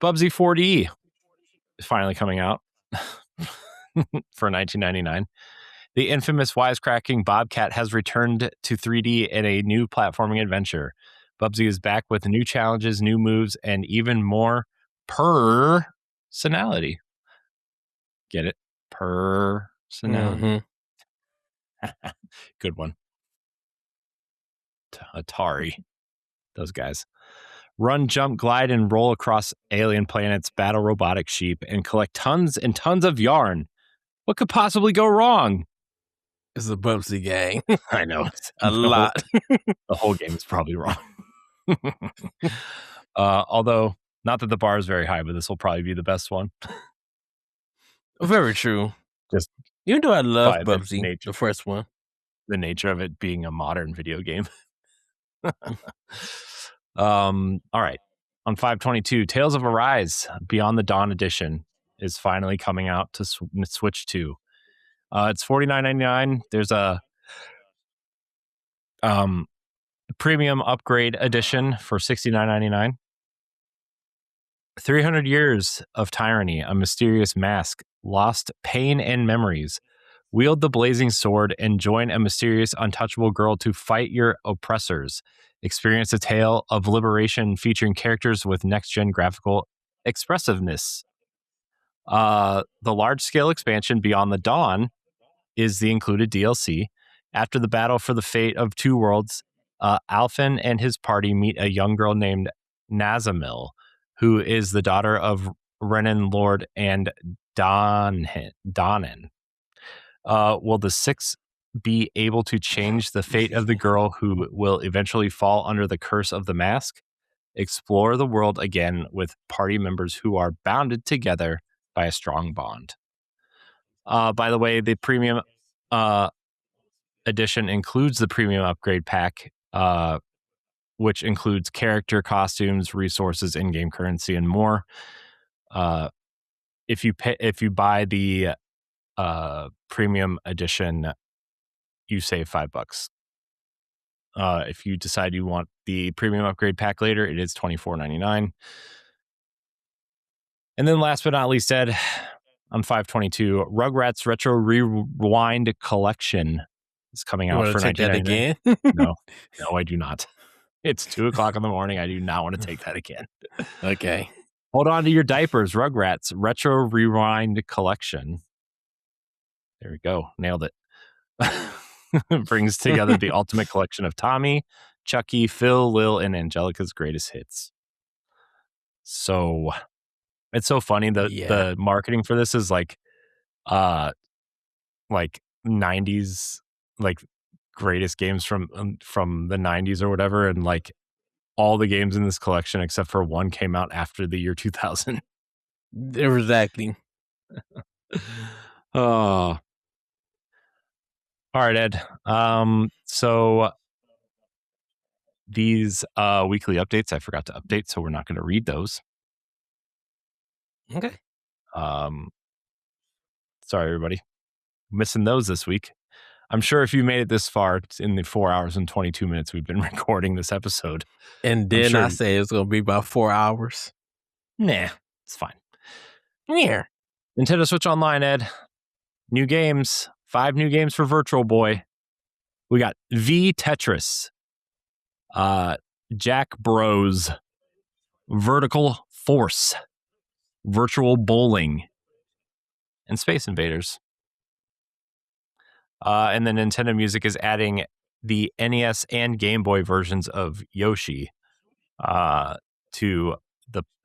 Bubsy 4D is finally coming out for $19.99. The infamous wisecracking Bobcat has returned to 3D in a new platforming adventure. Bubsy is back with new challenges, new moves, and even more personality. Get it? Personality. Good one. Atari. Those guys. Run, jump, glide, and roll across alien planets, battle robotic sheep, and collect tons and tons of yarn. What could possibly go wrong? It's a Bubsy gang. I know. A lot. The whole game is probably wrong. Although, not that the bar is very high, but this will probably be the best one. Very true. Just even though I love by Bubsy, the first one. The nature of it being a modern video game. All right. On 5/22, Tales of Arise Beyond the Dawn edition is finally coming out to Switch 2. It's $49.99. There's a premium upgrade edition for $69.99. 300 years of tyranny, a mysterious mask, lost pain and memories. Wield the blazing sword and join a mysterious, untouchable girl to fight your oppressors. Experience a tale of liberation featuring characters with next-gen graphical expressiveness. The large-scale expansion Beyond the Dawn is the included DLC. After the battle for the fate of two worlds, Alphen and his party meet a young girl named Nazamil, who is the daughter of Renan Lord and Donan. Will the six be able to change the fate of the girl who will eventually fall under the curse of the mask? Explore the world again with party members who are bounded together by a strong bond. By the way, the premium edition includes the premium upgrade pack, which includes character, costumes, resources, in-game currency, and more. If you buy the premium edition, you save $5. If you decide you want the premium upgrade pack later, it is $24.99. And then last but not least, Ed, on 5/22, Rugrats Retro Rewind Collection is coming out for $19.99. Again? No, I do not. It's 2:00 in the morning. I do not want to take that again. Okay. Hold on to your diapers. Rugrats Retro Rewind Collection. There we go. Nailed it. Brings together the ultimate collection of Tommy, Chucky, Phil, Lil, and Angelica's greatest hits. So it's so funny. The marketing for this is like 90s, like greatest games from the 90s or whatever, and like all the games in this collection except for one came out after the year 2000. Exactly. Oh. All right, Ed. So these weekly updates I forgot to update, so we're not going to read those. Okay. Sorry, everybody. Missing those this week. I'm sure if you made it this far in the 4 hours and 22 minutes we've been recording this episode. And then I say it's going to be about 4 hours. Nah, it's fine. Yeah. Nintendo Switch Online, Ed. New games. 5 new games for Virtual Boy. We got V Tetris, Jack Bros, Vertical Force, Virtual Bowling, and Space Invaders. And then Nintendo Music is adding the NES and Game Boy versions of Yoshi to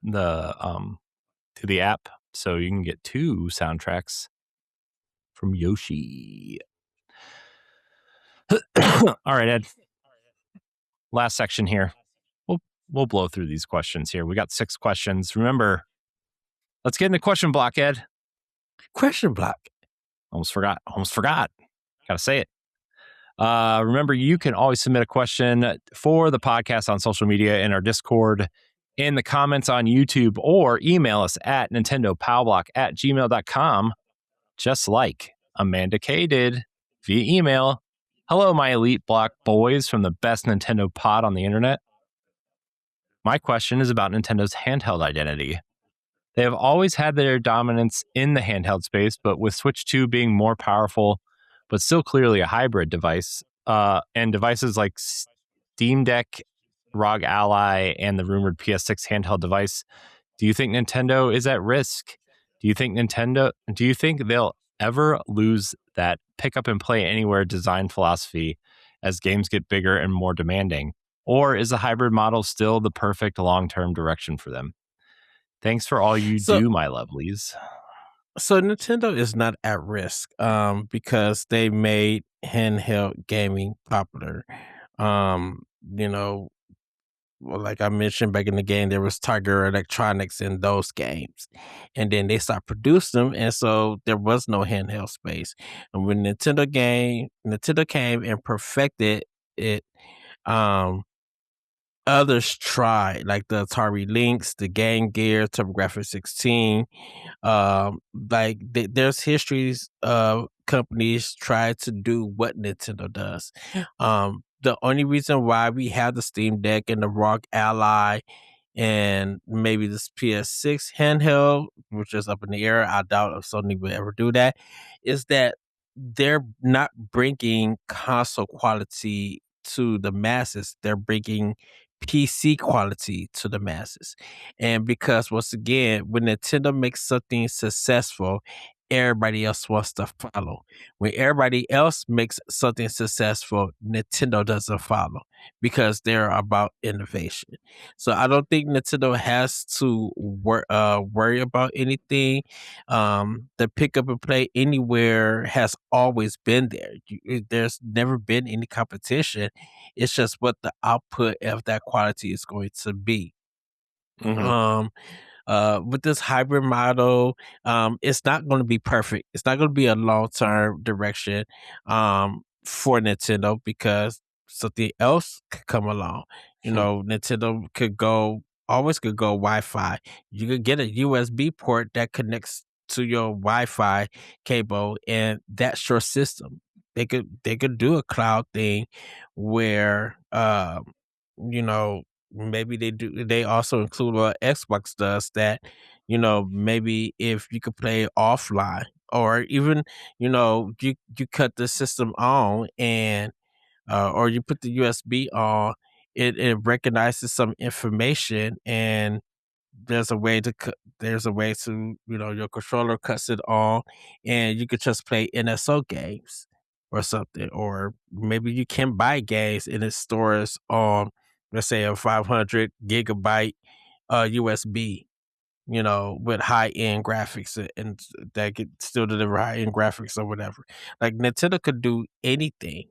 the app, so you can get 2 soundtracks from Yoshi. All right, Ed. Last section here. We'll blow through these questions here. We got 6 questions. Remember, let's get into question block, Ed. Question block. Almost forgot. Gotta say it. Remember, you can always submit a question for the podcast on social media, in our Discord, in the comments on YouTube, or email us at nintendopowblock@gmail.com, just like Amanda K did via email. Hello, my elite block boys from the best Nintendo pod on the internet. My question is about Nintendo's handheld identity. They have always had their dominance in the handheld space, but with Switch 2 being more powerful, but still clearly a hybrid device, and devices like Steam Deck, ROG Ally, and the rumored PS6 handheld device, do you think Nintendo is at risk? Do you think they'll ever lose that pick up and play anywhere design philosophy as games get bigger and more demanding? Or is the hybrid model still the perfect long-term direction for them? Thanks for all you do, my lovelies. So Nintendo is not at risk because they made handheld gaming popular. Like I mentioned back in the game, there was Tiger Electronics in those games, and then they stopped producing them, and so there was no handheld space. And when Nintendo came and perfected it, others tried, like the Atari Lynx, the Game Gear, TurboGrafx 16. There's histories of companies try to do what Nintendo does. The only reason why we have the Steam Deck and the ROG Ally and maybe this PS6 handheld, which is up in the air, I doubt if Sony will ever do that, is that they're not bringing console quality to the masses. They're bringing PC quality to the masses. And because once again, when Nintendo makes something successful, everybody else wants to follow. When everybody else makes something successful, Nintendo doesn't follow because they're about innovation. So I don't think Nintendo has to worry about anything. The pick up and play anywhere has always been there. There's never been any competition. It's just what the output of that quality is going to be. Mm-hmm. With this hybrid model, it's not going to be perfect. It's not going to be a long-term direction for Nintendo because something else could come along. Nintendo always could go Wi-Fi. You could get a USB port that connects to your Wi-Fi cable, and that's your system. They could do a cloud thing where maybe they also include what Xbox does, that maybe if you could play offline, or even you cut the system on, and or you put the USB on, it recognizes some information, and there's a way to your controller cuts it on, and you could just play NSO games or something. Or maybe you can buy games and it stores on, let's say, a 500 gigabyte USB, with high-end graphics, and that could still deliver high-end graphics or whatever. Like, Nintendo could do anything,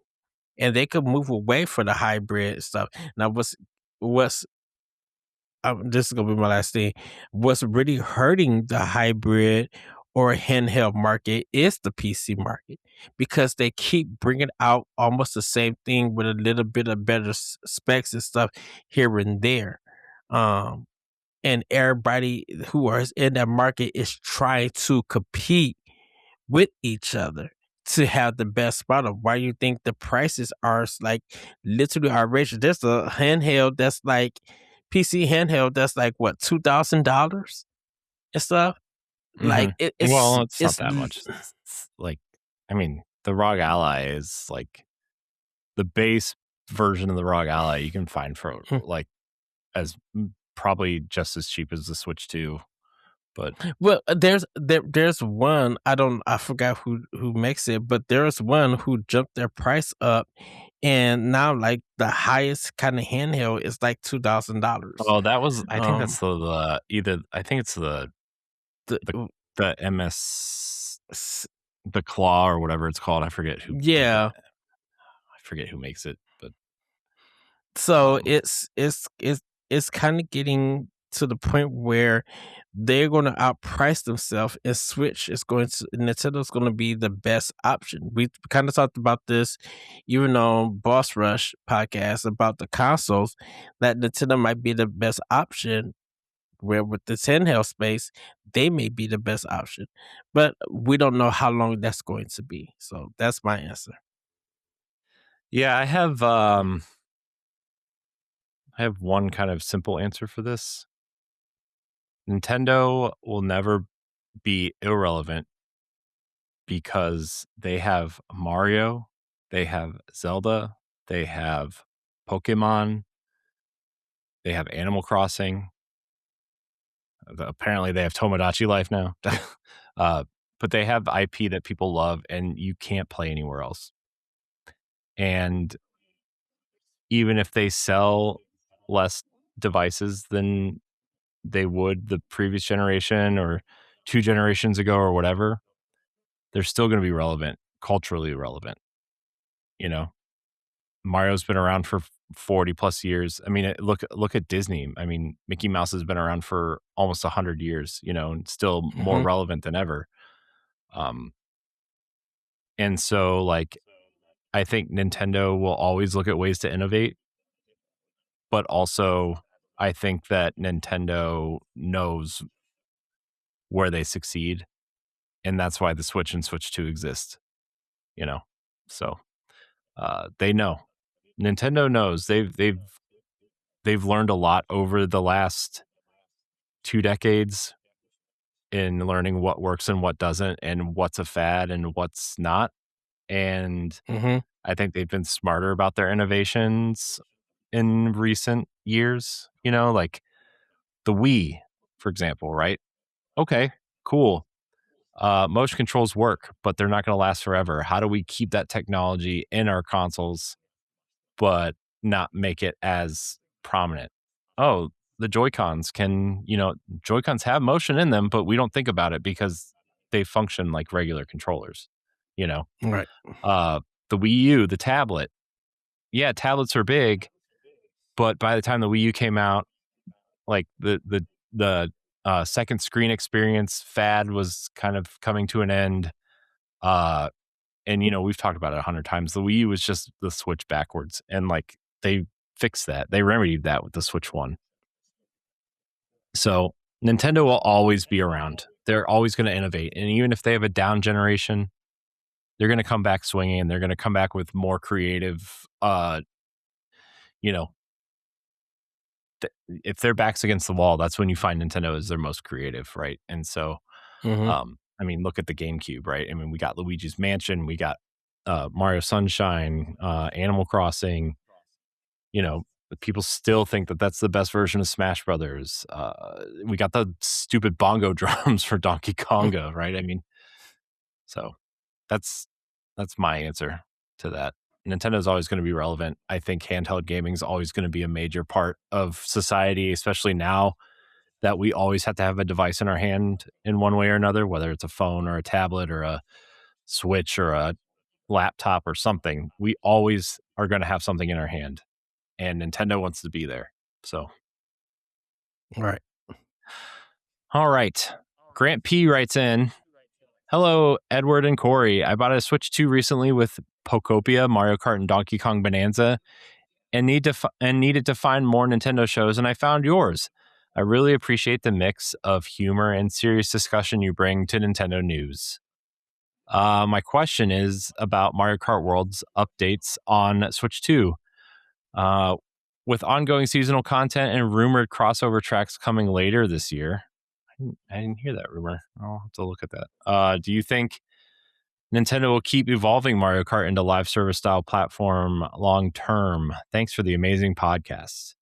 and they could move away from the hybrid stuff. Now, what's this is gonna be my last thing. What's really hurting the hybrid or handheld market is the PC market, because they keep bringing out almost the same thing with a little bit of better specs and stuff here and there. And everybody who is in that market is trying to compete with each other to have the best product. Why you think the prices are like literally outrageous? There's a handheld that's like PC handheld that's like what, $2,000 and stuff. Mm-hmm. Like it's not that much. It's like, I mean, the ROG Ally is like the base version of the ROG Ally you can find for like as probably just as cheap as the Switch 2. But there's one, I forgot who makes it, but there's one who jumped their price up And now, like, the highest kind of handheld is like $2,000. Oh, that was. I think that's Um, the either. I think it's the the, the MS, the Claw or whatever it's called. I forget who. yeah. I forget who makes it, but So um, it's kind of getting to the point where they're going to outprice themselves, and Nintendo's going to be the best option. We kind of talked about this even on Boss Rush podcast about the consoles, that Nintendo might be the best option, where with this handheld space, they may be the best option. But we don't know how long that's going to be. So that's my answer. yeah, I have one kind of simple answer for this. Nintendo will never be irrelevant because they have Mario, they have Zelda, they have Pokemon, they have Animal Crossing. Apparently, they have Tomodachi Life now. uh, but they have IP that people love, and you can't play anywhere else. And even if they sell less devices than they would the previous generation or 2 generations ago or whatever, they're still going to be relevant, culturally relevant. You know, Mario's been around for 40 plus years. I mean, look at Disney. I mean, Mickey Mouse has been around for almost 100 years, you know, and still more Hmm. relevant than ever. Um, and so, like, I think Nintendo will always look at ways to innovate, but also I think that Nintendo knows where they succeed, and that's why the Switch and Switch 2 exist, you know? So, they know. Nintendo knows. They've learned a lot over the last 2 decades in learning what works and what doesn't and what's a fad and what's not, and Hmm. I think they've been smarter about their innovations in recent years, you know, like the Wii, for example, right? Okay, cool. Motion controls work, but they're not going to last forever. How do we keep that technology in our consoles, but not make it as prominent? Oh, the Joy-Cons can, you know, Joy-Cons have motion in them, but we don't think about it because they function like regular controllers, you know? Right. Uh, the Wii U, the tablet. Yeah, tablets are big, but by the time the Wii U came out, like the second screen experience fad was kind of coming to an end. Uh, and you know, we've talked about it 100 times. The Wii U was just the Switch backwards, and like they fixed that. They remedied that with the Switch One. So Nintendo will always be around. They're always going to innovate, and even if they have a down generation, they're going to come back swinging, and they're going to come back with more creative. You know, if their back's against the wall, that's when you find Nintendo is their most creative, right? And so, Hmm. I mean, look at the GameCube, right? I mean, we got Luigi's Mansion, we got Mario Sunshine, Animal Crossing. You know, people still think that that's the best version of Smash Brothers. We got the stupid bongo drums for Donkey Konga, right? I mean, so that's that's my answer to that. Nintendo's always going to be relevant. I think handheld gaming is always going to be a major part of society, especially now that we always have to have a device in our hand in one way or another, whether it's a phone or a tablet or a Switch or a laptop or something. We always are going to have something in our hand, and Nintendo wants to be there. So, Right. all right. Grant P writes in, hello, Edward and Corey. I bought a Switch 2 recently with Pokopia, Mario Kart, and Donkey Kong Bonanza, and needed to find more Nintendo shows, and I found yours. I really appreciate the mix of humor and serious discussion you bring to Nintendo news. My question is about Mario Kart World's updates on Switch 2. Uh, with ongoing seasonal content and rumored crossover tracks coming later this year. I didn't hear that rumor. I'll have to look at that. Do you think Nintendo will keep evolving Mario Kart into live service style platform long term? Thanks for the amazing podcast.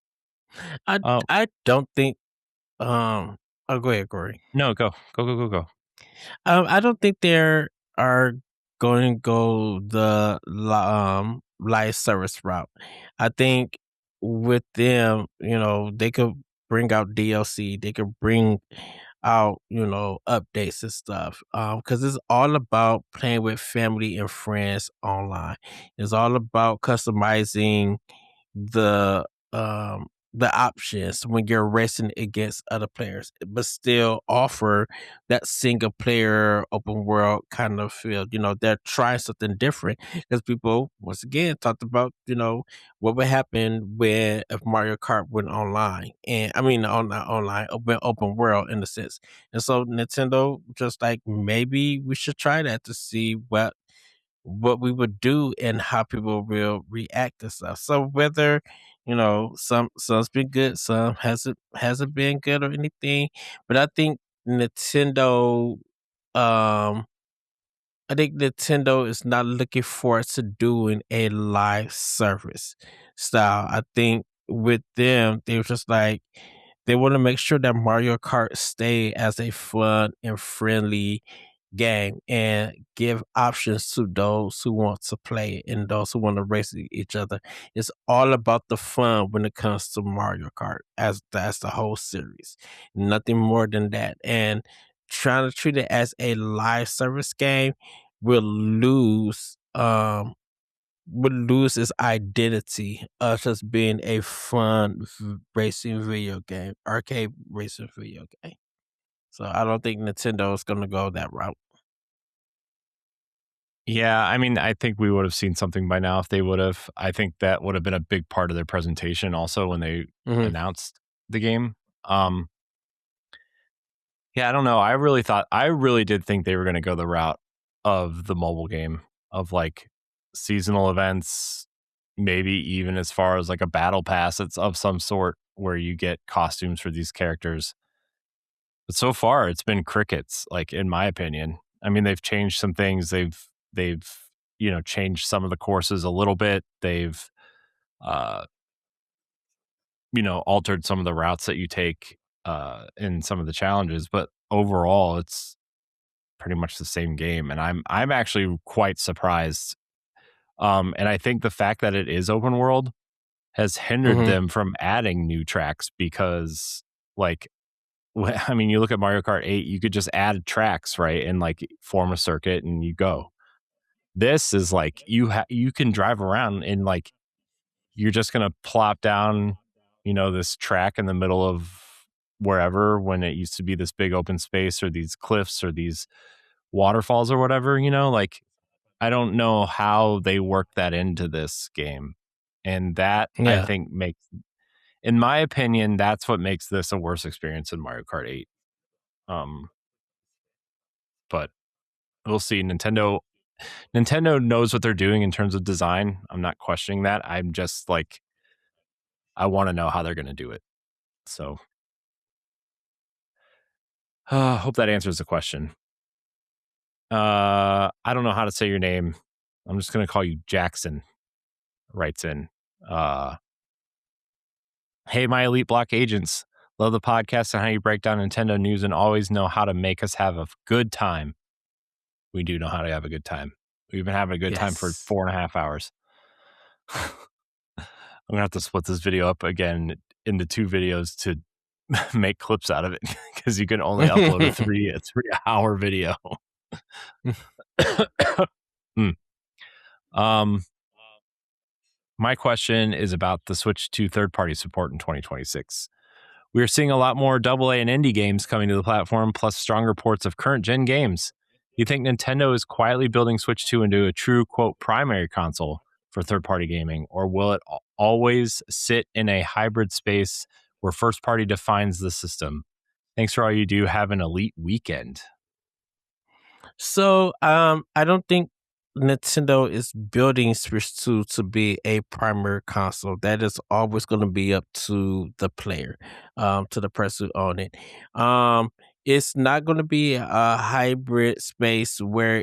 I Oh, I don't think oh, go ahead, Corey. no, go. I don't think there are going to go the live service route. I think with them, they could bring out DLC. They could bring out, updates and stuff. Because it's all about playing with family and friends online. It's all about customizing the the options when you're racing against other players, but still offer that single player open world kind of feel. They're trying something different because people once again talked about, what would happen when if Mario Kart went online, and I mean not online, open world in a sense. And so Nintendo just like, maybe we should try that to see what we would do and how people will react to stuff. So whether, some's been good, some hasn't been good or anything. But Nintendo um I think Nintendo is not looking forward to doing a live service style. I think with them, they were just like, they want to make sure that Mario Kart stay as a fun and friendly game and give options to those who want to play it and those who want to race each other. It's all about the fun when it comes to Mario Kart, as that's the whole series. Nothing more than that. And trying to treat it as a live service game will lose its identity of just being a fun racing video game, arcade racing video game. So I don't think Nintendo is going to go that route. Yeah, I mean, I think we would have seen something by now if they would have. I think that would have been a big part of their presentation also when they announced the game. Yeah, I don't know. I really did think they were going to go the route of the mobile game, of like seasonal events, maybe even as far as like a battle pass it's of some sort where you get costumes for these characters. But so far it's been crickets, like in my opinion. I mean, they've changed some things. They've changed some of the courses a little bit. They've uh altered some of the routes that you take in some of the challenges, but overall it's pretty much the same game, and I'm actually quite surprised. And I think the fact that it is open world has hindered them from adding new tracks because, like, I mean, you look at Mario Kart 8, you could just add tracks, right, and like form a circuit and you go. This is like you can drive around and like you're just gonna plop down, this track in the middle of wherever when it used to be this big open space or these cliffs or these waterfalls or whatever, like I don't know how they work that into this game. And that I Yeah. think in my opinion, that's what makes this a worse experience than Mario Kart 8. But we'll see. Nintendo knows what they're doing in terms of design. I'm not questioning that. I'm just like, I want to know how they're going to do it. So hope that answers the question. I don't know how to say your name. I'm just going to call you Jackson. Writes in. Hey, my Elite Block agents. Love the podcast and how you break down Nintendo news and always know how to make us have a good time. We do know how to have a good time. We've been having a good time for 4.5 hours. I'm going to have to split this video up again into 2 videos to make clips out of it because you can only upload a 3-hour video. My question is about the switch to third-party support in 2026. We are seeing a lot more AA and indie games coming to the platform, plus stronger ports of current-gen games. Do you think Nintendo is quietly building Switch 2 into a true, quote, primary console for third-party gaming, or will it always sit in a hybrid space where first-party defines the system? Thanks for all you do. Have an elite weekend. So, I don't think Nintendo is building Switch 2 to be a primary console. That is always going to be up to the player, to the person who own it. It's not going to be a hybrid space where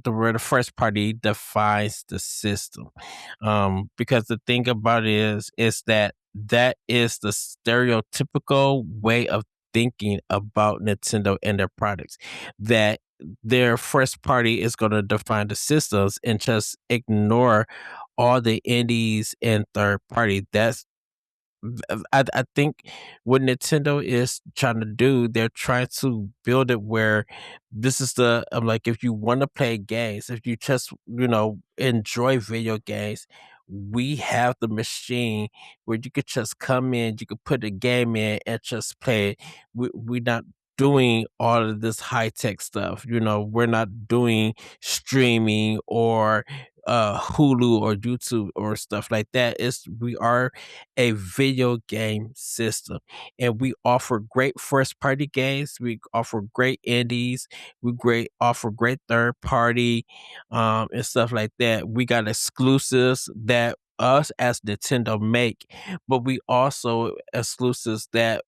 where the first party defines the system. Because the thing about it is that is the stereotypical way of thinking about Nintendo and their products, that their first party is going to define the systems and just ignore all the indies and third party. I think what Nintendo is trying to do, they're trying to build it where this is the I'm like, if you want to play games, if you just enjoy video games, we have the machine where you could just come in, you could put a game in and just play it. We're not doing all of this high tech stuff. We're not doing streaming or Hulu or YouTube or stuff like that. We are a video game system, and we offer great first party games. We offer great indies. Offer great third party and stuff like that. We got exclusives that us as Nintendo make, but we also exclusives that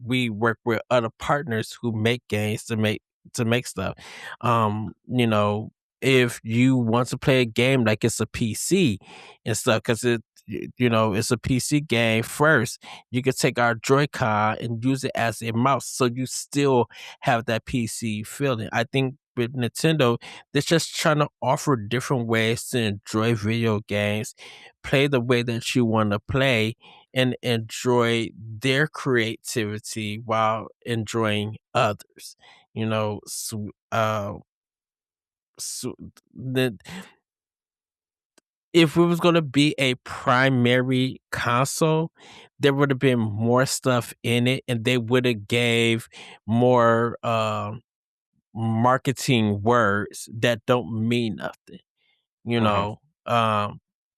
we work with other partners who make games to make stuff. You know, if you want to play a game like it's a PC and stuff, because it's a PC game first, you can take our Joy-Con and use it as a mouse, so you still have that PC feeling. I think with Nintendo, they're just trying to offer different ways to enjoy video games, play the way that you want to play, and enjoy their creativity while enjoying others. You know, so the if it was gonna be a primary console, there would have been more stuff in it, and they would have gave more marketing words that don't mean nothing. You Mhm. know,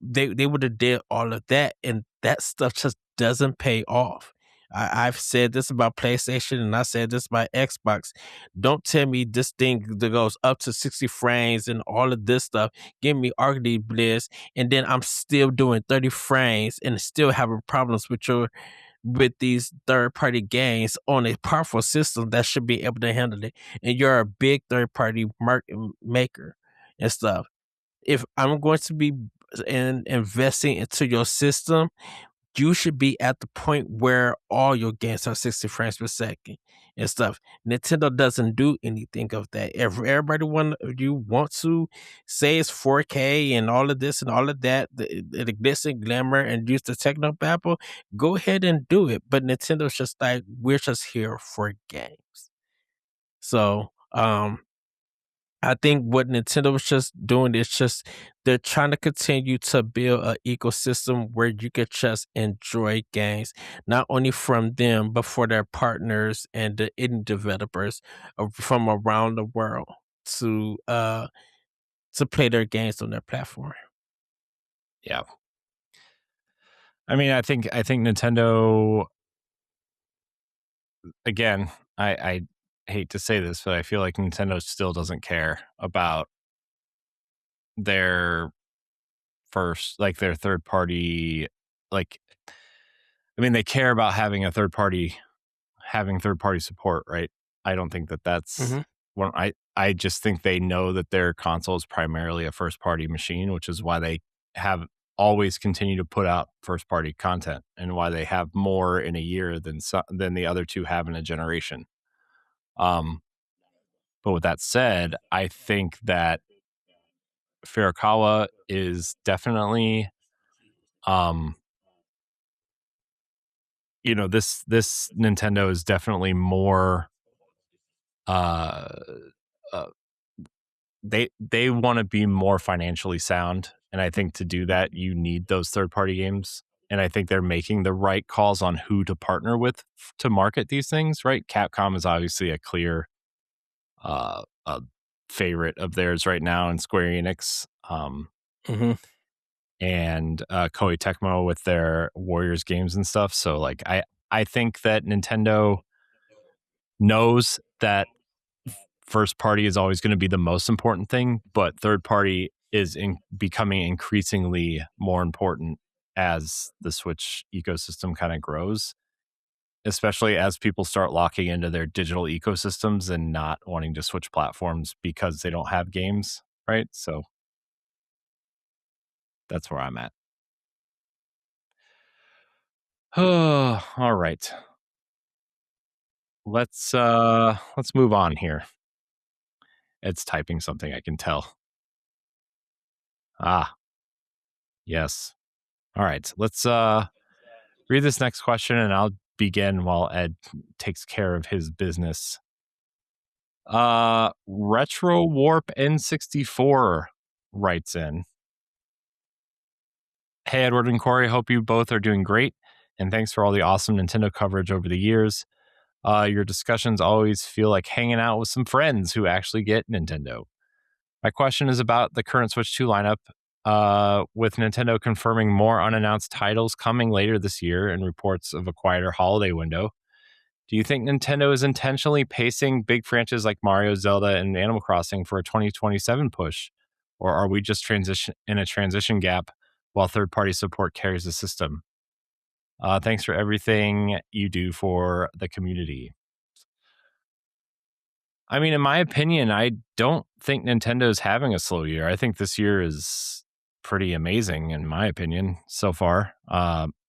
they would have did all of that, and that stuff just doesn't pay off. I've said this about PlayStation, and I said this about Xbox. Don't tell me this thing that goes up to 60 frames and all of this stuff. Give me Arcade Blitz, and then I'm still doing 30 frames and still having problems with these third party games on a powerful system that should be able to handle it. And you're a big third party market maker and stuff. If I'm going to be investing into your system, you should be at the point where all your games are 60 frames per second and stuff. Nintendo doesn't do anything of that. If everybody want to say it's 4K and all of this and all of that, the glitz and glamour and use the techno babble, go ahead and do it. But Nintendo's just like, we're just here for games. So I think what Nintendo was just doing is just they're trying to continue to build an ecosystem where you could just enjoy games, not only from them, but for their partners and the indie developers from around the world to uh to play their games on their platform. Yeah. I mean, I think Nintendo, again, I hate to say this, but I feel like Nintendo still doesn't care about their their third party. Like, I mean, they care about having third party support, right? I don't think that's Mhm. one. I just think they know that their console is primarily a first party machine, which is why they have always continue to put out first party content, and why they have more in a year than the other two have in a generation. Um, but with that said, I think that Furukawa is definitely, um, this Nintendo is definitely more, uh, uh they want to be more financially sound, and I think to do that you need those third party games, and I think they're making the right calls on who to partner with to market these things, right? Capcom is obviously a clear a favorite of theirs right now, and Square-Enix, Mhm. and Koei Tecmo with their Warriors games and stuff. So like I think that Nintendo knows that first party is always going to be the most important thing, but third party is becoming increasingly more important as the Switch ecosystem kind of grows, especially as people start locking into their digital ecosystems and not wanting to switch platforms because they don't have games, right? So that's where I'm at. All right. let's move on here. It's typing something, I can tell. Ah, yes. All right. Let's read this next question and I'll begin while Ed takes care of his business. Retro Warp N64 writes in. Hey, Edward and Corey, hope you both are doing great. And thanks for all the awesome Nintendo coverage over the years. Your discussions always feel like hanging out with some friends who actually get Nintendo. My question is about the current Switch 2 lineup, with Nintendo confirming more unannounced titles coming later this year and reports of a quieter holiday window. Do you think Nintendo is intentionally pacing big franchises like Mario, Zelda, and Animal Crossing for a 2027 push? Or are we just in a transition gap while third-party support carries the system? Thanks for everything you do for the community. I mean, in my opinion, I don't think Nintendo's having a slow year. I think this year is pretty amazing, in my opinion, so far.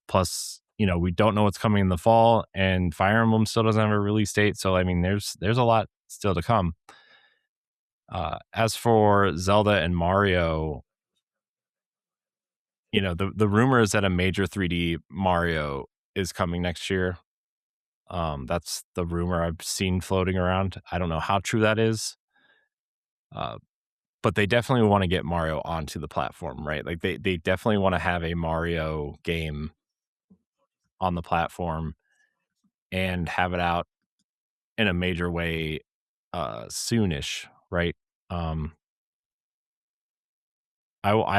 Plus, we don't know what's coming in the fall, and Fire Emblem still doesn't have a release date. So, I mean, there's a lot still to come. As for Zelda and Mario, the rumor is that a major 3D Mario is coming next year. That's the rumor I've seen floating around. I don't know how true that is. But they definitely want to get Mario onto the platform, right? Like they definitely want to have a Mario game on the platform and have it out in a major way soonish, right? I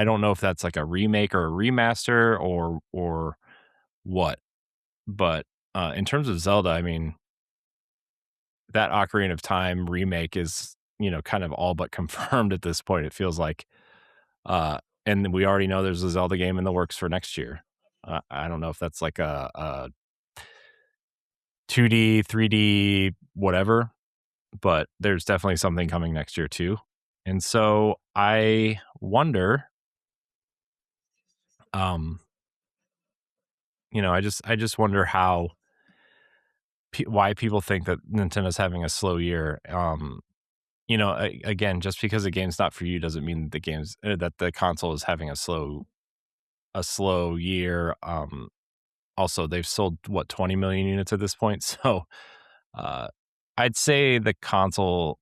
don't know if that's like a remake or a remaster or what, but in terms of Zelda, I mean, that Ocarina of Time remake is kind of all but confirmed at this point. It feels like, and we already know there's a Zelda game in the works for next year. I don't know if that's like a 2D, 3D, whatever, but there's definitely something coming next year too. And so I wonder, I just wonder why people think that Nintendo's having a slow year. Again, just because a game's not for you doesn't mean that the console is having a slow year. Also, they've sold 20 million units at this point, so I'd say the console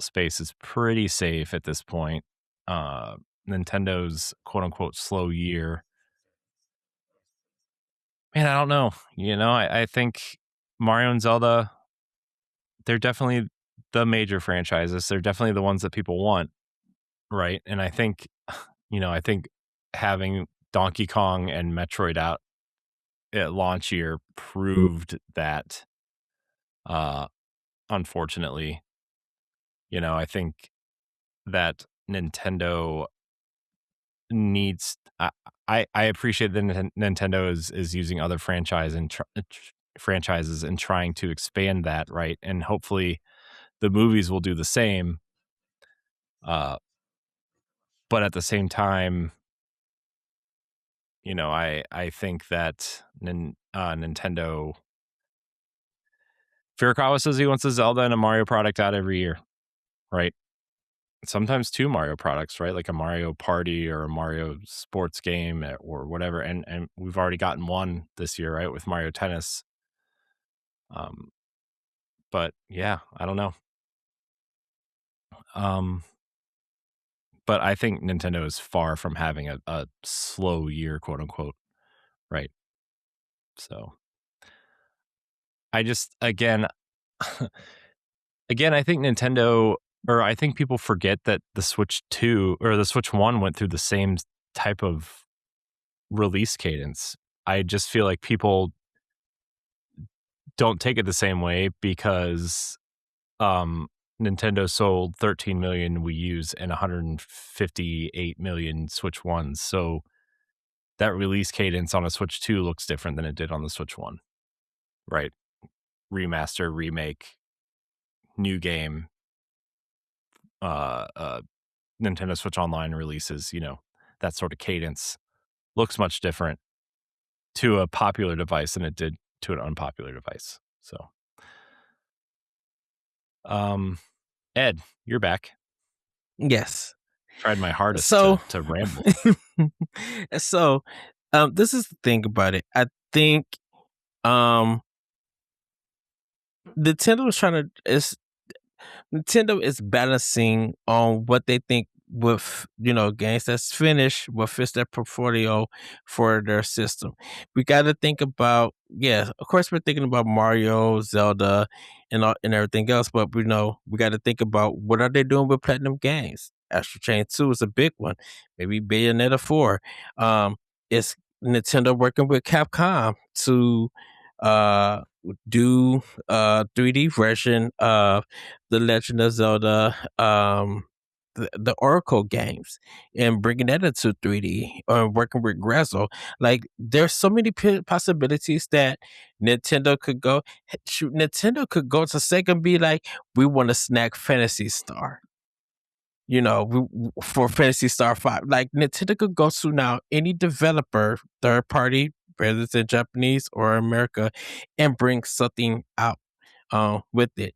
space is pretty safe at this point. Nintendo's quote unquote slow year, man, I don't know. I think Mario and Zelda, they're definitely the major franchises. They're definitely the ones that people want, right? And I think having Donkey Kong and Metroid out at launch year proved that. Unfortunately, I think that Nintendo needs. I appreciate that Nintendo is using other franchises and trying to expand that, right? And hopefully, the movies will do the same. But at the same time, I think that Nintendo. Furukawa says he wants a Zelda and a Mario product out every year, right? Sometimes 2 Mario products, right? Like a Mario Party or a Mario sports game or whatever. And we've already gotten one this year, right? With Mario Tennis. But yeah, I don't know. But I think Nintendo is far from having a slow year, quote unquote. Right. So I just, again, I think Nintendo, or I think people forget that the Switch 2 or the Switch 1 went through the same type of release cadence. I just feel like people don't take it the same way because Nintendo sold 13 million Wii U's and 158 million Switch 1s. So that release cadence on a Switch 2 looks different than it did on the Switch 1. Right? Remaster, remake, new game, Nintendo Switch Online releases, that sort of cadence looks much different to a popular device than it did to an unpopular device. So Ed, you're back. Yes. Tried my hardest So, to ramble. so, this is the thing about it. I think, Nintendo is Nintendo is balancing on what they think with games that's finished will fit their portfolio for their system. We got to think about of course we're thinking about Mario, Zelda, and everything else, but we got to think about what are they doing with Platinum Games. Astral Chain 2 is a big one. Maybe Bayonetta 4. Is Nintendo working with Capcom to uh do 3D version of the Legend of Zelda, the Oracle games, and bringing that into 3D, or working with Grezzo. Like, there's so many possibilities that Nintendo could go. Shoot, Nintendo could go to Sega and be like, "We want to snack Fantasy Star." For Fantasy Star 5. Like, Nintendo could go to now any developer, third party, whether it's in Japanese or America, and bring something out with it.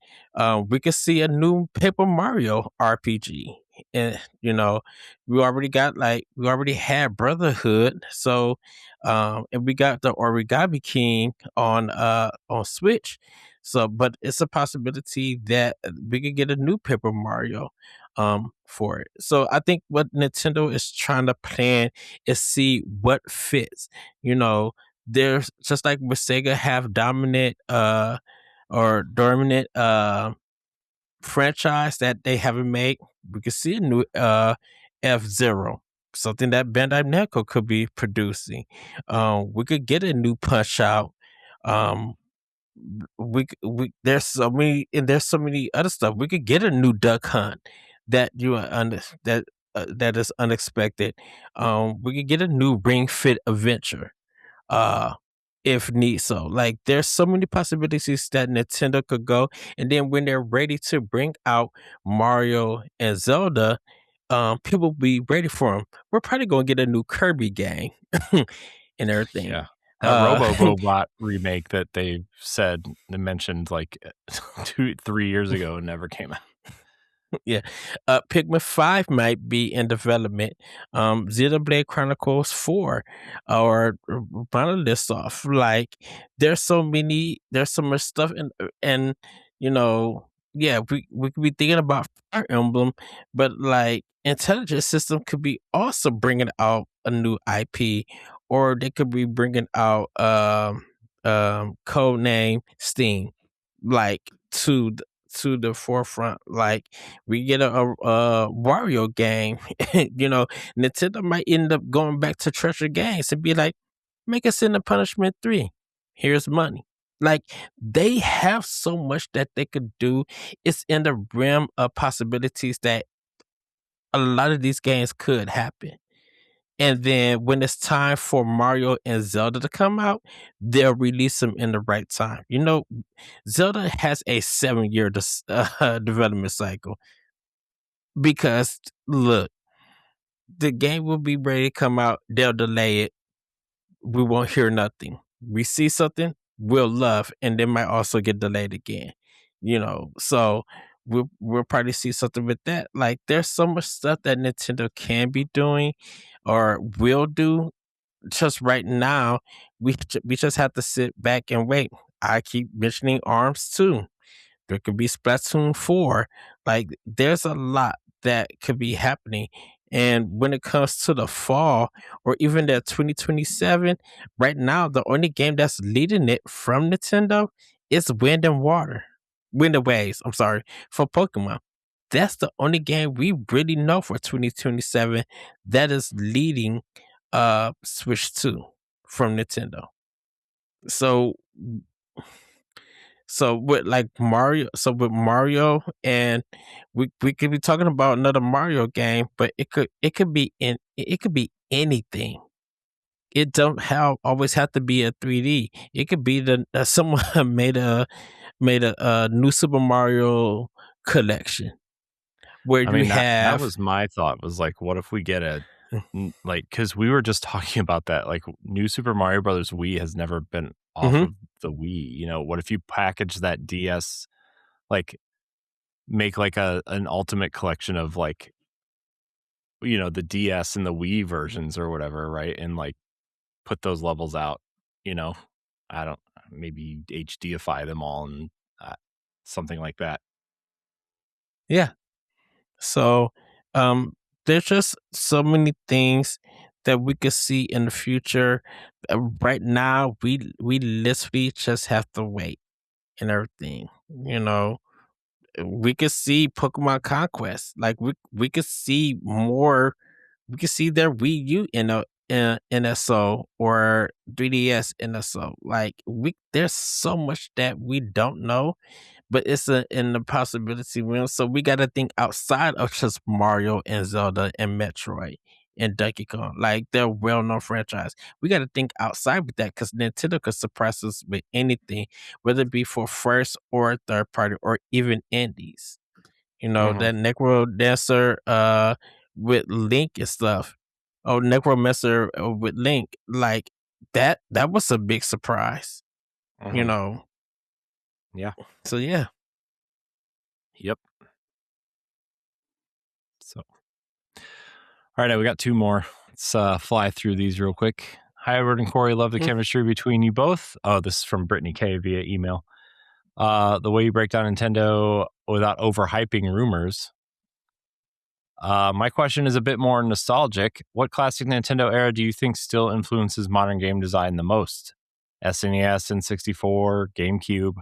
We could see a new Paper Mario RPG. And we already had Brotherhood, so and we got the Origami King on Switch. So, but it's a possibility that we could get a new Paper Mario for it. So I think what Nintendo is trying to plan is see what fits. There's just like with Sega have dominant franchise that they haven't made. We could see a new F-Zero, something that Bandai Namco could be producing. We could get a new Punch Out. Um, there's so many other stuff. We could get a new Duck Hunt that that is unexpected. We could get a new Ring Fit Adventure. Uh, if need so. Like, there's so many possibilities that Nintendo could go. And then when they're ready to bring out Mario and Zelda, people be ready for them. We're probably gonna get a new Kirby game and everything. Yeah. That Robo-Robot remake that they mentioned like 2-3 years ago and never came out. Yeah. Pikmin 5 might be in development. Xenoblade Chronicles 4 or Monolith Soft. Like, there's so much stuff, and we could be thinking about Fire Emblem, but like Intelligent System could be also bringing out a new IP, or they could be bringing out code name Steam, like, to the forefront. Like, we get a Wario game. Nintendo might end up going back to Treasure Games and be like, make us Sin and Punishment 3. Here's money. Like, they have so much that they could do. It's in the realm of possibilities that a lot of these games could happen. And then when it's time for Mario and Zelda to come out, they'll release them in the right time. Zelda has a 7-year development cycle, because look, the game will be ready to come out. They'll delay it. We won't hear nothing. We see something we'll love, and they might also get delayed again. So we'll probably see something with that. Like, there's so much stuff that Nintendo can be doing or will do. Just right now, we just have to sit back and wait. I keep mentioning ARMS 2. There could be Splatoon 4. Like, there's a lot that could be happening. And when it comes to the fall, or even the 2027, right now, the only game that's leading it from Nintendo is Wind and Waves, I'm sorry, for Pokemon. That's the only game we really know for 2027 that is leading Switch 2 from Nintendo. So with Mario, and we could be talking about another Mario game, but it could be anything. It don't always have to be a 3D. It could be someone made a new Super Mario collection where that was my thought, was like, what if we get because we were just talking about that, like, new Super Mario Brothers Wii has never been off of the Wii. What if you package that DS, like, make like an ultimate collection of like, you know, the DS and the Wii versions or whatever, right? And like put those levels out, you know. I don't, maybe HDify them all and something like that. Yeah. So there's just so many things that we could see in the future. Right now, we literally just have to wait and everything. You know, we could see Pokemon Conquest. Like we could see more. We could see their Wii U in NSO or 3DS NSO. Like there's so much that we don't know, but it's in the possibility realm. So we got to think outside of just Mario and Zelda and Metroid and Donkey Kong. Like they're well-known franchise. We got to think outside with that because Nintendo could surprise us with anything, whether it be for first or third party or even indies. You know, that Necro Dancer with Link and stuff. Oh, Necromancer with Link. Like that was a big surprise. You know. Yeah. So yeah. Yep. So, all right, we got two more. Let's fly through these real quick. Hi, Edward and Corey. Love the chemistry between you both. Oh, this is from Brittany K via email. The way you break down Nintendo without overhyping rumors. My question is a bit more nostalgic. What classic Nintendo era do you think still influences modern game design the most? SNES, N64, GameCube.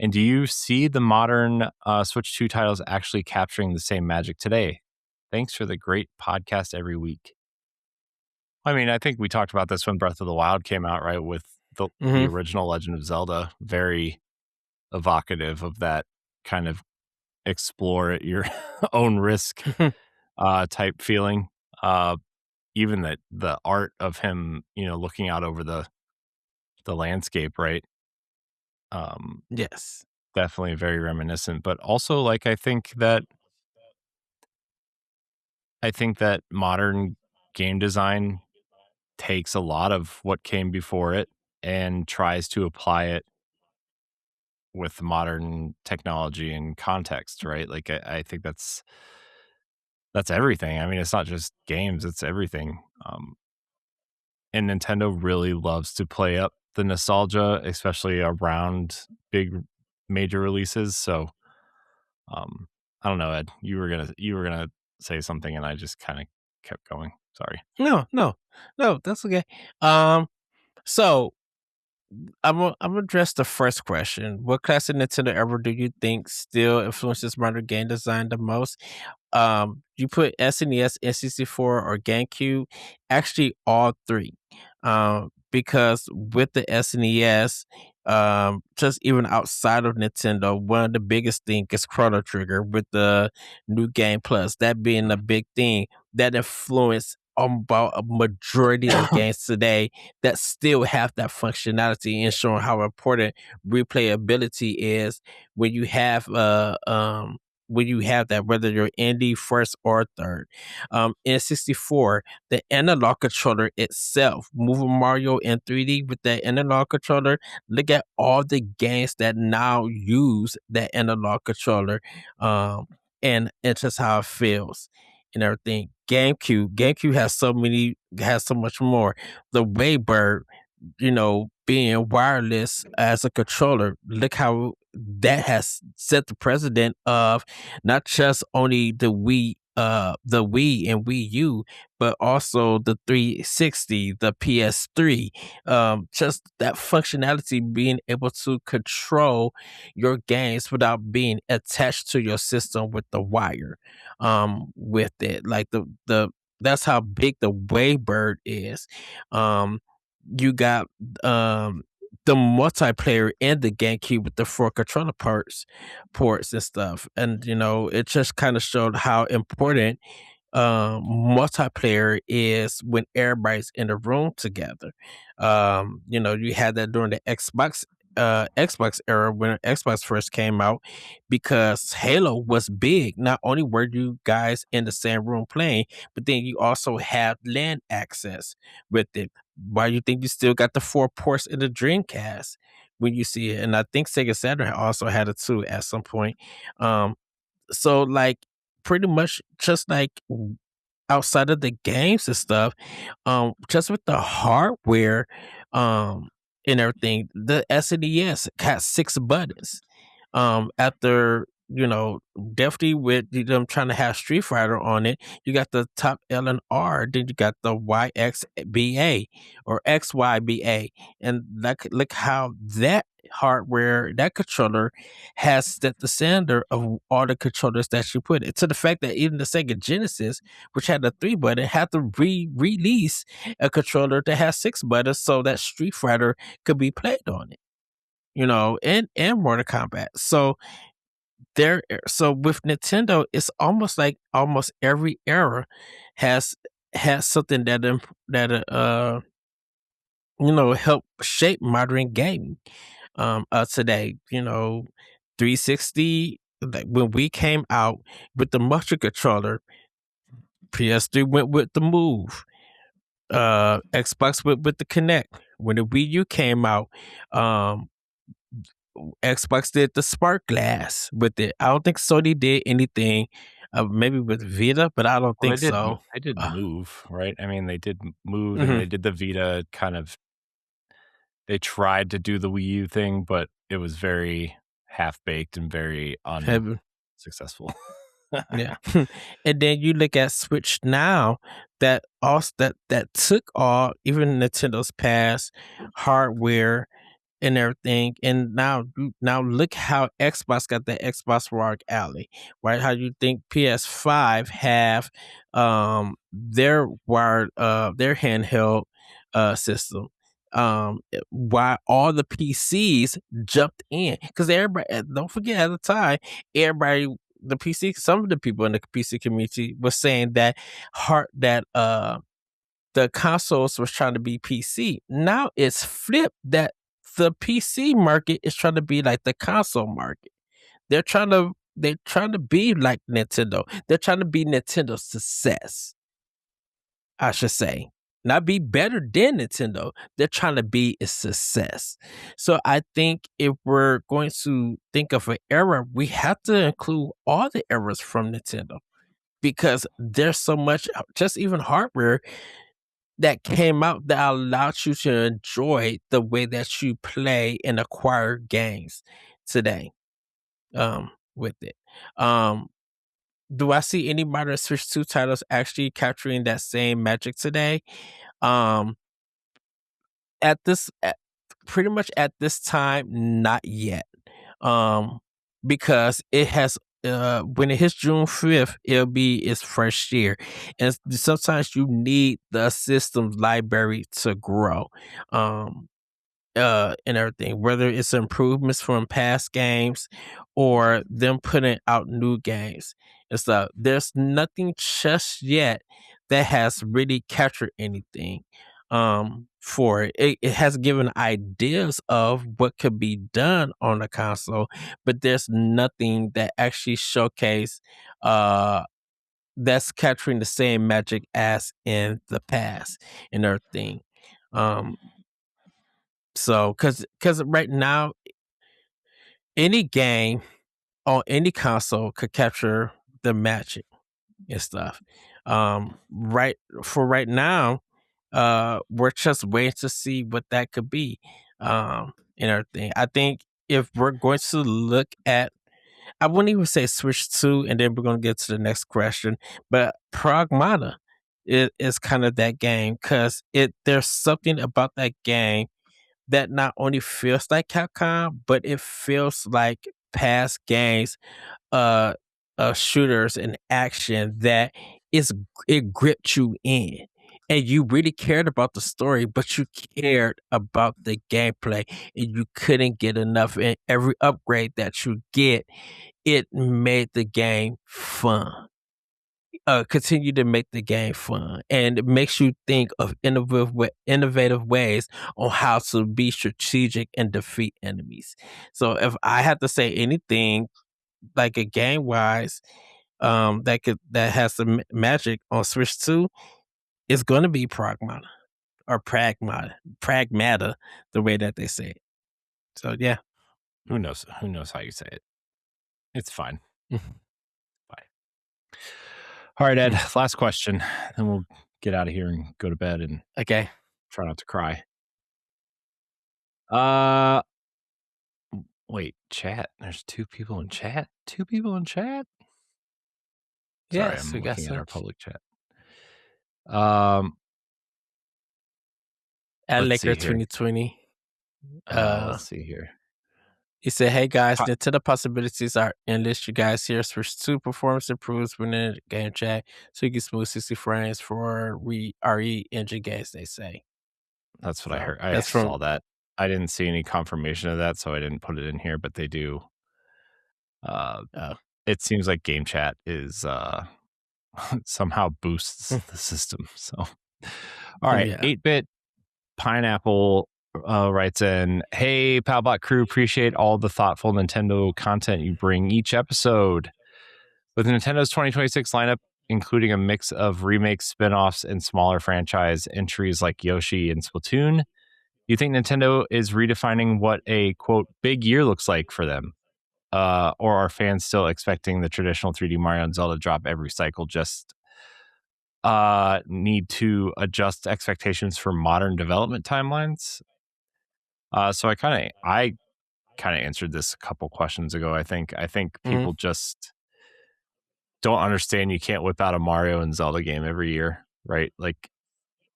And do you see the modern Switch 2 titles actually capturing the same magic today? Thanks for the great podcast every week. I mean, I think we talked about this when Breath of the Wild came out, right? With the original Legend of Zelda, very evocative of that kind of explore at your own risk type feeling. Even the art of him, you know, looking out over the landscape, right? Yes. Definitely very reminiscent, but also like I think that modern game design takes a lot of what came before it and tries to apply it with modern technology and context, right? Like I think that's everything. I mean, it's not just games, it's everything. And Nintendo really loves to play up the nostalgia, especially around big major releases. So I don't know, Ed, you were gonna say something and I just kind of kept going. Sorry. No, that's okay. So I'm gonna address the first question. What classic Nintendo ever do you think still influences modern game design the most? You put SNES, N64, or GameCube? Actually, all three. Because with the SNES, just even outside of Nintendo, one of the biggest thing is Chrono Trigger with the new Game Plus. That being a big thing that influenced about a majority of games today that still have that functionality and showing how important replayability is when you have that, whether you're indie first or third. N64, the analog controller itself, moving Mario in 3D with that analog controller. Look at all the games that now use that analog controller, and it's just how it feels and everything. GameCube has so much more. The Waybird, you know, being wireless as a controller. Look how that has set the precedent of not just only the Wii and Wii U, but also the 360, the PS3. Just that functionality, being able to control your games without being attached to your system with the wire. With it, like the that's how big the Waybird is. You got the multiplayer in the GameCube with the 4 controller ports and stuff. And you know, it just kind of showed how important multiplayer is when everybody's in the room together. You know, you had that during the Xbox era when Xbox first came out, because Halo was big. Not only were you guys in the same room playing, but then you also had LAN access with it. Why you think you still got the 4 ports in the Dreamcast when you see it? And I think Sega Saturn also had it too at some point. So like pretty much just like outside of the games and stuff, just with the hardware, and everything, the SNES got 6 buttons. After definitely with them trying to have Street Fighter on it, you got the top L and R, then you got the YXBA or XYBA, and look how that hardware, that controller has set the standard of all the controllers that you put it, to the fact that even the Sega Genesis, which had the 3 button, had to release a controller that has 6 buttons so that Street Fighter could be played on it, and Mortal Kombat. So with Nintendo, it's almost like almost every era has something that help shape modern gaming. Today, 360, like when we came out with the motion controller, PS3 went with the Move, Xbox went with the Kinect. When the Wii U came out, um, Xbox did the Spark Glass with it. I don't think Sony did anything, maybe with Vita, but I don't Well, think so. they did Move, right? I mean, they did Move, and Mhm. they did the Vita kind of they tried to do the Wii U thing, but it was very half-baked and very Heaven. unsuccessful. Yeah. And then you look at Switch now, that also that took all even Nintendo's past hardware and everything, and now look how Xbox got the Xbox Rock Alley, right? How you think PS5 have their wired their handheld system, while all the PCs jumped in, because everybody, don't forget, at the time, everybody, some of the people in the PC community was saying that the consoles was trying to be PC. Now it's flipped, that the PC market is trying to be like the console market. They're trying to be like Nintendo. They're trying to be Nintendo's success, I should say. Not be better than Nintendo. They're trying to be a success. So I think if we're going to think of an era, we have to include all the eras from Nintendo, because there's so much, just even hardware that came out that allowed you to enjoy the way that you play and acquire games today, with it. Um, do I see any modern Switch 2 titles actually capturing that same magic today? Um, at this at, Pretty much at this time, not yet. Um, because it has when it hits June 5th, it'll be its first year. And sometimes you need the system library to grow. Um and everything, whether it's improvements from past games or them putting out new games and stuff. There's nothing just yet that has really captured anything for it. It has given ideas of what could be done on a console, but there's nothing that actually showcase that's capturing the same magic as in the past and everything. Um so, cause right now, any game on any console could capture the magic and stuff. Right for right now, we're just waiting to see what that could be, and everything. I think if we're going to look at, I wouldn't even say Switch 2, and then we're gonna get to the next question, but Pragmata is kind of that game, because there's something about that game that not only feels like Capcom, but it feels like past games, uh, shooters and action that is it gripped you in, and you really cared about the story, but you cared about the gameplay, and you couldn't get enough. And every upgrade that you get, it made the game fun. Continue to make the game fun, and it makes you think of innovative ways on how to be strategic and defeat enemies. So if I have to say anything like a game wise, that has some magic on Switch 2, it's going to be Pragmata, the way that they say it. So yeah. Who knows? Who knows how you say it? It's fine. All right, Ed, last question. Then we'll get out of here and go to bed and Okay. try not to cry. Wait, chat. There's 2 people in chat? 2 people in chat? Sorry, Yes, I'm we got looking at our such. public chat. At Let's Laker see here. 2020. Let's see here. He said, "Hey guys, Hi- Nintendo possibilities are endless. You guys here for 2 performance improvements within the game chat, so you can smooth 60 frames for RE engine games." They say That's what I so. heard. I That's saw from that. I didn't see any confirmation of that, so I didn't put it in here, but they do. It seems like game chat is somehow boosts the system. So, all right, yeah. 8-bit Pineapple writes in, "Hey, Pow Block crew, appreciate all the thoughtful Nintendo content you bring each episode. With Nintendo's 2026 lineup, including a mix of remakes, spin-offs, and smaller franchise entries like Yoshi and Splatoon, do you think Nintendo is redefining what a, quote, big year looks like for them? Or are fans still expecting the traditional 3D Mario and Zelda drop every cycle, just need to adjust expectations for modern development timelines?" So I kind of answered this a couple questions ago. I think people just don't understand you can't whip out a Mario and Zelda game every year, right? Like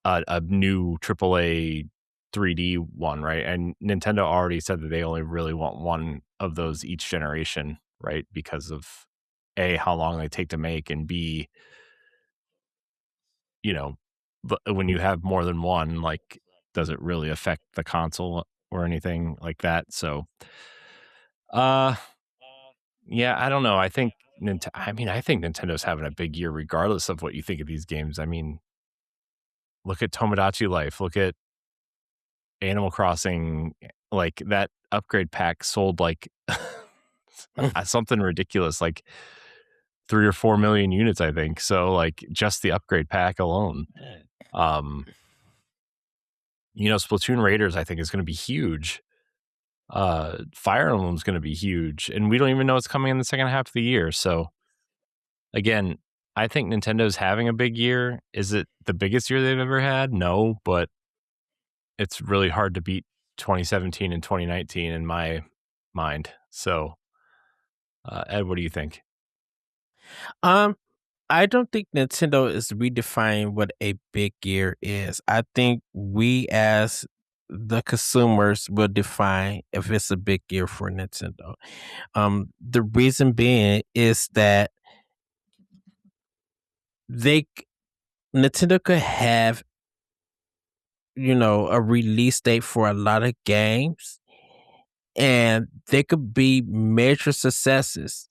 a new AAA 3D one, right? And Nintendo already said that they only really want one of those each generation, right? Because of A, how long they take to make, and B, you know, when you have more than one, like, does it really affect the console or anything like that? So, yeah, I don't know. I think I think Nintendo's having a big year regardless of what you think of these games. I mean, look at Tomodachi Life, look at Animal Crossing, like that upgrade pack sold like something ridiculous, like 3 or 4 million units, I think. So like just the upgrade pack alone. Splatoon Raiders, I think, is going to be huge. Fire Emblem's going to be huge, and we don't even know it's coming in the second half of the year. So again, I think Nintendo's having a big year. Is it the biggest year they've ever had? No, but it's really hard to beat 2017 and 2019 in my mind. So, Ed, what do you think? I don't think Nintendo is redefining what a big year is. I think we as the consumers will define if it's a big year for Nintendo. The reason being is that they Nintendo could have, a release date for a lot of games, and they could be major successes,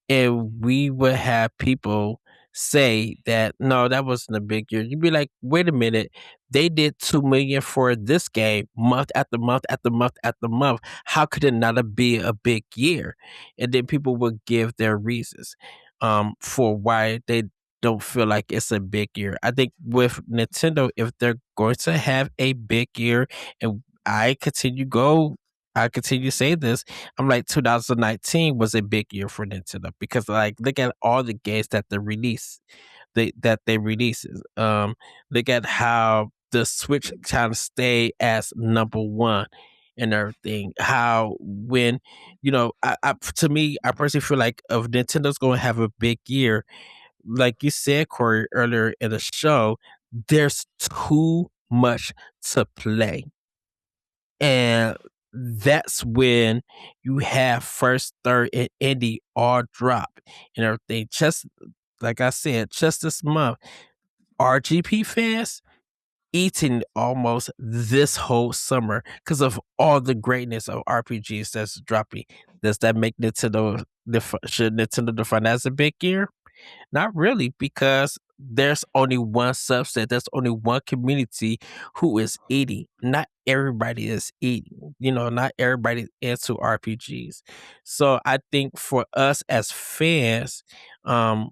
and we would have people say that no, that wasn't a big year. You'd be like, wait a minute, they did 2 million for this game month after month after month after month. How could it not be a big year? And then people would give their reasons for why they don't feel like it's a big year. I think with Nintendo, if they're going to have a big year, and I continue to say this. I'm like 2019 was a big year for Nintendo because like look at all the games that they releases. Look at how the Switch kind of stayed as number one and everything. How when to me, I personally feel like if Nintendo's going to have a big year, like you said, Corey, earlier in the show, there's too much to play. And that's when you have first, third, and indie all drop and everything. Just like I said, just this month, RGP fans eating almost this whole summer because of all the greatness of RPGs that's dropping. Does that make should Nintendo define as a big year? Not really, because there's only one subset, there's only one community who is eating. Not everybody is eating. Not everybody into RPGs. So I think for us as fans,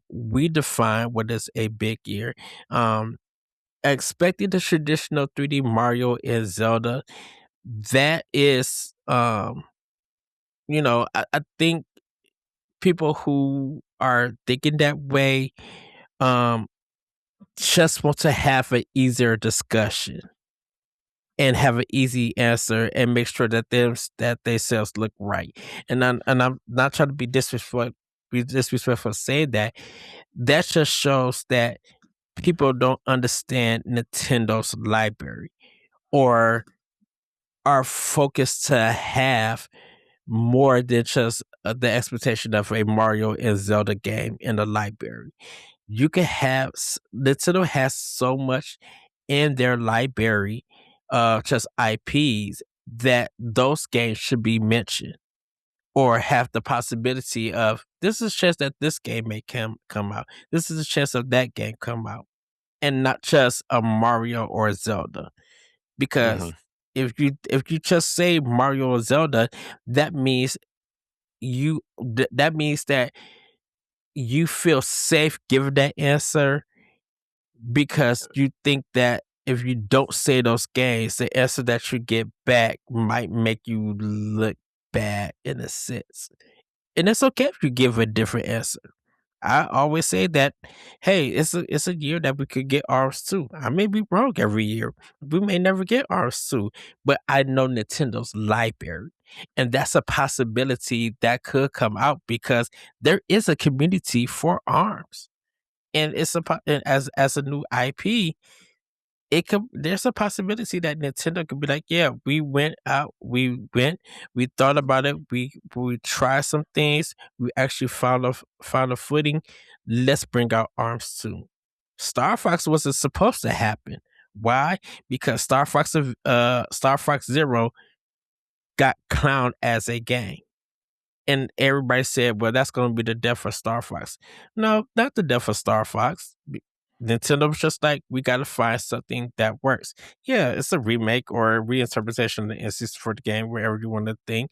we define what is a big year. Expecting the traditional 3D Mario and Zelda, that is I think people who are thinking that way just want to have an easier discussion and have an easy answer and make sure that they selves look right. And I'm not trying to be disrespectful saying that. That just shows that people don't understand Nintendo's library or are focused to have more than just the expectation of a Mario and Zelda game in the library. You can have Nintendo has so much in their library of just IPs that those games should be mentioned or have the possibility of this is a chance that this game may come out. This is a chance of that game come out, and not just a Mario or a Zelda. Because if you just say Mario or Zelda, that means that means that you feel safe giving that answer because you think that if you don't say those games, the answer that you get back might make you look bad in a sense. And it's okay if you give a different answer. I always say that, hey, it's a year that we could get RS2. I may be wrong every year. We may never get RS2, but I know Nintendo's library. And that's a possibility that could come out because there is a community for ARMS. And and as a new IP, there's a possibility that Nintendo could be like, yeah, we went out, we thought about it, we tried some things, we actually found a footing. Let's bring out Arms 2. Star Fox wasn't supposed to happen. Why? Because Star Fox Zero got clowned as a game. And everybody said, well, that's going to be the death of Star Fox. No, not the death of Star Fox. Nintendo was just like, we got to find something that works. Yeah, it's a remake or a reinterpretation of the instance for the game, wherever you want to think.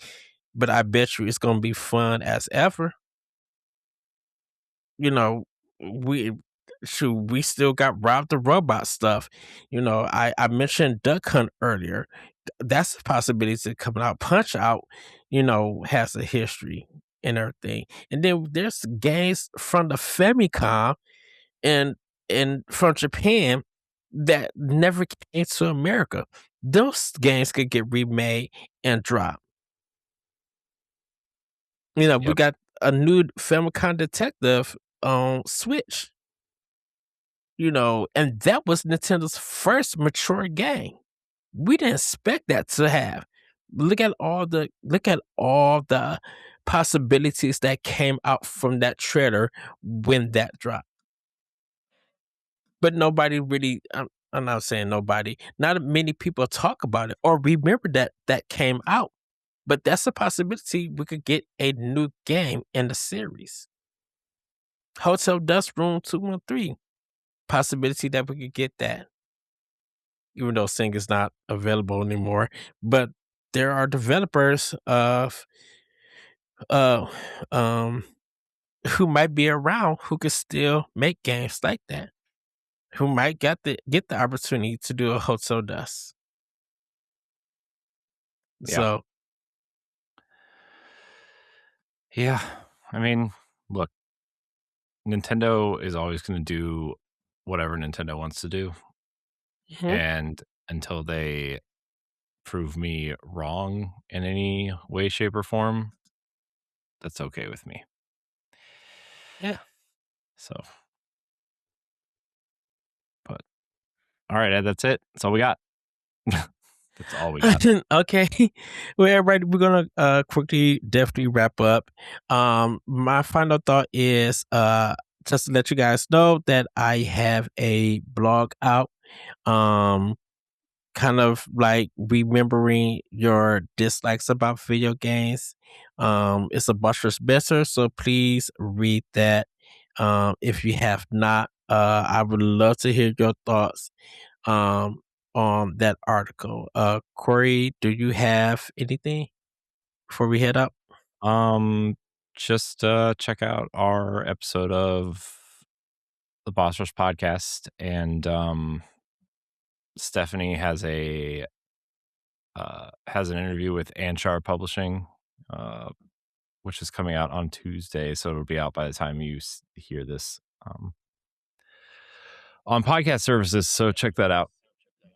But I bet you it's going to be fun as ever. You know, we we still got Rob the Robot stuff. You know, I mentioned Duck Hunt earlier. That's a possibility to come out. Punch Out, has a history and everything. And then there's games from the Famicom and from Japan that never came to America. Those games could get remade and dropped. We got a new Famicom Detective on Switch. And that was Nintendo's first mature game. We didn't expect that to have. Look at all the possibilities that came out from that trailer when that dropped. But nobody really, I'm not saying nobody, not many people talk about it or remember that came out. But that's a possibility we could get a new game in the series. Hotel Dust Room 213. Possibility that we could get that. Even though Sing is not available anymore. But there are developers of who might be around who could still make games like that. Who might get the opportunity to do a Hotel Dust. Yeah. So yeah, I mean, look, Nintendo is always going to do whatever Nintendo wants to do. And until they prove me wrong in any way, shape, or form, that's okay with me. Yeah. So, but all right, Ed, that's it. That's all we got. That's all we got. Okay. Well, everybody, we're gonna quickly, definitely wrap up. My final thought is just to let you guys know that I have a blog out. Kind of like remembering your dislikes about video games. It's a buttress better, so please read that. If you have not, I would love to hear your thoughts on that article. Corey, do you have anything before we head up? Just check out our episode of the Boss Rush podcast, and Stephanie has an interview with Anchar Publishing, which is coming out on Tuesday, so it'll be out by the time you hear this. on podcast services. So check that out.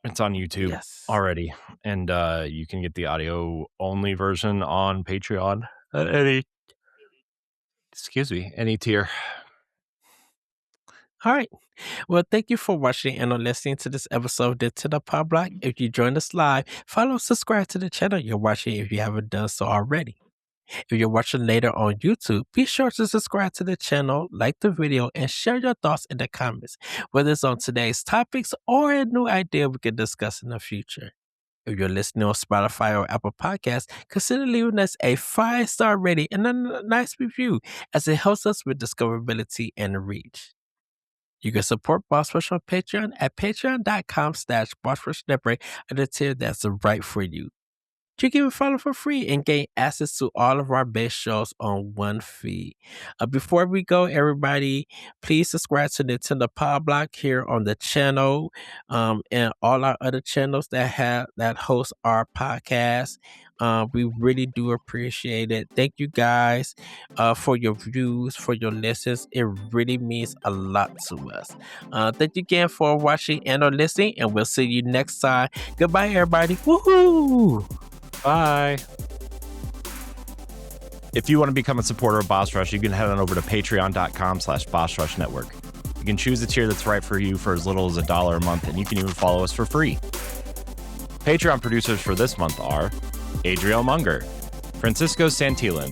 It's on YouTube already. And you can get the audio only version on Patreon at any tier. All right. Well, thank you for watching and listening to this episode of Nintendo Pow Block. If you joined us live, follow and subscribe to the channel you're watching if you haven't done so already. If you're watching later on YouTube, be sure to subscribe to the channel, like the video, and share your thoughts in the comments, whether it's on today's topics or a new idea we can discuss in the future. If you're listening on Spotify or Apple Podcasts, consider leaving us a 5-star rating and a nice review, as it helps us with discoverability and reach. You can support Boss Rush on Patreon at patreon.com/BossRushNetwork at a tier that's right for you. You can even follow for free and gain access to all of our best shows on one feed. Before we go, everybody, please subscribe to Nintendo Pow Block here on the channel, and all our other channels that host our podcast. We really do appreciate it. Thank you guys for your views, for your listens. It really means a lot to us. Thank you again for watching and or listening, and we'll see you next time. Goodbye, everybody. Woohoo! Bye. If you want to become a supporter of Boss Rush, you can head on over to patreon.com/Boss Network. You can choose a tier that's right for you for as little as $1 a month, and you can even follow us for free. Patreon producers for this month are Adriel Munger, Francisco Santillan,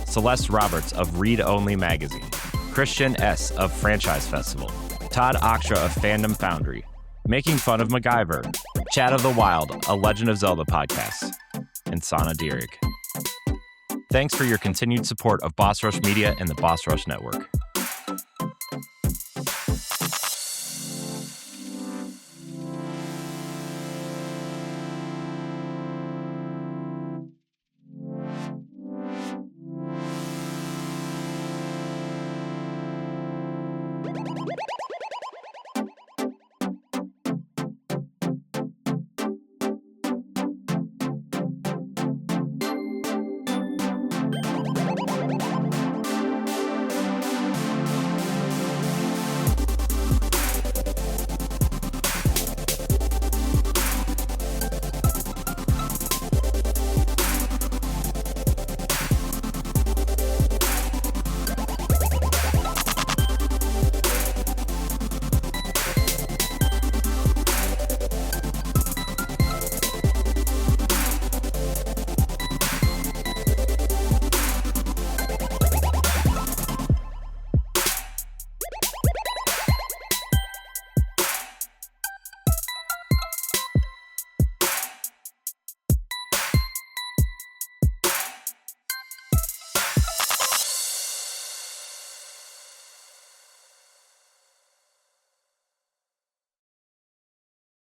Celeste Roberts of Read Only Magazine, Christian S. of Franchise Festival, Todd Aksha of Fandom Foundry, Making Fun of MacGyver, Chat of the Wild, a Legend of Zelda podcast, and Sana Dirrig. Thanks for your continued support of Boss Rush Media and the Boss Rush Network.